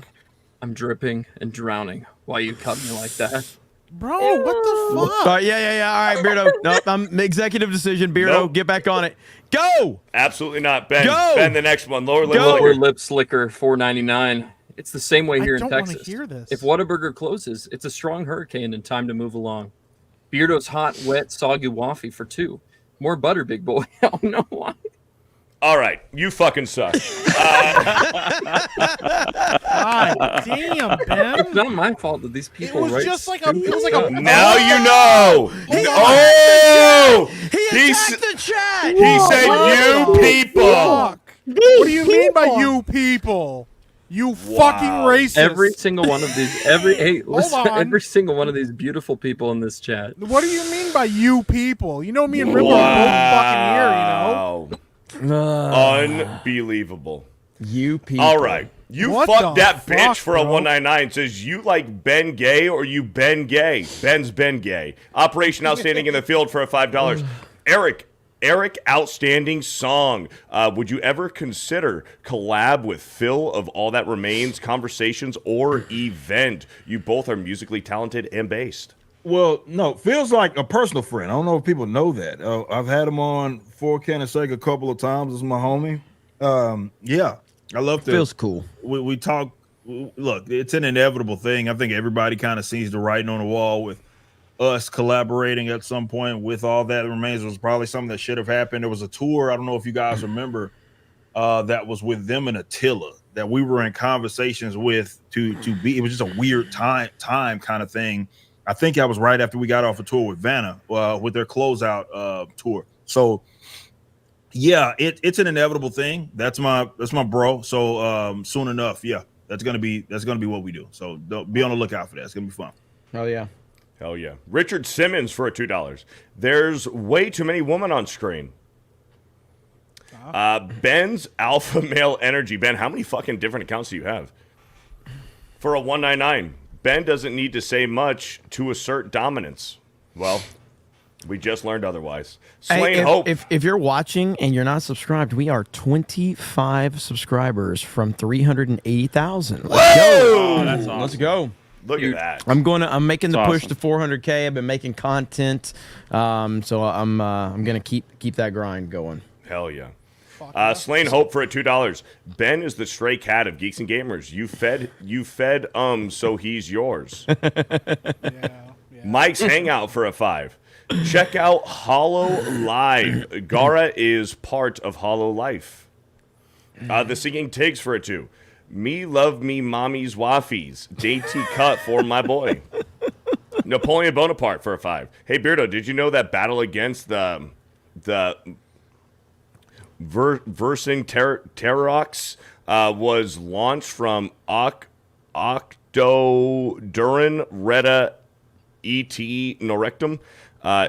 I'm dripping and drowning. Why you cut me like that? bro? What the All fuck? right, yeah. All right, Beardo. No, I'm executive decision. Beardo, Nope. get back on it. Go. Absolutely not, Ben. Go! Ben, the next one. Lower lip. Lower lip slicker, $4.99. It's the same way here in don't wanna Texas. hear this. If Whataburger closes, it's a strong hurricane and time to move along. Beardo's hot, wet, soggy waffy for $2. More butter, big boy. Oh no, why? All right, you fucking suck. God damn, Ben. It's not my fault that these It people was write. just like a. It was like a. Now you know. Oh! He s- attacked the chat. He said you people. Fuck. What do you mean by you people? You fucking racist. Every single one of these, hey, listen, on. every single one of these beautiful people in this chat. What do you mean by you people? You know me and Rippa are both fucking here, you know? Unbelievable. You people. All right. You What fucked the that bitch fuck, for a bro? 199. Says you like Ben Gay or you Ben Gay. Ben's Ben Gay. Operation Outstanding in the Field for a $5. Eric, outstanding song. Would you ever consider collab with Phil of All That Remains, Conversations, or Event? You both are musically talented and based. Well, no, Phil's like a personal friend. I don't know if people know that. I've had him on For Can and Sake a couple of times. This is my homie. Yeah, I love to. Feels cool. We talk. Look, it's an inevitable thing. I think everybody kind of sees the writing on the wall with us collaborating at some point with All That Remains. It was probably something that should have happened. There was a tour. I don't know if you guys remember that was with them and Attila that we were in conversations with to be. It was just a weird time kind of thing. I think that was right after we got off a tour with Vanna with their closeout tour. So yeah, it's an inevitable thing. That's my bro. So soon enough, yeah, that's gonna be what we do. So be on the lookout for that. It's gonna be fun. Oh yeah. Hell yeah. Richard Simmons for a $2. There's way too many women on screen. Ben's alpha male energy. Ben, how many fucking different accounts do you have? For a 199. Ben doesn't need to say much to assert dominance. Well, we just learned otherwise. Slain Hey, Hope. if you're watching and you're not subscribed, we are 25 subscribers from 380,000. Let's go. Oh, that's awesome. Let's go. Look at that. I'm making the That's push awesome. to 400K. I've been making content, so I'm gonna keep that grind going. Hell yeah. Slain Hope for a $2. Ben is the stray cat of Geeks and Gamers. You fed so he's yours. Mike's Hangout for a $5. Check out Hollow Live. Gara is part of Hollow Life. The Singing Tigs for a $2. Me love me mommy's waffies. Dainty cut for my boy. Napoleon Bonaparte for a $5. Hey Beardo, did you know that battle against the Versing Terrox was launched from Octoduran Reta ET Norectum?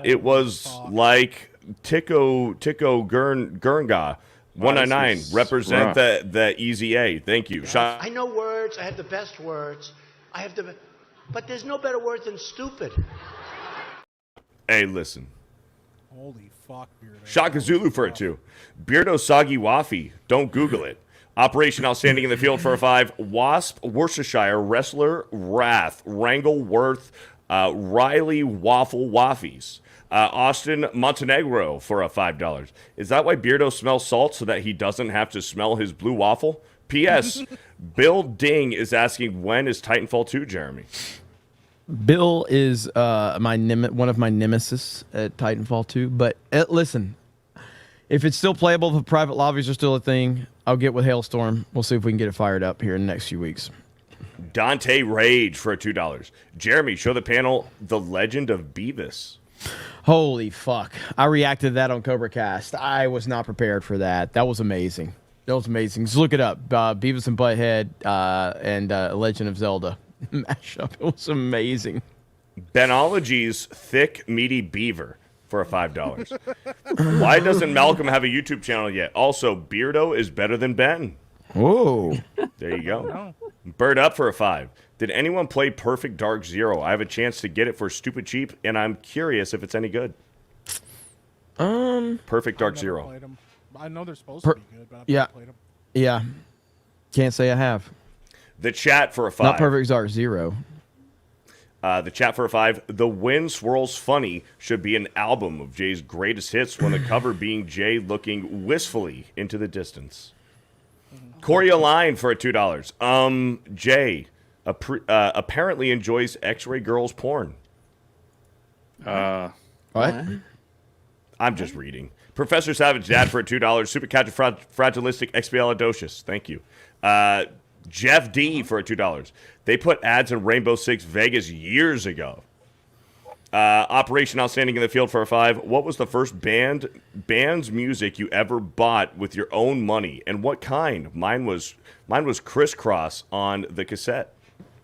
It was like Tico Gurnga. 199 represent the Easy A. Thank you. I know words. I have the best words. But there's no better word than stupid. Hey, listen. Holy fuck, Beardo. Shaka Zulu for a $2. Beardo Soggy Waffy. Don't Google it. Operation Outstanding in the Field for a $5. Wasp Worcestershire Wrestler Wrath Wrangle Worth Riley Waffle Waffies. Austin Montenegro for a $5. Is that why Beardo smells salt so that he doesn't have to smell his blue waffle? P.S. Bill Ding is asking, when is Titanfall 2, Jeremy? Bill is one of my nemesis at Titanfall 2. But listen, If it's still playable, if private lobbies are still a thing, I'll get with Hailstorm. We'll see if we can get it fired up here in the next few weeks. Dante Rage for $2. Jeremy, show the panel The Legend of Beavis. Holy fuck. I reacted to that on Cobra Cast. I was not prepared for that. That was amazing. That was amazing. Just look it up. Beavis and Butthead and Legend of Zelda mashup. It was amazing. Benology's Thick Meaty Beaver for $5. Why doesn't Malcolm have a YouTube channel yet? Also, Beardo is better than Ben. Whoa. There you go. Bird Up for $5. Did anyone play Perfect Dark Zero? I have a chance to get it for stupid cheap, and I'm curious if it's any good. Perfect Dark Zero. I know they're supposed to be good, but I've never played them. Yeah. Can't say I have. The chat for a $5. Not Perfect Dark Zero. The chat for a $5. The Wind Swirls Funny should be an album of Jay's greatest hits, when the cover being Jay looking wistfully into the distance. Corey Align for a $2. Jay apparently enjoys X-Ray Girls porn. What? I'm just reading. Professor Savage Dad for a $2. Supercalifragilistic Expialidocious. Thank you. Jeff D for a $2. They put ads in Rainbow Six Vegas years ago. Operation Outstanding in the Field for a $5. What was the first band's music you ever bought with your own money, and what kind? Mine was Crisscross on the cassette.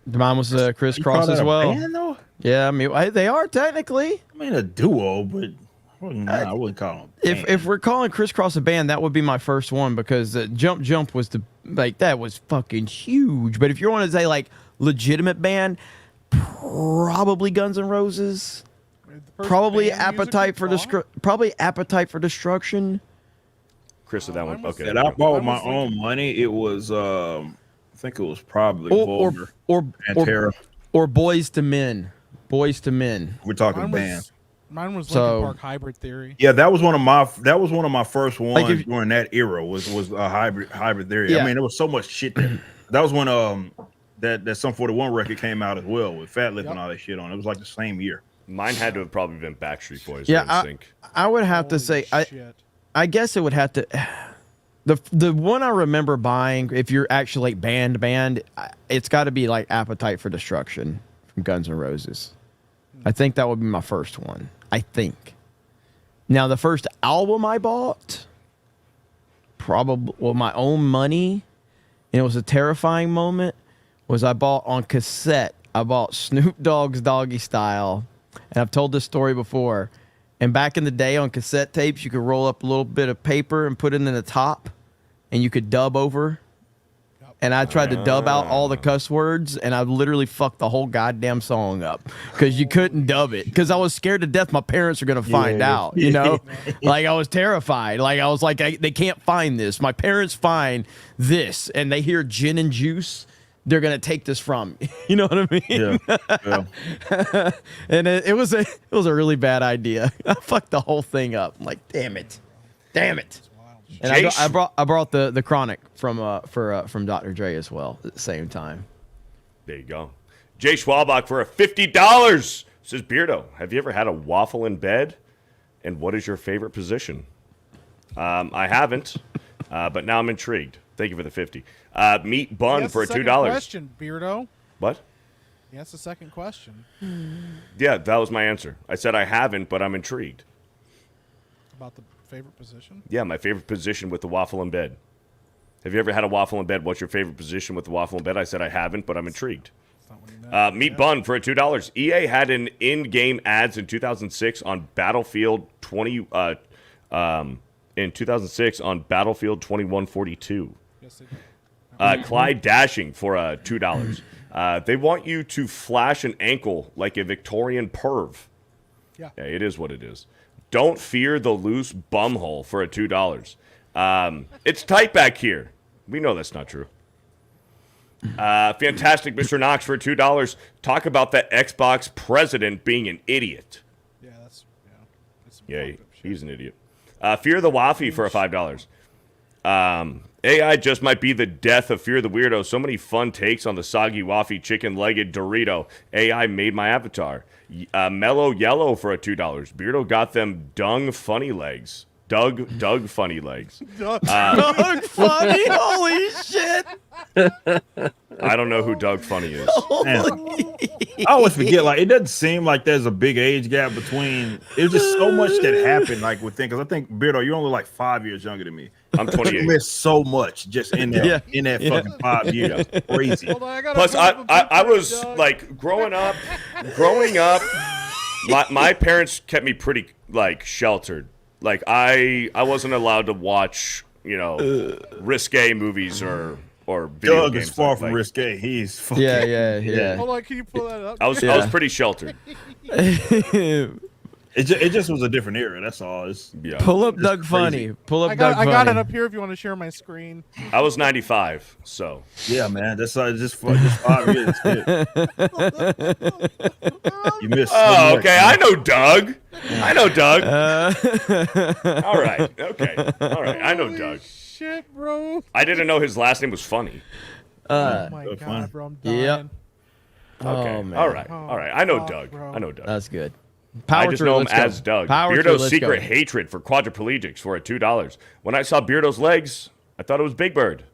Mine was Crisscross as well. Band, though? Yeah, I mean they are technically. I mean a duo, but I wouldn't call them. If we're calling Crisscross a band, that would be my first one, because Jump Jump was that was fucking huge. But if you want to say like legitimate band, probably Guns N' Roses, probably Appetite for Destruction. Chris, that one. Okay. That I bought my own money. It was I think it was probably Vulgar or Pantera. Or Boys to Men. Boys to Men. We're talking bands. Mine was Linkin Park Hybrid Theory. Yeah, that was one of my first ones during that era. Was a hybrid theory. Yeah. I mean, there was so much shit there. That was when that Sum 41 record came out as well with Fat Lip and all that shit on. It was like the same year. Mine had to have probably been Backstreet Boys. Yeah, I would have to say I guess it would have to. The one I remember buying, if you're actually like band, it's got to be like Appetite for Destruction from Guns N' Roses. I think that would be my first one. I think. Now, the first album I bought, probably with my own money, and it was a terrifying moment, was I bought on cassette. I bought Snoop Dogg's Doggy Style, and I've told this story before. And back in the day on cassette tapes, you could roll up a little bit of paper and put it in the top, and you could dub over. And I tried to dub out all the cuss words, and I literally fucked the whole goddamn song up because you couldn't dub it. Because I was scared to death my parents are going to find out, you know? Like, I was terrified. Like, I was like, they can't find this. My parents find this, and they hear gin and juice, they're going to take this from me. You know what I mean? Yeah. And it was a really bad idea. I fucked the whole thing up. I'm like, damn it. And I brought the Chronic from Dr. Dre as well at the same time. There you go. Jay Schwalbach for a $50 says, Beardo, have you ever had a waffle in bed? And what is your favorite position? I haven't, but now I'm intrigued. Thank you for the 50. Meat bun for $2. Question, Beardo. What? Yeah, that's the second question. Yeah, that was my answer. I said I haven't, but I'm intrigued. About the favorite position? Yeah, my favorite position with the waffle in bed. Have you ever had a waffle in bed? What's your favorite position with the waffle in bed? I said I haven't, but I'm intrigued. Meat bun for $2. EA had an in-game ads in 2006 on Battlefield 2142. Yes, they did. Clyde Dashing for $2. They want you to flash an ankle like a Victorian perv. Yeah, it is what it is. Don't fear the loose bumhole for a $2. It's tight back here. We know that's not true. Fantastic Mr. Knox for $2. Talk about that Xbox president being an idiot. Yeah, that's he's an idiot. Fear the Waffy for a $5. AI just might be the death of Fear the Weirdo. So many fun takes on the soggy waffy chicken-legged Dorito. AI made my avatar. Mellow Yellow for a $2. Beardo got them dung funny legs. Doug Funny Legs. Doug Funny, holy shit! I don't know who Doug Funny is. I always forget. Like, it doesn't seem like there's a big age gap between. There's just so much that happened. Like within, because I think Beardo, you're only like 5 years younger than me. I'm 28. You missed so much just in that fucking 5 years. Crazy. Plus, I was like growing up. My parents kept me pretty like sheltered. Like I wasn't allowed to watch, risque movies or video Doug games. is far from risque. He's fucking Hold on, can you pull that up? I was pretty sheltered. It just was a different era. That's all. Pull up Doug Funny. Pull up Doug Funny. I got it up here if you want to share my screen. I was 95, so yeah, man. That's just 5 years. You missed. Oh, okay. I know Doug. All right. Okay. All right. I know Doug. Shit, bro. I didn't know his last name was Funny. Oh my god, bro, I'm dying. Yep. Okay. Oh, man. All right. I know Doug. I know Doug. That's good. I just know him as Doug. Power Beardo's secret hatred for quadriplegics for $2. When I saw Beardo's legs, I thought it was Big Bird.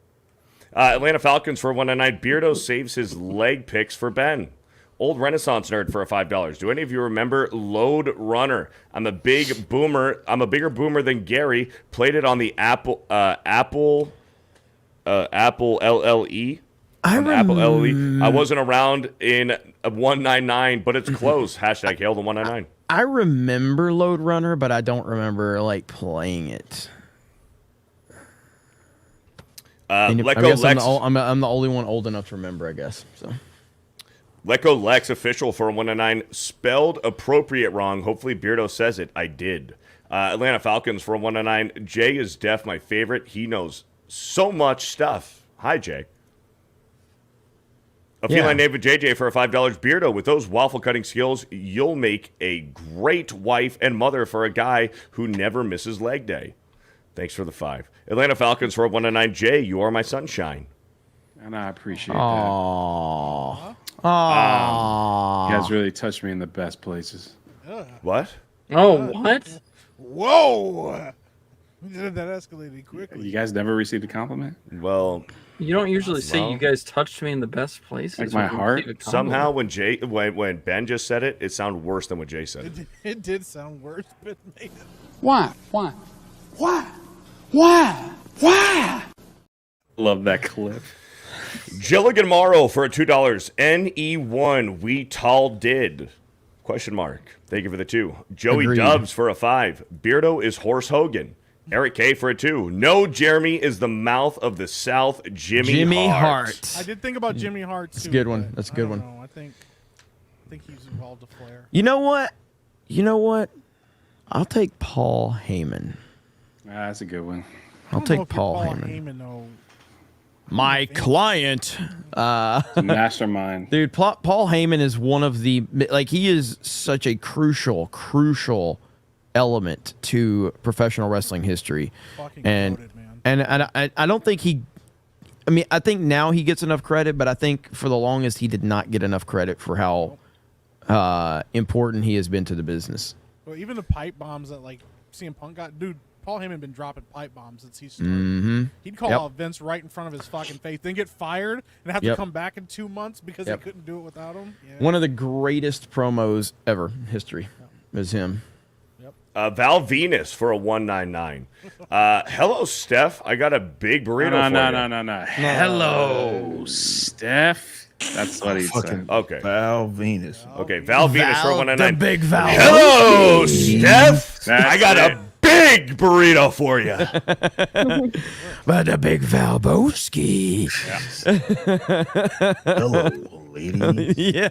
Atlanta Falcons for $1.99. Beardo saves his leg picks for Ben. Old Renaissance nerd for $5. Do any of you remember Load Runner? I'm a bigger boomer than Gary. Played it on the Apple LLE. Apple LLE. I wasn't around in 199, but it's close. Hashtag hail the 199. I remember Load Runner, but I don't remember like playing it. I'm the only one old enough to remember, I guess. So. Let Go Lex official for 199. Spelled appropriate wrong. Hopefully Beardo says it. I did. Atlanta Falcons for 199. Jay is deaf. My favorite. He knows so much stuff. Hi, Jay. A feline named JJ for a $5 Beardo. With those waffle cutting skills, you'll make a great wife and mother for a guy who never misses leg day. Thanks for the 5. Atlanta Falcons for a 199. Jay, you are my sunshine. And I appreciate that. You guys really touched me in the best places. What? Oh, what? Whoa! That escalated quickly. You guys never received a compliment? Well, you don't usually say you guys touched me in the best places. Like my heart? Somehow when Ben just said it, it sounded worse than what Jay said. It did sound worse, but made it. Why? Love that clip. Gilligan Morrow for a $2. NE1 we tall did. Question mark. Thank you for the 2. Joey Agreed. Dubs for a 5. Beardo is Horse Hogan. Eric K for a 2. No, Jeremy is the mouth of the South. Jimmy Hart. I did think about Jimmy Hart too. That's a good one. That's a good one. I think he's involved to Flair. You know what? I'll take Paul Heyman. That's a good one. I'll take Paul Heyman. Though. My client, mastermind, dude. Paul Heyman is one of the he is such a crucial element to professional wrestling history, and I don't think he. I mean, I think now he gets enough credit, but I think for the longest he did not get enough credit for how important he has been to the business. Well, even the pipe bombs that CM Punk got, dude. Paul Heyman been dropping pipe bombs since he started. Mm-hmm. He'd call out Vince right in front of his fucking face, then get fired and have to come back in 2 months because he couldn't do it without him. Yeah. One of the greatest promos ever in history is him. Val Venus for a 199. Hello, Steph. I got a big burrito for you. No. Hello, Steph. That's what he said. Okay. Val Venus. Okay, Val Venus for 199. The big Val. Hello, Steph. I got a big burrito for you. But the big Valboski. Hello, ladies. Yeah.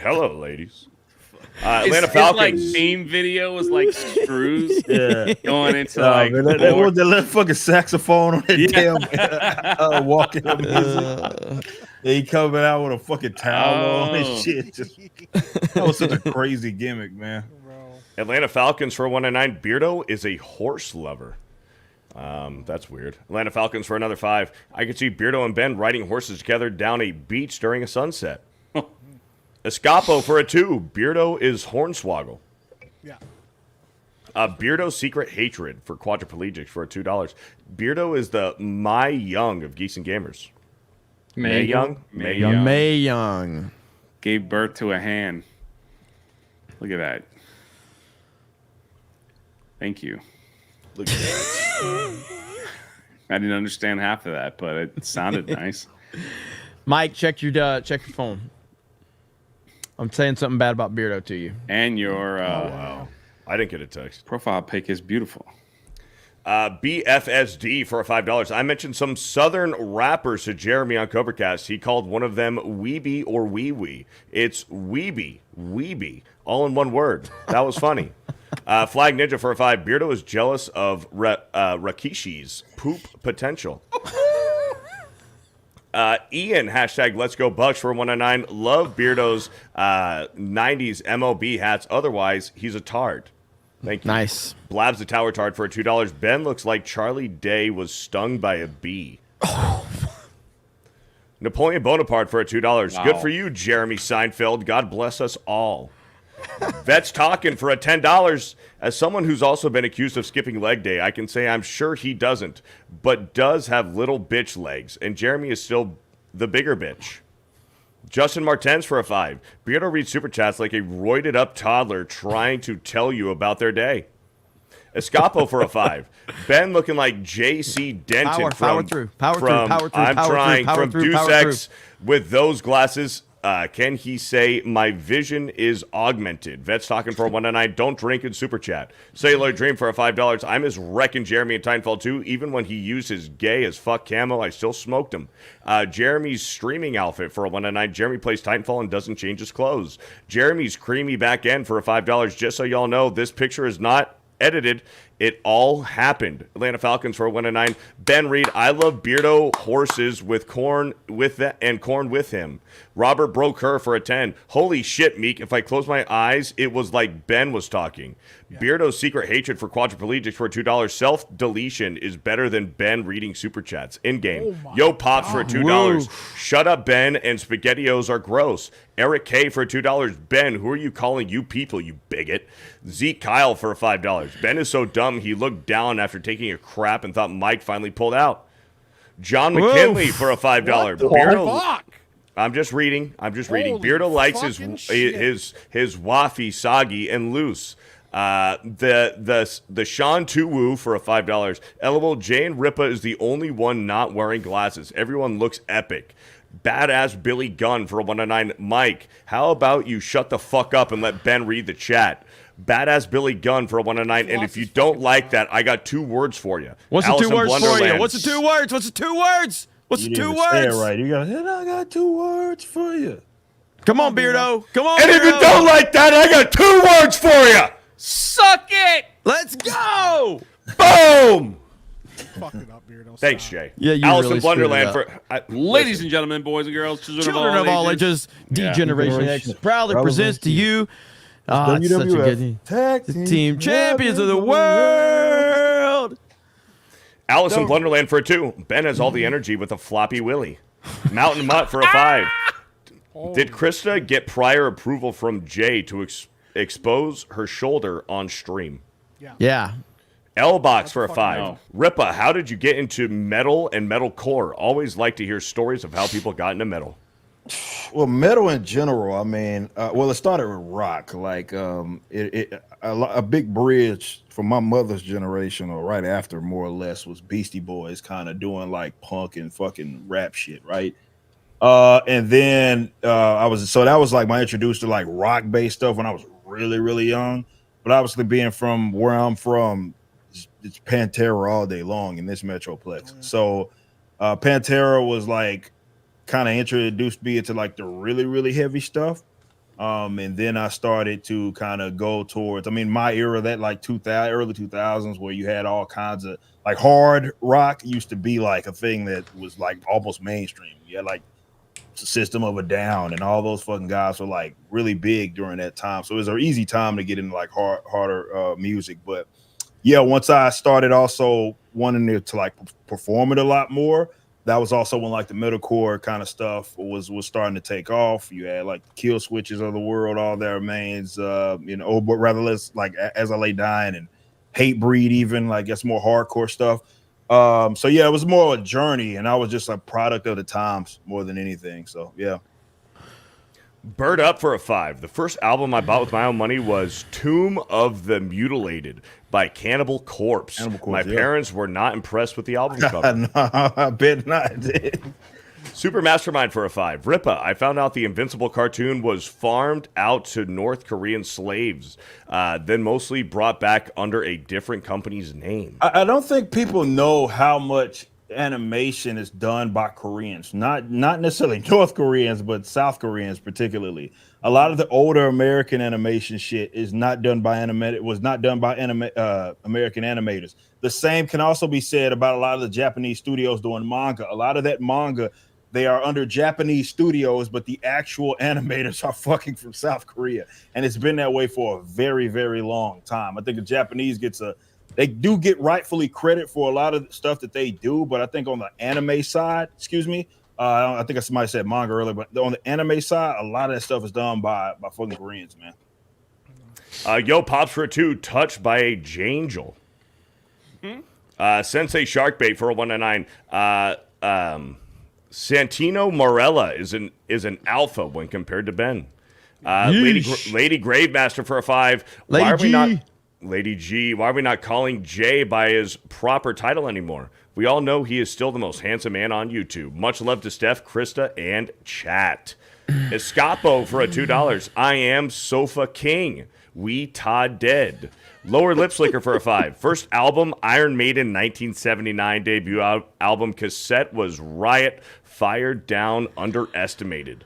Hello, ladies. Atlanta Falcons. His theme video was screws going into that left fucking saxophone on that damn walking up music. He coming out with a fucking towel on and shit. That was such a crazy gimmick, man. Atlanta Falcons for 199. Beardo is a horse lover. That's weird. Atlanta Falcons for another 5. I could see Beardo and Ben riding horses together down a beach during a sunset. Escapo for a 2. Beardo is Hornswoggle. Yeah. Beardo's Secret Hatred for quadriplegics for $2. Beardo is the Mai Young of Geeks and Gamers. May Young gave birth to a hand. Look at that. Thank you. Look at that. I didn't understand half of that, but it sounded nice. Mike, check your phone. I'm saying something bad about Beardo to you. And your wow. I didn't get a text. Profile pic is beautiful. BFSD for $5. I mentioned some Southern rappers to Jeremy on Covercast. He called one of them Weeby or Wee Wee. It's Weeby, all in one word. That was funny. Flag Ninja for $5. Beardo is jealous of Rakishi's poop potential. Ian, hashtag Let's Go Bucks for 109. Love Beardo's 90s MLB hats. Otherwise, he's a tard. Thank you. Nice. Blabs the Tower Tard for $2. Ben looks like Charlie Day was stung by a bee. Napoleon Bonaparte for $2. Wow. Good for you, Jeremy Seinfeld. God bless us all. Vet's talking for $10. As someone who's also been accused of skipping leg day, I can say I'm sure he doesn't, but does have little bitch legs, and Jeremy is still the bigger bitch. Justin Martens for $5. Beardo reads super chats like a roided up toddler trying to tell you about their day. Escapo for $5. Ben looking like J.C. Denton Power through. from Deus Ex with those glasses. Can he say my vision is augmented? Vet's talking for $109. Don't drink in super chat. Sailor Dream for $5. I miss wrecking Jeremy in Titanfall 2. Even when he used his gay as fuck camo, I still smoked him. Jeremy's streaming outfit for $109. Jeremy plays Titanfall and doesn't change his clothes. Jeremy's creamy back end for $5. Just so y'all know, this picture is not edited. It all happened. Atlanta Falcons for $109. Ben Reed, I love Beardo horses with corn with that and corn with him. Robert Broker for $10. Holy shit, Meek. If I close my eyes, it was like Ben was talking. Yeah. Beardo's Secret Hatred for quadriplegics for $2. Self-deletion is better than Ben reading super chats in-game. Yo Pops for $2. Whoa. Shut up, Ben, and SpaghettiOs are gross. Eric K for $2. Ben, who are you calling you people, you bigot? Zeke Kyle for $5. Ben is so dumb he looked down after taking a crap and thought Mike finally pulled out. John McKinley for a $5. Beardo, fuck? I'm just reading. Beardo likes his waffy, soggy, and loose. The Sean Tuwu for a $5. LOL, Jane Rippa is the only one not wearing glasses. Everyone looks epic. Badass Billy Gunn for a $109. Mike, how about you shut the fuck up and let Ben read the chat? Badass Billy Gunn for a $109. And if you don't like that, I got 2 words for you. What's the 2 words for you? What's the 2 words? What's the 2 words? What's the 2 words? Say it right. You got. I got 2 words for you. Come on, Beardo. Come on. And if you don't like that, I got 2 words for you. Suck it. Let's go. Boom. Fuck it up, Beardo. Thanks, Jay. Yeah, you Alice really in Blunderland for ladies and gentlemen, boys and girls, children of all ages, D-Generation X proudly presents to you. It's such a good team champions of the world. Alice in Blunderland for a 2. Ben has all the energy with a floppy willy. Mountain Mutt for a 5. Did Krista get prior approval from Jay to expose her shoulder on stream? Yeah. L-Box for a 5. No. Rippa, how did you get into metal and metalcore? Always like to hear stories of how people got into metal. Well, metal in general, I mean, it started with rock. Like a big bridge for my mother's generation, or right after, more or less, was Beastie Boys kind of doing like punk and fucking rap shit, right? And then that was like my introduced to like rock based stuff when I was really, really young. But obviously, being from where I'm from, it's Pantera all day long in this metroplex. So Pantera was like kind of introduced me into like the really, really heavy stuff. And then I started to kind of go towards, I mean, my era, that like early 2000s, where you had all kinds of like hard rock used to be like a thing that was like almost mainstream. You had like System of a Down and all those fucking guys were like really big during that time. So it was an easy time to get into like harder music. But yeah, once I started also wanting to like perform it a lot more, that was also when like the metalcore kind of stuff was starting to take off. You had like the Kill Switches of the world, all their mains, but rather less like As I Lay Dying hate breed, even like it's more hardcore stuff. So yeah, it was more of a journey, and I was just a product of the times more than anything. So yeah. Bird up for a 5. The first album I bought with my own money was Tomb of the Mutilated by Cannibal Corpse. My parents were not impressed with the album cover. No, I bet not. Super Mastermind for a 5. Rippa, I found out the Invincible cartoon was farmed out to North Korean slaves, then mostly brought back under a different company's name. I don't think people know how much animation is done by Koreans, not necessarily North Koreans, but South Koreans particularly. A lot of the older American animation shit is not done by American animators. The same can also be said about a lot of the Japanese studios doing manga. A lot of that manga, they are under Japanese studios, but the actual animators are fucking from South Korea, and it's been that way for a very, very long time. I think the Japanese they do get rightfully credit for a lot of the stuff that they do, but I think on the anime side, I think somebody said manga earlier, but on the anime side, a lot of that stuff is done by fucking Koreans, man. Yo, Pops for a 2, touched by a Jangel. Sensei Sharkbait for a 199. Santino Morella is an alpha when compared to Ben. Lady Gravemaster for a 5. Lady G, why are we not calling Jay by his proper title anymore? We all know he is still the most handsome man on YouTube. Much love to Steph, Krista, and chat. Escapo for a $2. I am Sofa King. We Todd Dead. Lower Lip Slicker for a 5. First album, Iron Maiden 1979 debut album cassette was Riot, Fired Down, Underestimated.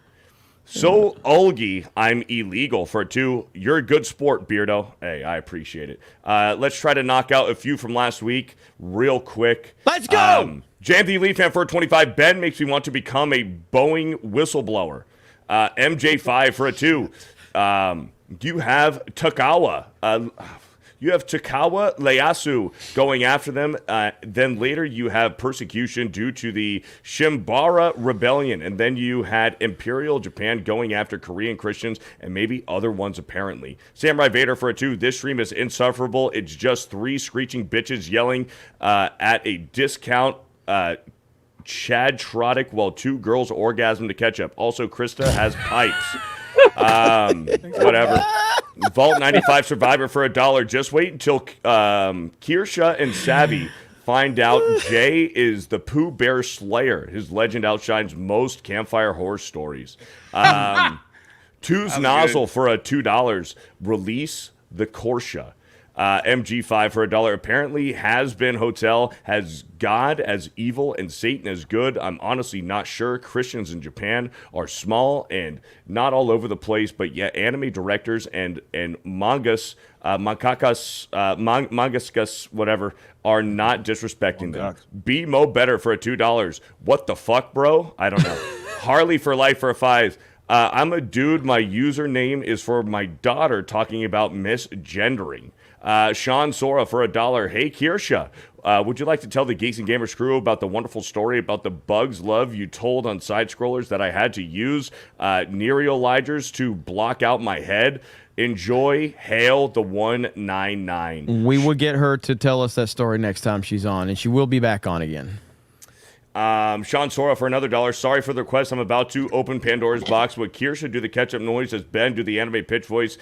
So, Olgie, I'm illegal for a 2. You're a good sport, Beardo. Hey, I appreciate it. Let's try to knock out a few from last week real quick. Let's go! Jam the Elite Fan for a 25. Ben makes me want to become a Boeing whistleblower. MJ5 for a 2. You have Takawa. You have Takawa Ieyasu going after them. Then later you have persecution due to the Shimbara Rebellion. And then you had Imperial Japan going after Korean Christians and maybe other ones apparently. Samurai Vader for a 2. This stream is insufferable. It's just 3 screeching bitches yelling at a discount Chad Trodic while 2 girls orgasm to catch up. Also, Krista has pipes. Whatever. Vault 95 Survivor for a $1. Just wait until Kirsha and Savvy find out Jay is the Pooh Bear Slayer. His legend outshines most campfire horror stories. Two's Nozzle for a $2. Release the Korsha. MG5 for a $1. Apparently Has Been Hotel has God as evil and Satan as good. I'm honestly not sure. Christians in Japan are small and not all over the place, but yet anime directors and mangaskas, whatever, are not disrespecting them. Be Mo Better for a $2. What the fuck, bro? I don't know. Harley for life for a 5. I'm a dude. My username is for my daughter talking about misgendering. Sean Sora for a $1. Hey, Kirsha, would you like to tell the Geeks and Gamers crew about the wonderful story about the bugs love you told on side scrollers that I had to use neuralizers to block out my head? Enjoy. Hail the 199. We will get her to tell us that story next time she's on, and she will be back on again. Sean Sora for another $1. Sorry for the request. I'm about to open Pandora's box. Would Kirsha do the catch-up noise as Ben do the anime pitch voice?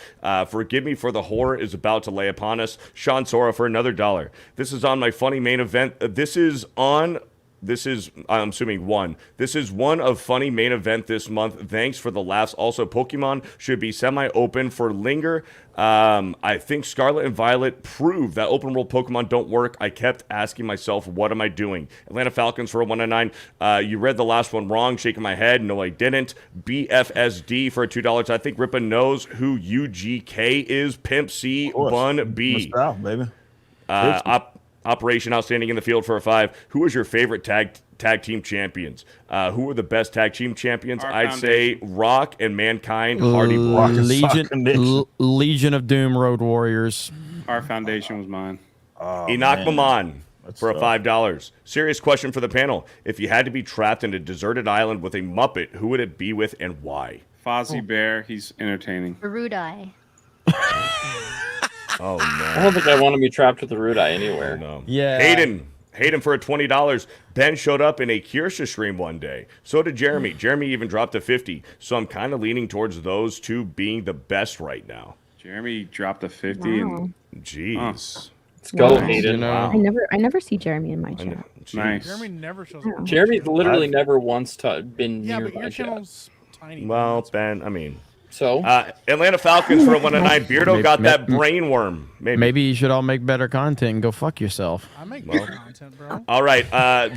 Forgive me for the horror is about to lay upon us. Sean Sora for another $1. This is on my funny main event. This is, I'm assuming one. This is one of funny main event this month. Thanks for the laughs. Also, Pokemon should be semi-open for Linger. I think Scarlet and Violet proved that open world Pokemon don't work. I kept asking myself, what am I doing? Atlanta Falcons for a 199. You read the last one wrong. Shaking my head. No, I didn't. BFSD for a $2. I think Rippa knows who UGK is. Pimp C, Bun B. Out, baby. Operation Outstanding in the Field for a 5. Who is your favorite tag team champions? Who are the best tag team champions? I'd say Rock and Mankind. Hardy Boys. Legion of Doom Road Warriors. Our Foundation was mine. Enoch Maman for a $5. Serious question for the panel. If you had to be trapped in a deserted island with a Muppet, who would it be with and why? Fozzie Bear. He's entertaining. Rudai. Oh no! I don't think I want to be trapped with the root eye anywhere. No. Yeah. Hayden for a $20. Ben showed up in a Kirsha stream one day. So did Jeremy. Jeremy even dropped a 50. So I'm kind of leaning towards those two being the best right now. Jeremy dropped a 50 and jeez. Let's go, Wow. Hayden. Wow. I never see Jeremy in my chat. Nice. Jeremy never shows Oh. up. Jeremy's literally never once been Yeah, near but my your chat. channel's tiny. Well, Ben, I mean. So? Atlanta Falcons for a 1-9. Beardo got that brain worm. Maybe you should all make better content and go fuck yourself. I make good content, bro. All right,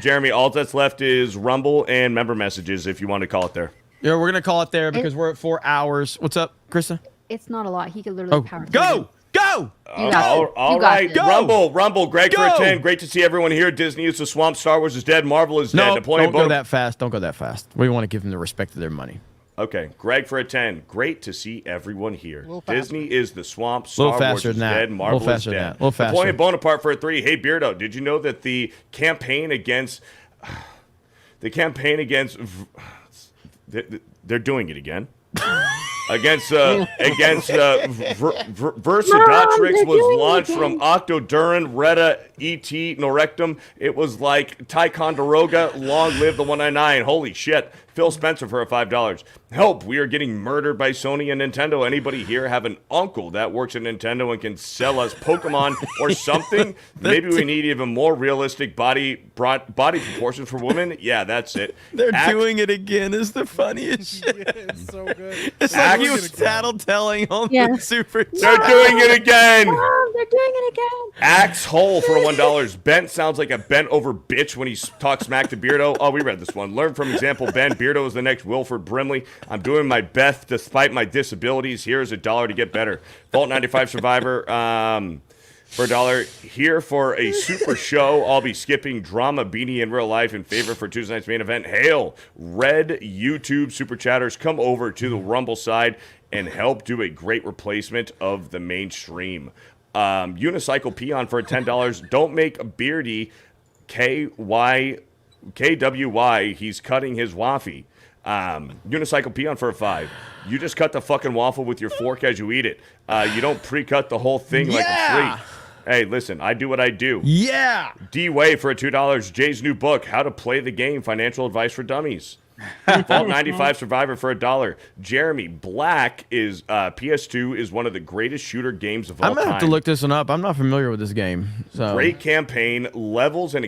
Jeremy, all that's left is Rumble and member messages if you want to call it there. Yeah, we're going to call it there because we're at 4 hours. What's up, Krista? It's not a lot. He could literally power. Go! Go! You got it. All You got right, this. Rumble, Greg for a 10. Great to see everyone here. Disney is the swamp. Star Wars is dead. Marvel is dead. No, Napoleon don't go that fast. Don't go that fast. We want to give them the respect of their money. Okay, Greg for a 10. Great to see everyone here. Little faster. Disney is the swamp. Little Star Wars faster is than that. dead. Marvel Little is faster than dead. that. Little faster. Napoleon Bonaparte for a 3. Hey, Beardo, did you know that the campaign against they're doing it again. Against Versadotrix was launched from Octoduran, Retta, E.T., Norectum. It was like Ticonderoga, long live the 199. Holy shit. Phil Spencer for a $5. Help, we are getting murdered by Sony and Nintendo. Anybody here have an uncle that works at Nintendo and can sell us Pokemon or something? Maybe we need even more realistic body proportions for women. Yeah, that's it. They're doing it again. Is the funniest shit. It's so good. It's like he was tattletelling on the super. They're doing it again. Mom, they're doing it again. Axe Hole for $1. Bent sounds like a bent over bitch when he talks smack to Beardo. Oh, we read this one. Learn from example Ben. Beardo is the next Wilford Brimley. I'm doing my best despite my disabilities. Here's $1 to get better. Vault 95 Survivor for $1. Here for a super show. I'll be skipping drama beanie in real life in favor for Tuesday night's main event. Hail, red YouTube super chatters. Come over to the Rumble side and help do a great replacement of the mainstream. Unicycle Peon for $10. Don't make Beardy KWY. He's cutting his waffy. Unicycle Peon for a 5. You just cut the fucking waffle with your fork as you eat it. You don't pre-cut the whole thing like a freak. Hey, listen, I do what I do. Yeah. D-Way for a $2. Jay's new book, How to Play the Game, Financial Advice for Dummies. Vault 95 Survivor for $1. Jeremy Black is PS2 is one of the greatest shooter games of all time. I'm gonna have to look this one up. I'm not familiar with this game. So Great campaign, levels, and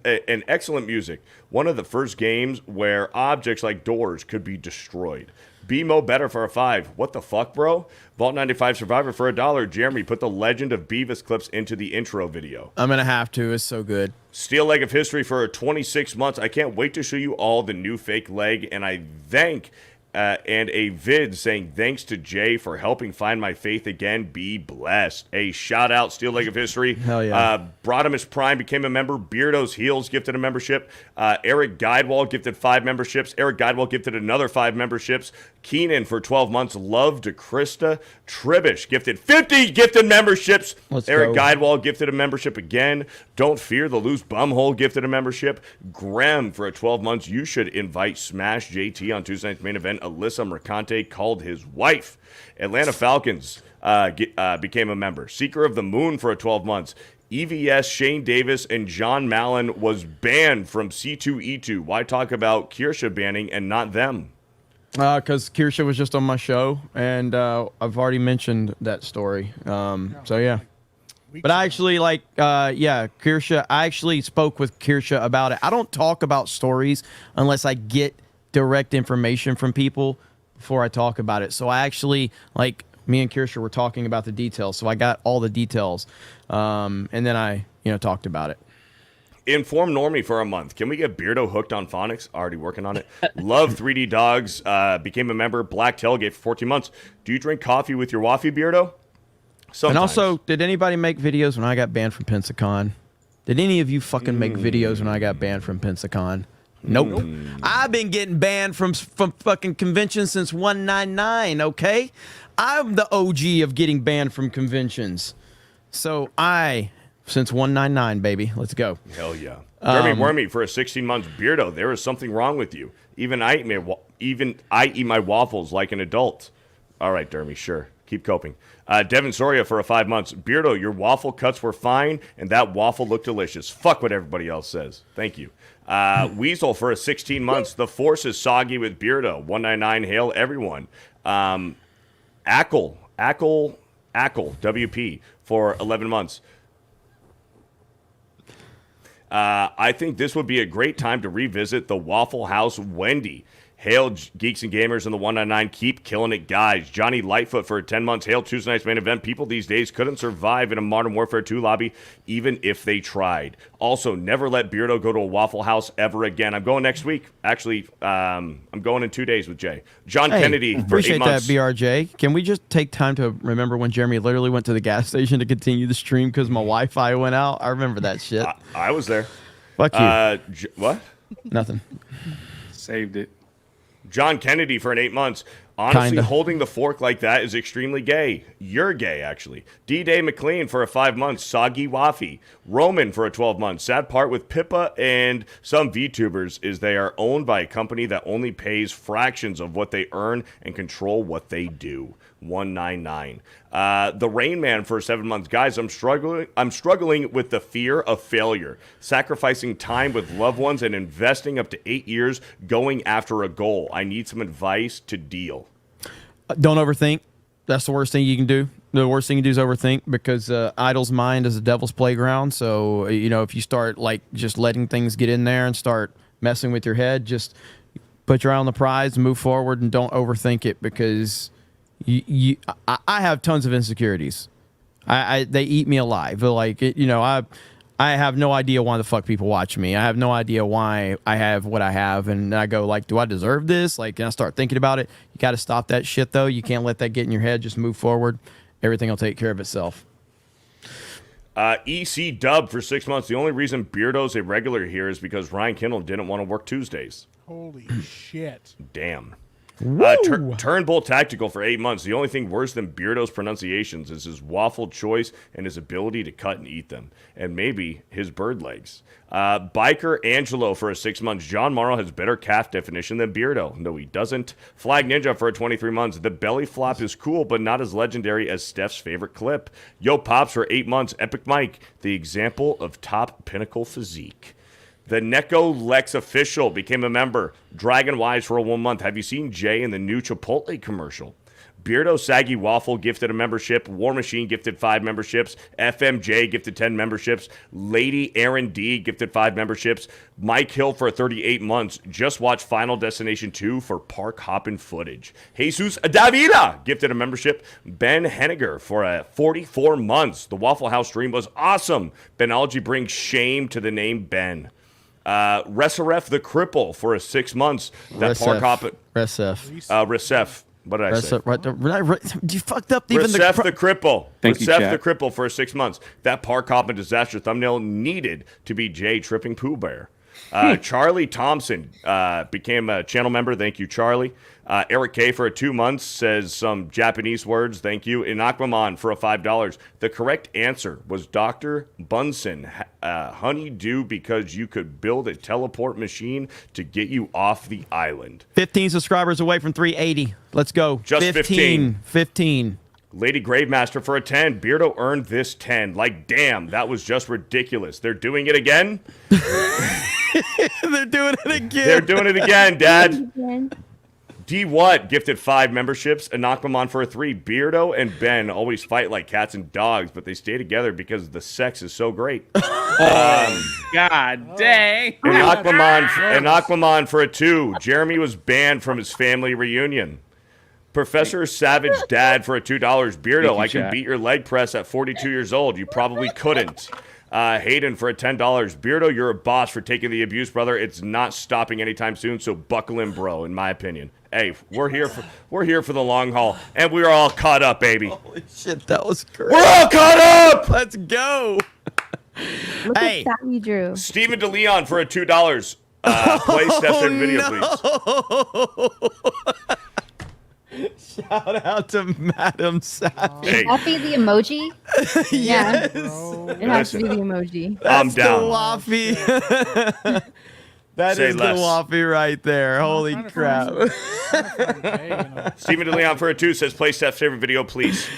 and excellent music. One of the first games where objects like doors could be destroyed. BMO better for a 5. What the fuck, bro? Vault 95 Survivor for $1. Jeremy, put the Legend of Beavis clips into the intro video. I'm gonna have to. It's so good. Steel Leg of History for 26 months. I can't wait to show you all the new fake leg, and I thank and a vid saying thanks to Jay for helping find my faith again. Be blessed. A shout out, Steel Leg of History. Hell yeah. Broadimus Prime became a member. Beardo's Heels gifted a membership. Eric Guidewall gifted 5 memberships. Eric Guidewall gifted another 5 memberships. Keenan for 12 months. Love to Krista. Tribish gifted 50 gifted memberships. Eric Guidewall gifted a membership again. Don't Fear the Loose Bumhole gifted a membership. Graham for 12 months. You should invite Smash JT on Tuesday night's main event. Alyssa Mercante called his wife. Atlanta Falcons became a member. Seeker of the Moon for 12 months. EVS, Shane Davis, and John Mallon was banned from C2E2. Why talk about Kirsha banning and not them? Because Kirsha was just on my show, and I've already mentioned that story. So yeah. But I actually Kirsha. I actually spoke with Kirsha about it. I don't talk about stories unless I get direct information from people before I talk about it. So I actually, me and Kirsha were talking about the details. So I got all the details. And then I, talked about it. Inform Normie for a month. Can we get Beardo hooked on phonics? Already working on it. Love 3D Dogs. Became a member. Black Tailgate for 14 months. Do you drink coffee with your Waffy, Beardo? Sometimes. And also, did anybody make videos when I got banned from Pensacon? Did any of you fucking make videos when I got banned from Pensacon? Nope. I've been getting banned from fucking conventions since 199, okay? I'm the OG of getting banned from conventions. So since 199, baby. Let's go. Hell yeah. Jeremy Wormy for a 16 months. Beardo, there is something wrong with you. Even I eat my waffles like an adult. All right, Dermy, sure. Keep coping. Devin Soria for a 5 months. Beardo, your waffle cuts were fine, and that waffle looked delicious. Fuck what everybody else says. Thank you. Weasel for a 16 months. The force is soggy with Beardo. 199. Hail everyone. Ackle, WP for 11 months. I think this would be a great time to revisit the Waffle House Wendy. Hail Geeks and Gamers in the 199. Keep killing it, guys. Johnny Lightfoot for 10 months. Hail Tuesday night's main event. People these days couldn't survive in a Modern Warfare 2 lobby, even if they tried. Also, never let Beardo go to a Waffle House ever again. I'm going next week. Actually, I'm going in 2 days with Jay. John Kennedy for 8 appreciate months. that, BRJ. Can we just take time to remember when Jeremy literally went to the gas station to continue the stream because my Wi-Fi went out? I remember that shit. I was there. Fuck you. What? Nothing. Saved it. John Kennedy for 8 months. Honestly, Kinda. holding the fork like that is extremely gay. You're gay, actually. D-Day McLean for a 5 months. Soggy Waffy. Roman for a 12 months. Sad part with Pippa and some VTubers is they are owned by a company that only pays fractions of what they earn and control what they do. 199. The Rain Man for 7 months. Guys, I'm struggling with the fear of failure. Sacrificing time with loved ones and investing up to 8 years going after a goal. I need some advice to deal. Don't overthink. That's the worst thing you can do. The worst thing you do is overthink because idle's mind is a devil's playground. So, if you start just letting things get in there and start messing with your head, just put your eye on the prize, move forward, and don't overthink it because I have tons of insecurities. They eat me alive. I have no idea why the fuck people watch me. I have no idea why I have what I have. And I go do I deserve this? And I start thinking about it. You got to stop that shit though. You can't let that get in your head. Just move forward. Everything will take care of itself. EC Dub for 6 months. The only reason Beardo's a regular here is because Ryan Kindle didn't want to work Tuesdays. Holy shit. Damn. Turnbull Tactical for 8 months. The only thing worse than Beardo's pronunciations is his waffle choice and his ability to cut and eat them. And maybe his bird legs. Biker Angelo for a 6 months. John Morrow has better calf definition than Beardo. No, he doesn't. Flag Ninja for 23 months. The belly flop is cool, but not as legendary as Steph's favorite clip. Yo Pops for 8 months. Epic Mike, the example of top pinnacle physique. The Neko Lex official became a member. Dragon Wise for a 1 month. Have you seen Jay in the new Chipotle commercial? Beardo Saggy Waffle gifted a membership. War Machine gifted 5 memberships. FMJ gifted 10 memberships. Lady Aaron D gifted 5 memberships. Mike Hill for 38 months. Just watch Final Destination 2 for park hopping footage. Jesus Davila gifted a membership. Ben Henniger for 44 months. The Waffle House stream was awesome. Benology brings shame to the name Ben. Resaref the Cripple for 6 months. That park hopping. Resef. What did I say? You fucked up even the Cripple. Thank you, Resef chat. the Cripple for 6 months. That park hopping disaster thumbnail needed to be Jay tripping Pooh Bear. Charlie Thompson became a channel member. Thank you, Charlie. Eric K for 2 months says some Japanese words. Thank you. Inakwaman for $5. The correct answer was Dr. Bunsen. Honeydew because you could build a teleport machine to get you off the island. 15 subscribers away from 380. Let's go. Just 15. 15. Lady Gravemaster for a 10. Beardo earned this 10. Damn, that was just ridiculous. They're doing it again? They're doing it again. They're doing it again, Dad. D. What gifted 5 memberships. Anakmamon for a 3. Beardo and Ben always fight like cats and dogs, but they stay together because the sex is so great. God dang. Anakmamon for a 2. Jeremy was banned from his family reunion. Professor Savage Dad for a $2. Beardo, I can beat your leg press at 42 years old. You probably couldn't. Hayden for a $10. Beardo, you're a boss for taking the abuse, brother. It's not stopping anytime soon, so buckle in, bro, in my opinion. Hey, we're here for the long haul, and we're all caught up, baby. Holy shit, that was great. We're all caught up! Let's go. Look at that you drew. Stephen DeLeon for a $2. Play Steph's video, please. Shout out to Madam Savage. Hey. That be the emoji? Yes. It has to be the emoji. I'm down. Waffy. That Say is less. the Waffy right there. Holy crap. Stephen DeLeon for a 2 says, play Steph's favorite video, please.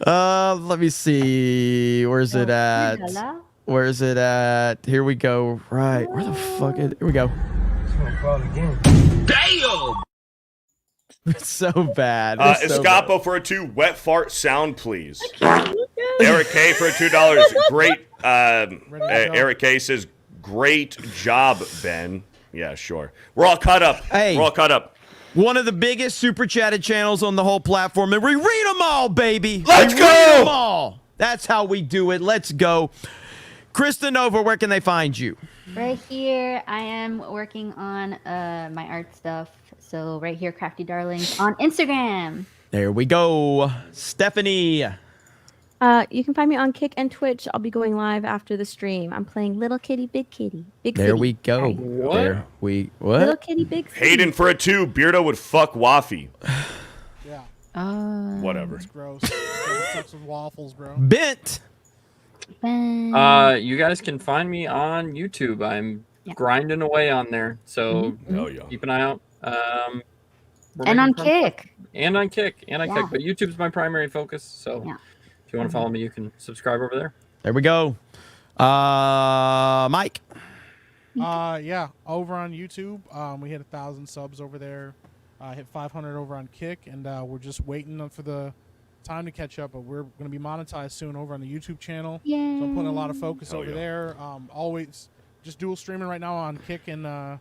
Let me see. Where's it at? Where's it at? Here we go. Right. Where the fuck is it? Here we go. Damn! It's so bad. It's so Escapo bad. for a 2, wet fart sound, please. Eric K for $2. Great. Eric K says, great job, Ben. Yeah, sure. We're all caught up. Hey. We're all caught up. One of the biggest super chatted channels on the whole platform, and we read them all, baby. Let's We go. read them all. That's how we do it. Let's go. Krista Nova, where can they find you? Right here, I am working on my art stuff. So right here, Crafty Darlings on Instagram. There we go. Stephanie. You can find me on Kick and Twitch. I'll be going live after the stream. I'm playing Little Kitty, Big Kitty. Big There City. we go. What? There we what? Little Kitty, Big City. Hayden for a 2, Beardo would fuck Waffy. Yeah. Whatever. It's gross. Sucks with waffles, bro. Bent. You guys can find me on YouTube. I'm grinding away on there, so keep an eye out. And on Kick. And on Kick. And on Yeah. Kick. But YouTube's my primary focus, so if you want to follow me, you can subscribe over there. There we go. Mike. Yeah, over on YouTube, we hit 1,000 subs over there. Hit 500 over on Kick, and we're just waiting for the time to catch up. But we're going to be monetized soon over on the YouTube channel. So I'm putting a lot of focus over there. Always just dual streaming right now on Kick and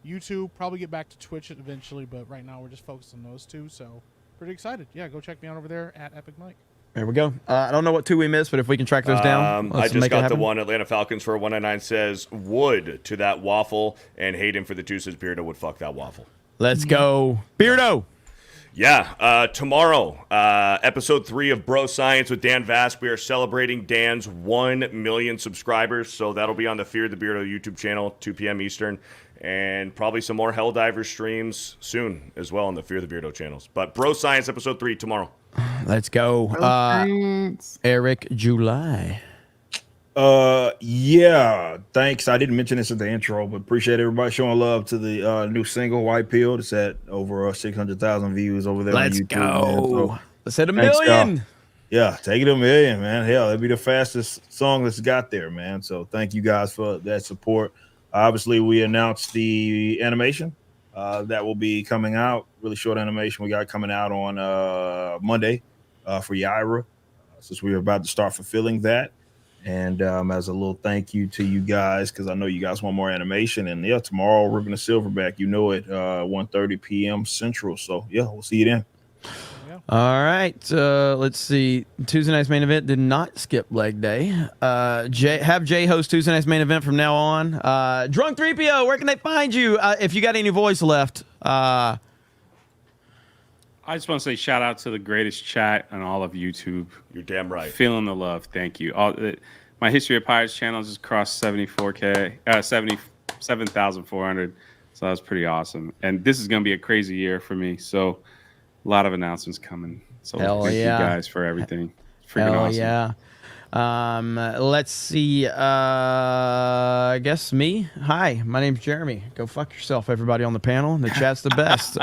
YouTube. Probably get back to Twitch eventually, but right now we're just focused on those two. So pretty excited. Yeah, go check me out over there at Epic Mike. There we go. I don't know what 2 we missed, but if we can track those down, I let's just make it got the happen. one. Atlanta Falcons for a 199 says, would to that waffle. And Hayden for the 2 says, Beardo would fuck that waffle. Let's go. Beardo. Yeah, tomorrow, episode 3 of Bro Science with Dan Vasc. We are celebrating Dan's 1 million subscribers, so that'll be on the Fear the Beardo YouTube channel, 2 p.m. Eastern, and probably some more Helldivers streams soon as well on the Fear the Beardo channels. But Bro Science episode 3 tomorrow. Let's go. Eric July. Yeah, thanks. I didn't mention this at the intro, but appreciate everybody showing love to the new single White Pill. It's at over 600,000 views over there. Let's on YouTube, go. Man. So, let's hit a thanks, million. y'all. Yeah, take it a million, man. Hell, it'd be the fastest song that's got there, man. So thank you guys for that support. Obviously, we announced the animation that will be coming out. Really short animation we got coming out on Monday for Yaira, since we are about to start fulfilling that. And as a little thank you to you guys, because I know you guys want more animation. And yeah, tomorrow, Ripping the Silverback, you know it, 1:30 p.m. Central. So yeah, we'll see you then. All right. Let's see. Tuesday night's main event did not skip leg day. Have Jay host Tuesday night's main event from now on. Drunk 3PO, where can they find you? If you got any voice left. I just want to say shout out to the greatest chat on all of YouTube. You're damn right. Feeling the love. Thank you. My History of Pirates channel just crossed 74K, 77,400. So that was pretty awesome. And this is going to be a crazy year for me. So a lot of announcements coming. So thank you guys for everything. It's freaking awesome. Yeah. Let's see. I guess me. Hi, my name's Jeremy. Go fuck yourself, everybody on the panel. The chat's the best.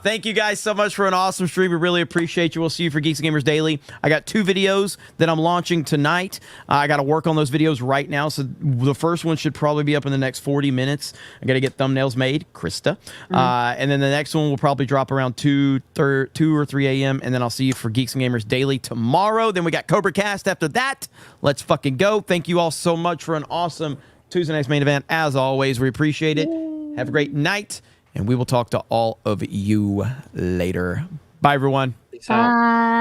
Thank you guys so much for an awesome stream. We really appreciate you. We'll see you for Geeks and Gamers Daily. I got 2 videos that I'm launching tonight. I got to work on those videos right now. So the first one should probably be up in the next 40 minutes. I got to get thumbnails made, Krista. And then the next one will probably drop around 2 or 3 a.m. And then I'll see you for Geeks and Gamers Daily tomorrow. Then we got Cobra Cast after that. Let's fucking go. Thank you all so much for an awesome Tuesday night's main event. As always, we appreciate it. Have a great night, and we will talk to all of you later. Bye, everyone. Bye.